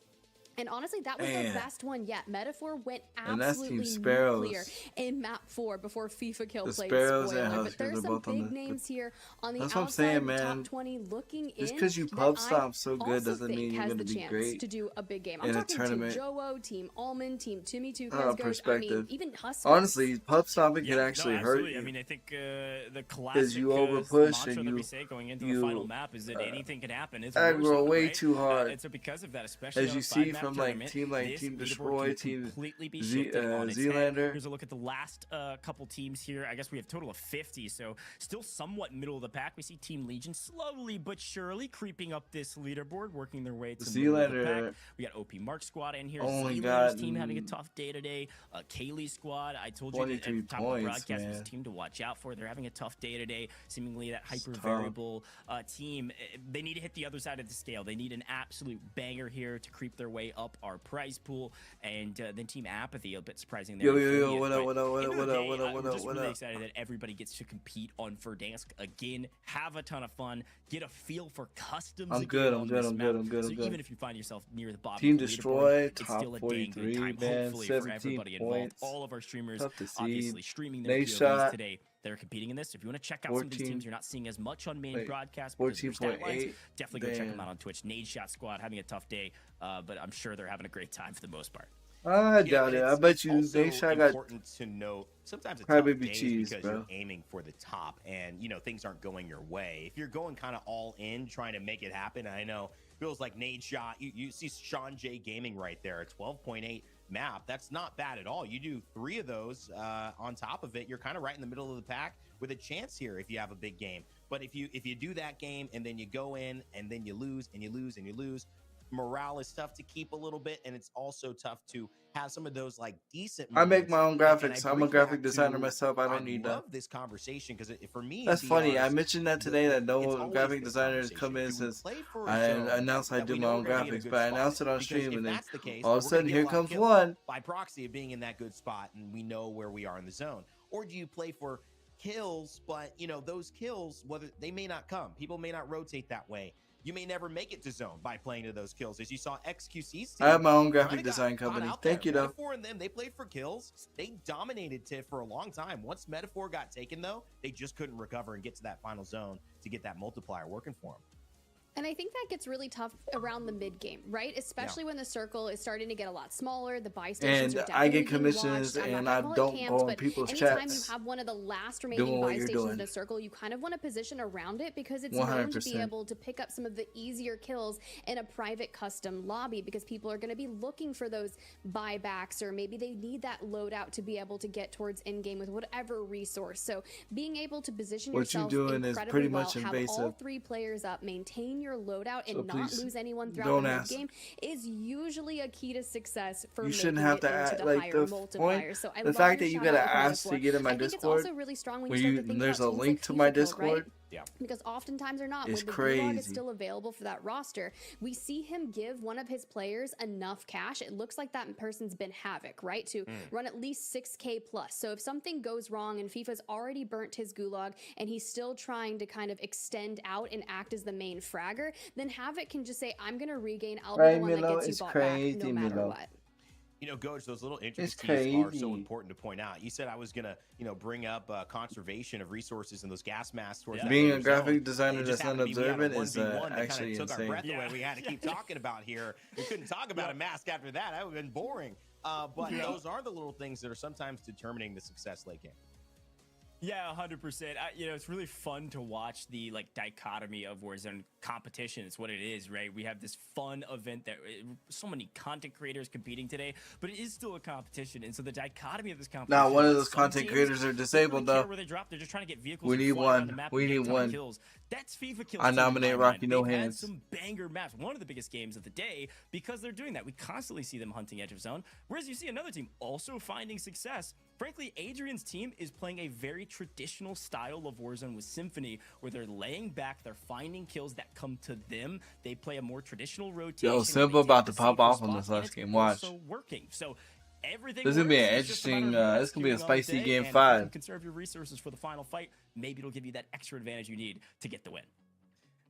And honestly, that was Man. the best one yet. Metaphor went And that's Team absolutely Sparrows. nuclear in map 4 before FIFA Kill The played Sparrows and spoiler. But Huskers there's are some both on big the- names here on the That's what I'm outside saying, of the man. top 20 looking Just in. because you that pub I stop so good also doesn't think mean you're has going to the be chance great to do a big game. I'm in a talking tournament. Team Joe, Team Almond, Team Timmy Two Coast. I mean, Perspective. even Huskers. Honestly, pub stopping Yeah, could actually no, hurt absolutely. you. I mean, I think the Because classic you overpush mantra and that we you say going into the final map is that anything can happen. It's aggro Warzone, way right? too hard. And so because of that, especially As on you a see five-map from tournament, Team this Team leaderboard Destroy, can Team completely be shifted on its head. Zealander. Here's a look at the last couple teams here. I guess we have a total of 50, so still somewhat middle of the pack. We see Team Legion slowly but surely creeping up this leaderboard, working their way to the middle of the Zealander. pack. We got OP Mark squad in here. Oh my Zealander's God. team having a tough day today. Kaylee squad. I told you at the 23 top of the points, broadcast was man. a team to watch out for. They're having a tough day today. Seemingly that hyper tough. variable team. They need to hit the other side of the scale. They need an absolute banger here to creep their way up our prize pool. And then Team Apathy, a bit surprising there. Yo, in what 30th, up, what up, what but up, end what of the up, day, what up, I'm what up, just what really up? excited that everybody gets to compete on Verdansk again. Have a ton of fun. Get a feel for customs. I'm again good, on I'm good, this I'm map. good, I'm good, So I'm good. even if you find yourself near the bottom Team of the leaderboard, Destroy, it's top still a dang good 43, time. man, Hopefully for 17 everybody involved. points. All of our streamers Tough to see. obviously streaming their Nate POVs shot. today that are competing in this. If you want to check out some of these 14 teams you're not seeing as much on main wait, broadcast because of their stat lines, 14.8. definitely go check them Damn. out on Twitch. Nade Shot Squad having a tough day, but I'm sure they're having a great time for the most part. I doubt it. I bet you also they shot got important to note sometimes it's crybaby tough days cheese, because bro. you're aiming for the top and things aren't going your way. If you're going kind of all in trying to make it happen, I know feels like Nade Shot. You see Sean J Gaming right there, 12.8 map. That's not bad at all. You do 3 of those on top of it, you're kind of right in the middle of the pack with a chance here if you have a big game. But if you do that game and then you go in and then you lose and you lose and you lose, morale is tough to keep a little bit, and it's also tough to have some of those like decent I make moments. my own And I graphics. I'm a bring graphic back designer to- myself. I don't need that. love this conversation because for me, That's funny. I CRs, mentioned that today that no it's always graphic this designers conversation. come in Do we since play for a I zone announced I that do we my know own we're gonna be in a graphics, good but I spot? announced it on Because stream if and then that's the case, all of a we're gonna sudden get here lot of comes kills one. by proxy of being in that good spot, and we know where we are in the zone. Or do you play for kills, but those kills, whether they may not come, people may not rotate that way. You may never make it to zone by playing to those kills. As you saw XQC's team, I have my own graphic kinda got design caught company. out Thank there. you, though. Metaphor and them, they played for kills. They dominated TIFF for a long time. Once Metaphor got taken, though, they just couldn't recover and get to that final zone to get that multiplier working for them. And I think that gets really tough around the mid game, right? Especially when the circle is starting to get a lot smaller. The buy stations And are I definitely get being commissions watched. I'm and not I gonna call it don't camps, go on but people's anytime chats you have one of the last remaining doing what buy you're stations in doing. a circle, you kind of want to position around it because it's known to be 100%. able to pick up some of the easier kills in a private custom lobby because people are going to be looking for those buybacks, or maybe they need that loadout to be able to get towards in game with whatever resource. So being able to position What you're yourself doing is incredibly pretty well, much have all invasive. 3 players up, maintain your loadout, and So not please lose anyone throughout don't the ask. mid game is usually a key to success for You making shouldn't have it to into act the like higher the multiplier. point. So I The love fact your that you shout gotta out with ask to Metaphor. get in my I think Discord, it's also really strong when where you start you- to think there's about a teams link like to my FIFA Kill, right? Discord. Yeah. Because oftentimes are not. It's When the gulag is crazy. still available for that roster, we see him give one of his players enough cash. It looks like that person's been Havoc, right? To run at least 6K plus. So if something goes wrong and FIFA's already burnt his gulag and he's still trying to kind of extend out and act as the main fragger, then Havoc can just say, I'm going to regain. I'll be Right, the one that Milo? gets you It's bought back crazy, no matter Milo. what. Goach, those little It's intricacies are crazy. so important to point out. You said I was gonna, bring up conservation of resources and those gas masks towards that Being a later graphic zone. designer It just that's happened not to be we had a observant is 1v1 that actually kinda took our insane. breath away. We had to keep talking about here. We couldn't talk about a mask after that. That would have been boring. But those are the little things that are sometimes determining the success late game. Yeah, 100%. It's really fun to watch the dichotomy of Warzone competition. It's what it is, right? We have this fun event that so many content creators competing today, but it is still a competition. And so the dichotomy of this competition. Now, one of is those some content teams creators are don't disabled really though. care where they drop. They're just trying to get vehicles. We and need fly around one. the map We and get need a ton of one. kills. That's FIFA kills. I team in nominate my Rocky mind. No They've had Hands. some banger maps. One of the biggest games of the day because they're doing that. We constantly see them hunting edge of zone. Whereas you see another team also finding success. Frankly, Adrian's team is playing a very traditional style of Warzone with Symphony, where they're laying back, they're finding kills that come to them. They play a more traditional rotation. Yo, Simple about to pop off on this last game. Watch. Also working. So everything This is gonna be an works. It's just a matter interesting. of This is gonna be a executing on the spicy day, game and if you 5. can conserve your resources for the final fight. Maybe it'll give you that extra advantage you need to get the win.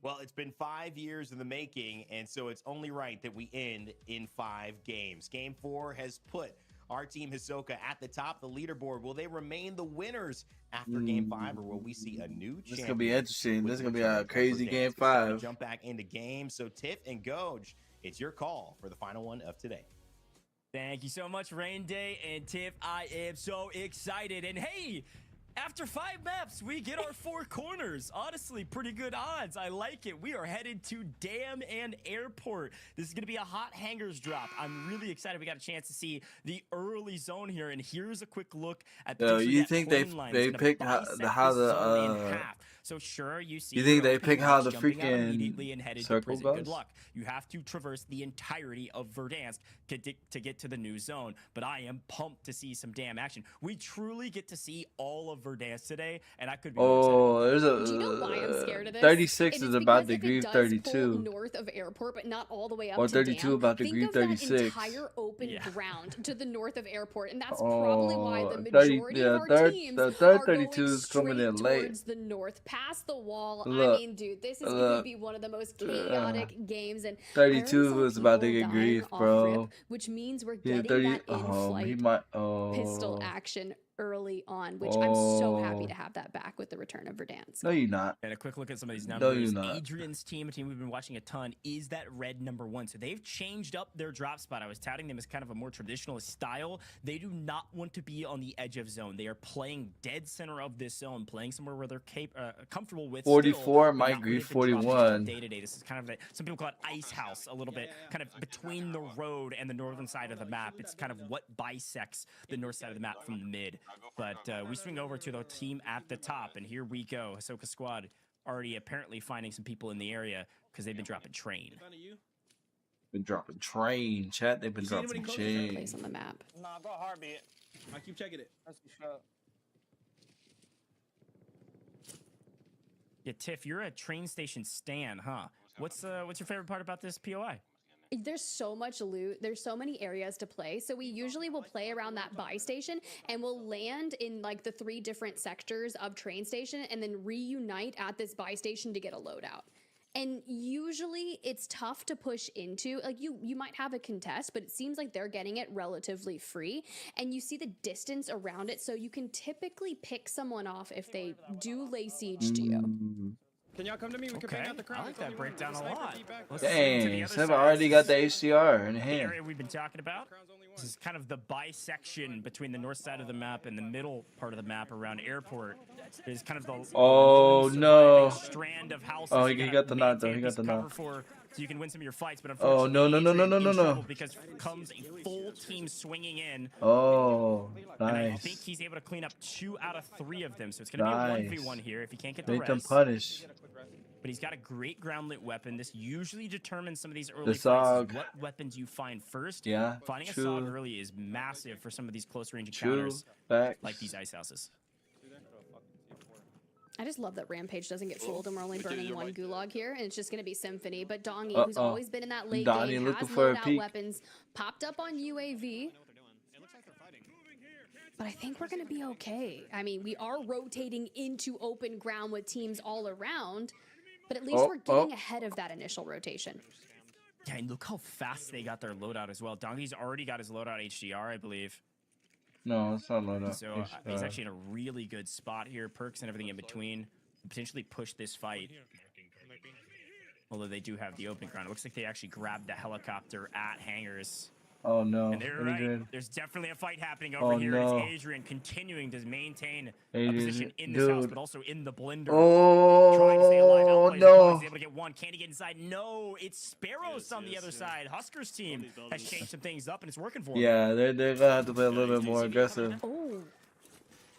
Well, it's been 5 years in the making, and so it's only right that we end in 5 games. Game 4 has put our team Hisoka at the top of the leaderboard. Will they remain the winners after Game 5, or will we see a new champion? This is gonna be interesting. with This is gonna the be a return of crazy Verdansk? game It's time to 5. Jump back into game. So Tiff and Goj, it's your call for the final one of today. Thank you so much, Rain Day and Tiff. I am so excited. And hey, after 5 maps, we get our 4 corners. Honestly, pretty good odds. I like it. We are headed to Dam and Airport. This is going to be a hot hangers drop. I'm really excited. We got a chance to see the early zone here. And here's a quick look at Yo, you that think plane line. they It's gonna picked bisect how this zone in the half. So sure, you see. You think your they open pick how match the jumping out freaking immediately and headed to circle prison. goes? Good luck. You have to traverse the entirety of Verdansk to get to the new zone. But I am pumped to see some damn action. We truly get to see all of Verdansk today, and I could be more excited. Oh, there's Do you know why I'm scared of a this? 36 It's is because about to if it grieve does pull 32. north of Airport, but not all the way up Or to 32 Dam, about to think grieve of that 36. entire open Yeah. ground to the north of Airport, and that's probably why the 30, majority yeah, of our third, teams the third are 32 going is coming in straight late. towards the north, past the wall. Look, I mean, dude, this is going to look, be one of the most chaotic games. And 32 is about to people get dying grief, off bro. rip, which means we're Yeah, getting 30. that He in-flight might. pistol Oh, action early on, which I'm so happy to have that back with the return of Verdansk. no, you're not. And a quick look at some of these No, numbers. you're not. Adrian's team, a team we've been watching a ton, is that red #1. So they've changed up their drop spot. I was touting them as kind of a more traditional style. They do not want to be on the edge of zone. They are playing dead center of this zone, playing somewhere where they're comfortable with. 44 still, might not grieve really been dropping 41. Day to day. This is kind of some people call it ice house, a little bit, kind of between the road and the northern side of the map. It's kind of what bisects the north side of the map from the mid. But we swing over to the team at the top, and here we go. Hisoka squad already apparently finding some people in the area because they've been dropping train. Been dropping train, chat. They've been dropping chain. Place on the map. Nah, I've got a heartbeat. I keep checking it. That's the shot. Yeah, Tiff, you're a train station stan, huh? What's your favorite part about this POI? There's so much loot. There's so many areas to play. So we usually will play around that buy station and we'll land in like the 3 different sectors of train station and then reunite at this buy station to get a loadout. And usually it's tough to push into. Like you might have a contest, but it seems like they're getting it relatively free. And you see the distance around it, so you can typically pick someone off if they do lay siege to you. Can y'all come to me? We can bang out the crowd. I like that breakdown a lot. Dang, Seba already got the HCR in The hand. area we've been talking about. This is kind of the bisection between the north side of the map and the middle part of the map around Airport. Is kind of the Oh lone no! surviving strand of houses. Oh, you he gotta got the knock though. maintain He a got piece the of cover knock. for, so you can win some of your fights. But Oh no unfortunately, no no no no Adrian no in no! trouble because comes a full team swinging in. Oh, And I think nice. he's able to clean up 2 out of 3 of them. So it's going to be a 1v1 here if he can't get the Make them rest. punish. But he's got a great ground lit weapon. This usually determines some of these early The fights. SOG. Is what weapons you find first. Yeah, Finding true. a SOG early is massive for some of these close range True. encounters. Facts. Like these ice houses. I just love that Rampage doesn't get fooled and we're only burning 1 gulag here, and it's just going to be Symphony. But Dongy, who's Uh-oh. always been in that late Donnie game, looking has for a loadout peek. weapons, popped up on UAV. But I think we're going to be okay. I mean, we are rotating into open ground with teams all around, but at least we're getting ahead of that initial rotation. Yeah, and look how fast they got their loadout as well. Dongy's already got his loadout HDR, I believe. No, it's not loaded up. So he's actually in a really good spot here. Perks and everything in between. Potentially push this fight. Although they do have the open ground. It looks like they actually grabbed the helicopter at hangars. Oh no, And they're right. Adrian. There's definitely a fight happening over Oh here. no. It's Adrian continuing to maintain a Adrian, position in this house, dude. but also in the blender. Trying to stay alive, Oh outplays the opponent. no. He's able to get one. Can he get inside? No, it's Sparrows on the other side. Husker's team has changed some things up, and it's working for him. Yeah, they're gonna have to play a little bit more aggressive. Oh.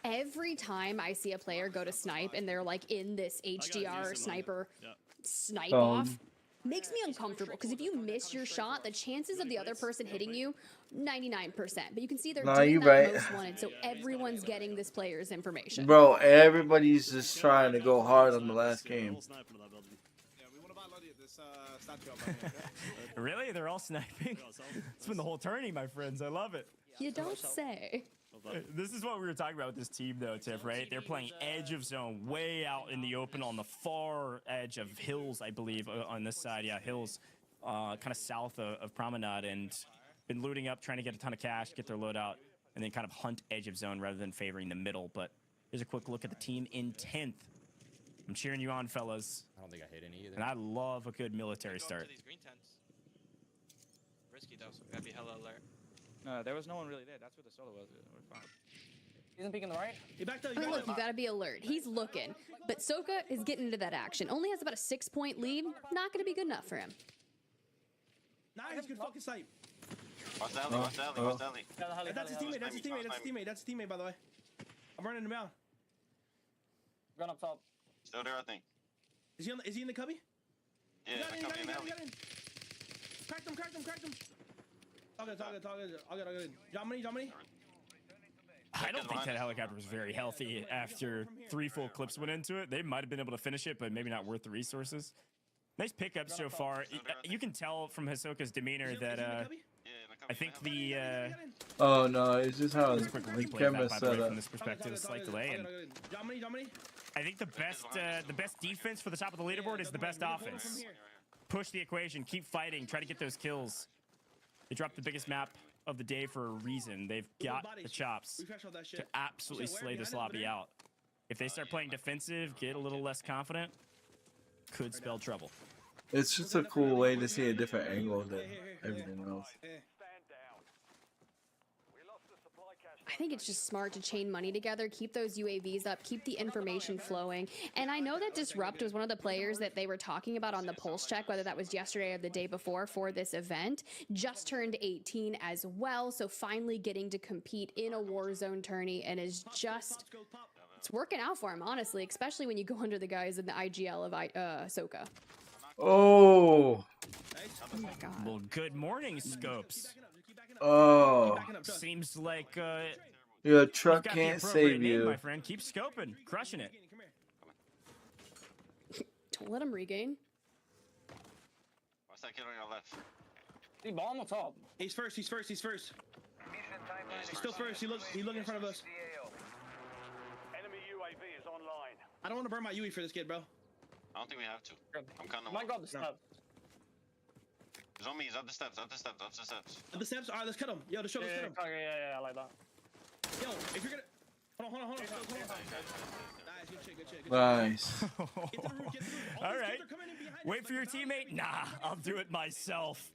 Every time I see a player go to snipe and they're like in this HDR sniper snipe off, makes me uncomfortable because if you miss your shot, the chances of the other person hitting you, 99%. But you can see they're doing you that right. most wanted, so everyone's getting this player's information. Bro, everybody's just trying to go hard on the last game. Really? They're all sniping? It's been the whole tourney, my friends. I love it. You don't say. This is what we were talking about with this team, though, Tiff, right? They're playing edge of zone, way out in the open on the far edge of hills, I believe, on this side. Yeah, hills, kind of south of Promenade, and been looting up, trying to get a ton of cash, get their loadout, and then kind of hunt edge of zone rather than favoring the middle. But here's a quick look at the team in 10th. I'm cheering you on, fellas. I don't think I hit any either. And I love a good military start. Risky though, so we gotta be hella alert. No, there was no one really there. That's where the solo was. We're fine. He's in peeking the right. He backed up. I mean, look, you gotta be alert. He's looking, but Soka is getting into that action. Only has about a 6-point lead. Not gonna be good enough for him. Nah, he's good fucking snipe. What's Ellie? What's Ellie? What's Ellie? That's his teammate. That's his teammate. That's his teammate. That's his teammate, by the way. I'm running him out. Run up top. Still there, I think. Is he in the cubby? Yeah, in the cubby in the alley. Cracked him. All good. John Money. I don't think that helicopter was very healthy after 3 full clips went into it. They might have been able to finish it, but maybe not worth the resources. Nice pickup so far. You can tell from Hisoka's demeanor that I think the Oh no, it's just how his quick replay camera of that, by the way, set up. from this perspective, slight delay. And John Money. I think the best defense for the top of the leaderboard is the best offense. Push the equation, keep fighting, try to get those kills. They dropped the biggest map of the day for a reason. They've got the chops to absolutely slay this lobby out. If they start playing defensive, get a little less confident, could spell trouble. It's just a cool way to see a different angle than everything else. I think it's just smart to chain money together, keep those UAVs up, keep the information flowing. And I know that Disrupt was one of the players that they were talking about on the pulse check, whether that was yesterday or the day before for this event. Just turned 18 as well, so finally getting to compete in a Warzone tourney and is just... It's working out for him, honestly, especially when you go under the guys in the IGL of Soka. Oh! Oh my god. Well, good morning, Scopes. Oh! Seems like Your truck you've got the can't appropriate save name, you. my friend. Keep scoping, crushing it. Don't let him regain. What's that kid on your left? He bomb on top. He's first. He's still first. He look in front of us. Enemy UAV is online. I don't want to burn my UE for this kid, bro. I don't think we have to. I'm kind of. My god, the steps. He's on me. He's up the steps. Up the steps. Up the steps. All right, let's cut him. Yo, let's cut him. Yeah, I like that. Yo, if you're gonna, hold on. Nice, good shit. Nice. All right. Wait for your teammate. Nah, I'll do it myself.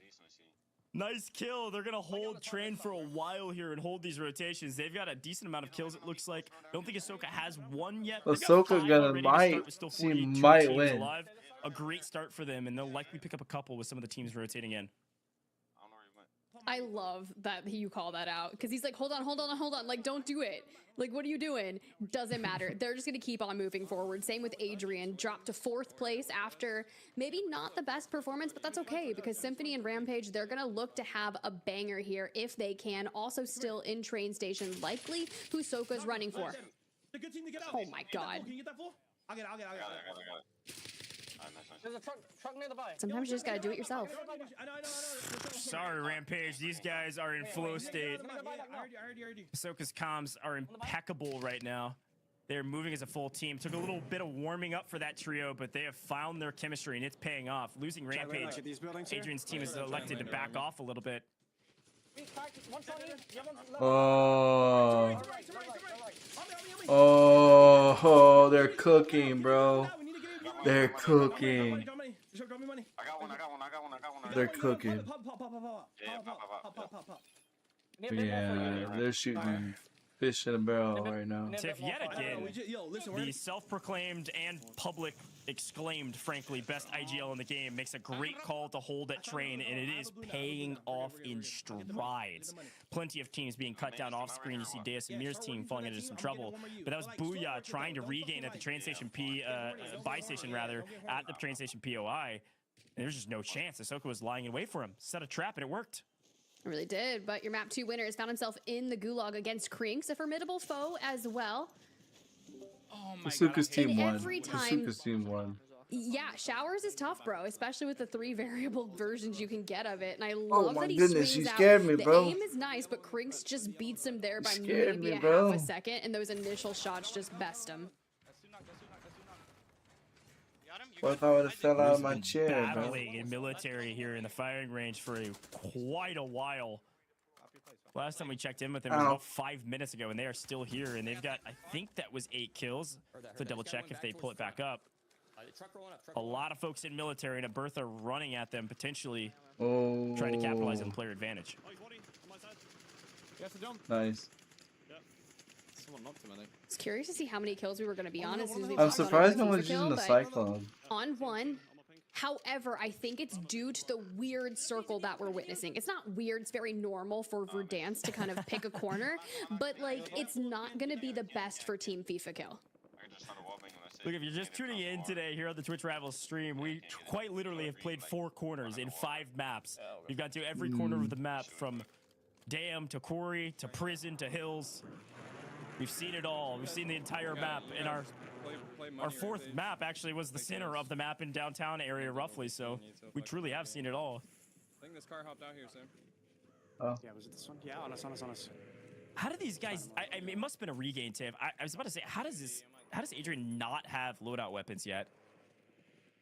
Nice kill. They're going to hold train for a while here and hold these rotations. They've got a decent amount of kills, it looks like. Don't think Ahsoka has one yet. Ahsoka might win. Alive. A great start for them, and they'll likely pick up a couple with some of the teams rotating in. I love that you call that out because he's like, hold on. Like, don't do it. Like, what are you doing? Doesn't matter. They're just going to keep on moving forward. Same with Adrian. Dropped to 4th place after maybe not the best performance, but that's okay because Symphony and Rampage, they're going to look to have a banger here if they can. Also still in train station, likely who Soka's running for. Oh my god. Can you get that full? I'll get it. There's a truck nearby. Sometimes you just gotta do it yourself. Sorry, Rampage. These guys are in flow state. Ahsoka's comms are impeccable right now. They're moving as a full team. Took a little bit of warming up for that trio, but they have found their chemistry, and it's paying off. Losing Rampage, Adrian's team has elected to back off a little bit. Oh, they're cooking, bro. They're cooking. I got one. They're cooking. Pop, pop, pop, pop, pop, Yeah, pop, pop, pop, pop, pop. Yeah, they're shooting fish in a barrel right now. Tiff, yet again, Yo, listen, the self-proclaimed and public exclaimed, frankly, best IGL in the game makes a great call to hold at train, and it is paying off in strides. Plenty of teams being cut down off screen. You see Deus and Mir's team falling into some trouble, but that was Booyah trying to regain at the train station buy station rather, at the train station POI. And there's just no chance. Ahsoka was lying in wait for him. Set a trap, and it worked. It really did, but your map 2 winner has found himself in the gulag against Krinks, a formidable foe as well. Oh my Asuka's god. team won. Every time- Asuka's team won. Yeah, Showers is tough, bro, especially with the 3 variable versions you can get of it. And I Oh love my that he goodness, swings you out. scared me, The bro. aim is nice, but Krinks just beats him there by scared maybe me, a bro. half a second, and those initial shots just best him. What if I would have fell out of my Been chair, bro? battling in military here in the firing range for quite a while. Last time we checked in with them was Ow. about 5 minutes ago, and they are still here. And they've got, I think that was 8 kills. To double check if they pull it back up. A lot of folks in military and a Bertha running at them, potentially trying to capitalize on player advantage. Nice. Someone knocked him, I think. I was curious to see how many kills we were going to be on. As soon as we I'm talked about surprised no our one's FIFA using kill, the but Cyclone. on 1. However, I think it's due to the weird circle that we're witnessing. It's not weird, it's very normal for Verdansk to kind of pick a corner, but like it's not going to be the best for Team FIFA kill. Look, if you're just tuning in today here on the Twitch Rivals stream, we quite literally have played 4 corners in 5 maps. We've got to every corner of the map, from Dam to Quarry to Prison to Hills. We've seen it all. We've seen the entire map. And our 4th map actually was the center of the map in downtown area, roughly. So we truly have seen it all. I think this car hopped out here, Sam. Oh. Yeah, was it this one? Yeah, on us. How do these guys? I mean, it must have been a regain, Tiff. I was about to say, how does Adrian not have loadout weapons yet?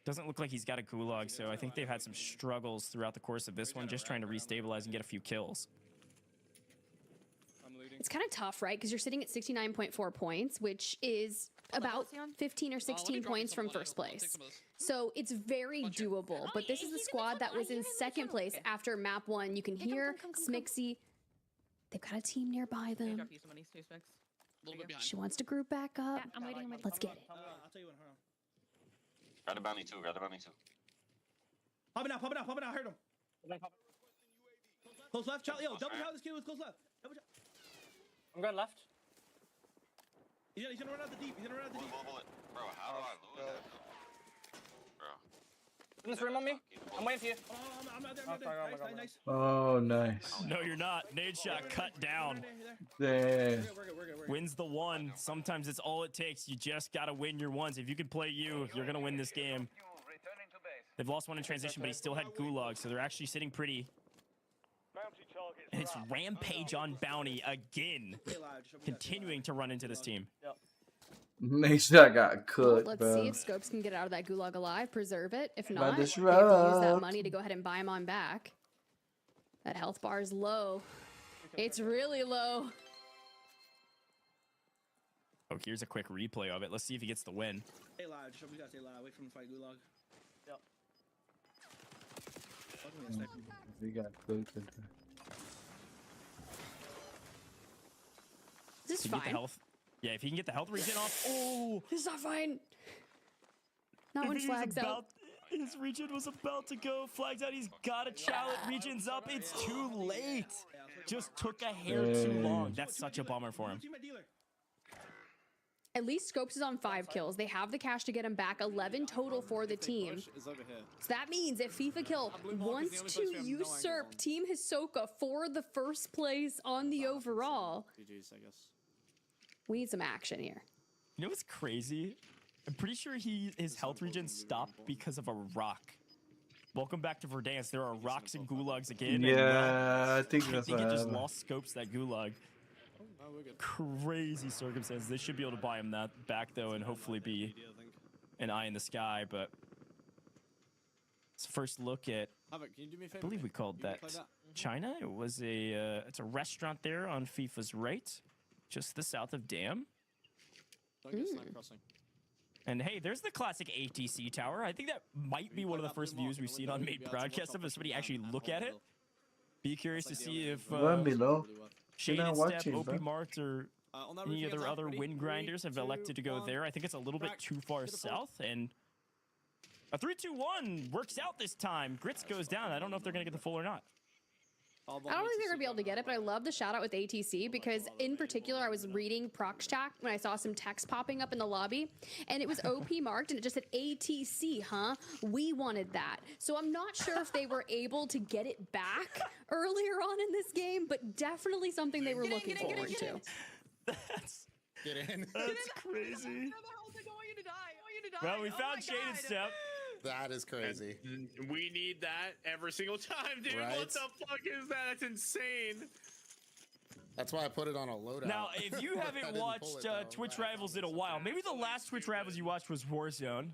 Doesn't look like he's got a gulag, so I think they've had some struggles throughout the course of this one, just trying to restabilize and get a few kills. It's kind of tough, right? Because you're sitting at 69.4 points, which is about 15 or 16 points from first place. So it's very doable. But this is the squad that was in second place after map 1. You can hear Smixy. They've got a team nearby them. She wants to group back up. I'm waiting. Let's get it. I'll tell you when. Hold on. Grab the bounty too. Grab the bounty too. Pop it out. I heard him. Close left, Charlie. Yo, double shot this kid with close left. Double shot. I'm going left. He's gonna run out the deep. Bullet. Bro, how do I lose that? Bro. In this room on me. I'm waiting for you. Oh, I'm not there. Nice. Oh, nice. No, you're not. Nade shot cut down. There. We're good. Wins the 1. Sometimes it's all it takes. You just got to win your ones. If you can play you're going to win this game. They've lost 1 in transition, but he still had gulag, so they're actually sitting pretty. And it's Rampage on Bounty again. Continuing to run into this team. Make sure I got Well, cooked, let's bro. see if Scopes can get out of that gulag alive, preserve it. If By not, this they have to use that rock. money to go ahead and buy him on back. That health bar is low. It's really low. Oh, here's a quick replay of it. Let's see if he gets the win. Stay loud. We gotta stay loud. Wait for him to fight gulag. Yep. We got cooked. This is Can you get the fine. health? Yeah, if he can get the health regen off. Oh, This is not fine. Not when flag's out. His regen was about to go. Flags out. He's got a challenge. Regen's up. It's too late. Just took a hair too long. That's such a bummer for him. At least Scopes is on 5 kills. They have the cash to get him back. 11 total for the team. Is over here. So that means if FIFA Kill wants to usurp Team Hisoka for the first place on the overall, GG's, I guess. we need some action here. You know what's crazy? I'm pretty sure his health regen stopped because of a rock. Welcome back to Verdansk. There are rocks and gulags again. Yeah, I think I that's think what it just happened. lost Scopes that gulag. Oh, we're good. Crazy circumstances. They should be able to buy him that back though, and hopefully be an eye in the sky. But it's first look at. Havoc, can you do me a favor? I believe we called Can you that play that? China. It was it's a restaurant there on FIFA's right, just the south of Dam. Don't get snipe crossing. And hey, there's the classic ATC tower. I think that might be one of the first views we've seen on main broadcast of somebody actually look at it. Be curious to see if Run below. You're Shaded not Step, watching, OP bro. Marked, or any other wind grinders have elected to go there. I think it's a little bit too far south, and a 3-2-1 works out this time. Grits goes down. I don't know if they're going to get the full or not. I don't think they're gonna be able to get it, but I love the shout out with ATC because, in particular, I was reading Prox Chat when I saw some text popping up in the lobby, and it was OP marked, and it just said ATC, huh? We wanted that. So I'm not sure if they were able to get it back earlier on in this game, but definitely something they were looking forward to. That's Get in. That's crazy. Well, we found Shaded Step. That is crazy. And we need that every single time, dude. Right? What the fuck is that? That's insane. That's why I put it on a loadout. Now, if you haven't watched Twitch Rivals in a while, maybe the last Twitch Rivals you watched was Warzone.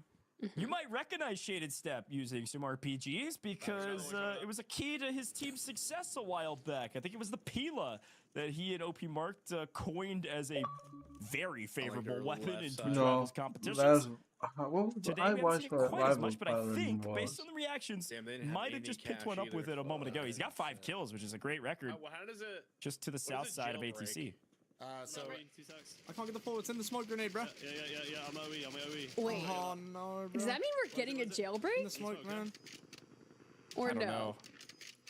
You might recognize Shaded Step using some RPGs because it was a key to his team's success a while back. I think it was the Pila that he and OP Marked coined as a very favorable weapon in Twitch Rivals competitions. Today, I we haven't watched seen it quite as Rivals much, but I probably think, was. based on the reactions, might have just picked one up with it a moment ago. He's got 5 kills, which is a great record. Well, how does it? Just to the south side of ATC. So I can't get the full. It's in the smoke grenade, bro. Yeah. I'm OE. Wait. Oh no, bro. Does that mean we're getting a jailbreak? In the smoke, man. Or I don't no? know.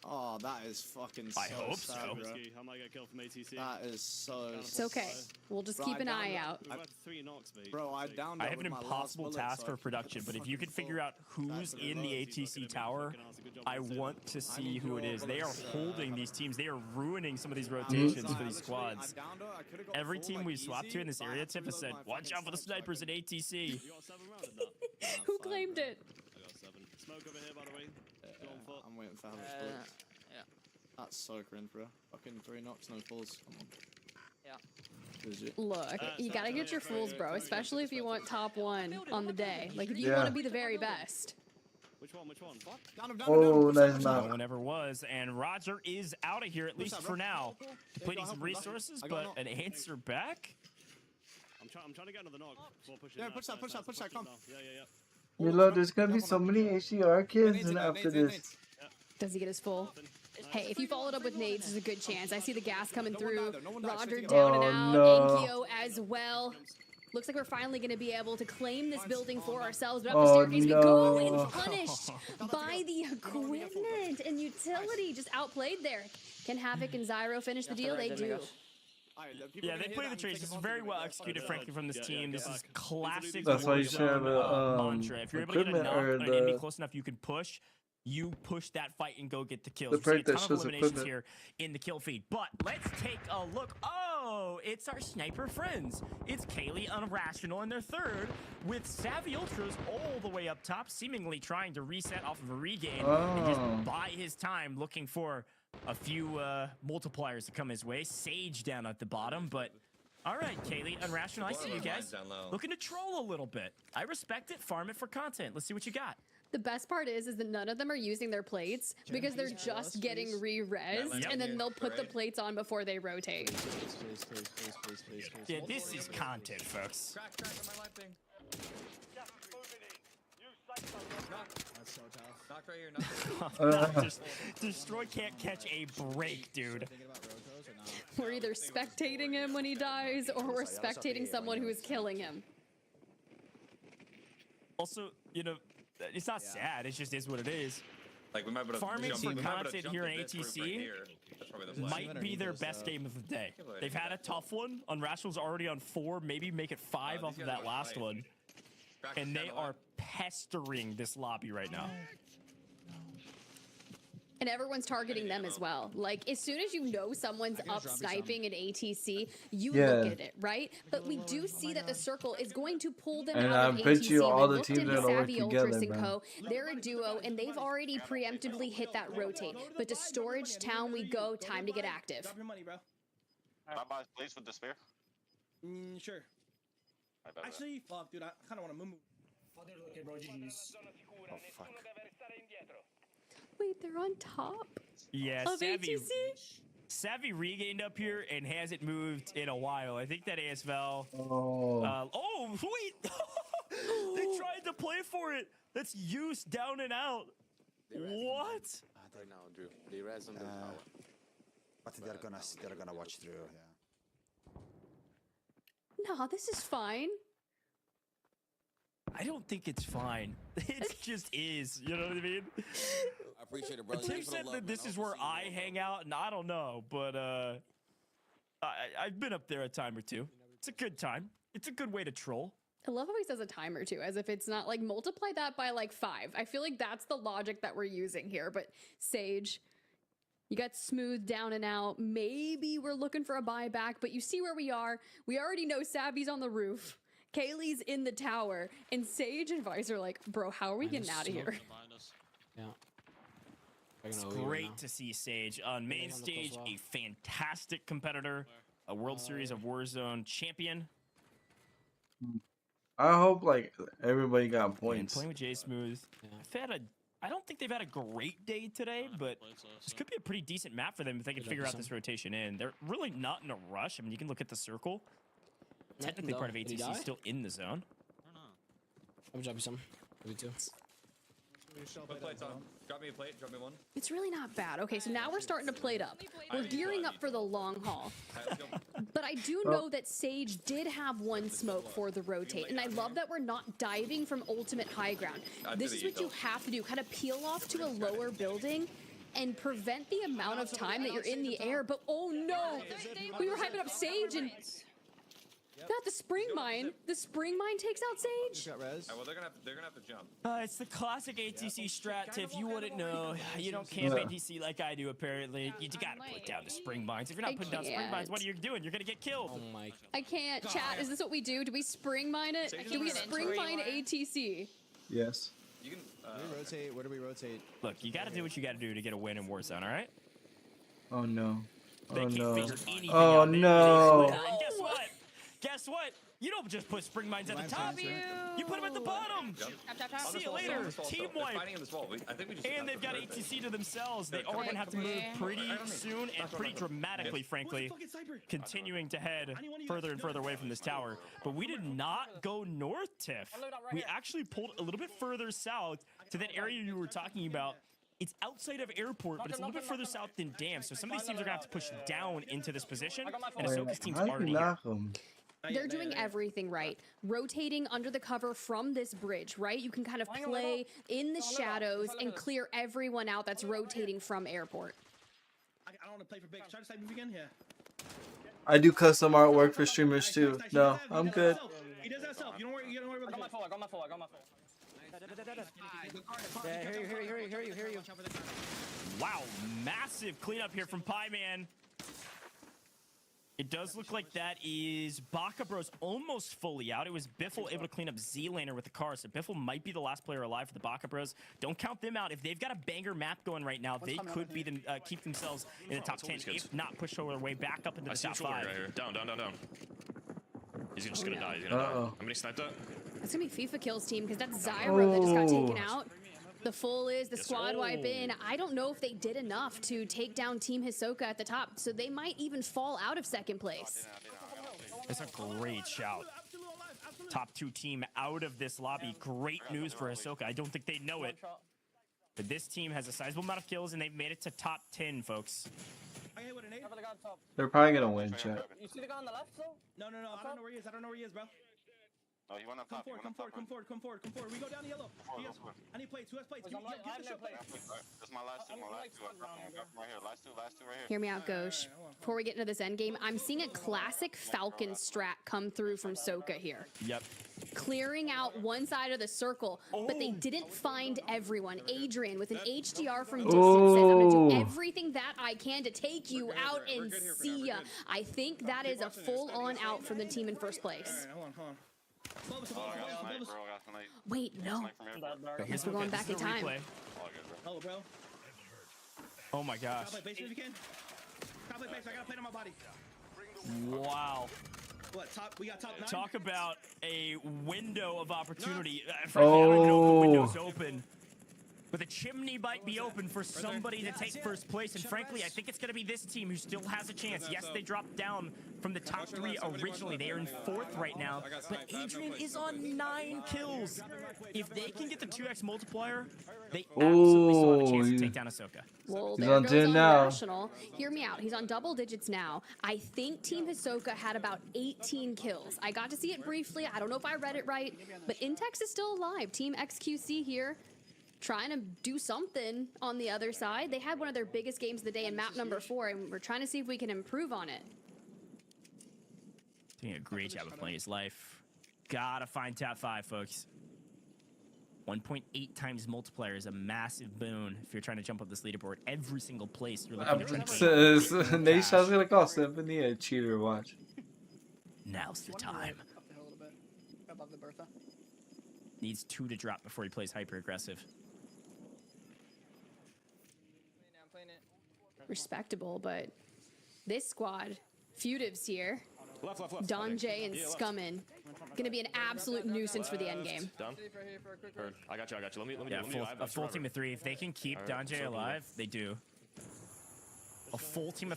Oh, that is fucking. I so hope sad, so. Bro. I might get killed from ATC. That is so. It's okay. We'll just Bro, keep I an downed eye it. out. We've had 3 knocks, mate. Bro, I downed. I it have with an my last impossible bullet, task so for I production, but if you fucking can figure out who's in the ATC tower, I want to see who it is. They are holding these teams. They are ruining some of these rotations for these squads. Every team we've swapped to in this area tip has said, watch out for the snipers at ATC. You got 7 rounds in that? Who claimed it? I got 7. Smoke over here, by the way. Go on foot. I'm waiting for Harry's bullets. That's so cringe, bro. Fucking 3 knocks, no falls. Come on. Yeah. Legit. Look, you gotta get your fools, bro, especially if you want top 1 on the day. Like, if you want to be the very best. Which one? Oh, nice No map. one ever was, and Roger is out of here, at least for now. Depleting some resources, but an answer back? I'm trying to get another knock before pushing. Yeah, push that, come. Yeah. Reload, there's gonna be so many HCR kids and after this. Does he get his full? Hey, if you followed up with nades, there's a good chance. I see the gas coming through. Roger down and out. no. Enkyo as well. Looks like we're finally going to be able to claim this building for ourselves. But up Oh, the staircase we go, no. and punished by the equipment. And utility just outplayed there. Can Havoc and Zyro finish the deal? They do. Yeah, they play the trades. This is very well executed, frankly, from this team. This is classic That's why you should have Warzone mantra. If you're able to get a equipment knock or on an enemy the- close enough, you can push. You push that fight and go get the kills. The We're seeing perk a that ton of shows eliminations equipment. here in the kill feed. But let's take a look. Oh, it's our sniper friends. It's Kaylee Unrational in their third, with Savvy Ultras all the way up top, seemingly trying to reset off of a regain and just buy his time, looking for a few multipliers to come his way. Sage down at the bottom, but all right, Kaylee Unrational, I see you guys. Looking to troll a little bit. I respect it. Farm it for content. Let's see what you got. The best part is that none of them are using their plates because they're just getting re-rezzed, and then they'll put the plates on before they rotate. Please. Yeah, this is content, folks. Crack on my light thing. That's so tough. Knock right here, knock. Destroy can't catch a break, dude. We're either spectating him when he dies, or we're spectating someone who is killing him. Also, you know, it's not sad. It just is what it is. Like we might have Farming for content here in ATC ATC might be their best game of the day. They've had a tough one. Unrational's already on 4, maybe make it 5 off of that last one. And they are pestering this lobby right now. And everyone's targeting them as well. Like, as soon as you know someone's up sniping in ATC, you look at it, right? But we do see that the circle is going to pull them And out I of bet ATC. you all We the looked teams into are gonna work Savvy Ultras together, and man. Co. They're a duo, and they've already preemptively hit that rotate. But to Storage Town we go, time to get active. Drop your money, bro. Can I buy place with the spear? Sure. Actually, fuck, dude. I kind of want to move. Oh, fuck. Wait, they're on top Yeah, of ATC? Savvy regained up here and hasn't moved in a while. I think that ASVAL. Oh. Oh, wait. for it. That's use down and out. What? Right now, Drew. They res on the tower. But they're gonna watch through. Yeah. No, this is fine. I don't think it's fine. It just is. You know what I mean? I appreciate it, brother. Tim said that this is where I hang out, and I don't know, but I've been up there a time or two. It's a good time. It's a good way to troll. I love how he says a time or two, as if it's not like multiply that by like 5. I feel like that's the logic that we're using here. But Sage, you got smooth down and out. Maybe we're looking for a buyback, but you see where we are. We already know Savvy's on the roof. Kaylee's in the tower, and Sage and Vice are like, bro, how are we getting out of here? Yeah. It's great to see Sage on main stage, a fantastic competitor, a World Series of Warzone champion. I hope like everybody got points. Playing with Jay Smooth. I don't think they've had a great day today, but this could be a pretty decent map for them if they can figure out this rotation in. They're really not in a rush. I mean, you can look at the circle. Technically part of ATC still in the zone. I'm dropping some. Me too. Put plates on. Drop me a plate. Drop me one. It's really not bad. Okay, so now we're starting to plate up. We're gearing up for the long haul. But I do know that Sage did have one smoke for the rotate, and I love that we're not diving from ultimate high ground. This is what you have to do, kind of peel off to a lower building and prevent the amount of time that you're in the air. But oh no, we were hyping up Sage and... Not the spring mine. The spring mine takes out Sage. Well, they're gonna have to jump. It's the classic ATC strat. If you wouldn't know, you don't camp ATC like I do. Apparently, you gotta put down the spring mines. If you're not putting down spring mines, what are you doing? You're gonna get killed. Oh my! I can't. Chat. Is this what we do? Do we spring mine it? Do we spring mine ATC? Yes. You can. We rotate. Where do we rotate? Look, you gotta do what you gotta do to get a win in Warzone. All right? Oh no. They can't no. figure anything Oh out. no. And guess what? Guess what? You don't just put spring mines at the top. You put them at the bottom. See you later. Team wipe. And they've got ATC to themselves. They are going to have to move pretty soon and pretty dramatically, frankly, continuing to head further and further away from this tower. But we did not go north, Tiff. We actually pulled a little bit further south to that area you were talking about. It's outside of airport, but it's a little bit further south than Dam. So some of these teams are going to have to push down into this position, and Ahsoka's team's already here. They're doing everything right. Rotating under the cover from this bridge, right? You can kind of play in the shadows and clear everyone out that's rotating from airport. I don't want to play for big. Try to side move again here. I do custom artwork for streamers too. No, I'm good. He does that self. You don't worry about I got my full. I got my full. Hear you. Wow, massive cleanup here from Pie Man. It does look like that is Baka Bros almost fully out. It was Biffle able to clean up Z-Laner with the car, so Biffle might be the last player alive for the Baka Bros. Don't count them out. If they've got a banger map going right now, they could be the, keep themselves in the top 10, if not push their way back up into the top 5. Right here. Down. He's just gonna die. He's gonna die. I'm gonna snipe that. That's gonna be FIFA Kills team because that's Zyro that just got taken out. The full is the squad wipe in. I don't know if they did enough to take down Team Hisoka at the top, so they might even fall out of second place. It's a great shout. Top 2 team out of this lobby. Great news for Hisoka. I don't think they know it, but this team has a sizable amount of kills, and they've made it to top 10, folks. They're probably gonna win, chat. You see the guy on the left, though? No. I don't know where he is. bro. Oh, you went up top. Come forward. We go down the yellow. I need plates. Who has plates? Give the shot. That's my last two. Right here. Last two right here. Hear me out, Ghosh. Before we get into this end game, I'm seeing a classic Falcon strat come through from Soka here. Yep. Clearing out one side of the circle, but they didn't find everyone. Adrian with an HDR from distance says, I'm gonna do everything that I can to take you out and see ya. I think that is a full-on out from the team in first place. Hold on. Wait, no. I guess we're going back in time. Hello, bro. Oh my gosh. Play base if you can. Play base. I got a plate on my body. Wow. What, top? We got top 9? Talk about a window of opportunity. Frankly, I don't even know if the window's open. But the chimney might be open for somebody to take first place, and frankly, I think it's going to be this team who still has a chance. Yes, they dropped down from the top 3 originally. They are in 4th right now, but Adrian is on 9 kills. If they can get the 2x multiplier, they absolutely still have a chance to take down Ahsoka. Well, He's there on goes 10 on now. National. Hear me out. He's on double digits now. I think Team Hisoka had about 18 kills. I got to see it briefly. I don't know if I read it right, but Intex is still alive. Team XQC here trying to do something on the other side. They had one of their biggest games of the day in map number 4, and we're trying to see if we can improve on it. Doing a great job of playing his life. Gotta find top 5, folks. 1.8 times multiplier is a massive boon if you're trying to jump up this leaderboard. Every single place you're looking to Nate Shot's gonna call Symphony a cheater. Watch. Now's the time. Up the hill a little bit. Above the Bertha. Needs 2 to drop before he plays hyper aggressive. Respectable, but this squad, Futives here, Left. Don J and Scummin, gonna be an absolute nuisance for the end game. Done. Heard. I got you. Let me Yeah, do a full team of 3. If they can keep Donjay alive, they do. A full team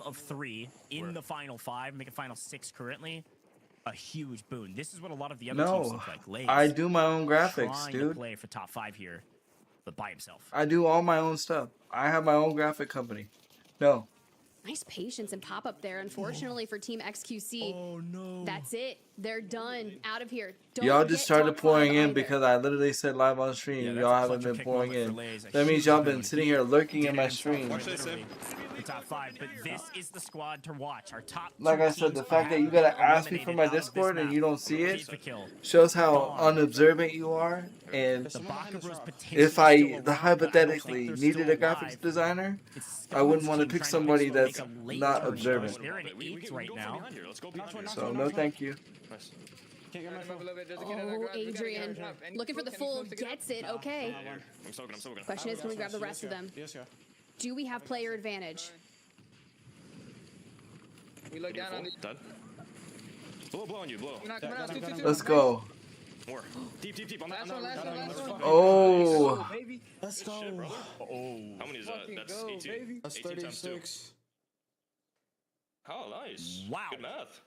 of 3 in the final 5, make a final 6 currently. A huge boon. This is what a lot of the other teams look like. Lays I do my own graphics, trying to dude. play for top 5 here, but by himself. I do all my own stuff. I have my own graphic company. No. Nice patience and pop up there. Unfortunately for Team XQC, oh no, that's it. They're done. Out of here. Y'all just started pouring in because I literally said live on stream. Y'all haven't been pouring in. That means y'all been sitting here lurking in my stream. The top 5, but this is the squad to watch. Our top Like I said, the fact that you gotta ask me for my Discord and you don't see it shows how unobservant you are. And if I hypothetically needed a graphics designer, I wouldn't want to pick somebody that's not observant. They're in 8 right now. So no, thank you. Oh, Adrian, looking for the full, gets it. Okay. I'm soaking. Question is, can we grab the rest of them? Do we have player advantage? We look down on Done. Blow on you, blow. Let's go. More. Deep. On that. Oh. Let's go. Oh. How many is that? That's 18. That's 18 times 2. 36. Oh, nice. Wow. Good math.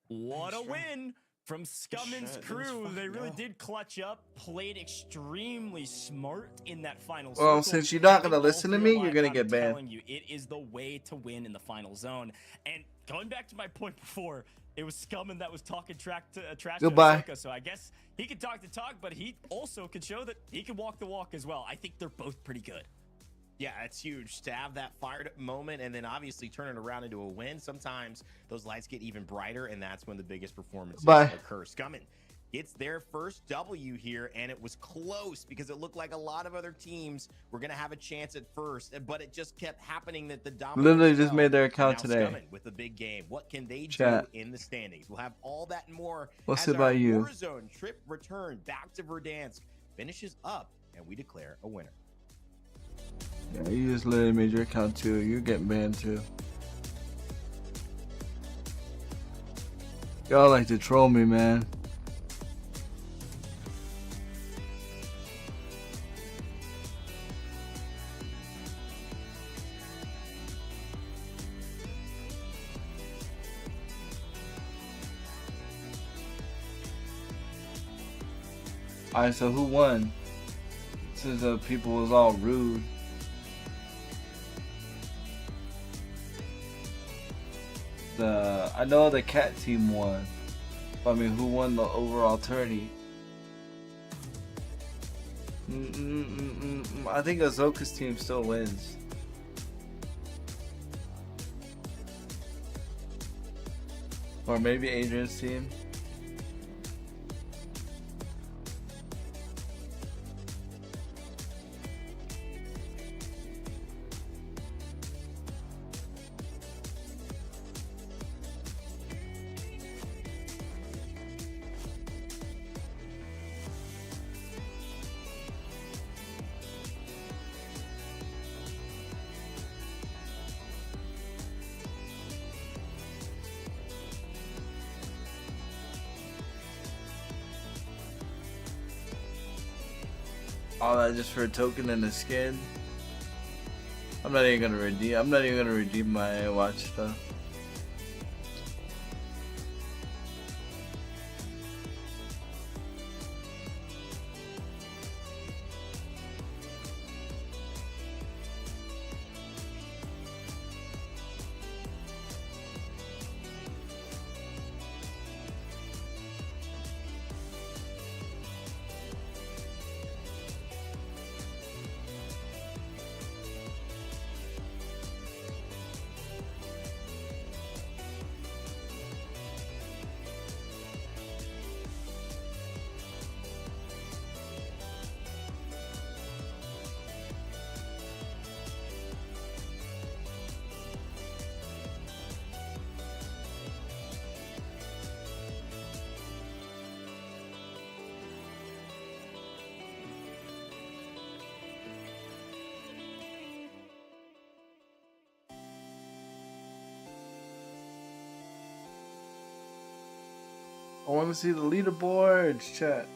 What a win from Scummin's crew. They really did clutch up, played extremely smart in that final circle. Well, since you're not gonna listen to me, you're gonna get banned. I'm telling you, it is the way to win in the final zone. And going back to my point before, it was Scummin that was talking trash Goodbye. to Ahsoka, so I guess he could talk the talk, but he also could show that he can walk the walk as well. I think they're both pretty good. Yeah, it's huge to have that fired up moment and then obviously turn it around into a win. Sometimes those lights get even brighter, and that's when the biggest performances occur. Scummin gets their first W here, and it was close because it looked like a lot of other teams were going to have a chance at first, but it just kept happening that the dominant Literally just made their account today. Scummin with a big game. What can they Chat. do in the standings? We'll have all that and more. What's as it about our you? Warzone trip return back to Verdansk finishes up, and we declare a winner. Yeah, you just literally made your account too. You're getting banned too. Y'all like to troll me, man. Alright, so who won? Since the people was all rude. I know the cat team won. I mean, who won the overall tourney? I think Ahsoka's team still wins. Or maybe Adrian's team. All that just for a token and a skin. I'm not even gonna redeem my watch stuff. I want to see the leaderboards, chat.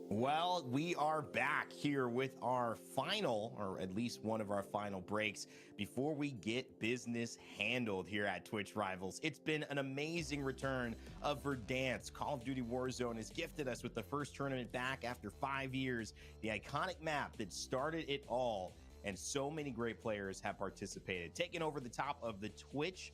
Well, we are back here with our final, or at least one of our final breaks before we get business handled here at Twitch Rivals. It's been an amazing return of Verdansk. Call of Duty Warzone has gifted us with the first tournament back after 5 years, the iconic map that started it all, and so many great players have participated, taking over the top of the Twitch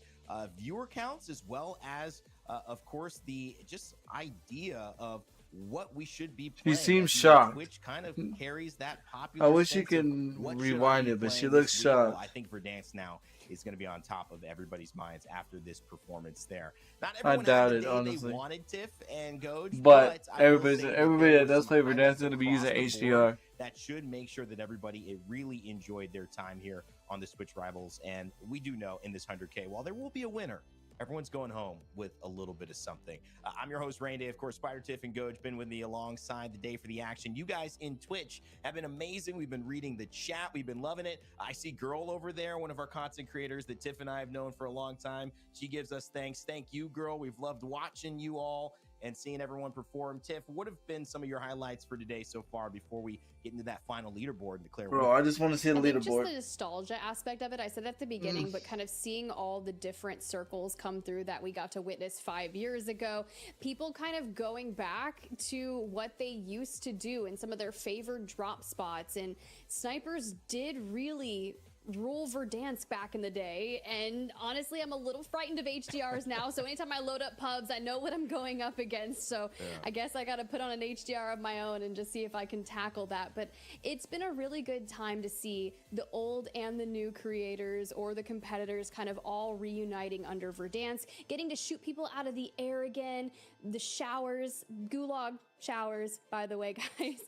viewer counts, as well as, of course, the just idea of what we should be playing. She seems shocked. Which kind of carries that popular. I wish you sense of can what should I rewind be it, but she playing looks this week? Well, shocked. I think Verdansk now is going to be on top of everybody's minds after this performance there. Not I everyone doubt had it, the day honestly. they wanted, Tiff and Goj, But I will everybody say that there does were play some Verdansk is highlights going to be using across the HDR. board that should make sure that everybody really enjoyed their time here on the Switch Rivals. And we do know in this 100K, while there will be a winner, everyone's going home with a little bit of something. I'm your host, Rain Day. Of course, Spider Tiff and Goj been with me alongside the day for the action. You guys in Twitch have been amazing. We've been reading the chat. We've been loving it. I see Girl over there, one of our content creators that Tiff and I have known for a long time. She gives us thanks. Thank you, Girl. We've loved watching you all and seeing everyone perform. Tiff, what have been some of your highlights for today so far before we get into that final leaderboard and declare Bro, I just want to see the I think just leaderboard. the nostalgia aspect of it. I said at the beginning, but kind of seeing all the different circles come through that we got to witness 5 years ago. People kind of going back to what they used to do and some of their favored drop spots. And snipers did really rule Verdansk back in the day, and honestly I'm a little frightened of HDRs now, so anytime I load up pubs I know what I'm going up against, so I guess I gotta put on an HDR of my own and just see if I can tackle that. But it's been a really good time to see the old and the new creators or the competitors kind of all reuniting under Verdansk, getting to shoot people out of the air again, the showers, gulag showers, by the way, guys,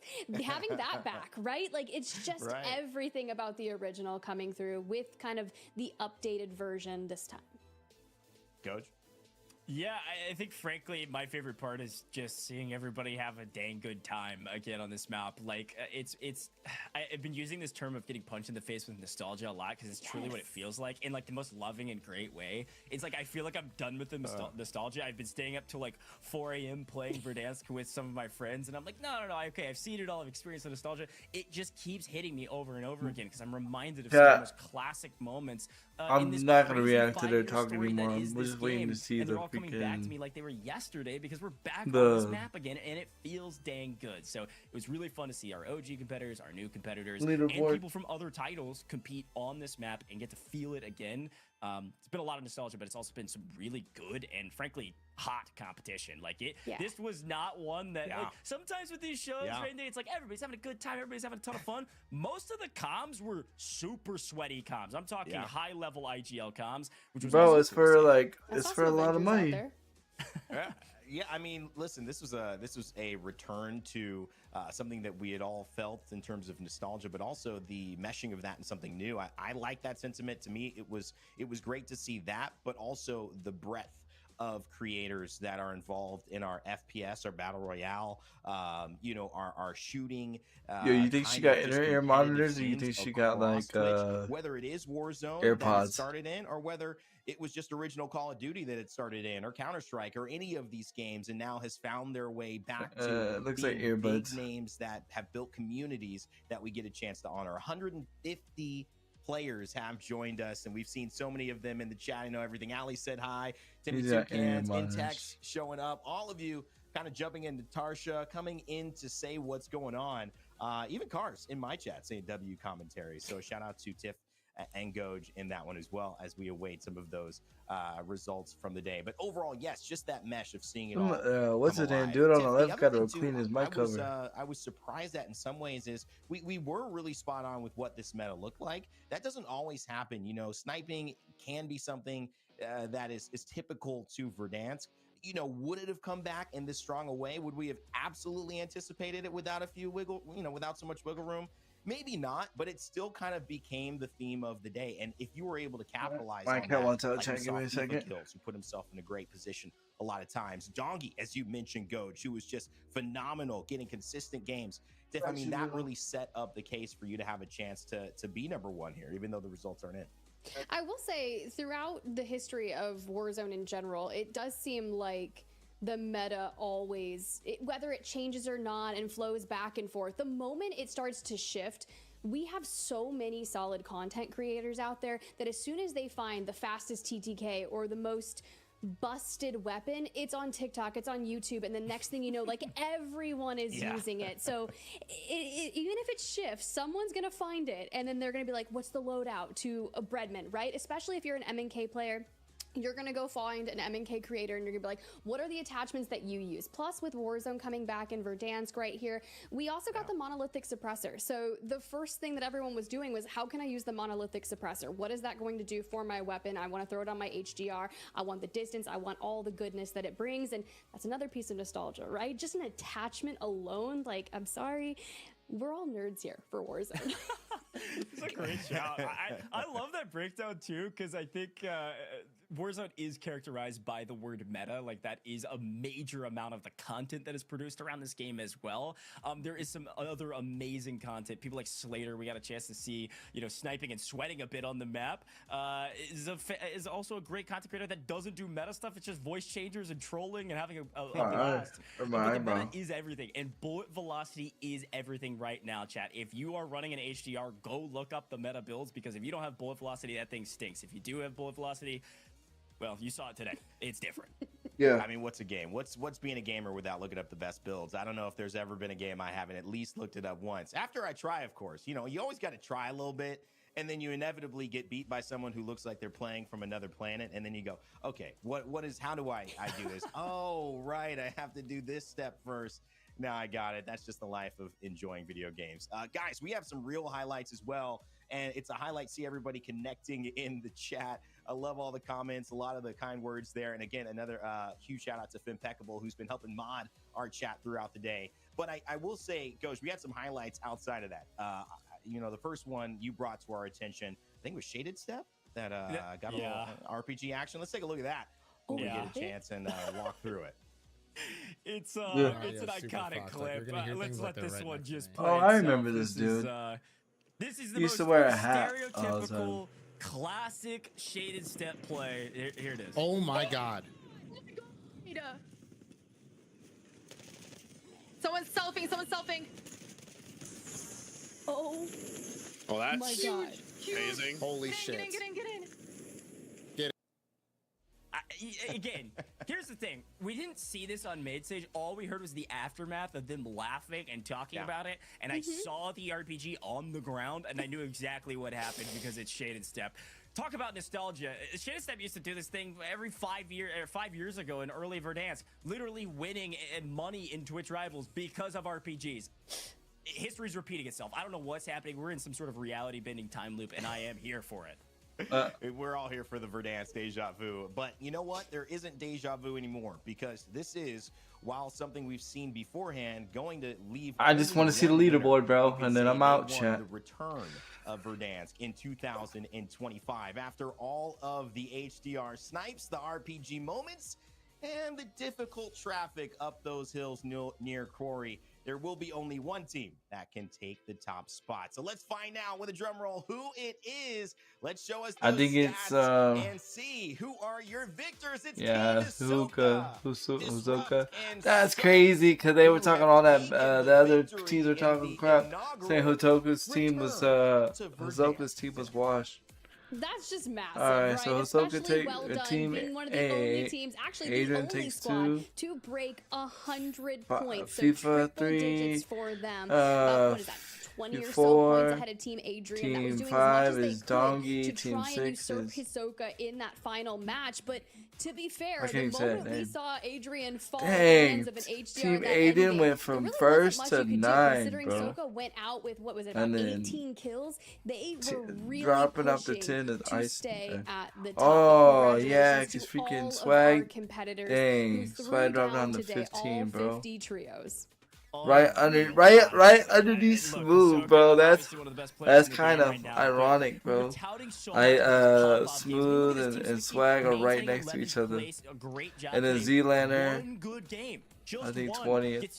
having that back, right? Like, it's just everything about the original coming through with kind of the updated version this time. Coach? Yeah, I think frankly my favorite part is just seeing everybody have a dang good time again on this map. Like I've been using this term of getting punched in the face with nostalgia a lot because it's truly what it feels like in like the most loving and great way. It's like I feel like I'm done with the nostalgia. I've been staying up till like 4 a.m. playing Verdansk with some of my friends, and I'm like, no, okay, I've seen it all, I've experienced the nostalgia. It just keeps hitting me over and over again because I'm reminded of some of those classic moments. I'm not going to react to their talk anymore. I'm just waiting to see the coming back to me like they were yesterday because we're back on this map again and it feels dang good. So it was really fun to see our OG competitors, our new competitors, and people from other titles compete on this map and get to feel it again. It's been a lot of nostalgia, but it's also been some really good and frankly hot competition. Like this was not one that like, sometimes with these shows, it's like everybody's having a good time, everybody's having a ton of fun. Most of the comms were super sweaty comms. I'm talking high level IGL comms, which was bro, it's for like it's for a lot of money. Yeah, I mean, listen, this was a return to something that we had all felt in terms of nostalgia, but also the meshing of that in something new. I like that sentiment. To me, it was great to see that, but also the breadth of creators that are involved in our FPS, our battle royale, our shooting. Yo, you think she got inner ear monitors, or you think she got like whether it is Warzone that it AirPods? started in, or whether it was just original Call of Duty that it started in, or Counter-Strike, or any of these games, and now has found their way back to It looks being like earbuds. big names that have built communities that we get a chance to honor. 150 players have joined us, and we've seen so many of them in the chat. I know everything. Ali said hi. Timmy He's Two got Cans, monitors. Intex showing up. All of you kind of jumping into Tarsha, coming in to say what's going on. Even Cars in my chat saying W commentary. So shout out to Tiff and Goj in that one as well, as we await some of those results from the day. But overall, yes, just that mesh of seeing it all. What's his name? Dude on the left got to clean his mic cover. I was surprised at in some ways is we were really spot on with what this meta looked like. That doesn't always happen. You know, sniping can be something that is typical to Verdansk. You know, would it have come back in this strong a way? Would we have absolutely anticipated it without without so much wiggle room? Maybe not, but it still kind of became the theme of the day. And if you were able to capitalize on that, like give me a second. Kills, who put himself in a great position a lot of times. Dongi, as you mentioned, Goj, who was just phenomenal, getting consistent games. I mean, that really set up the case for you to have a chance to be number one here, even though the results aren't in. I will say, throughout the history of Warzone in general, it does seem like the meta always, whether it changes or not and flows back and forth, the moment it starts to shift, we have so many solid content creators out there that as soon as they find the fastest TTK or the most busted weapon, it's on TikTok, it's on YouTube, and the next thing you know, like everyone is using it. So even if it shifts, someone's gonna find it, and then they're gonna be like, what's the loadout to a Breadman, right? Especially if you're an MNK player. You're gonna go find an MNK creator and you're gonna be like, what are the attachments that you use? Plus, with Warzone coming back in Verdansk right here, we also got the monolithic suppressor. So the first thing that everyone was doing was, how can I use the monolithic suppressor? What is that going to do for my weapon? I wanna throw it on my HDR. I want the distance. I want all the goodness that it brings. And that's another piece of nostalgia, right? Just an attachment alone, like, I'm sorry, we're all nerds here for Warzone. It's a great shout. I love that breakdown too, because I think Warzone is characterized by the word meta. Like, that is a major amount of the content that is produced around this game as well. There is some other amazing content. People like Slater, we got a chance to see, sniping and sweating a bit on the map. Is also a great content creator that doesn't do meta stuff. It's just voice changers and trolling and having a blast. But the meta is everything, and bullet velocity is everything right now, chat. If you are running an HDR, go look up the meta builds, because if you don't have bullet velocity, that thing stinks. If you do have bullet velocity, well, you saw it today. It's different. Yeah. I mean, what's a game? What's being a gamer without looking up the best builds? I don't know if there's ever been a game I haven't at least looked it up once. After I try, of course. You always got to try a little bit, and then you inevitably get beat by someone who looks like they're playing from another planet, and then you go, okay, how do I do this? Oh, right, I have to do this step first. Now I got it. That's just the life of enjoying video games. Guys, we have some real highlights as well, and it's a highlight. See everybody connecting in the chat. I love all the comments, a lot of the kind words there. And again, another huge shout out to Fimpeccable, who's been helping mod our chat throughout the day. But I will say, Ghost, we had some highlights outside of that. The first one you brought to our attention, I think it was Shaded Step that got a little RPG action. Let's take a look at that when we get a chance and walk through it. It's an iconic clip. Let's let this one just play. Oh, I remember this dude. This is the He used most to wear a hat stereotypical classic Shaded Step play. Here it is. Oh my god. Someone's selfing. Oh that's my god. amazing. Holy Get in. Again, here's the thing. We didn't see this on mid stage. All we heard was the aftermath of them laughing and talking about it. And I saw the RPG on the ground, and I knew exactly what happened because it's Shaded Step. Talk about nostalgia. Shaded Step used to do this thing every 5 years ago in early Verdansk, literally winning money in Twitch Rivals because of RPGs. History's repeating itself. I don't know what's happening. We're in some sort of reality bending time loop, and I am here for it. We're all here for the Verdansk deja vu. But you know what? There isn't deja vu anymore because this is, while something we've seen beforehand, going to leave. I just want to see the leaderboard, bro, and then I'm out, chat. The return of Verdansk in 2025. After all of the HDR snipes, the RPG moments, and the difficult traffic up those hills near Quarry, there will be only one team that can take the top spot. So let's find out with a drum roll who it is. Let's show us those I think it's and see who are your victors. It's Huzoka. That's crazy because they were talking all that. The other teams were talking crap, saying Huzoka's team was washed. That's just massive, Alright, right? so Especially Hisoka take well a done, team being one of the A, only teams, actually Adrian the only takes squad 2, to break 100 points. So FIFA triple 3, digits for them. What is that? 20 or so 4, points ahead of Team Adrian. That was Team doing 5 as much is as they Dongi, could to Team try and 6 usurp is... Hisoka in that final match. But to be fair, I the can't say that moment we name. saw Adrian fall in the Dang, hands of an HDR Team in that Aiden endgame, went from there really first wasn't to much you could do, 9, considering bro. Soka went out with, what was it, about And then 18 kills. They were really dropping up to pushing 10 is to ice. stay at the top. Oh yeah, Congratulations cause to all freaking of Swag. our competitors who Dang, threw Swag dropped down down to today 15, all bro. 50 trios. Right underneath Smooth, bro. That's kind of ironic, bro. Smooth and Swag are right next to each other. And then Z-Lander, I think 20th.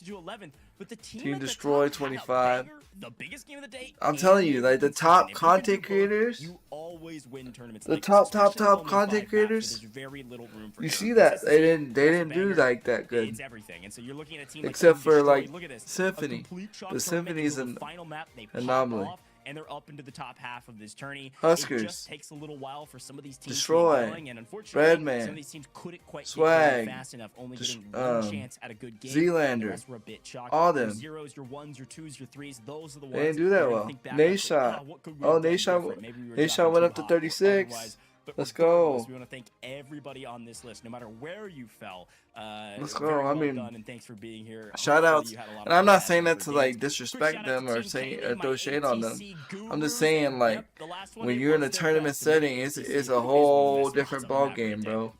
Team Destroy 25. The biggest game of the day. I'm telling you, like the top content creators, You always win tournaments. the like top this, especially content only 5 matches, creators. there's very little room for You error. see that they didn't Consistency, do like that good. It's everything. And so you're looking at a team Except like for Destroy. like Look at this. Symphony. A complete chalk The tournament, Symphony's they go to an the final map, they pop anomaly. off, and they're up into the top half of this tourney. Huskers. It just takes a little while for some of these teams Destroy. to get going, and unfortunately, Redman. some of these teams couldn't quite Swag. get going fast enough, only getting one chance at a good game. The Z-Lander. rest were a bit shocked. All Your them. zeros, your ones, your twos, your threes, those are the ones They didn't do that you're gonna well. think back on and say, Nashot. what could we Oh, have done Nashot. different? Maybe we were Nashot dropping went too up to hot or 36. otherwise. But Let's regardless, go. We want to thank everybody on this list, no matter where you fell. Let's very go. well I mean, done, and thanks for being here. shout Hopefully outs. you had a lot of And I'm fun not at saying that Verdansk. to like Quick disrespect shout out them to or Team say Kaylee, or my throw shade on them. ATC I'm just gurus. saying like Yep, the last one, when they you're in a lost their tournament best, and they setting, ATC it's a is one of the whole best different spots ball on the map game, today. bro.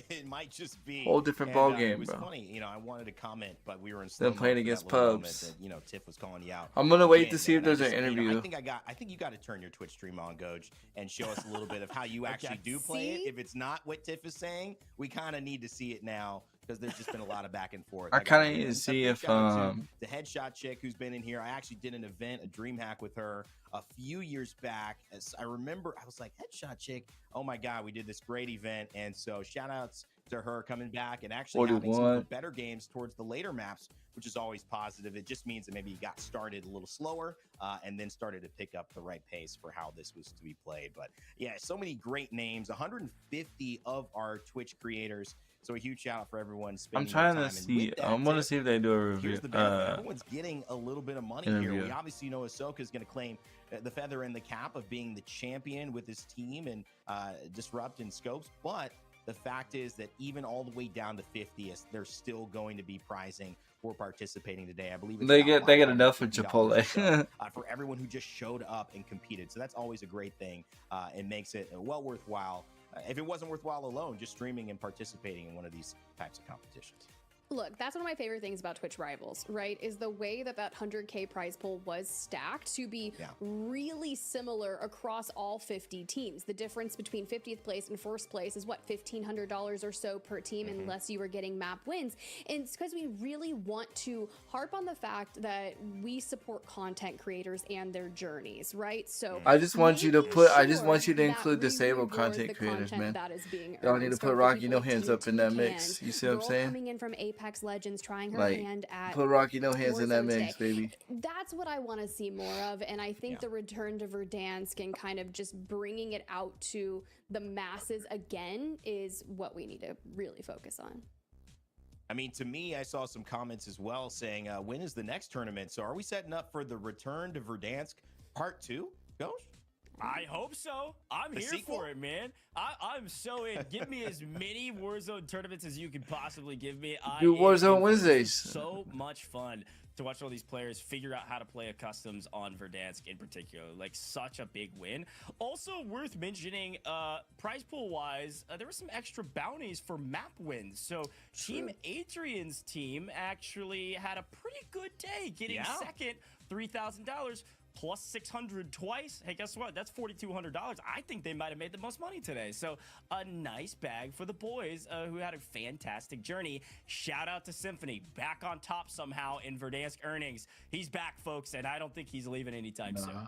It might just be Whole different and, ball It game, was bro. funny, you know. I wanted to comment, but we were in slow Them playing mo for against that little pubs. moment that, you know, Tiff was calling you out. I'm gonna wait to Again, see if man, there's I an just, you know, interview. I think you got to turn your Twitch stream on, Goj, and show us a little bit of how you actually do play it. If it's not what Tiff is saying, we kind of need to see it now because there's just been a lot of back and forth. I gotta kind of say need to that. see Big if shout out to the headshot chick who's been in here. I actually did an event, a dream hack with her a few years back. As I remember, I was like, headshot chick. Oh my God, we did this great event. And so shout outs to her coming back and actually having some of the better games towards the later maps, which is always positive. It just means that maybe you got started a little slower and then started to pick up the right pace for how this was to be played. But yeah, so many great names, 150 of our Twitch creators. So a huge shout out for everyone spending I'm trying their to time. And see. with that, I want to Tiff, see if they do a review. here's the benefit. Everyone's getting a little bit of money here. Interview. We obviously know Ahsoka is going to claim the feather in the cap of being the champion with his team and disrupt in scopes. But the fact is that even all the way down to 50th, they're still going to be prizing for participating today. I believe it's They about get enough for $550 Chipotle. or so, for everyone who just showed up and competed. So that's always a great thing. It makes it well worthwhile. If it wasn't worthwhile alone, just streaming and participating in one of these types of competitions. Look, that's one of my favorite things about Twitch Rivals, right? Is the way that 100K prize pool was stacked to be really similar across all 50 teams. The difference between 50th place and first place is what, $1,500 or so per team, unless you were getting map wins. And it's because we really want to harp on the fact that we support content creators and their journeys, right? So I just want you to put. I just want you to that include we disabled reward content the creators, content man. that is being Y'all earned. need to So put for Rocky people No Hands like up in that Team mix. Toucan, You see what I'm girl saying? coming in from Apex Legends, trying her Like, hand at put Rocky No Hands in that Warzone mix, today. baby. That's what I want to see more of, and I think the return to Verdansk and kind of just bringing it out to the masses again is what we need to really focus on. I mean, to me, I saw some comments as well saying, when is the next tournament? So are we setting up for the return to Verdansk part 2? Ghost? I hope so. I'm The here sequel? for it, man. I'm so in. Give me as many Warzone tournaments as you can possibly give me. Do am Warzone in for this. Wednesdays. So much fun to watch all these players figure out how to play a customs on Verdansk in particular. Like, such a big win. Also worth mentioning, prize pool wise, there were some extra bounties for map wins. So Team Adrian's team actually had a pretty good day, getting second, $3,000 plus 600 twice. Hey, guess what? That's $4,200. I think they might have made the most money today. So a nice bag for the boys who had a fantastic journey. Shout out to Symphony, back on top somehow in Verdansk earnings. He's back, folks, and I don't think he's leaving anytime soon.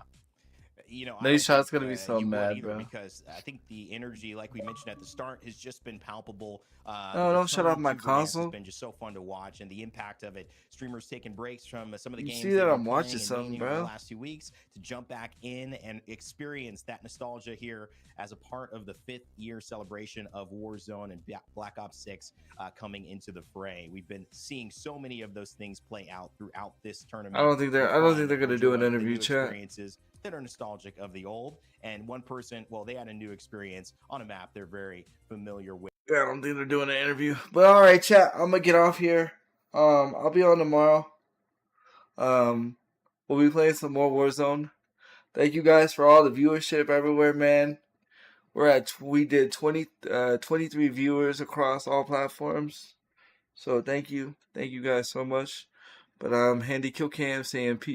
You know, Nate Shot's gonna be so mad, either, bro. because I think the energy, like we mentioned at the start, has just been palpable. No, don't shut off my It's console. been just so fun to watch, and the impact of it. Streamers taking breaks from some of the You games. see that they've been I'm watching playing and something, maining over bro. the last 2 weeks to jump back in and experience that nostalgia here as a part of the 5th year celebration of Warzone and Black Ops 6 coming into the fray. We've been seeing so many of those things play out throughout this tournament. I don't think they're gonna do an interview chat. Experiences that are nostalgic of the old, and one person, well, they had a new experience on a map they're very familiar with. Yeah, I don't think they're doing an interview. But all right, chat, I'm gonna get off here. I'll be on tomorrow. We'll be playing some more Warzone. Thank you guys for all the viewership everywhere, man. We did 23 viewers across all platforms. So thank you guys so much. But Handy Kill Cam saying peace.